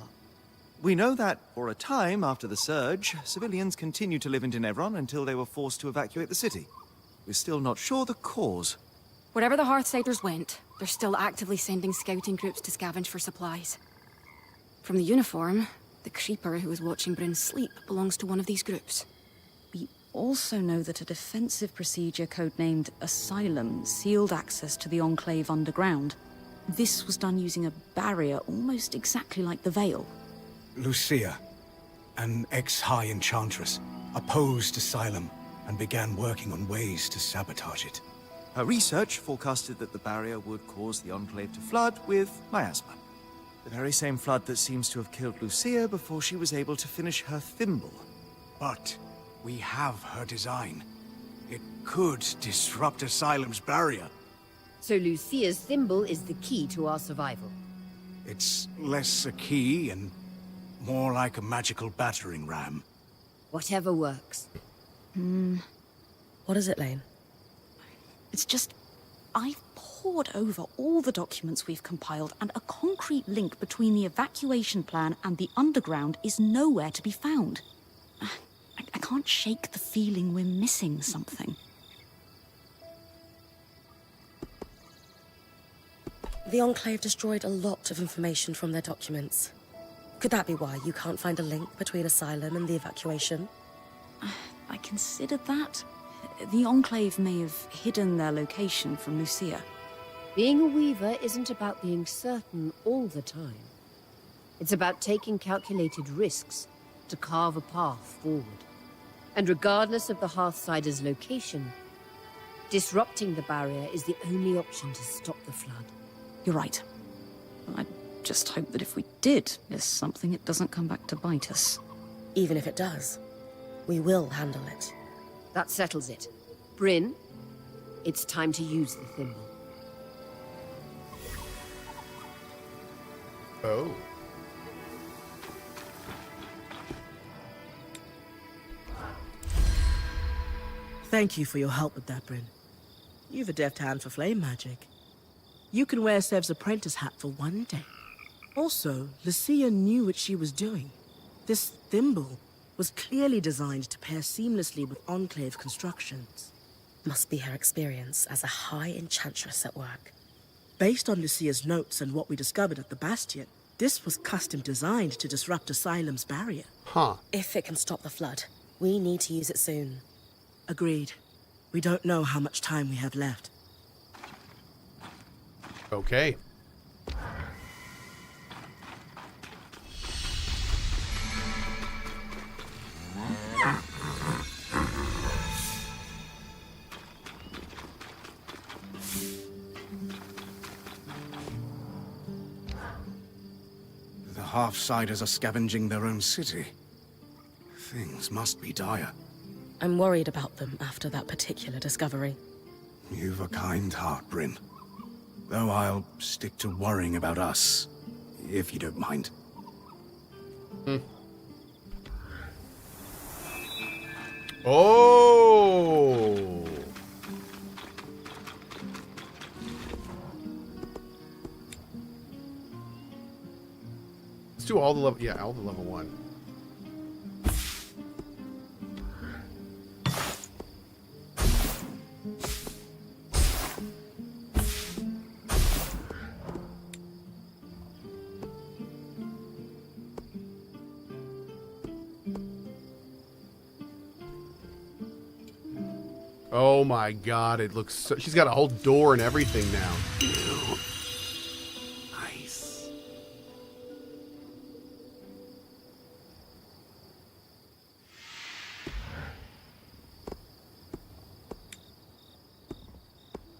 We know that, for a time after the surge, civilians continued to live in Tenebron until they were forced to evacuate the city. We're still not sure the cause. Wherever the Hearthsiders went, they're still actively sending scouting groups to scavenge for supplies. From the uniform, the creeper who was watching Bryn sleep belongs to one of these groups. We also know that a defensive procedure codenamed Asylum sealed access to the Enclave underground. This was done using a barrier almost exactly like the Veil. Lucia, an ex-high enchantress, opposed Asylum and began working on ways to sabotage it. Her research forecasted that the barrier would cause the Enclave to flood with miasma. The very same flood that seems to have killed Lucia before she was able to finish her thimble. But we have her design. It could disrupt Asylum's barrier. So Lucia's thimble is the key to our survival. It's less a key and more like a magical battering ram. Whatever works. What is it, Lane? It's just, I've pored over all the documents we've compiled, and a concrete link between the evacuation plan and the underground is nowhere to be found. I can't shake the feeling we're missing something. The Enclave destroyed a lot of information from their documents. Could that be why you can't find a link between Asylum and the evacuation? I considered that. The Enclave may have hidden their location from Lucia. Being a weaver isn't about being certain all the time. It's about taking calculated risks to carve a path forward. And regardless of the Hearthsider's location, disrupting the barrier is the only option to stop the flood. You're right. I just hope that if we did miss something, it doesn't come back to bite us. Even if it does, we will handle it. That settles it. Bryn, it's time to use the thimble. Oh. Thank you for your help with that, Bryn. You've a deft hand for flame magic. You can wear Sev's apprentice hat for one day. Also, Lucia knew what she was doing. This thimble was clearly designed to pair seamlessly with Enclave constructions. Must be her experience as a high enchantress at work. Based on Lucia's notes and what we discovered at the Bastion, this was custom designed to disrupt Asylum's barrier. Huh. If it can stop the flood, we need to use it soon. Agreed. We don't know how much time we have left. Okay. The Half-Siders are scavenging their own city. Things must be dire. I'm worried about them after that particular discovery. You've a kind heart, Bryn. Though I'll stick to worrying about us, if you don't mind. Oh! Let's do all the level, yeah, all the level 1. Oh my god, it looks so... She's got a whole door and everything now. Nice.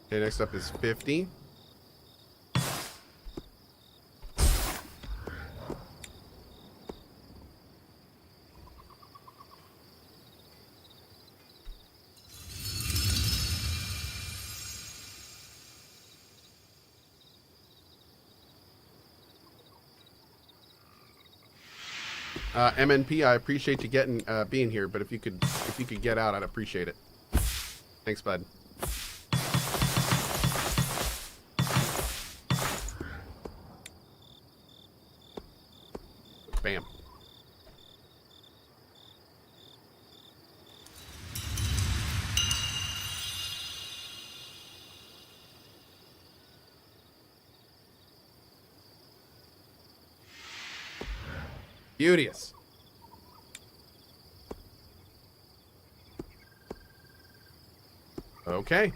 Okay, next up is 50. MNP, I appreciate you getting being here, but if you could get out, I'd appreciate it. Thanks, bud. Bam. Beauteous. Okay.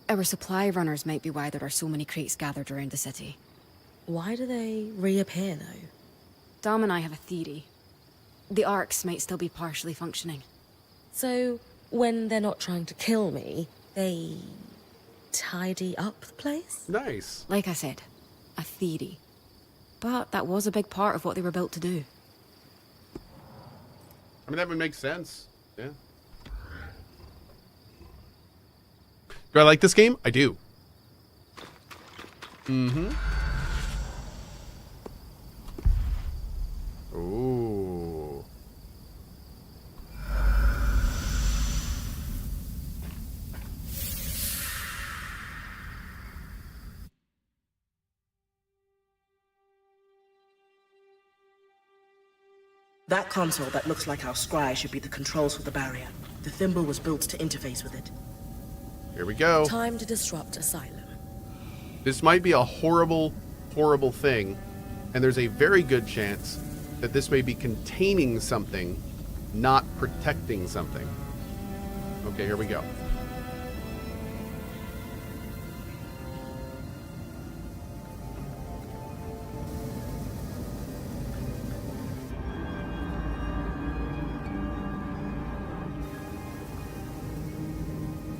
Our supply runners might be why there are so many crates gathered around the city. Why do they reappear, though? Dom and I have a theory. The arcs might still be partially functioning. So, when they're not trying to kill me, they tidy up the place? Nice. Like I said, a theory. But that was a big part of what they were built to do. I mean, that would make sense. Yeah. Do I like this game? I do. Mm-hmm. Ooh. That console that looks like our scry should be the controls for the barrier. The thimble was built to interface with it. Here we go. Time to disrupt Asylum. This might be a horrible, horrible thing, and there's a very good chance that this may be containing something, not protecting something. Okay, here we go.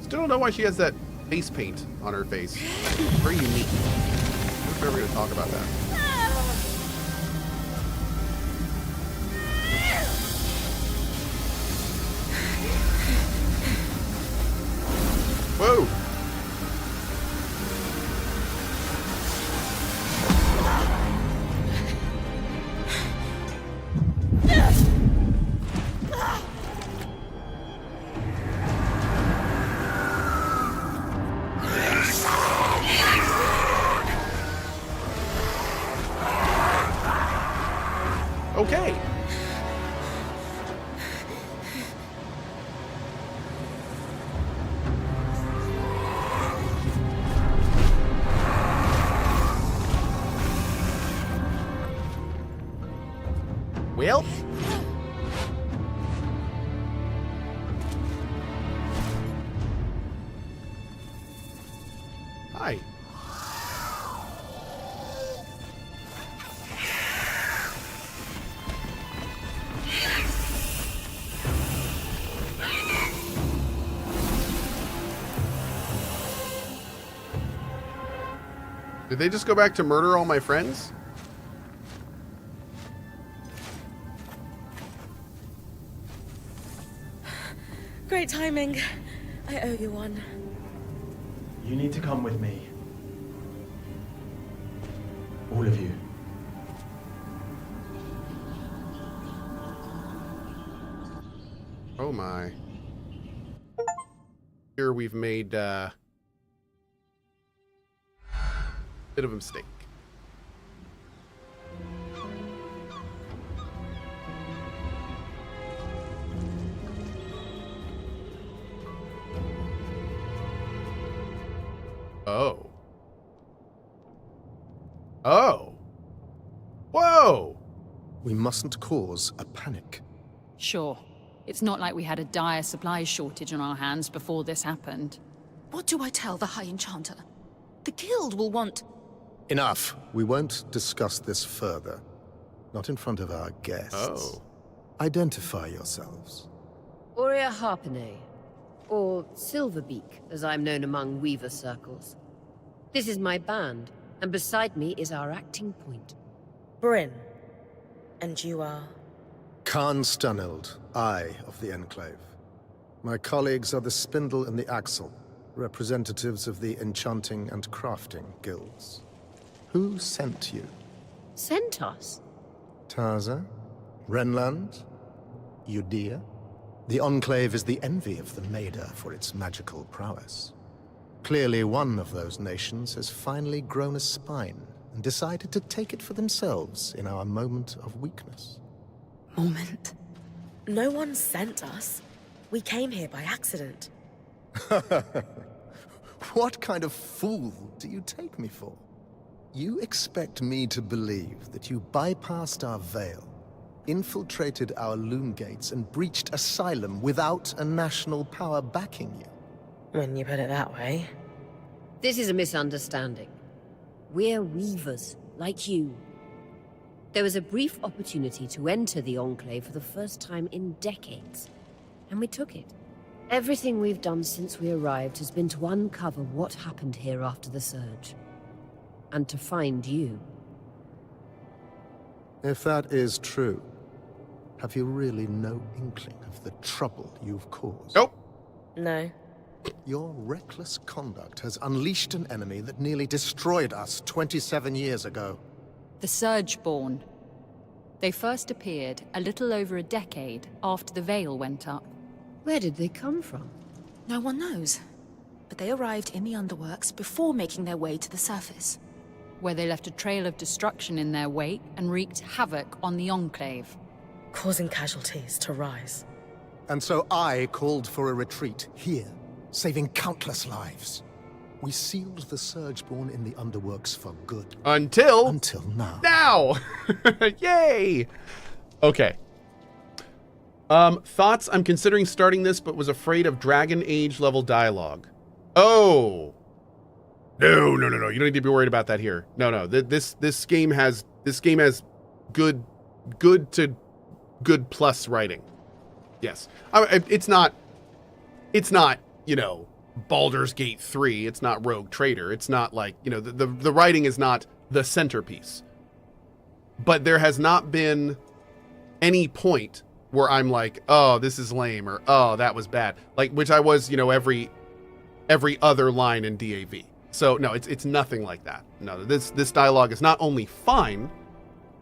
Still don't know why she has that face paint on her face. Very unique. I'm sure we're going to talk about that. Whoa! Okay. Well. Hi. Did they just go back to murder all my friends? Great timing. I owe you one. You need to come with me. All of you. Oh my. Here we've made bit of a mistake. Oh. Oh. Whoa! We mustn't cause a panic. Sure. It's not like we had a dire supplies shortage on our hands before this happened. What do I tell the High Enchanter? The Guild will want... Enough. We won't discuss this further. Not in front of our guests. Oh. Identify yourselves. Aurea Harpenay, or Silverbeak, as I'm known among Weaver circles. This is my band, and beside me is our acting point. Bryn. And you are? Khan Stunhild, Eye of the Enclave. My colleagues are the Spindle and the Axle, representatives of the Enchanting and Crafting Guilds. Who sent you? Sent us? Tarza? Renland? Udea? The Enclave is the envy of the Maida for its magical prowess. Clearly one of those nations has finally grown a spine and decided to take it for themselves in our moment of weakness. Moment? No one sent us. We came here by accident. What kind of fool do you take me for? You expect me to believe that you bypassed our veil infiltrated our loom gates and breached Asylum without a national power backing you. When you put it that way. This is a misunderstanding. We're weavers, like you. There was a brief opportunity to enter the Enclave for the first time in decades, and we took it. Everything we've done since we arrived has been to uncover what happened here after the Surge. And to find you. If that is true, have you really no inkling of the trouble you've caused? Nope. No. Your reckless conduct has unleashed an enemy that nearly destroyed us 27 years ago. The Surgeborn. They first appeared a little over a decade after the Veil went up. Where did they come from? No one knows. But they arrived in the underworks before making their way to the surface. Where they left a trail of destruction in their wake and wreaked havoc on the Enclave. Causing casualties to rise. And so I called for a retreat here, saving countless lives. We sealed the Surgeborn in the underworks for good. Until now. Now! Yay! Okay. Thoughts? I'm considering starting this, but was afraid of Dragon Age level dialogue. Oh! No. You don't need to be worried about that here. No. This game has good to good plus writing. Yes. It's not, you know, Baldur's Gate 3. It's not Rogue Trader. It's not like, you know, the writing is not the centerpiece. But there has not been any point where I'm like, oh, this is lame, or oh, that was bad. Like, which I was, you know, every other line in DAV. So no, it's nothing like that. No, this dialogue is not only fine,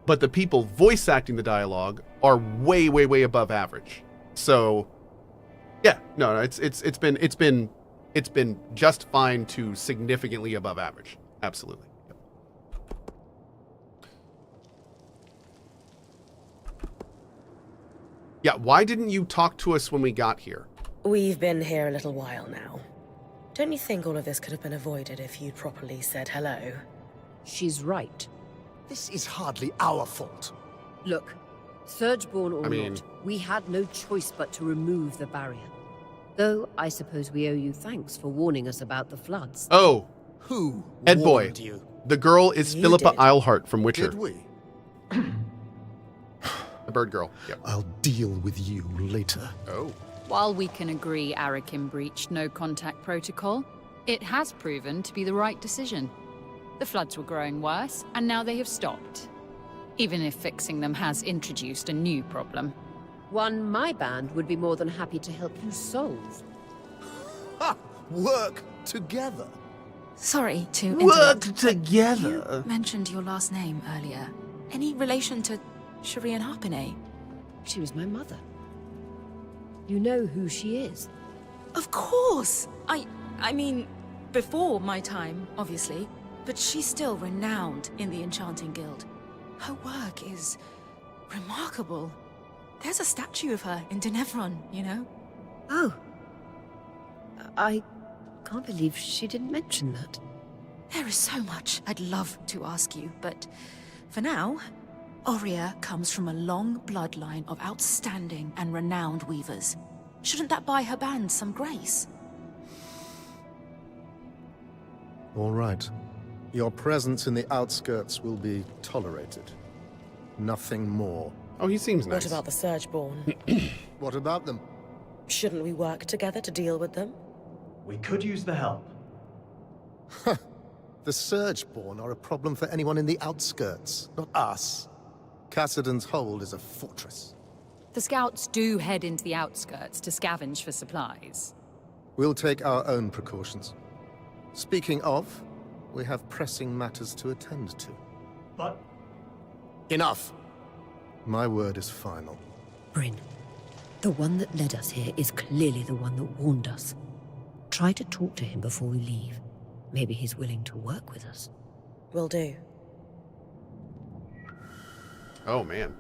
but the people voice acting the dialogue are way above average. So yeah, no, it's been just fine to significantly above average. Absolutely. Yeah, why didn't you talk to us when we got here? We've been here a little while now. Don't you think all of this could have been avoided if you'd properly said hello? She's right. This is hardly our fault. Look, Surgeborn or not, we had no choice but to remove the barrier. Though, I suppose we owe you thanks for warning us about the floods. Oh. Who Ed Boy. warned you? The girl is Philippa Eilhart from Witcher. Did we? The bird girl. Yep. I'll deal with you later. Oh. While we can agree Arakim breached no contact protocol, it has proven to be the right decision. The floods were growing worse, and now they have stopped. Even if fixing them has introduced a new problem. One my band would be more than happy to help you solve. Ha! Work together. Sorry to Work interrupt, together. You mentioned your last name earlier. Any relation to Shireen Harpenay? She was my mother. You know who she is? Of course! I mean, before my time, obviously. But she's still renowned in the Enchanting Guild. Her work is remarkable. There's a statue of her in Denevron, you know? Oh. I can't believe she didn't mention that. There is so much I'd love to ask you, but for now, Aurea comes from a long bloodline of outstanding and renowned weavers. Shouldn't that buy her band some grace? All right. Your presence in the outskirts will be tolerated. Nothing more. Oh, he seems nice. What about the Surgeborn? What about them? Shouldn't we work together to deal with them? We could use the help. The Surgeborn are a problem for anyone in the outskirts, not us. Cassidon's Hold is a fortress. The scouts do head into the outskirts to scavenge for supplies. We'll take our own precautions. Speaking of, we have pressing matters to attend to. But... Enough! My word is final. Bryn, the one that led us here is clearly the one that warned us. Try to talk to him before we leave. Maybe he's willing to work with us. Will do. Oh, man.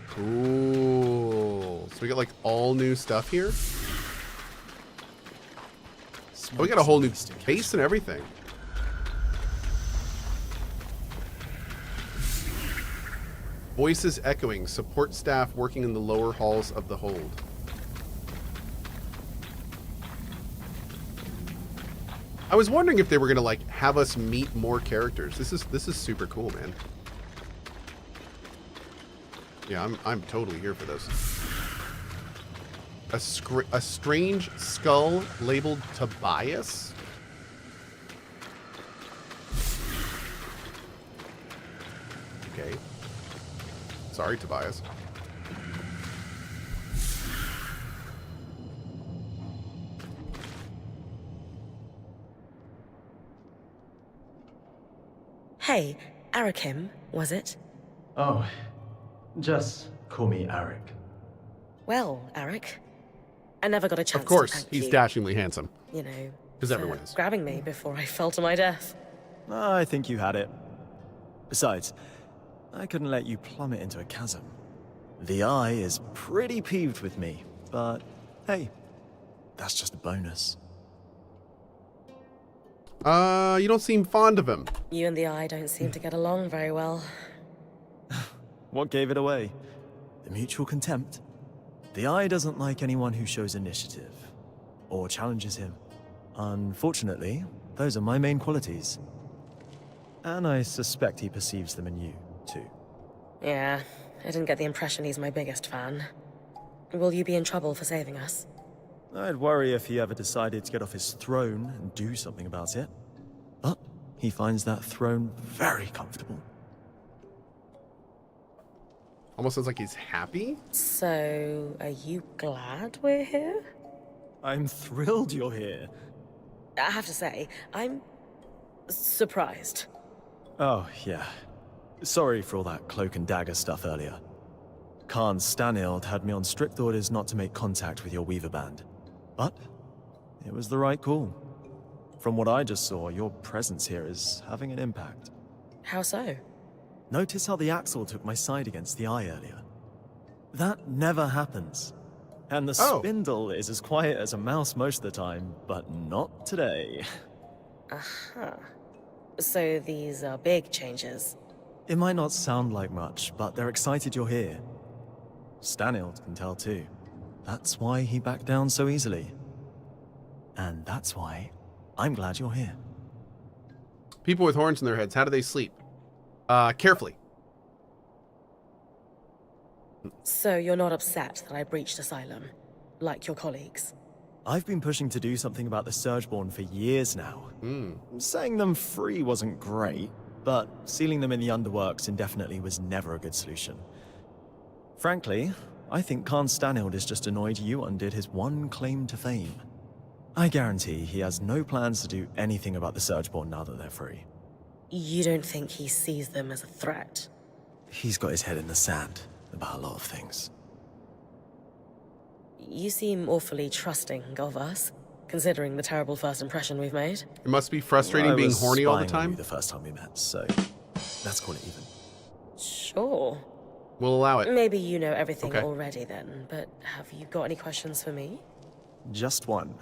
Cool. So we got like all new stuff here. Oh, we got a whole new case and everything. Voices echoing. Support staff working in the lower halls of the hold. I was wondering if they were gonna like have us meet more characters. This is super cool, man. Yeah, I'm totally here for this. A strange skull labeled Tobias. Okay. Sorry, Tobias. Hey, Arakim, was it? Oh, just call me Arik. Well, Arik, I never got a chance Of course, to thank he's you, dashingly handsome. you know, Because for everyone is. grabbing me before I fell to my death. I think you had it. Besides, I couldn't let you plummet into a chasm. The Eye is pretty peeved with me, but hey, that's just a bonus. You don't seem fond of him. You and the Eye don't seem to get along very well. What gave it away? The mutual contempt. The Eye doesn't like anyone who shows initiative or challenges him. Unfortunately, those are my main qualities. And I suspect he perceives them in you, too. Yeah, I didn't get the impression he's my biggest fan. Will you be in trouble for saving us? I'd worry if he ever decided to get off his throne and do something about it. But he finds that throne very comfortable. Almost sounds like he's happy. So, are you glad we're here? I'm thrilled you're here. I have to say, I'm surprised. Oh, yeah. Sorry for all that cloak and dagger stuff earlier. Khan Stanild had me on strict orders not to make contact with your Weaver band. But it was the right call. From what I just saw, your presence here is having an impact. How so? Notice how the Axle took my side against the Eye earlier. That never happens. And the Spindle is as quiet as a mouse most of the time, but not today. Aha. So these are big changes. It might not sound like much, but they're excited you're here. Stanild can tell too. That's why he backed down so easily. And that's why I'm glad you're here. People with horns in their heads, how do they sleep? Carefully. So you're not upset that I breached Asylum, like your colleagues? I've been pushing to do something about the Surgeborn for years now. Setting them free wasn't great, but sealing them in the underworks indefinitely was never a good solution. Frankly, I think Khan Stanild is just annoyed you undid his one claim to fame. I guarantee he has no plans to do anything about the Surgeborn now that they're free. You don't think he sees them as a threat? He's got his head in the sand about a lot of things. You seem awfully trusting of us, considering the terrible first impression we've made. It must be frustrating being horny all the time. The first time we met, so let's call it even. Sure. We'll allow it. Maybe you know everything already then, but have you got any questions for me? Just one.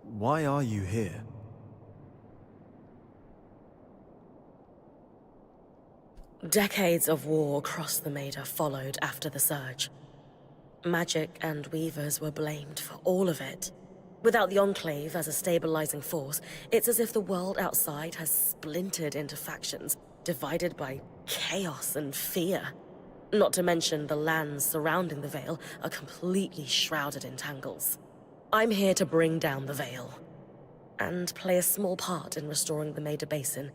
Why are you here? Decades of war across the Maida followed after the Surge. Magic and Weavers were blamed for all of it. Without the Enclave as a stabilizing force, it's as if the world outside has splintered into factions, divided by chaos and fear. Not to mention the lands surrounding the Veil are completely shrouded in tangles. I'm here to bring down the Veil, and play a small part in restoring the Maida Basin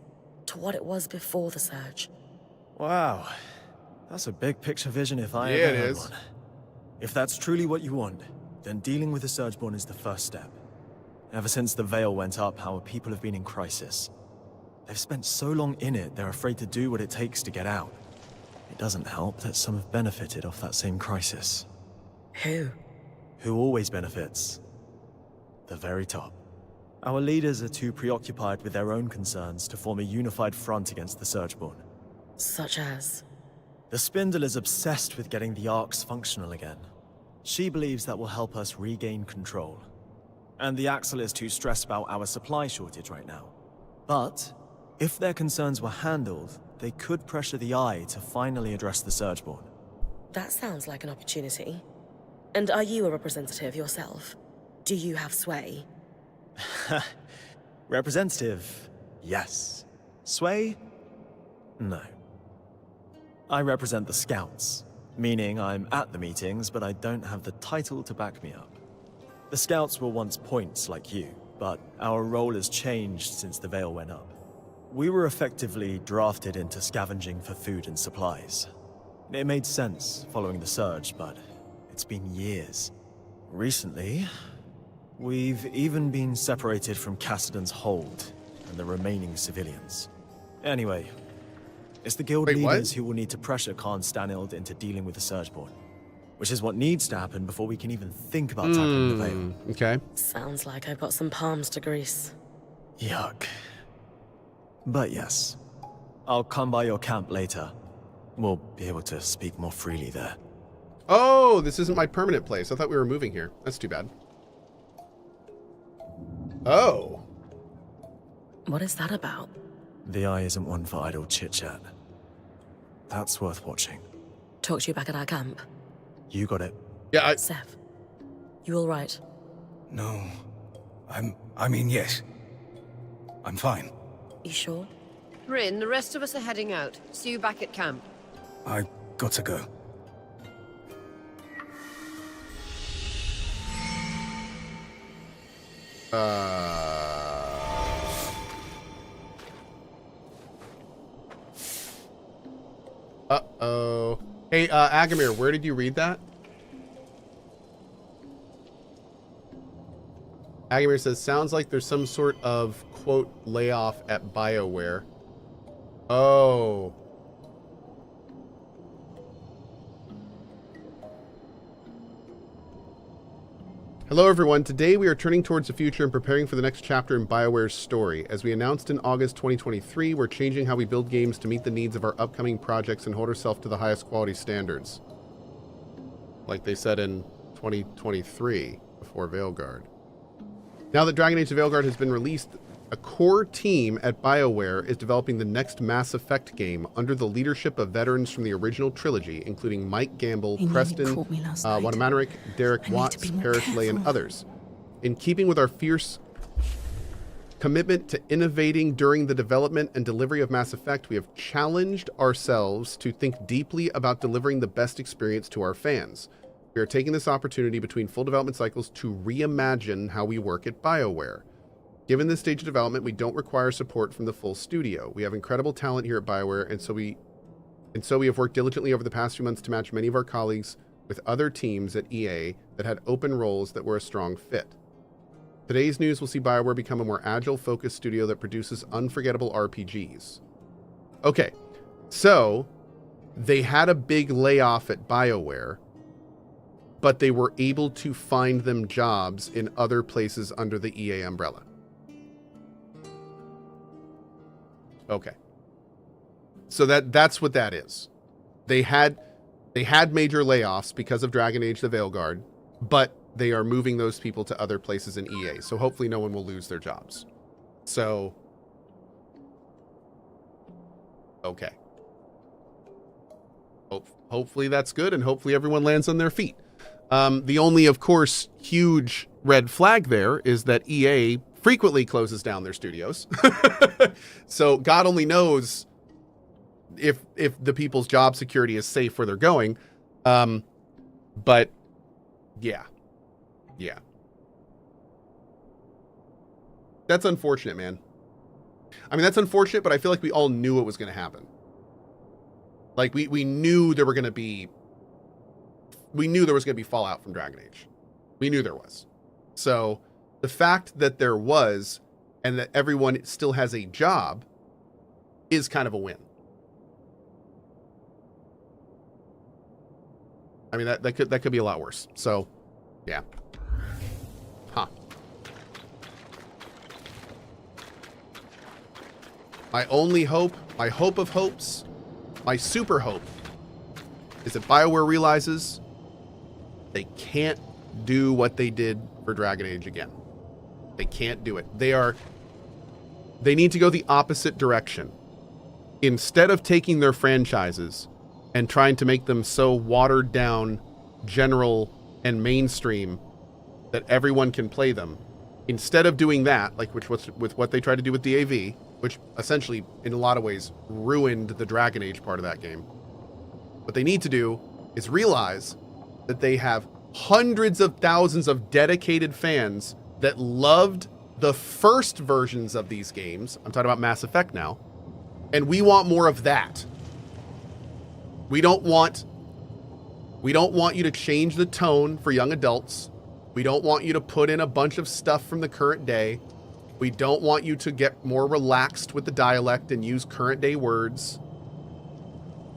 to what it was before the Surge. Wow, that's a big picture vision if I Yeah, ever it had is. one. If that's truly what you want, then dealing with the Surgeborn is the first step. Ever since the Veil went up, our people have been in crisis. They've spent so long in it, they're afraid to do what it takes to get out. It doesn't help that some have benefited off that same crisis. Who? Who always benefits? The very top. Our leaders are too preoccupied with their own concerns to form a unified front against the Surgeborn. Such as? The Spindle is obsessed with getting the Arcs functional again. She believes that will help us regain control. And the Axle is too stressed about our supply shortage right now. But if their concerns were handled, they could pressure the Eye to finally address the Surgeborn. That sounds like an opportunity. And are you a representative yourself? Do you have sway? Representative, yes. Sway? No. I represent the Scouts, meaning I'm at the meetings, but I don't have the title to back me up. The Scouts were once points like you, but our role has changed since the Veil went up. We were effectively drafted into scavenging for food and supplies. It made sense following the surge, but it's been years. Recently, we've even been separated from Cassidon's hold and the remaining civilians. Anyway, it's the guild leaders who will need to pressure Khan Stanild into dealing with the Surgeborn, which is what needs to happen before we can even think about tackling the Veil. Okay. Sounds like I've got some palms to grease. Yuck. But yes, I'll come by your camp later. We'll be able to speak more freely there. Oh, this isn't my permanent place. I thought we were moving here. That's too bad. Oh. What is that about? The Eye isn't one for idle chit-chat. That's worth watching. Talk to you back at our camp. You got it. Yeah, Sev, you all right? No. I mean, yes. I'm fine. You sure? Bryn, the rest of us are heading out. See you back at camp. I got to go. Uh-oh. Hey, Agamir, where did you read that? Agamir says, sounds like there's some sort of, quote, layoff at BioWare. Oh. Hello everyone, today we are turning towards the future and preparing for the next chapter in BioWare's story. As we announced in August 2023, we're changing how we build games to meet the needs of our upcoming projects and hold ourselves to the highest quality standards. Like they said in 2023, before Veilguard. Now that Dragon Age the Veilguard has been released, a core team at BioWare is developing the next Mass Effect game under the leadership of veterans from the original trilogy, including Mike Gamble, Preston, Wanamarik, Derek Watts, Parrish Lay, and others. In keeping with our fierce commitment to innovating during the development and delivery of Mass Effect, we have challenged ourselves to think deeply about delivering the best experience to our fans. We are taking this opportunity between full development cycles to reimagine how we work at BioWare. Given this stage of development, we don't require support from the full studio. We have incredible talent here at BioWare, and so we have worked diligently over the past few months to match many of our colleagues with other teams at EA that had open roles that were a strong fit. Today's news will see BioWare become a more agile, focused studio that produces unforgettable RPGs. Okay, so they had a big layoff at BioWare, but they were able to find them jobs in other places under the EA umbrella. Okay. So that's what that is. They had major layoffs because of Dragon Age the Veilguard, but they are moving those people to other places in EA. So hopefully no one will lose their jobs. So okay. Hopefully that's good, and hopefully everyone lands on their feet. The only, of course, huge red flag there is that EA frequently closes down their studios. So God only knows if the people's job security is safe where they're going. But yeah. That's unfortunate, man. I mean, that's unfortunate, but I feel like we all knew it was going to happen. Like we knew there was going to be fallout from Dragon Age. We knew there was. So the fact that there was, and that everyone still has a job, is kind of a win. I mean, that could be a lot worse. So, yeah. Huh. My only hope, my hope of hopes, my super hope, is that BioWare realizes they can't do what they did for Dragon Age again. They can't do it. They need to go the opposite direction. instead of taking their franchises and trying to make them so watered down, general, and mainstream that everyone can play them, instead of doing that, like which was with what they tried to do with DAV, which essentially in a lot of ways ruined the Dragon Age part of that game, what they need to do is realize that they have hundreds of thousands of dedicated fans that loved the first versions of these games. I'm talking about Mass Effect now. And we want more of that. We don't want you to change the tone for young adults. We don't want you to put in a bunch of stuff from the current day. We don't want you to get more relaxed with the dialect and use current day words.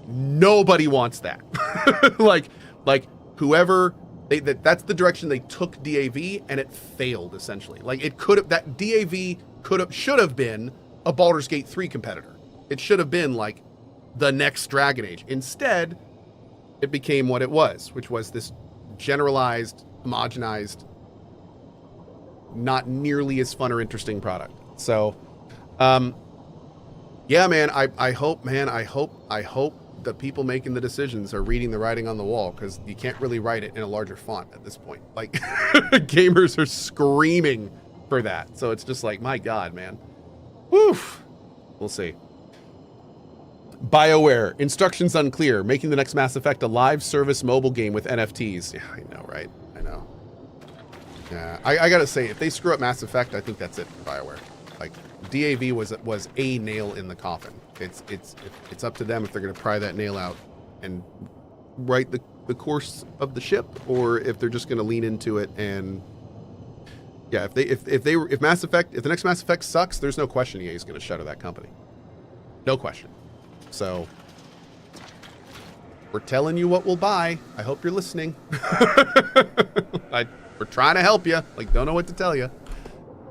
Nobody wants that. like whoever that's the direction they took DAV, and it failed essentially. Like it could have, that DAV should have been a Baldur's Gate 3 competitor. It should have been like the next Dragon Age. Instead, it became what it was, which was this generalized, homogenized, not nearly as fun or interesting product. So, yeah, man, I hope the people making the decisions are reading the writing on the wall, because you can't really write it in a larger font at this point. Like, gamers are screaming for that. So it's just like, my God, man. Woof. We'll see. BioWare, instructions unclear, making the next Mass Effect a live service mobile game with NFTs. Yeah, I know, right? I know. Yeah, I gotta say, if they screw up Mass Effect, I think that's it for BioWare. Like, DAV was a nail in the coffin. It's up to them if they're gonna pry that nail out and write the course of the ship, or if they're just gonna lean into it. And yeah, if the next Mass Effect sucks, there's no question EA is gonna shutter that company. No question. So we're telling you what we'll buy. I hope you're listening. We're trying to help you. Like, don't know what to tell you.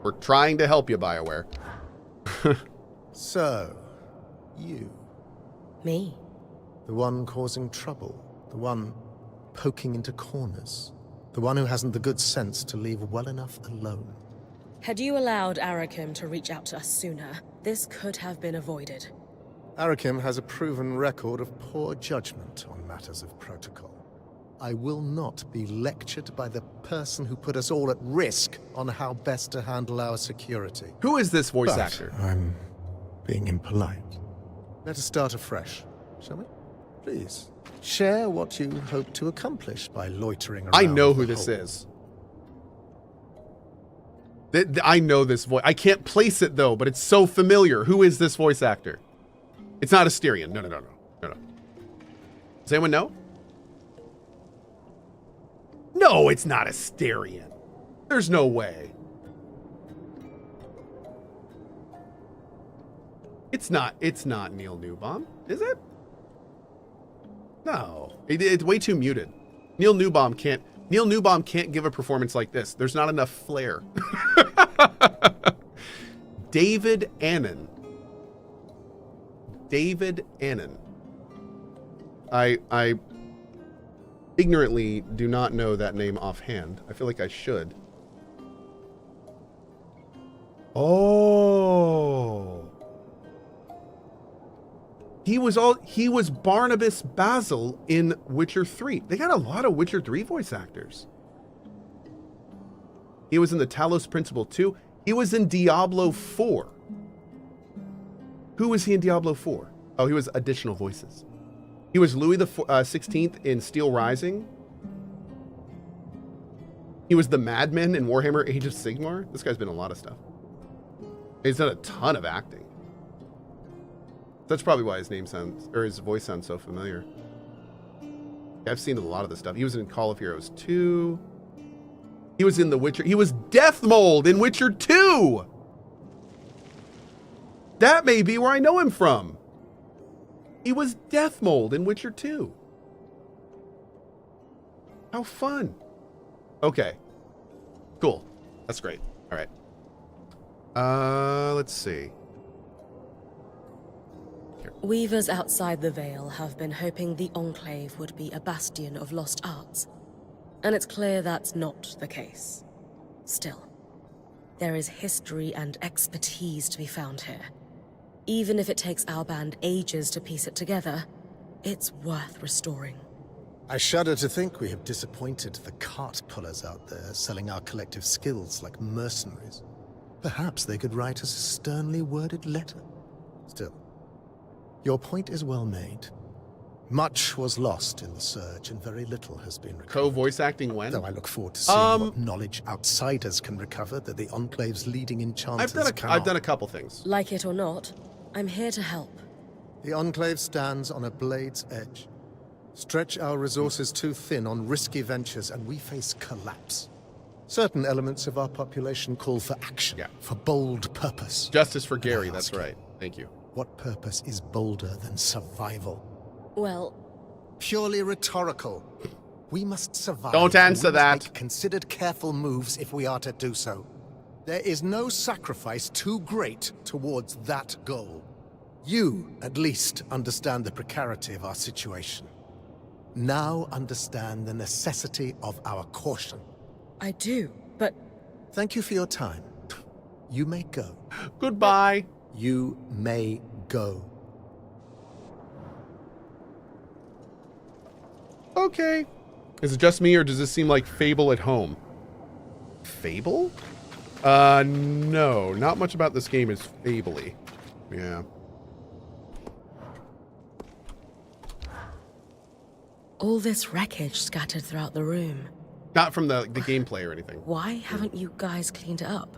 We're trying to help you, BioWare. So, you. Me? The one causing trouble. The one poking into corners. The one who hasn't the good sense to leave well enough alone. Had you allowed Arakim to reach out to us sooner, this could have been avoided. Arakim has a proven record of poor judgment on matters of protocol. I will not be lectured by the person who put us all at risk on how best to handle our security. Who is this voice But actor? I'm being impolite. Let us start afresh, shall we? Please, share what you hope to accomplish by loitering around. I know who the this hole. is. I know this voice. I can't place it though, but it's so familiar. Who is this voice actor? It's not Asterion. No. Does anyone know? No, it's not Asterion. There's no way. It's not Neil Newbaum, is it? No. It's way too muted. Neil Newbaum can't give a performance like this. There's not enough flair. David Annan. I ignorantly do not know that name offhand. I feel like I should. Oh. He was Barnabas Basil in Witcher 3. They got a lot of Witcher 3 voice actors. He was in the Talos Principle 2. He was in Diablo 4. Who was he in Diablo 4? Oh, he was additional voices. He was Louis the 16th in Steel Rising. He was the Madman in Warhammer Age of Sigmar. This guy's been in a lot of stuff. He's done a ton of acting. That's probably why his voice sounds so familiar. I've seen a lot of this stuff. He was in Call of Heroes 2. He was in The Witcher. He was Deathmold in Witcher 2. That may be where I know him from. He was Deathmold in Witcher 2. How fun. Okay. Cool. That's great. All right. Let's see. Weavers outside the Veil have been hoping the Enclave would be a bastion of lost arts. And it's clear that's not the case. Still, there is history and expertise to be found here. Even if it takes our band ages to piece it together, it's worth restoring. I shudder to think we have disappointed the cart pullers out there selling our collective skills like mercenaries. Perhaps they could write us a sternly worded letter. Still, your point is well made. Much was lost in the surge, and very little has been recovered. Cohh voice acting when? Though I look forward to seeing what knowledge outsiders can recover that the Enclave's leading enchanters cannot. I've done a couple things. Like it or not, I'm here to help. The Enclave stands on a blade's edge. Stretch our resources too thin on risky ventures, and we face collapse. Certain elements of our population call for action, for bold purpose. Justice for Gary, that's right. Thank you. What purpose is bolder than survival? Well, purely rhetorical. We must survive. Don't answer that. Make considered, careful moves if we are to do so. There is no sacrifice too great towards that goal. You, at least, understand the precarity of our situation. Now understand the necessity of our caution. I do, but... Thank you for your time. You may go. Goodbye. You may go. Okay. Is it just me, or does this seem like Fable at home? Fable? No. Not much about this game is Fable-y. Yeah. All this wreckage scattered throughout the room. Not from the gameplay or anything. Why haven't you guys cleaned it up?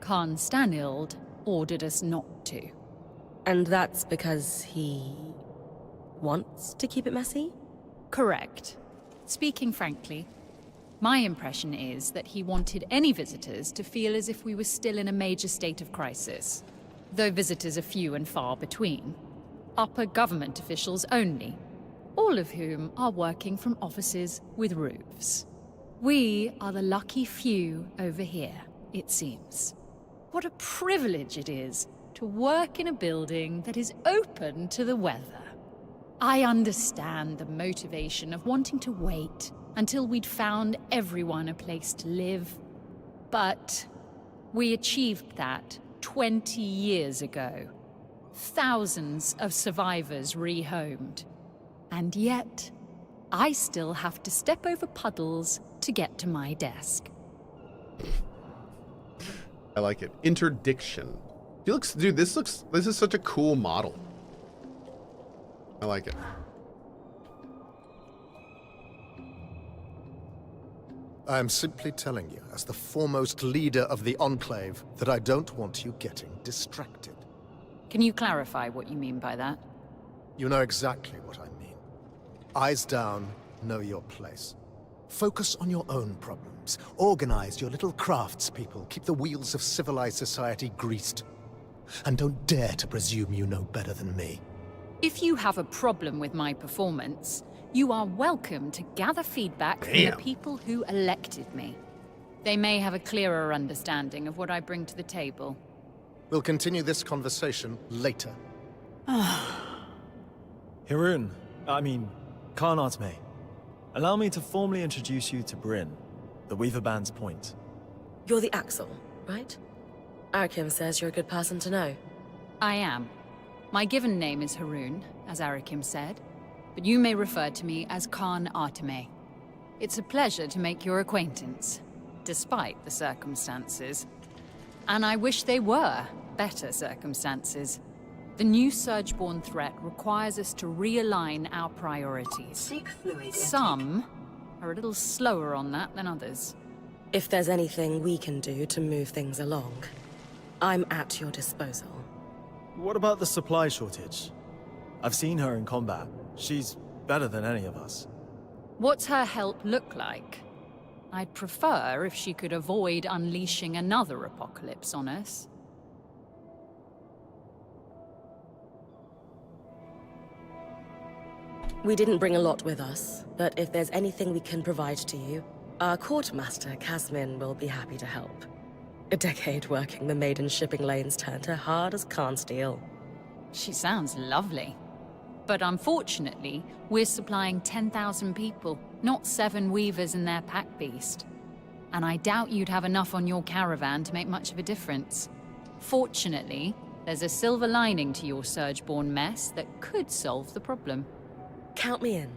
Khan Stanild ordered us not to. And that's because he... wants to keep it messy? Correct. Speaking frankly, my impression is that he wanted any visitors to feel as if we were still in a major state of crisis. Though visitors are few and far between. Upper government officials only, all of whom are working from offices with roofs. We are the lucky few over here, it seems. What a privilege it is to work in a building that is open to the weather. I understand the motivation of wanting to wait until we'd found everyone a place to live. But we achieved that 20 years ago. Thousands of survivors rehomed. And yet, I still have to step over puddles to get to my desk. I like it. Interdiction. Dude, this is such a cool model. I like it. I am simply telling you, as the foremost leader of the Enclave, that I don't want you getting distracted. Can you clarify what you mean by that? You know exactly what I mean. Eyes down, know your place. Focus on your own problems. Organize your little craftspeople. Keep the wheels of civilized society greased. And don't dare to presume you know better than me. If you have a problem with my performance, you are welcome to gather feedback from the people who elected me. They may have a clearer understanding of what I bring to the table. We'll continue this conversation later. Haroon, Carnage, allow me to formally introduce you to Bryn, the Weaver Band's point. You're the Axel, right? Arakim says you're a good person to know. I am. My given name is Haroon, as Arakim said, but you may refer to me as Khan Arteme. It's a pleasure to make your acquaintance, despite the circumstances. And I wish they were better circumstances. The new Surgeborn threat requires us to realign our priorities. Some are a little slower on that than others. If there's anything we can do to move things along, I'm at your disposal. What about the supply shortage? I've seen her in combat. She's better than any of us. What's her help look like? I'd prefer if she could avoid unleashing another apocalypse on us. We didn't bring a lot with us, but if there's anything we can provide to you, our quartermaster, Casmin, will be happy to help. A decade working the maiden shipping lanes turned her hard as Khan steel. She sounds lovely. But unfortunately, we're supplying 10,000 people, not 7 weavers and their pack beast. And I doubt you'd have enough on your caravan to make much of a difference. Fortunately, There's a silver lining to your Surgeborn mess that could solve the problem. Count me in.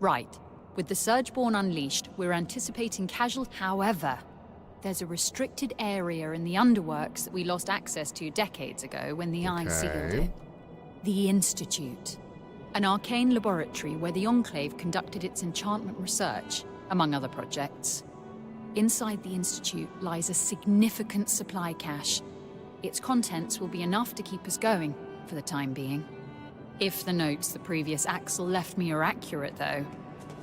Right. With the Surgeborn unleashed, we're anticipating casualties. However, there's a restricted area in the underworks that we lost access to decades ago when the Eye sealed it. The Institute. An arcane laboratory where the Enclave conducted its enchantment research, among other projects. Inside the Institute lies a significant supply cache. Its contents will be enough to keep us going, for the time being. If the notes the previous Axel left me are accurate, though,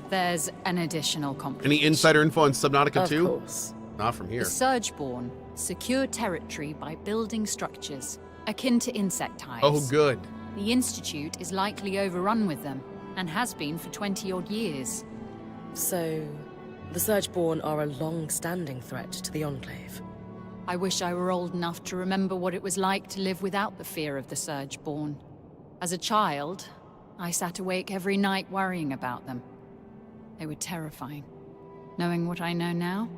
there's an additional complication. Any insider info on Subnautica 2? Of course. Not from here. The Surgeborn secure territory by building structures, akin to insect hives. Oh, good. The Institute is likely overrun with them, and has been for 20-odd years. So, the Surgeborn are a long-standing threat to the Enclave. I wish I were old enough to remember what it was like to live without the fear of the Surgeborn. As a child, I sat awake every night worrying about them. They were terrifying. Knowing what I know now,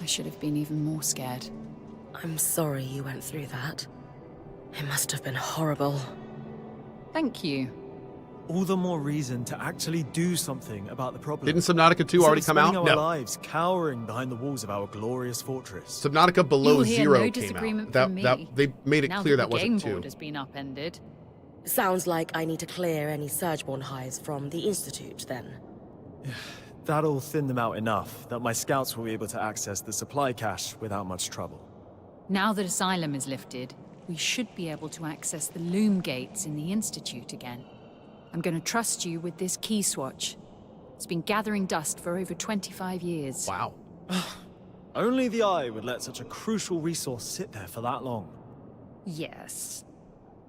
I should have been even more scared. I'm sorry you went through that. It must have been horrible. Thank you. All the more reason to actually do something about the problem. Didn't Subnautica 2 already come out? Our No. lives cowering behind the walls of our glorious fortress. Subnautica Below Zero no came disagreement out. from me. They made it Now clear that that the game wasn't 2. board has been upended. Sounds like I need to clear any Surgeborn hives from the Institute, then. That'll thin them out enough that my scouts will be able to access the supply cache without much trouble. Now that Asylum is lifted, we should be able to access the loom gates in the Institute again. I'm going to trust you with this key swatch. It's been gathering dust for over 25 years. Wow. Only the Eye would let such a crucial resource sit there for that long. Yes.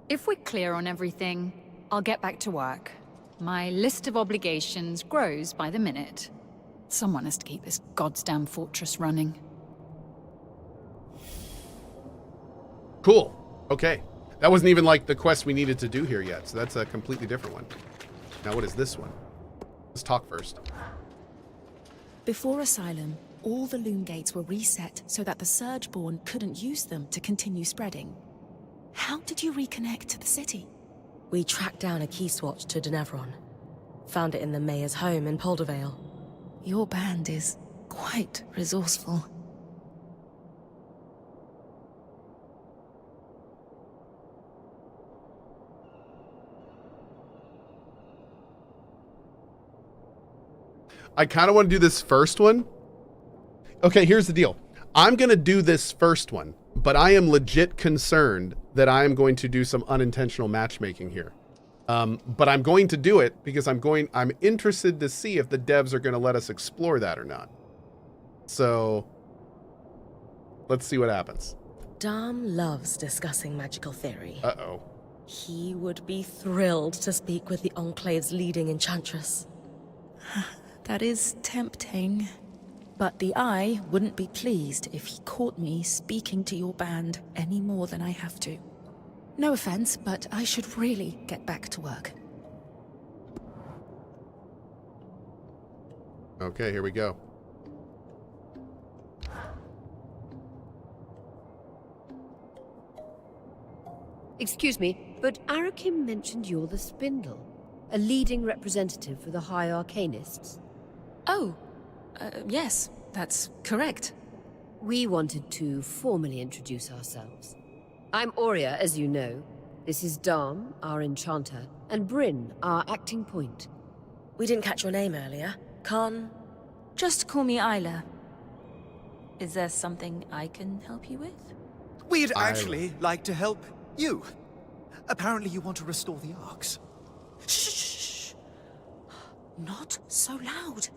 If we're clear on everything, I'll get back to work. My list of obligations grows by the minute. Someone has to keep this goddamn fortress running. Cool. Okay. That wasn't even like the quest we needed to do here yet, so that's a completely different one. Now what is this one? Let's talk first. Before Asylum, all the loom gates were reset so that the Surgeborn couldn't use them to continue spreading. How did you reconnect to the city? We tracked down a key swatch to Denevron. Found it in the mayor's home in Poldervale. Your band is quite resourceful. I kind of want to do this first one. Okay, here's the deal. I'm going to do this first one, but I am legit concerned that I am going to do some unintentional matchmaking here. But I'm going to do it because I'm interested to see if the devs are going to let us explore that or not. So let's see what happens. Dom loves discussing magical theory. Uh-oh. He would be thrilled to speak with the Enclave's leading enchantress. That is tempting. But the Eye wouldn't be pleased if he caught me speaking to your band any more than I have to. No offense, but I should really get back to work. Okay, here we go. Excuse me, but Arakim mentioned you're the Spindle, a leading representative for the High Arcanists. Oh, yes, that's correct. We wanted to formally introduce ourselves. I'm Aurea, as you know. This is Dom, our enchanter, and Bryn, our acting point. We didn't catch your name earlier. Khan? Just call me Isla. Is there something I can help you with? We'd actually like to help you. Apparently you want to restore the Arks. Shh! Not so loud.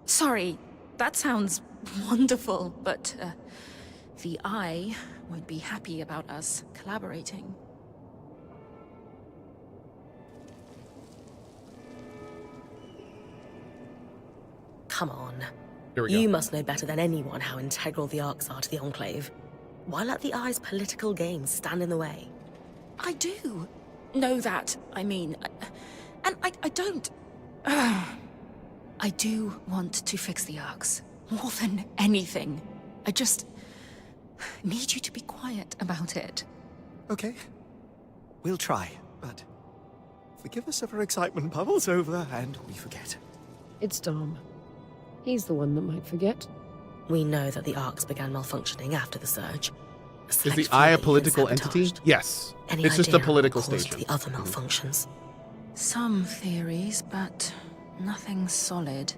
Sorry, that sounds wonderful, but the Eye won't be happy about us collaborating. Come on. Here we go. You must know better than anyone how integral the Arks are to the Enclave. Why let the Eye's political games stand in the way? I do know that, I mean, and I don't... I do want to fix the Arks, more than anything. I just need you to be quiet about it. Okay. We'll try, but forgive us if our excitement bubbles over and we forget. It's Dom. He's the one that might forget. We know that the arcs began malfunctioning after the surge. Is the Eye a political entity? Yes. Any it's just a idea political what caused station. the other malfunctions? Some theories, but nothing solid.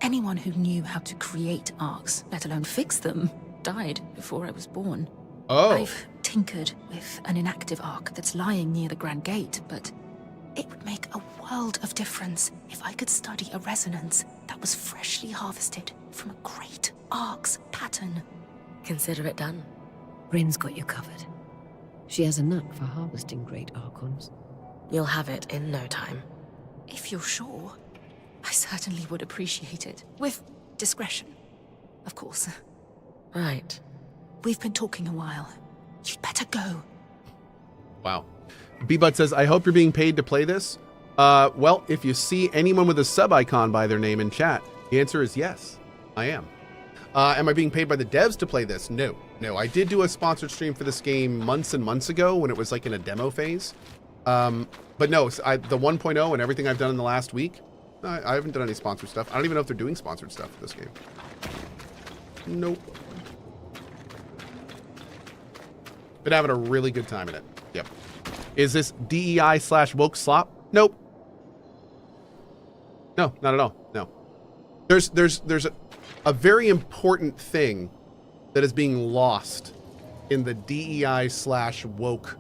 Anyone who knew how to create arcs, let alone fix them, died before I was born. Oh. I've tinkered with an inactive arc that's lying near the Grand Gate, but it would make a world of difference if I could study a resonance that was freshly harvested from a great arc's pattern. Consider it done. Bryn's got you covered. She has a knack for harvesting great archons. You'll have it in no time. If you're sure, I certainly would appreciate it. With discretion, of course. Right. We've been talking a while. You'd better go. Wow. B-Bud says, I hope you're being paid to play this. Well, if you see anyone with a sub icon by their name in chat, the answer is yes, I am. Am I being paid by the devs to play this? No. I did do a sponsored stream for this game months and months ago when it was like in a demo phase. But no, the 1.0 and everything I've done in the last week, I haven't done any sponsored stuff. I don't even know if they're doing sponsored stuff for this game. Nope. Been having a really good time in it. Yep. Is this DEI/woke slop? Nope. No, not at all. No. There's a very important thing that is being lost in the DEI/woke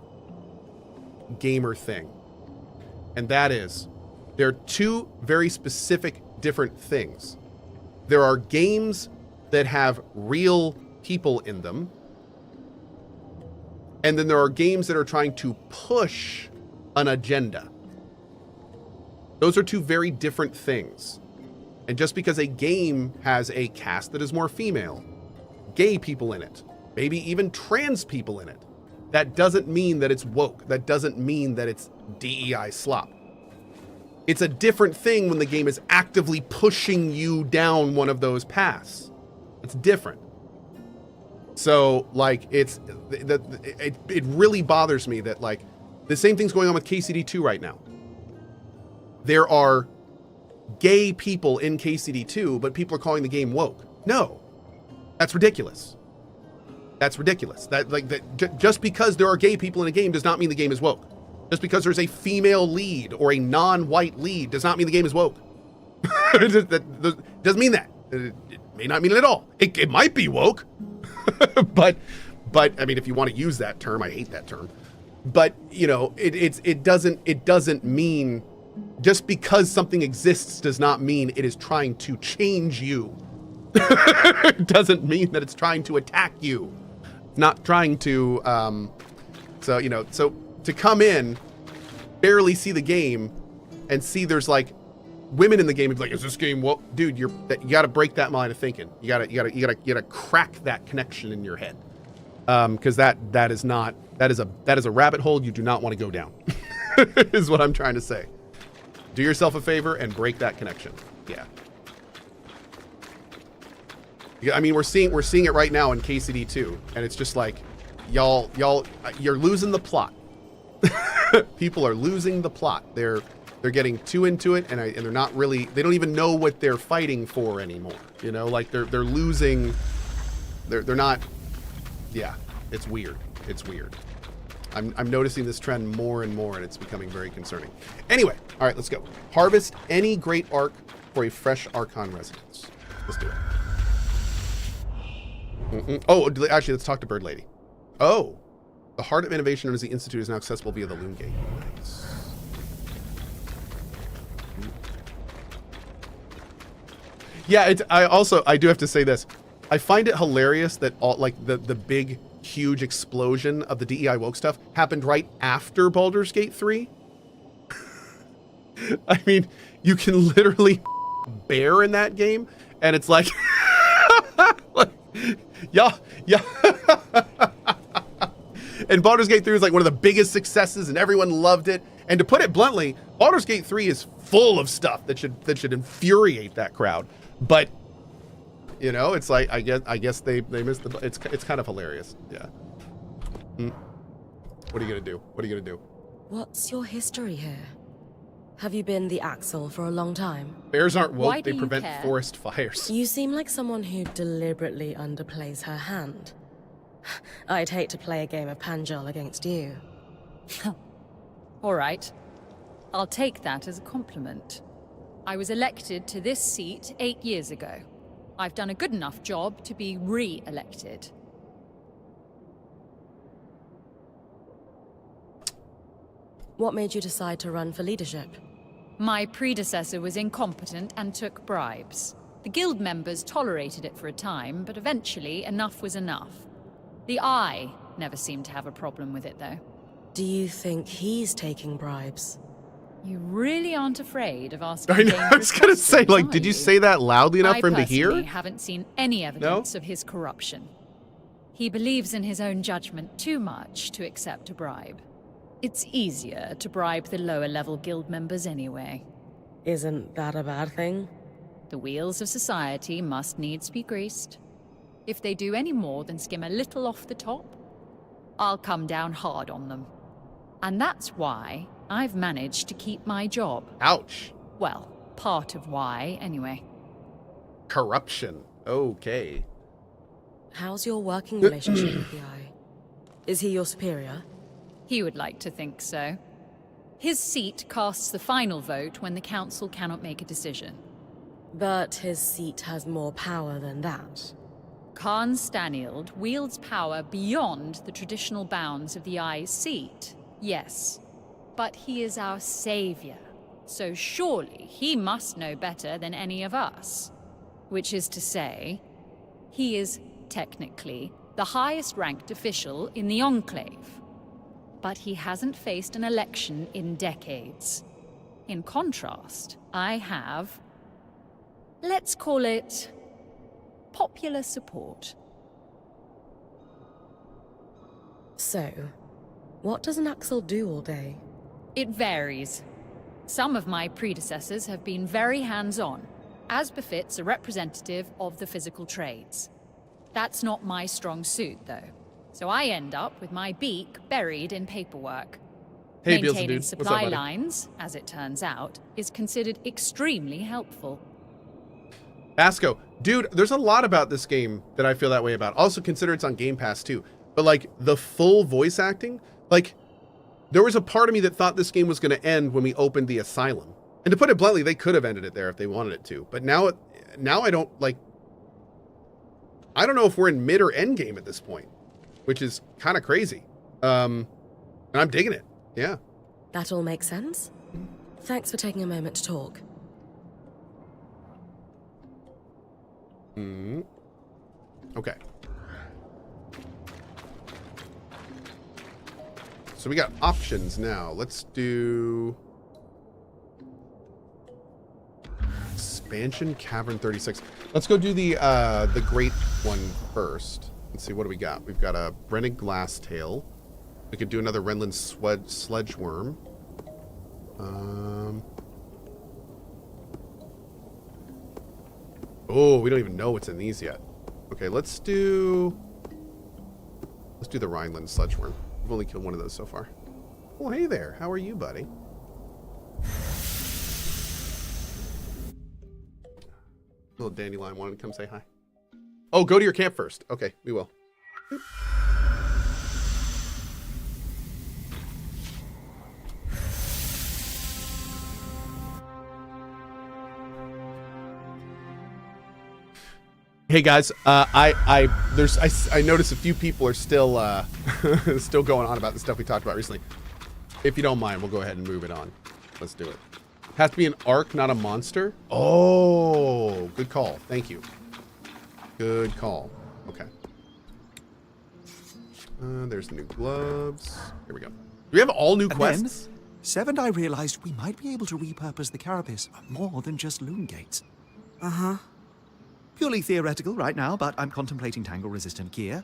gamer thing. And that is, there are two very specific different things. There are games that have real people in them. And then there are games that are trying to push an agenda. Those are two very different things. And just because a game has a cast that is more female, gay people in it, maybe even trans people in it, that doesn't mean that it's woke. That doesn't mean that it's DEI slop. It's a different thing when the game is actively pushing you down one of those paths. It's different. So, like, it really bothers me that, like, the same thing's going on with KCD2 right now. There are gay people in KCD2, but people are calling the game woke. No, that's ridiculous. That's ridiculous. Just because there are gay people in a game does not mean the game is woke. Just because there's a female lead or a non-white lead does not mean the game is woke. That doesn't mean that. It may not mean it at all. It might be woke, but I mean, if you want to use that term, I hate that term. But you know, it doesn't mean just because something exists does not mean it is trying to change you. It doesn't mean that it's trying to attack you. It's not trying to. So you know, so to come in, barely see the game, and see there's like women in the game, and be like, is this game woke? Dude, you got to break that line of thinking. You got to crack that connection in your head, because that is a rabbit hole you do not want to go down. Is what I'm trying to say. Do yourself a favor and break that connection. Yeah. I mean, we're seeing it right now in KCD2, and it's just like, y'all, you're losing the plot. People are losing the plot. They're getting too into it, and they're not really. They don't even know what they're fighting for anymore. You know, like they're losing. They're not. Yeah, it's weird. It's weird. I'm noticing this trend more and more, and it's becoming very concerning. Anyway, all right, let's go. Harvest any great arc for a fresh Archon residence. Let's do it. Oh, actually, let's talk to Bird Lady. Oh, the Heart of Innovation known as the Institute is now accessible via the Loon Gate. Nice. Yeah, I do have to say this. I find it hilarious that all like the big huge explosion of the DEI woke stuff happened right after Baldur's Gate 3. I mean, you can literally bear in that game, and it's like, yeah. And Baldur's Gate 3 was like one of the biggest successes, and everyone loved it. And to put it bluntly, Baldur's Gate 3 is full of stuff that should infuriate that crowd. But you know, it's like I guess they missed the. It's kind of hilarious. Yeah. What are you gonna do? What are you gonna do? What's your history here? Have you been the Axel for a long time? Bears aren't woke, Why do they you prevent care? forest fires. You seem like someone who deliberately underplays her hand. I'd hate to play a game of Panjal against you. All right. I'll take that as a compliment. I was elected to this seat 8 years ago. I've done a good enough job to be re-elected. What made you decide to run for leadership? My predecessor was incompetent and took bribes. The guild members tolerated it for a time, but eventually enough was enough. The Eye never seemed to have a problem with it, though. Do you think he's taking bribes? You really aren't afraid of asking I know, I was gonna say, like, did you say that loudly enough for him to hear? I personally haven't seen any evidence of his corruption. He believes in his own judgment too much to accept a bribe. It's easier to bribe the lower-level guild members anyway. Isn't that a bad thing? The wheels of society must needs be greased. If they do any more than skim a little off the top, I'll come down hard on them. And that's why I've managed to keep my job. Ouch. Well, part of why, anyway. Corruption. Okay. How's your working relationship with the Eye? Is he your superior? He would like to think so. His seat casts the final vote when the council cannot make a decision. But his seat has more power than that. Khan Stanield wields power beyond the traditional bounds of the Eye's seat, yes. But he is our savior, so surely he must know better than any of us. Which is to say, he is technically the highest-ranked official in the Enclave. But he hasn't faced an election in decades. In contrast, I have, let's call it, popular support. So, what does an Axel do all day? It varies. Some of my predecessors have been very hands-on, as befits a representative of the physical trades. That's not my strong suit, though. So I end up with my beak buried in paperwork. Hey, Maintaining Beelzebub. supply What's up, buddy? lines, as it turns out, is considered extremely helpful. Basco. Dude, there's a lot about this game that I feel that way about. Also, consider it's on Game Pass, too. But, like, the full voice acting, like, there was a part of me that thought this game was going to end when we opened the Asylum. And to put it bluntly, they could have ended it there if they wanted it to. But now I don't, like, I don't know if we're in mid or end game at this point, which is kind of crazy. And I'm digging it. Yeah. That all makes sense? Thanks for taking a moment to talk. Okay. So we got options now. Let's do expansion cavern 36. Let's go do the great one first. Let's see, what do we got? We've got a Brennig Glasstail. We could do another Renland Sledgeworm. Oh, we don't even know what's in these yet. Okay, let's do the Rhineland Sledgeworm. We've only killed one of those so far. Oh, hey there. How are you, buddy? Little dandelion wanted to come say hi. Oh, go to your camp first. Okay, we will. Boop. Hey guys, I noticed a few people are still still going on about the stuff we talked about recently. If you don't mind, we'll go ahead and move it on. Let's do it. Has to be an arc, not a monster. Oh, good call. Thank you. Good call. Okay. There's new gloves. Here we go. Do we have all new quests? Then, Sev and I realized we might be able to repurpose the carapace for more than just loom gates. Uh-huh. Purely theoretical right now, but I'm contemplating tangle-resistant gear,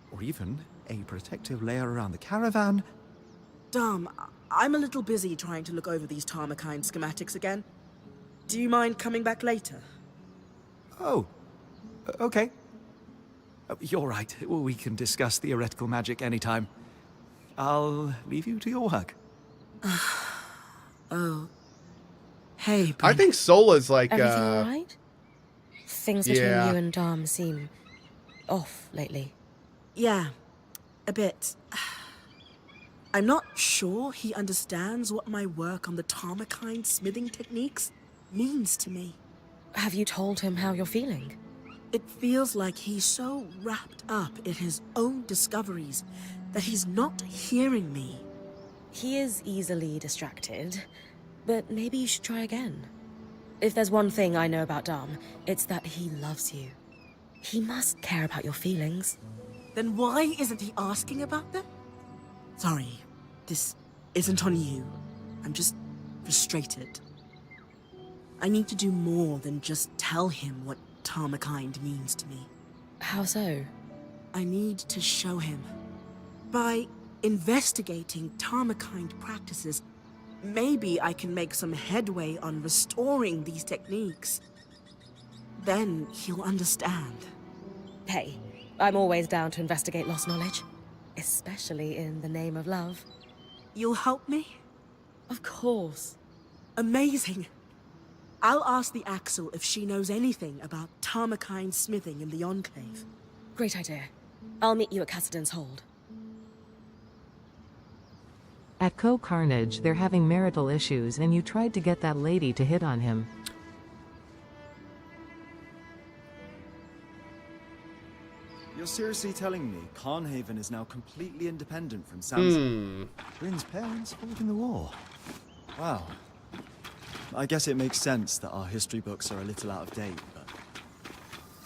or even a protective layer around the caravan. Dom, I'm a little busy trying to look over these Tarmakine schematics again. Do you mind coming back later? Oh, okay. You're right. We can discuss theoretical magic anytime. I'll leave you to your work. Oh. Hey, I think Sola's like, Everything all right? Things between yeah. you and Dom seem off lately. Yeah, a bit. I'm not sure he understands what my work on the Tarmakine smithing techniques means to me. Have you told him how you're feeling? It feels like he's so wrapped up in his own discoveries that he's not hearing me. He is easily distracted, but maybe you should try again. If there's one thing I know about Dom, it's that he loves you. He must care about your feelings. Then why isn't he asking about them? Sorry, this isn't on you. I'm just frustrated. I need to do more than just tell him what Tarmakine means to me. How so? I need to show him. By investigating Tarmakine practices, maybe I can make some headway on restoring these techniques. Then he'll understand. Hey, I'm always down to investigate lost knowledge. Especially in the name of love. You'll help me? Of course. Amazing. I'll ask the Axel if she knows anything about Tarmakine smithing in the Enclave. Great idea. I'll meet you at Cassidon's Hold. At CohhCarnage, they're having marital issues and you tried to get that lady to hit on him. You're seriously telling me Carnhaven is now completely independent from Samson? Bryn's parents fought in the war. Wow. I guess it makes sense that our history books are a little out of date, but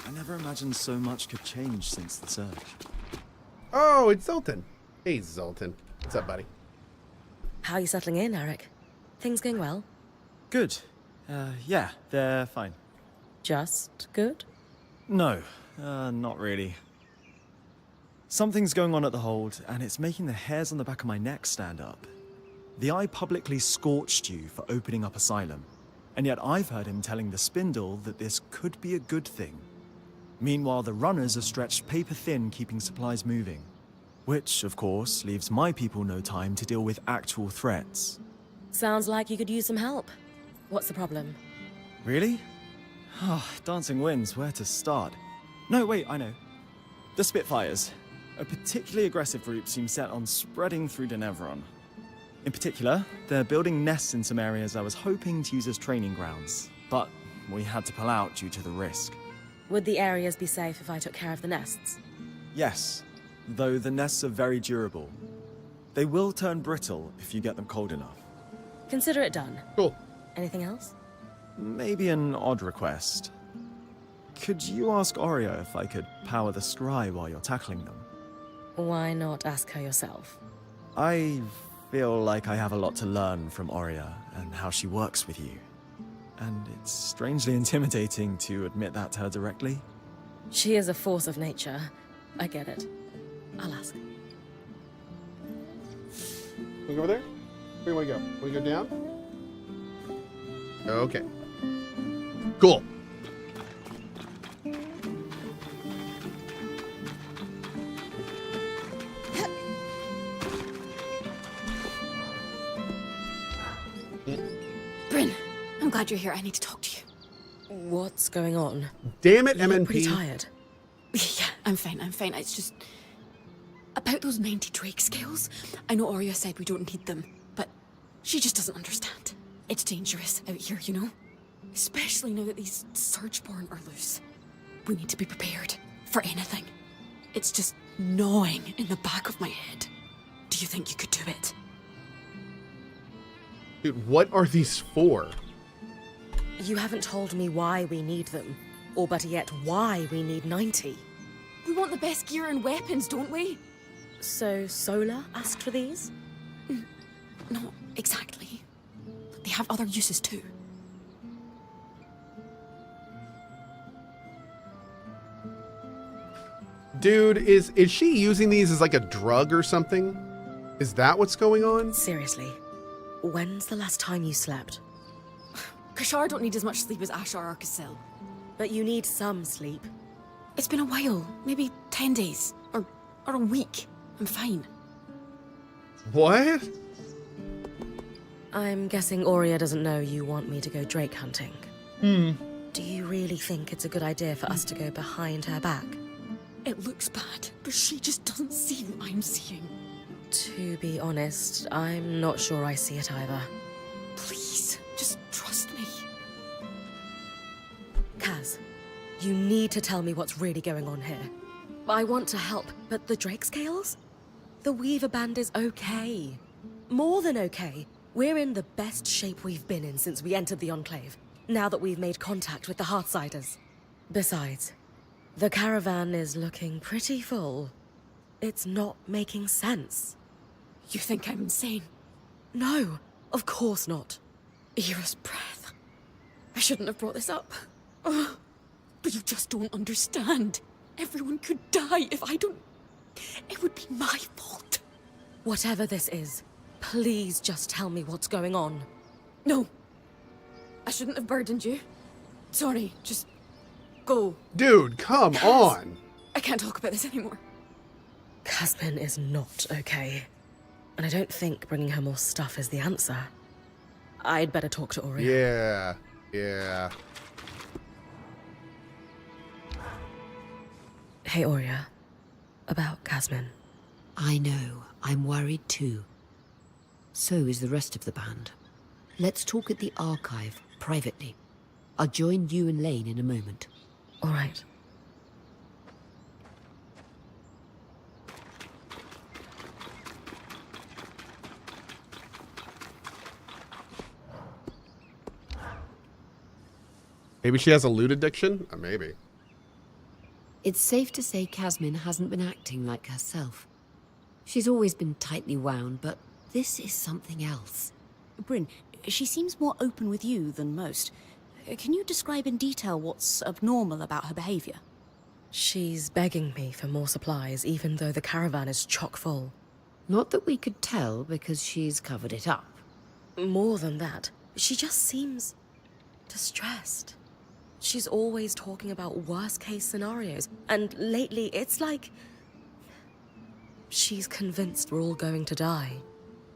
I never imagined so much could change since the Surge. Oh, it's Zoltan. Hey, Zoltan. What's up, buddy? How are you settling in, Eric? Things going well? Good. Yeah, they're fine. Just good? No, not really. Something's going on at the Hold, and it's making the hairs on the back of my neck stand up. The Eye publicly scorched you for opening up Asylum, and yet I've heard him telling the Spindle that this could be a good thing. Meanwhile, the runners are stretched paper thin keeping supplies moving. Which, of course, leaves my people no time to deal with actual threats. Sounds like you could use some help. What's the problem? Really? Oh, dancing winds, where to start? No, wait, I know. The Spitfires. A particularly aggressive group seems set on spreading through Denevron. In particular, they're building nests in some areas I was hoping to use as training grounds, but we had to pull out due to the risk. Would the areas be safe if I took care of the nests? Yes, though the nests are very durable. They will turn brittle if you get them cold enough. Consider it done. Cool. Anything else? Maybe an odd request. Could you ask Oria if I could power the scry while you're tackling them? Why not ask her yourself? I feel like I have a lot to learn from Oria and how she works with you. And it's strangely intimidating to admit that to her directly. She is a force of nature. I get it. I'll ask. Want to go over there? Where do you want to go? Want to go down? Okay. Cool. Bryn, I'm glad you're here. I need to talk to you. What's going on? Damn it, You look MNP. pretty tired. Yeah, I'm fine. It's just... About those 90 Drake scales, I know Oria said we don't need them, but she just doesn't understand. It's dangerous out here, you know? Especially now that these Surgeborn are loose. We need to be prepared for anything. It's just gnawing in the back of my head. Do you think you could do it? Dude, what are these for? You haven't told me why we need them. Or better yet, why we need 90. We want the best gear and weapons, don't we? So Sola asked for these? Not exactly. They have other uses too. Dude, is she using these as like a drug or something? Is that what's going on? Seriously, when's the last time you slept? Kashar don't need as much sleep as Ashar or Casil. But you need some sleep. It's been a while, maybe 10 days, or a week. I'm fine. What? I'm guessing Aurea doesn't know you want me to go drake hunting. Do you really think it's a good idea for us to go behind her back? It looks bad, but she just doesn't see what I'm seeing. To be honest, I'm not sure I see it either. Please, just trust me. Kaz, you need to tell me what's really going on here. I want to help, but the drake scales? The Weaver Band is okay. More than okay. We're in the best shape we've been in since we entered the Enclave, now that we've made contact with the Heartsiders. Besides, the caravan is looking pretty full. It's not making sense. You think I'm insane? No, of course not. Era's breath. I shouldn't have brought this up. Ugh. But you just don't understand. Everyone could die if I don't... It would be my fault. Whatever this is, please just tell me what's going on. No. I shouldn't have burdened you. Sorry, just go. Dude, come on. I can't talk about this anymore. Casmin is not okay. And I don't think bringing her more stuff is the answer. I'd better talk to Aurea. Yeah. Hey, Aurea. About Casmin. I know. I'm worried too. So is the rest of the band. Let's talk at the archive, privately. I'll join you and Lane in a moment. All right. Maybe she has a loot addiction? Maybe. It's safe to say Casmin hasn't been acting like herself. She's always been tightly wound, but this is something else. Bryn, she seems more open with you than most. Can you describe in detail what's abnormal about her behavior? She's begging me for more supplies, even though the caravan is chock full. Not that we could tell, because she's covered it up. More than that, she just seems distressed. She's always talking about worst-case scenarios, and lately it's like she's convinced we're all going to die.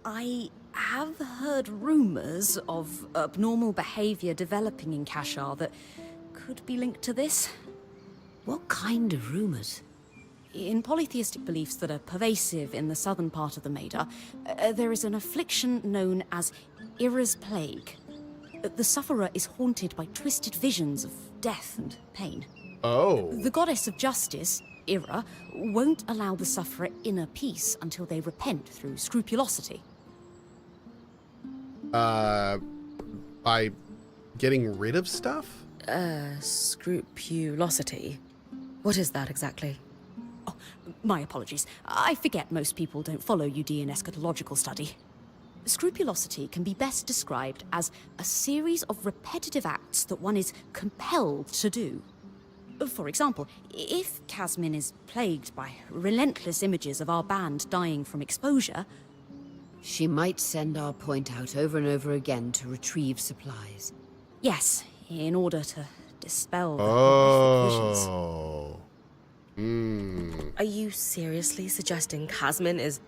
I have heard rumors of abnormal behavior developing in Kashar that could be linked to this. What kind of rumors? In polytheistic beliefs that are pervasive in the southern part of the Maida, there is an affliction known as Ira's Plague. The sufferer is haunted by twisted visions of death and pain. Oh. The goddess of justice, Ira, won't allow the sufferer inner peace until they repent through scrupulosity. By getting rid of stuff? Scrupulosity? What is that exactly? Oh, my apologies. I forget most people don't follow UD in eschatological study. Scrupulosity can be best described as a series of repetitive acts that one is compelled to do. For example, if Casmin is plagued by relentless images of our band dying from exposure, she might send our point out over and over again to retrieve supplies. Yes, in order to dispel the horrific visions. Are you seriously suggesting Casmin is...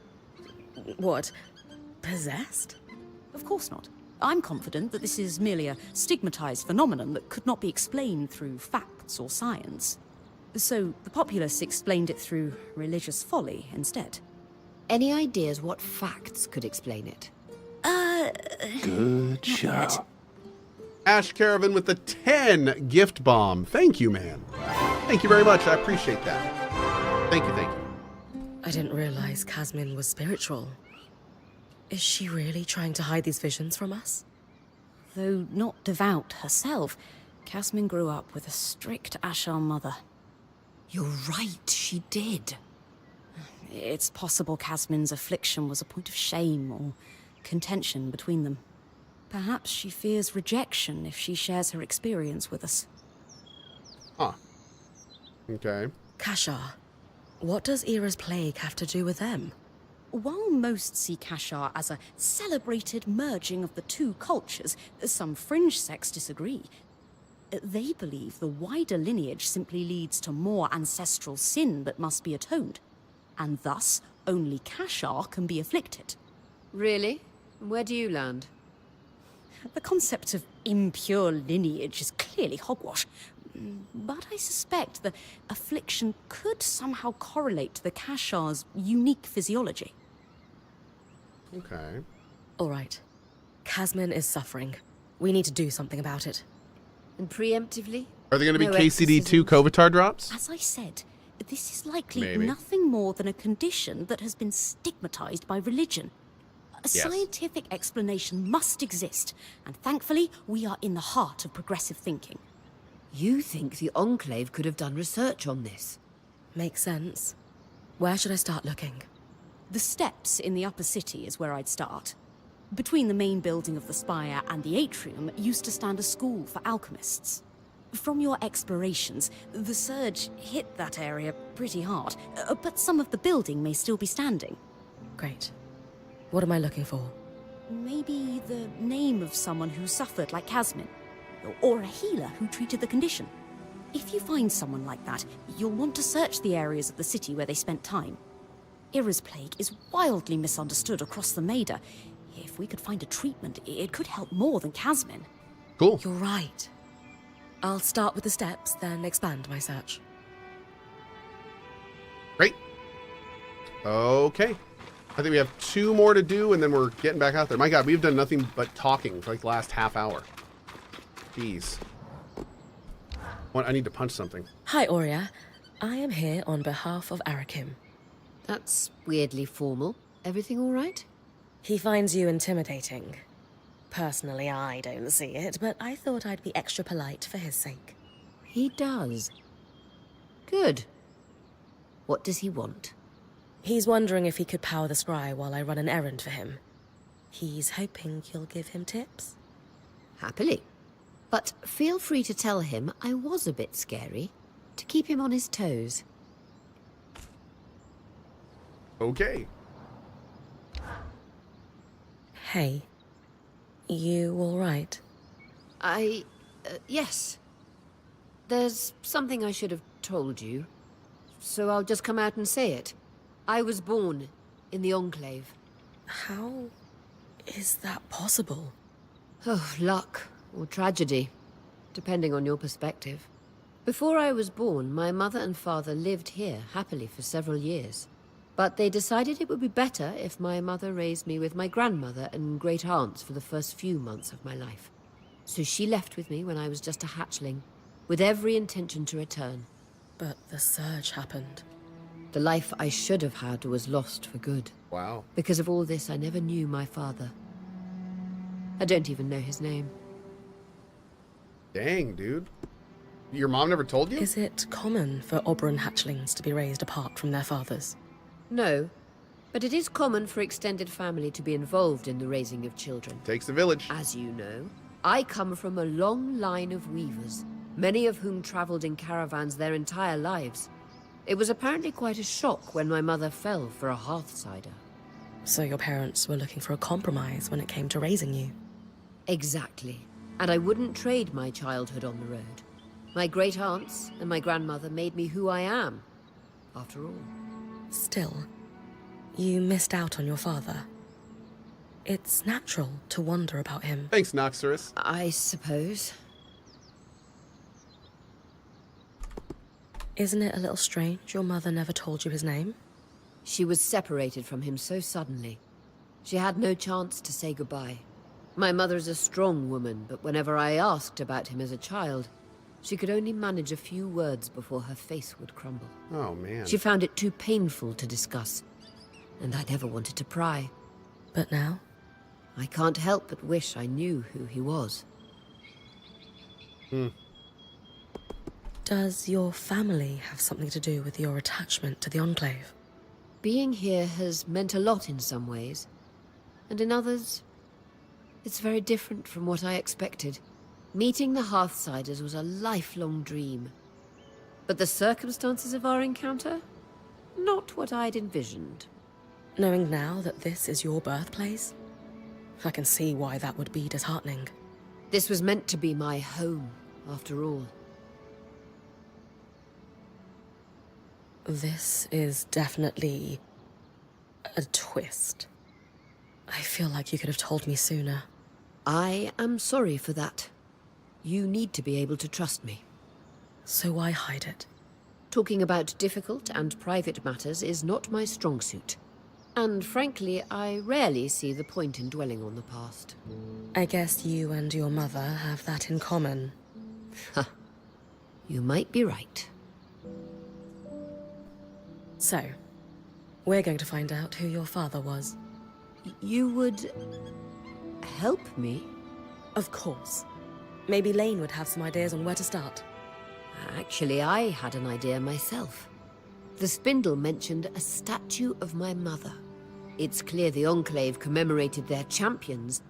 what? Possessed? Of course not. I'm confident that this is merely a stigmatized phenomenon that could not be explained through facts or science. So the populace explained it through religious folly instead. Any ideas what facts could explain it? Good shot. Ash Caravan with the 10 gift bomb. Thank you, man. Thank you very much. I appreciate that. Thank you. I didn't realize Casmin was spiritual. Is she really trying to hide these visions from us? Though not devout herself, Casmin grew up with a strict Ashar mother. You're right, she did. It's possible Casmin's affliction was a point of shame or contention between them. Perhaps she fears rejection if she shares her experience with us. Huh. Okay. Kashar. What does Ira's plague have to do with them? While most see Kashar as a celebrated merging of the two cultures, some fringe sects disagree. They believe the wider lineage simply leads to more ancestral sin that must be atoned, and thus only Kashar can be afflicted. Really? Where do you land? The concept of impure lineage is clearly hogwash. But I suspect the affliction could somehow correlate to the Kashar's unique physiology. Okay. All right. Casmin is suffering. We need to do something about it. And preemptively? Are they going to be No KCD2 Kovatar drops? As I said, this is likely Maybe. nothing more than a condition that has been stigmatized by religion. A Yes. scientific explanation must exist, and thankfully, we are in the heart of progressive thinking. You think the Enclave could have done research on this? Makes sense. Where should I start looking? The steps in the upper city is where I'd start. Between the main building of the Spire and the atrium used to stand a school for alchemists. From your explorations, the surge hit that area pretty hard, but some of the building may still be standing. Great. What am I looking for? Maybe the name of someone who suffered like Casmin, or a healer who treated the condition. If you find someone like that, you'll want to search the areas of the city where they spent time. Ira's plague is wildly misunderstood across the Maida. If we could find a treatment, it could help more than Casmin. Cool. You're right. I'll start with the steps, then expand my search. Great. Okay. I think we have 2 more to do, and then we're getting back out there. My God, we've done nothing but talking for like the last half hour. Jeez. What? I need to punch something. Hi, Aurea. I am here on behalf of Arakim. That's weirdly formal. Everything all right? He finds you intimidating. Personally, I don't see it, but I thought I'd be extra polite for his sake. He does. Good. What does he want? He's wondering if he could power the scry while I run an errand for him. He's hoping you'll give him tips. Happily. But feel free to tell him I was a bit scary, to keep him on his toes. Okay. Hey. You all right? Yes. There's something I should have told you, so I'll just come out and say it. I was born in the Enclave. How is that possible? Oh, luck or tragedy, depending on your perspective. Before I was born, my mother and father lived here happily for several years. But they decided it would be better if my mother raised me with my grandmother and great aunts for the first few months of my life. So she left with me when I was just a hatchling, with every intention to return. But the surge happened. The life I should have had was lost for good. Wow. Because of all this, I never knew my father. I don't even know his name. Dang, dude. Your mom never told you? Is it common for Oberon hatchlings to be raised apart from their fathers? No, but it is common for extended family to be involved in the raising of children. Takes a village. As you know, I come from a long line of weavers, many of whom traveled in caravans their entire lives. It was apparently quite a shock when my mother fell for a Hearthsider. So your parents were looking for a compromise when it came to raising you? Exactly. And I wouldn't trade my childhood on the road. My great-aunts and my grandmother made me who I am, after all. Still, you missed out on your father. It's natural to wonder about him. Thanks, Noxorus. I suppose. Isn't it a little strange your mother never told you his name? She was separated from him so suddenly. She had no chance to say goodbye. My mother's a strong woman, but whenever I asked about him as a child, she could only manage a few words before her face would crumble. Oh, man. She found it too painful to discuss, and I never wanted to pry. But now? I can't help but wish I knew who he was. Does your family have something to do with your attachment to the Enclave? Being here has meant a lot in some ways, and in others, it's very different from what I expected. Meeting the Hearthsiders was a lifelong dream. But the circumstances of our encounter? Not what I'd envisioned. Knowing now that this is your birthplace, I can see why that would be disheartening. This was meant to be my home, after all. This is definitely a twist. I feel like you could have told me sooner. I am sorry for that. You need to be able to trust me. So why hide it? Talking about difficult and private matters is not my strong suit. And frankly, I rarely see the point in dwelling on the past. I guess you and your mother have that in common. Huh. You might be right. So, we're going to find out who your father was. You would... help me? Of course. Maybe Lane would have some ideas on where to start. Actually, I had an idea myself. The spindle mentioned a statue of my mother. It's clear the Enclave commemorated their champions.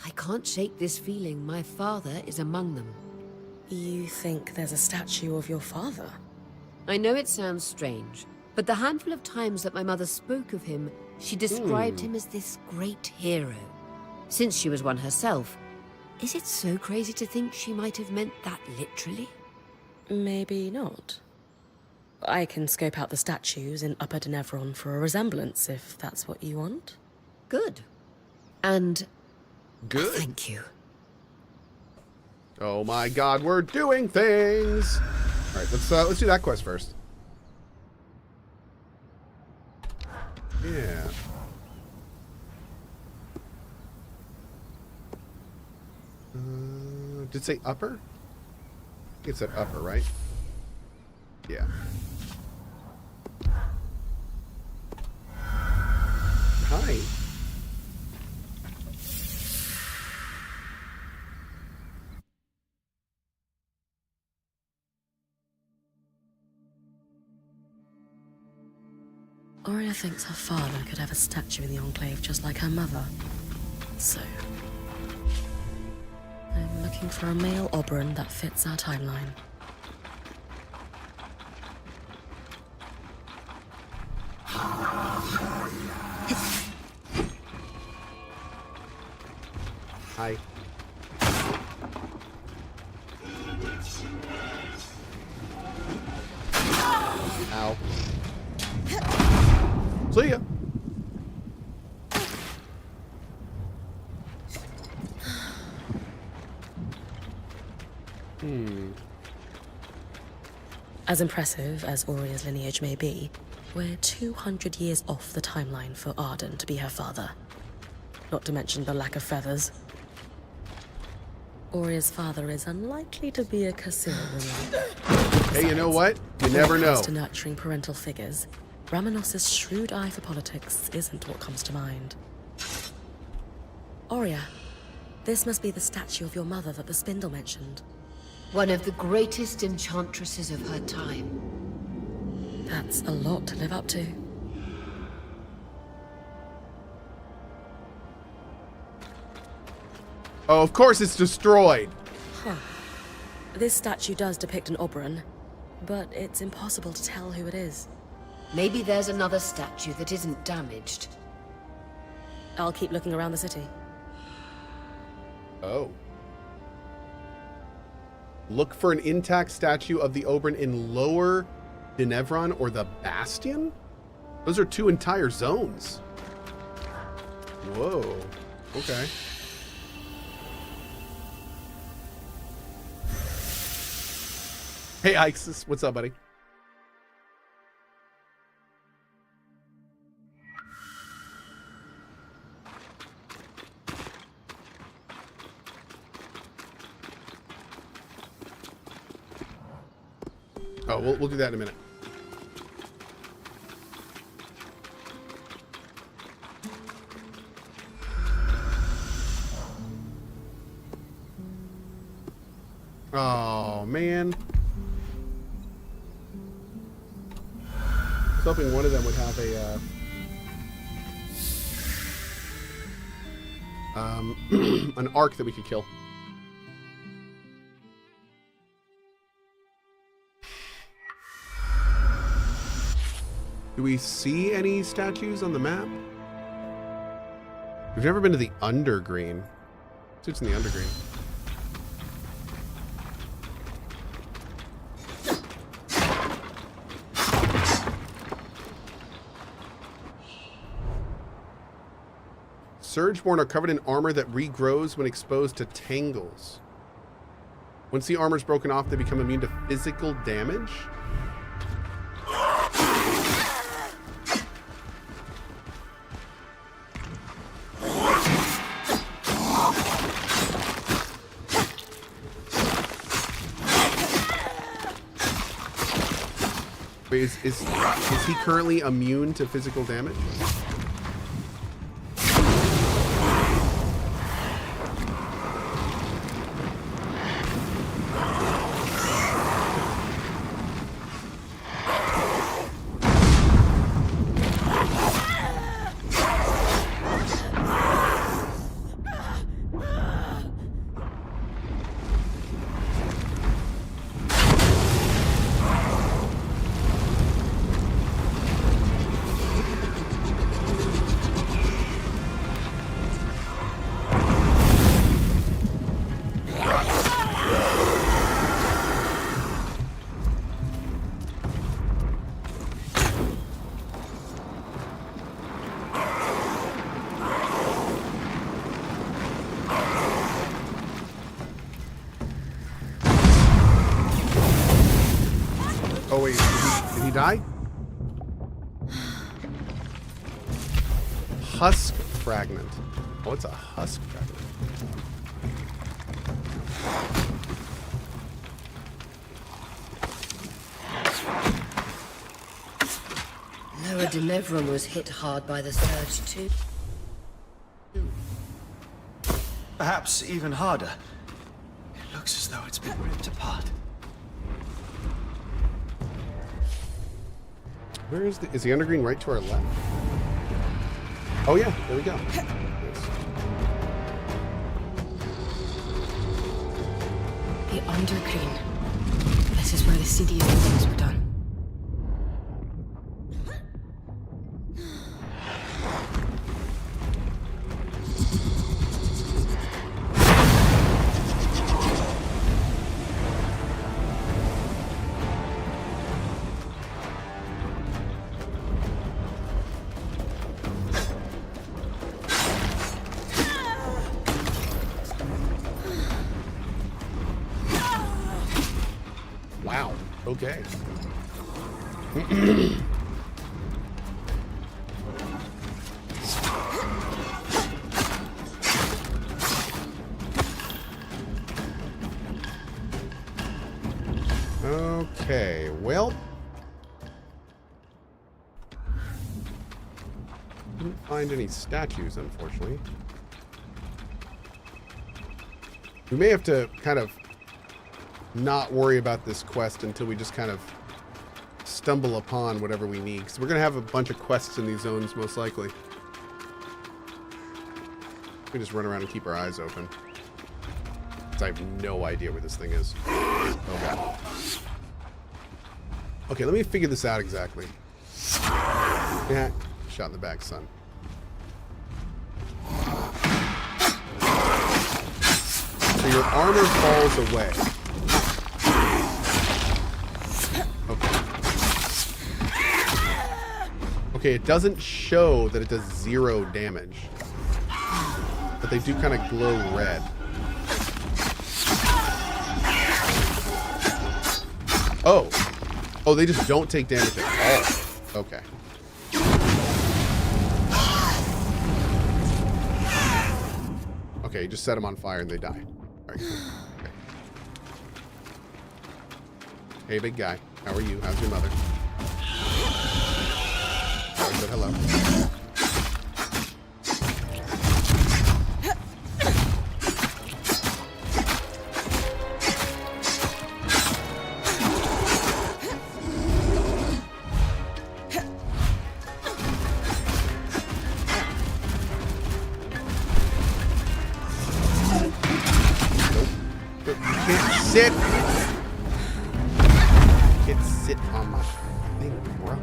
I can't shake this feeling my father is among them. You think there's a statue of your father? I know it sounds strange, but the handful of times that my mother spoke of him, she described him as this great hero. Since she was one herself, is it so crazy to think she might have meant that literally? Maybe not. I can scope out the statues in Upper Denevron for a resemblance, if that's what you want. Good. And... Good. Thank you. Oh my god, we're doing things! Alright, let's do that quest first. Yeah. Did it say upper? I think it said upper, right? Yeah. Hi. Aurea thinks her father could have a statue in the Enclave just like her mother. So... I'm looking for a male Oberon that fits our timeline. Hi. Ow. See ya. As impressive as Aurea's lineage may be, we're 200 years off the timeline for Arden to be her father. Not to mention the lack of feathers. Aurea's father is unlikely to be a Kasir woman. Hey, you know what? You never know. When it comes to nurturing parental figures, Ramanos's shrewd eye for politics isn't what comes to mind. Aurea, this must be the statue of your mother that the spindle mentioned. One of the greatest enchantresses of her time. That's a lot to live up to. Oh, of course it's destroyed. Huh. This statue does depict an Oberon, but it's impossible to tell who it is. Maybe there's another statue that isn't damaged. I'll keep looking around the city. Oh. Look for an intact statue of the Oberon in Lower Denevron or the Bastion? Those are two entire zones. Whoa. Okay. Hey, Isis. What's up, buddy? Oh, we'll do that in a minute. Oh, man. I was hoping one of them would have a, an arc that we could kill. Do we see any statues on the map? We've never been to the Undergreen. What's in the Undergreen? Surgeborn are covered in armor that regrows when exposed to tangles. Once the armor is broken off, they become immune to physical damage. Wait, is he currently immune to physical damage? Oh wait, did he die? Husk fragment. Oh, it's a husk fragment. Lower Delevron was hit hard by the surge too. Perhaps even harder. It looks as though it's been ripped apart. Where is the undergreen right to our left? Oh yeah, there we go. Nice. The undergreen. This is where the seediest things were done. Wow. Okay. Okay, well. Didn't find any statues, unfortunately. We may have to kind of not worry about this quest until we just kind of stumble upon whatever we need. Because we're going to have a bunch of quests in these zones, most likely. We just run around and keep our eyes open. Because I have no idea where this thing is. Oh, God. Okay, let me figure this out exactly. Yeah, shot in the back, son. So your armor falls away. Okay, it doesn't show that it does 0 damage. But they do kind of glow red. Oh. Oh, they just don't take damage at all. Okay. Okay, you just set them on fire and they die. All right, cool. Okay. Hey, big guy. How are you? How's your mother? I said hello. Nope. You can't sit. You can't sit on my thing, bro.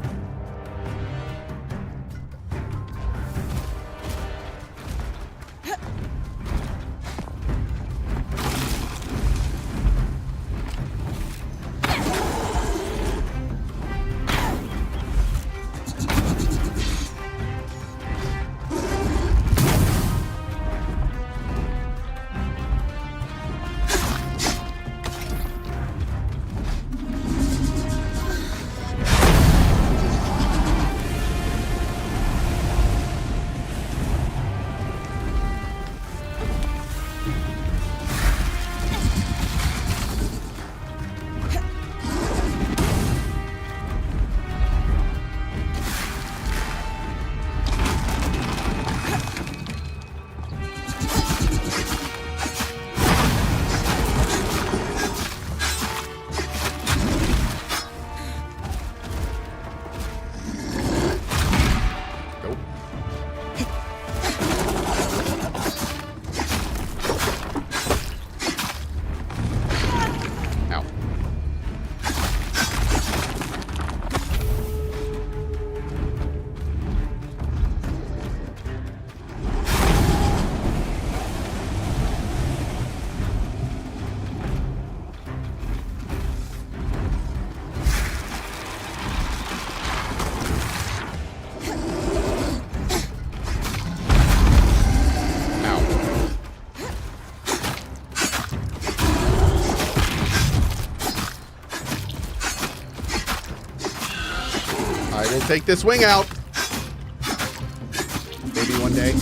I will take this wing out. Maybe one day.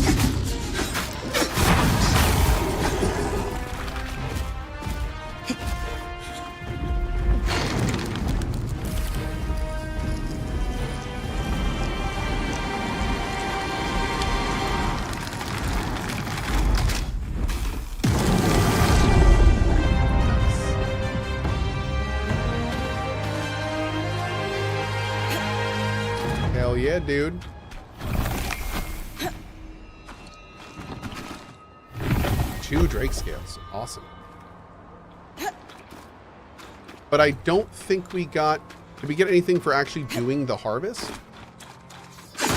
Hell yeah, dude. Two Drake scales. Awesome. But I don't think we got... Did we get anything for actually doing the harvest? I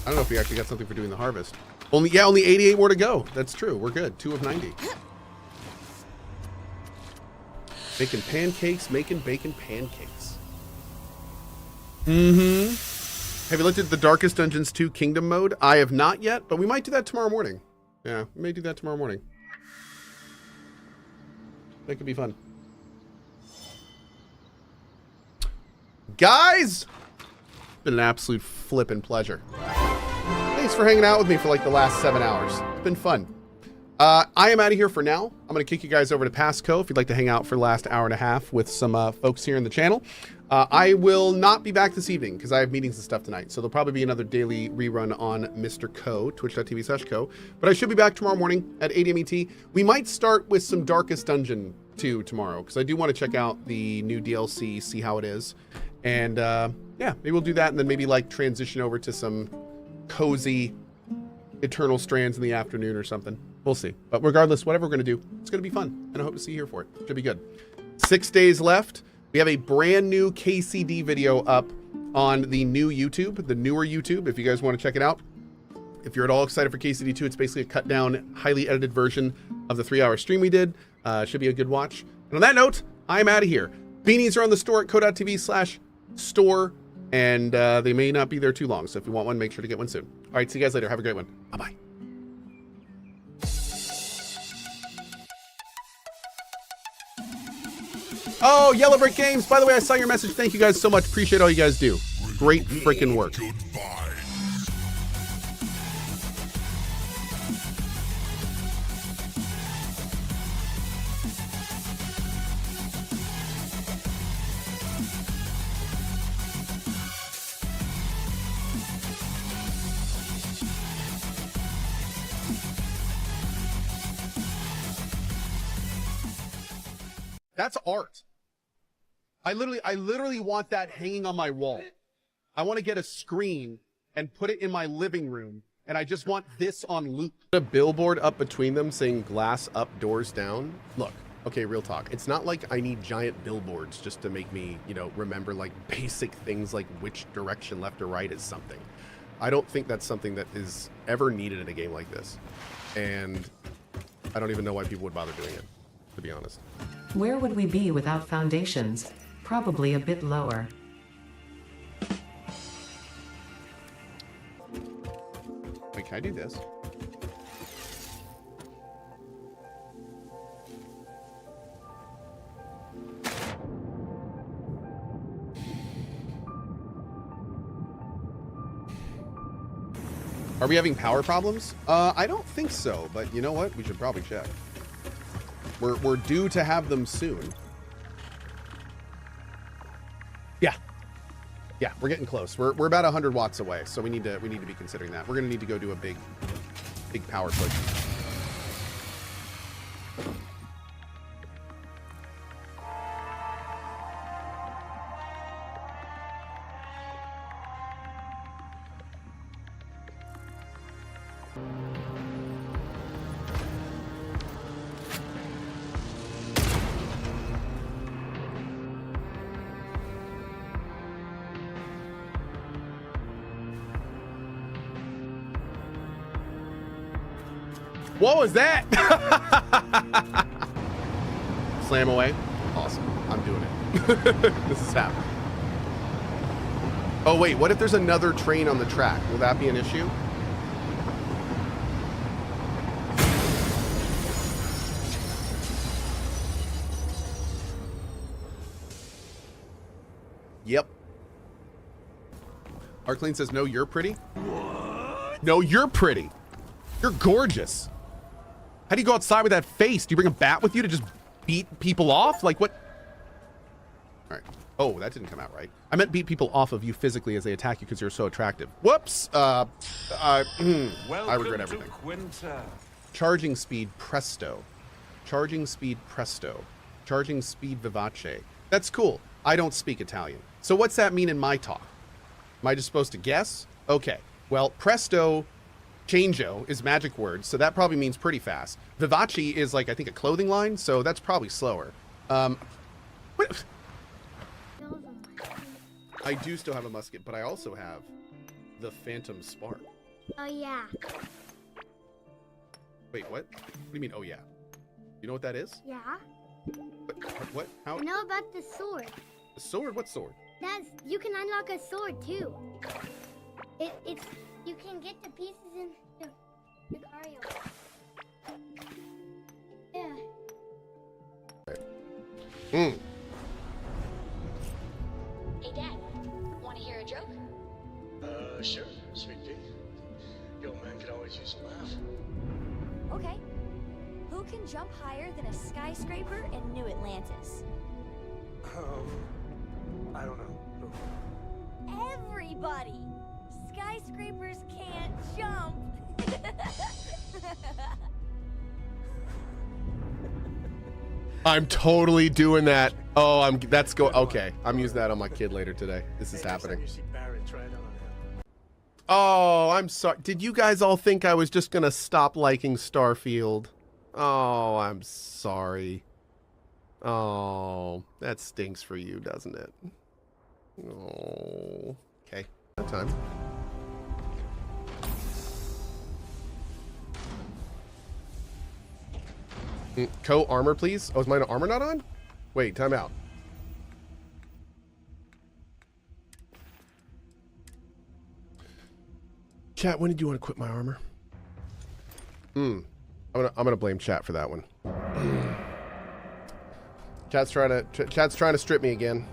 don't know if we actually got something for doing the harvest. Only 88 more to go. That's true. We're good. 2 of 90. Making pancakes, making bacon pancakes. Have you looked at the Darkest Dungeons 2 Kingdom mode? I have not yet, but we might do that tomorrow morning. Yeah, we may do that tomorrow morning. That could be fun. Guys! It's been an absolute flippin' pleasure. Thanks for hanging out with me for like the last 7 hours. It's been fun. I am out of here for now. I'm going to kick you guys over to Cohh if you'd like to hang out for the last hour and a half with some folks here in the channel. I will not be back this evening because I have meetings and stuff tonight. So there'll probably be another daily rerun on Mr. Cohh, twitch.tv/Cohh. But I should be back tomorrow morning at 8 a.m. ET. We might start with some Darkest Dungeon 2 tomorrow because I do want to check out the new DLC, see how it is. And yeah, maybe we'll do that and then maybe like transition over to some cozy Eternal Strands in the afternoon or something. We'll see. But regardless, whatever we're going to do, it's going to be fun. And I hope to see you here for it. Should be good. 6 days left. We have a brand new KCD video up on the new YouTube, the newer YouTube, if you guys want to check it out. If you're at all excited for KCD 2, it's basically a cut down, highly edited version of the 3-hour stream we did. Should be a good watch. And on that note, I'm out of here. Beanies are on the store at cohh.tv/store. And they may not be there too long. So if you want one, make sure to get one soon. All right, see you guys later. Have a great one. Bye-bye. Oh, Yellow Brick Games. By the way, I saw your message. Thank you guys so much. Appreciate all you guys do. Great freaking work. That's art. I literally want that hanging on my wall. I want to get a screen and put it in my living room, and I just want this on loop. Put a billboard up between them saying glass up, doors down. Look, okay, real talk. It's not like I need giant billboards just to make me, you know, remember like basic things like which direction left or right is something. I don't think that's something that is ever needed in a game like this. And I don't even know why people would bother doing it, to be honest. Where would we be without foundations? Probably a bit lower. Wait, can I do this? Are we having power problems? I don't think so, but you know what? We should probably check. We're due to have them soon. Yeah, we're getting close. We're about 100 watts away, so we need to be considering that. We're gonna need to go do a big power push. What was that? Slam away. Awesome. I'm doing it. This is happening. Oh, wait. What if there's another train on the track? Will that be an issue? Yep. Arclean says, no, you're pretty. What? No, you're pretty. You're gorgeous. How do you go outside with that face? Do you bring a bat with you to just beat people off? Like what? All right. Oh, that didn't come out right. I meant beat people off of you physically as they attack you because you're so attractive. Whoops. I regret everything. Charging speed presto. Charging speed presto. Charging speed vivace. That's cool. I don't speak Italian. So what's that mean in my talk? Am I just supposed to guess? Okay. Well, presto changeo is magic word, so that probably means pretty fast. Vivace is like, I think, a clothing line, so that's probably slower. What? I do still have a musket, but I also have the Phantom Spark. Oh, yeah. Wait, what? What do you mean, oh, yeah? You know what that is? Yeah. What? How? I know about the sword. The sword? What sword? That's, you can unlock a sword, too. It's, you can get the pieces in the Cario. Yeah. Hmm. Hey, Dad. Want to hear a joke? Sure, sweet pea. Your man could always use a laugh. Okay. Who can jump higher than a skyscraper in New Atlantis? I don't know. Everybody! Skyscrapers can't jump! I'm totally doing that. Oh, that's okay. I'm using that on my kid later today. This is happening. Oh, I'm sorry. Did you guys all think I was just gonna stop liking Starfield? Oh, I'm sorry. Oh, that stinks for you, doesn't it? Oh, okay. That time. Cohh, armor, please. Oh, is mine armor not on? Wait, time out. Chat, when did you want to quit my armor? I'm gonna blame chat for that one. Chat's trying to strip me again.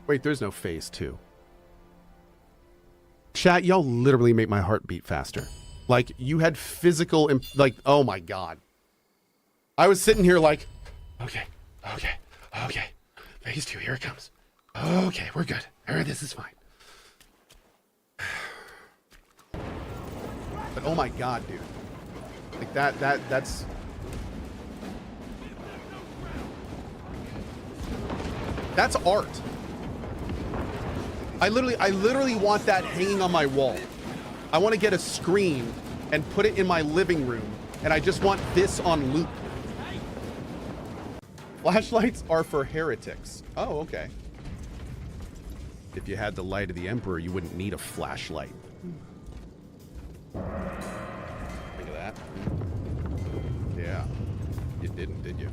Wait, there's no phase 2. Chat, y'all literally make my heart beat faster. Like, you had physical, like, oh my god. I was sitting here like, okay. Phase 2, here it comes. Okay, we're good. All right, this is fine. But oh my god, dude. Like that's... That's art. I literally want that hanging on my wall. I want to get a screen and put it in my living room, and I just want this on loop. Flashlights are for heretics. Oh, okay. If you had the light of the Emperor, you wouldn't need a flashlight. Think of that. Yeah. You didn't, did you?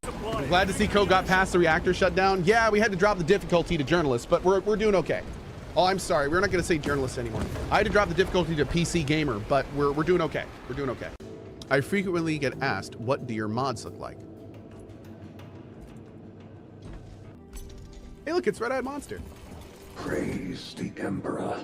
I'm glad to see Cohh got past the reactor shutdown. Yeah, we had to drop the difficulty to journalists, but we're doing okay. Oh, I'm sorry. We're not going to say journalist anymore. I had to drop the difficulty to PC gamer, but we're doing okay. We're doing okay. I frequently get asked, what do your mods look like? Hey, look, it's Red-Eyed Monster. Praise the Emperor.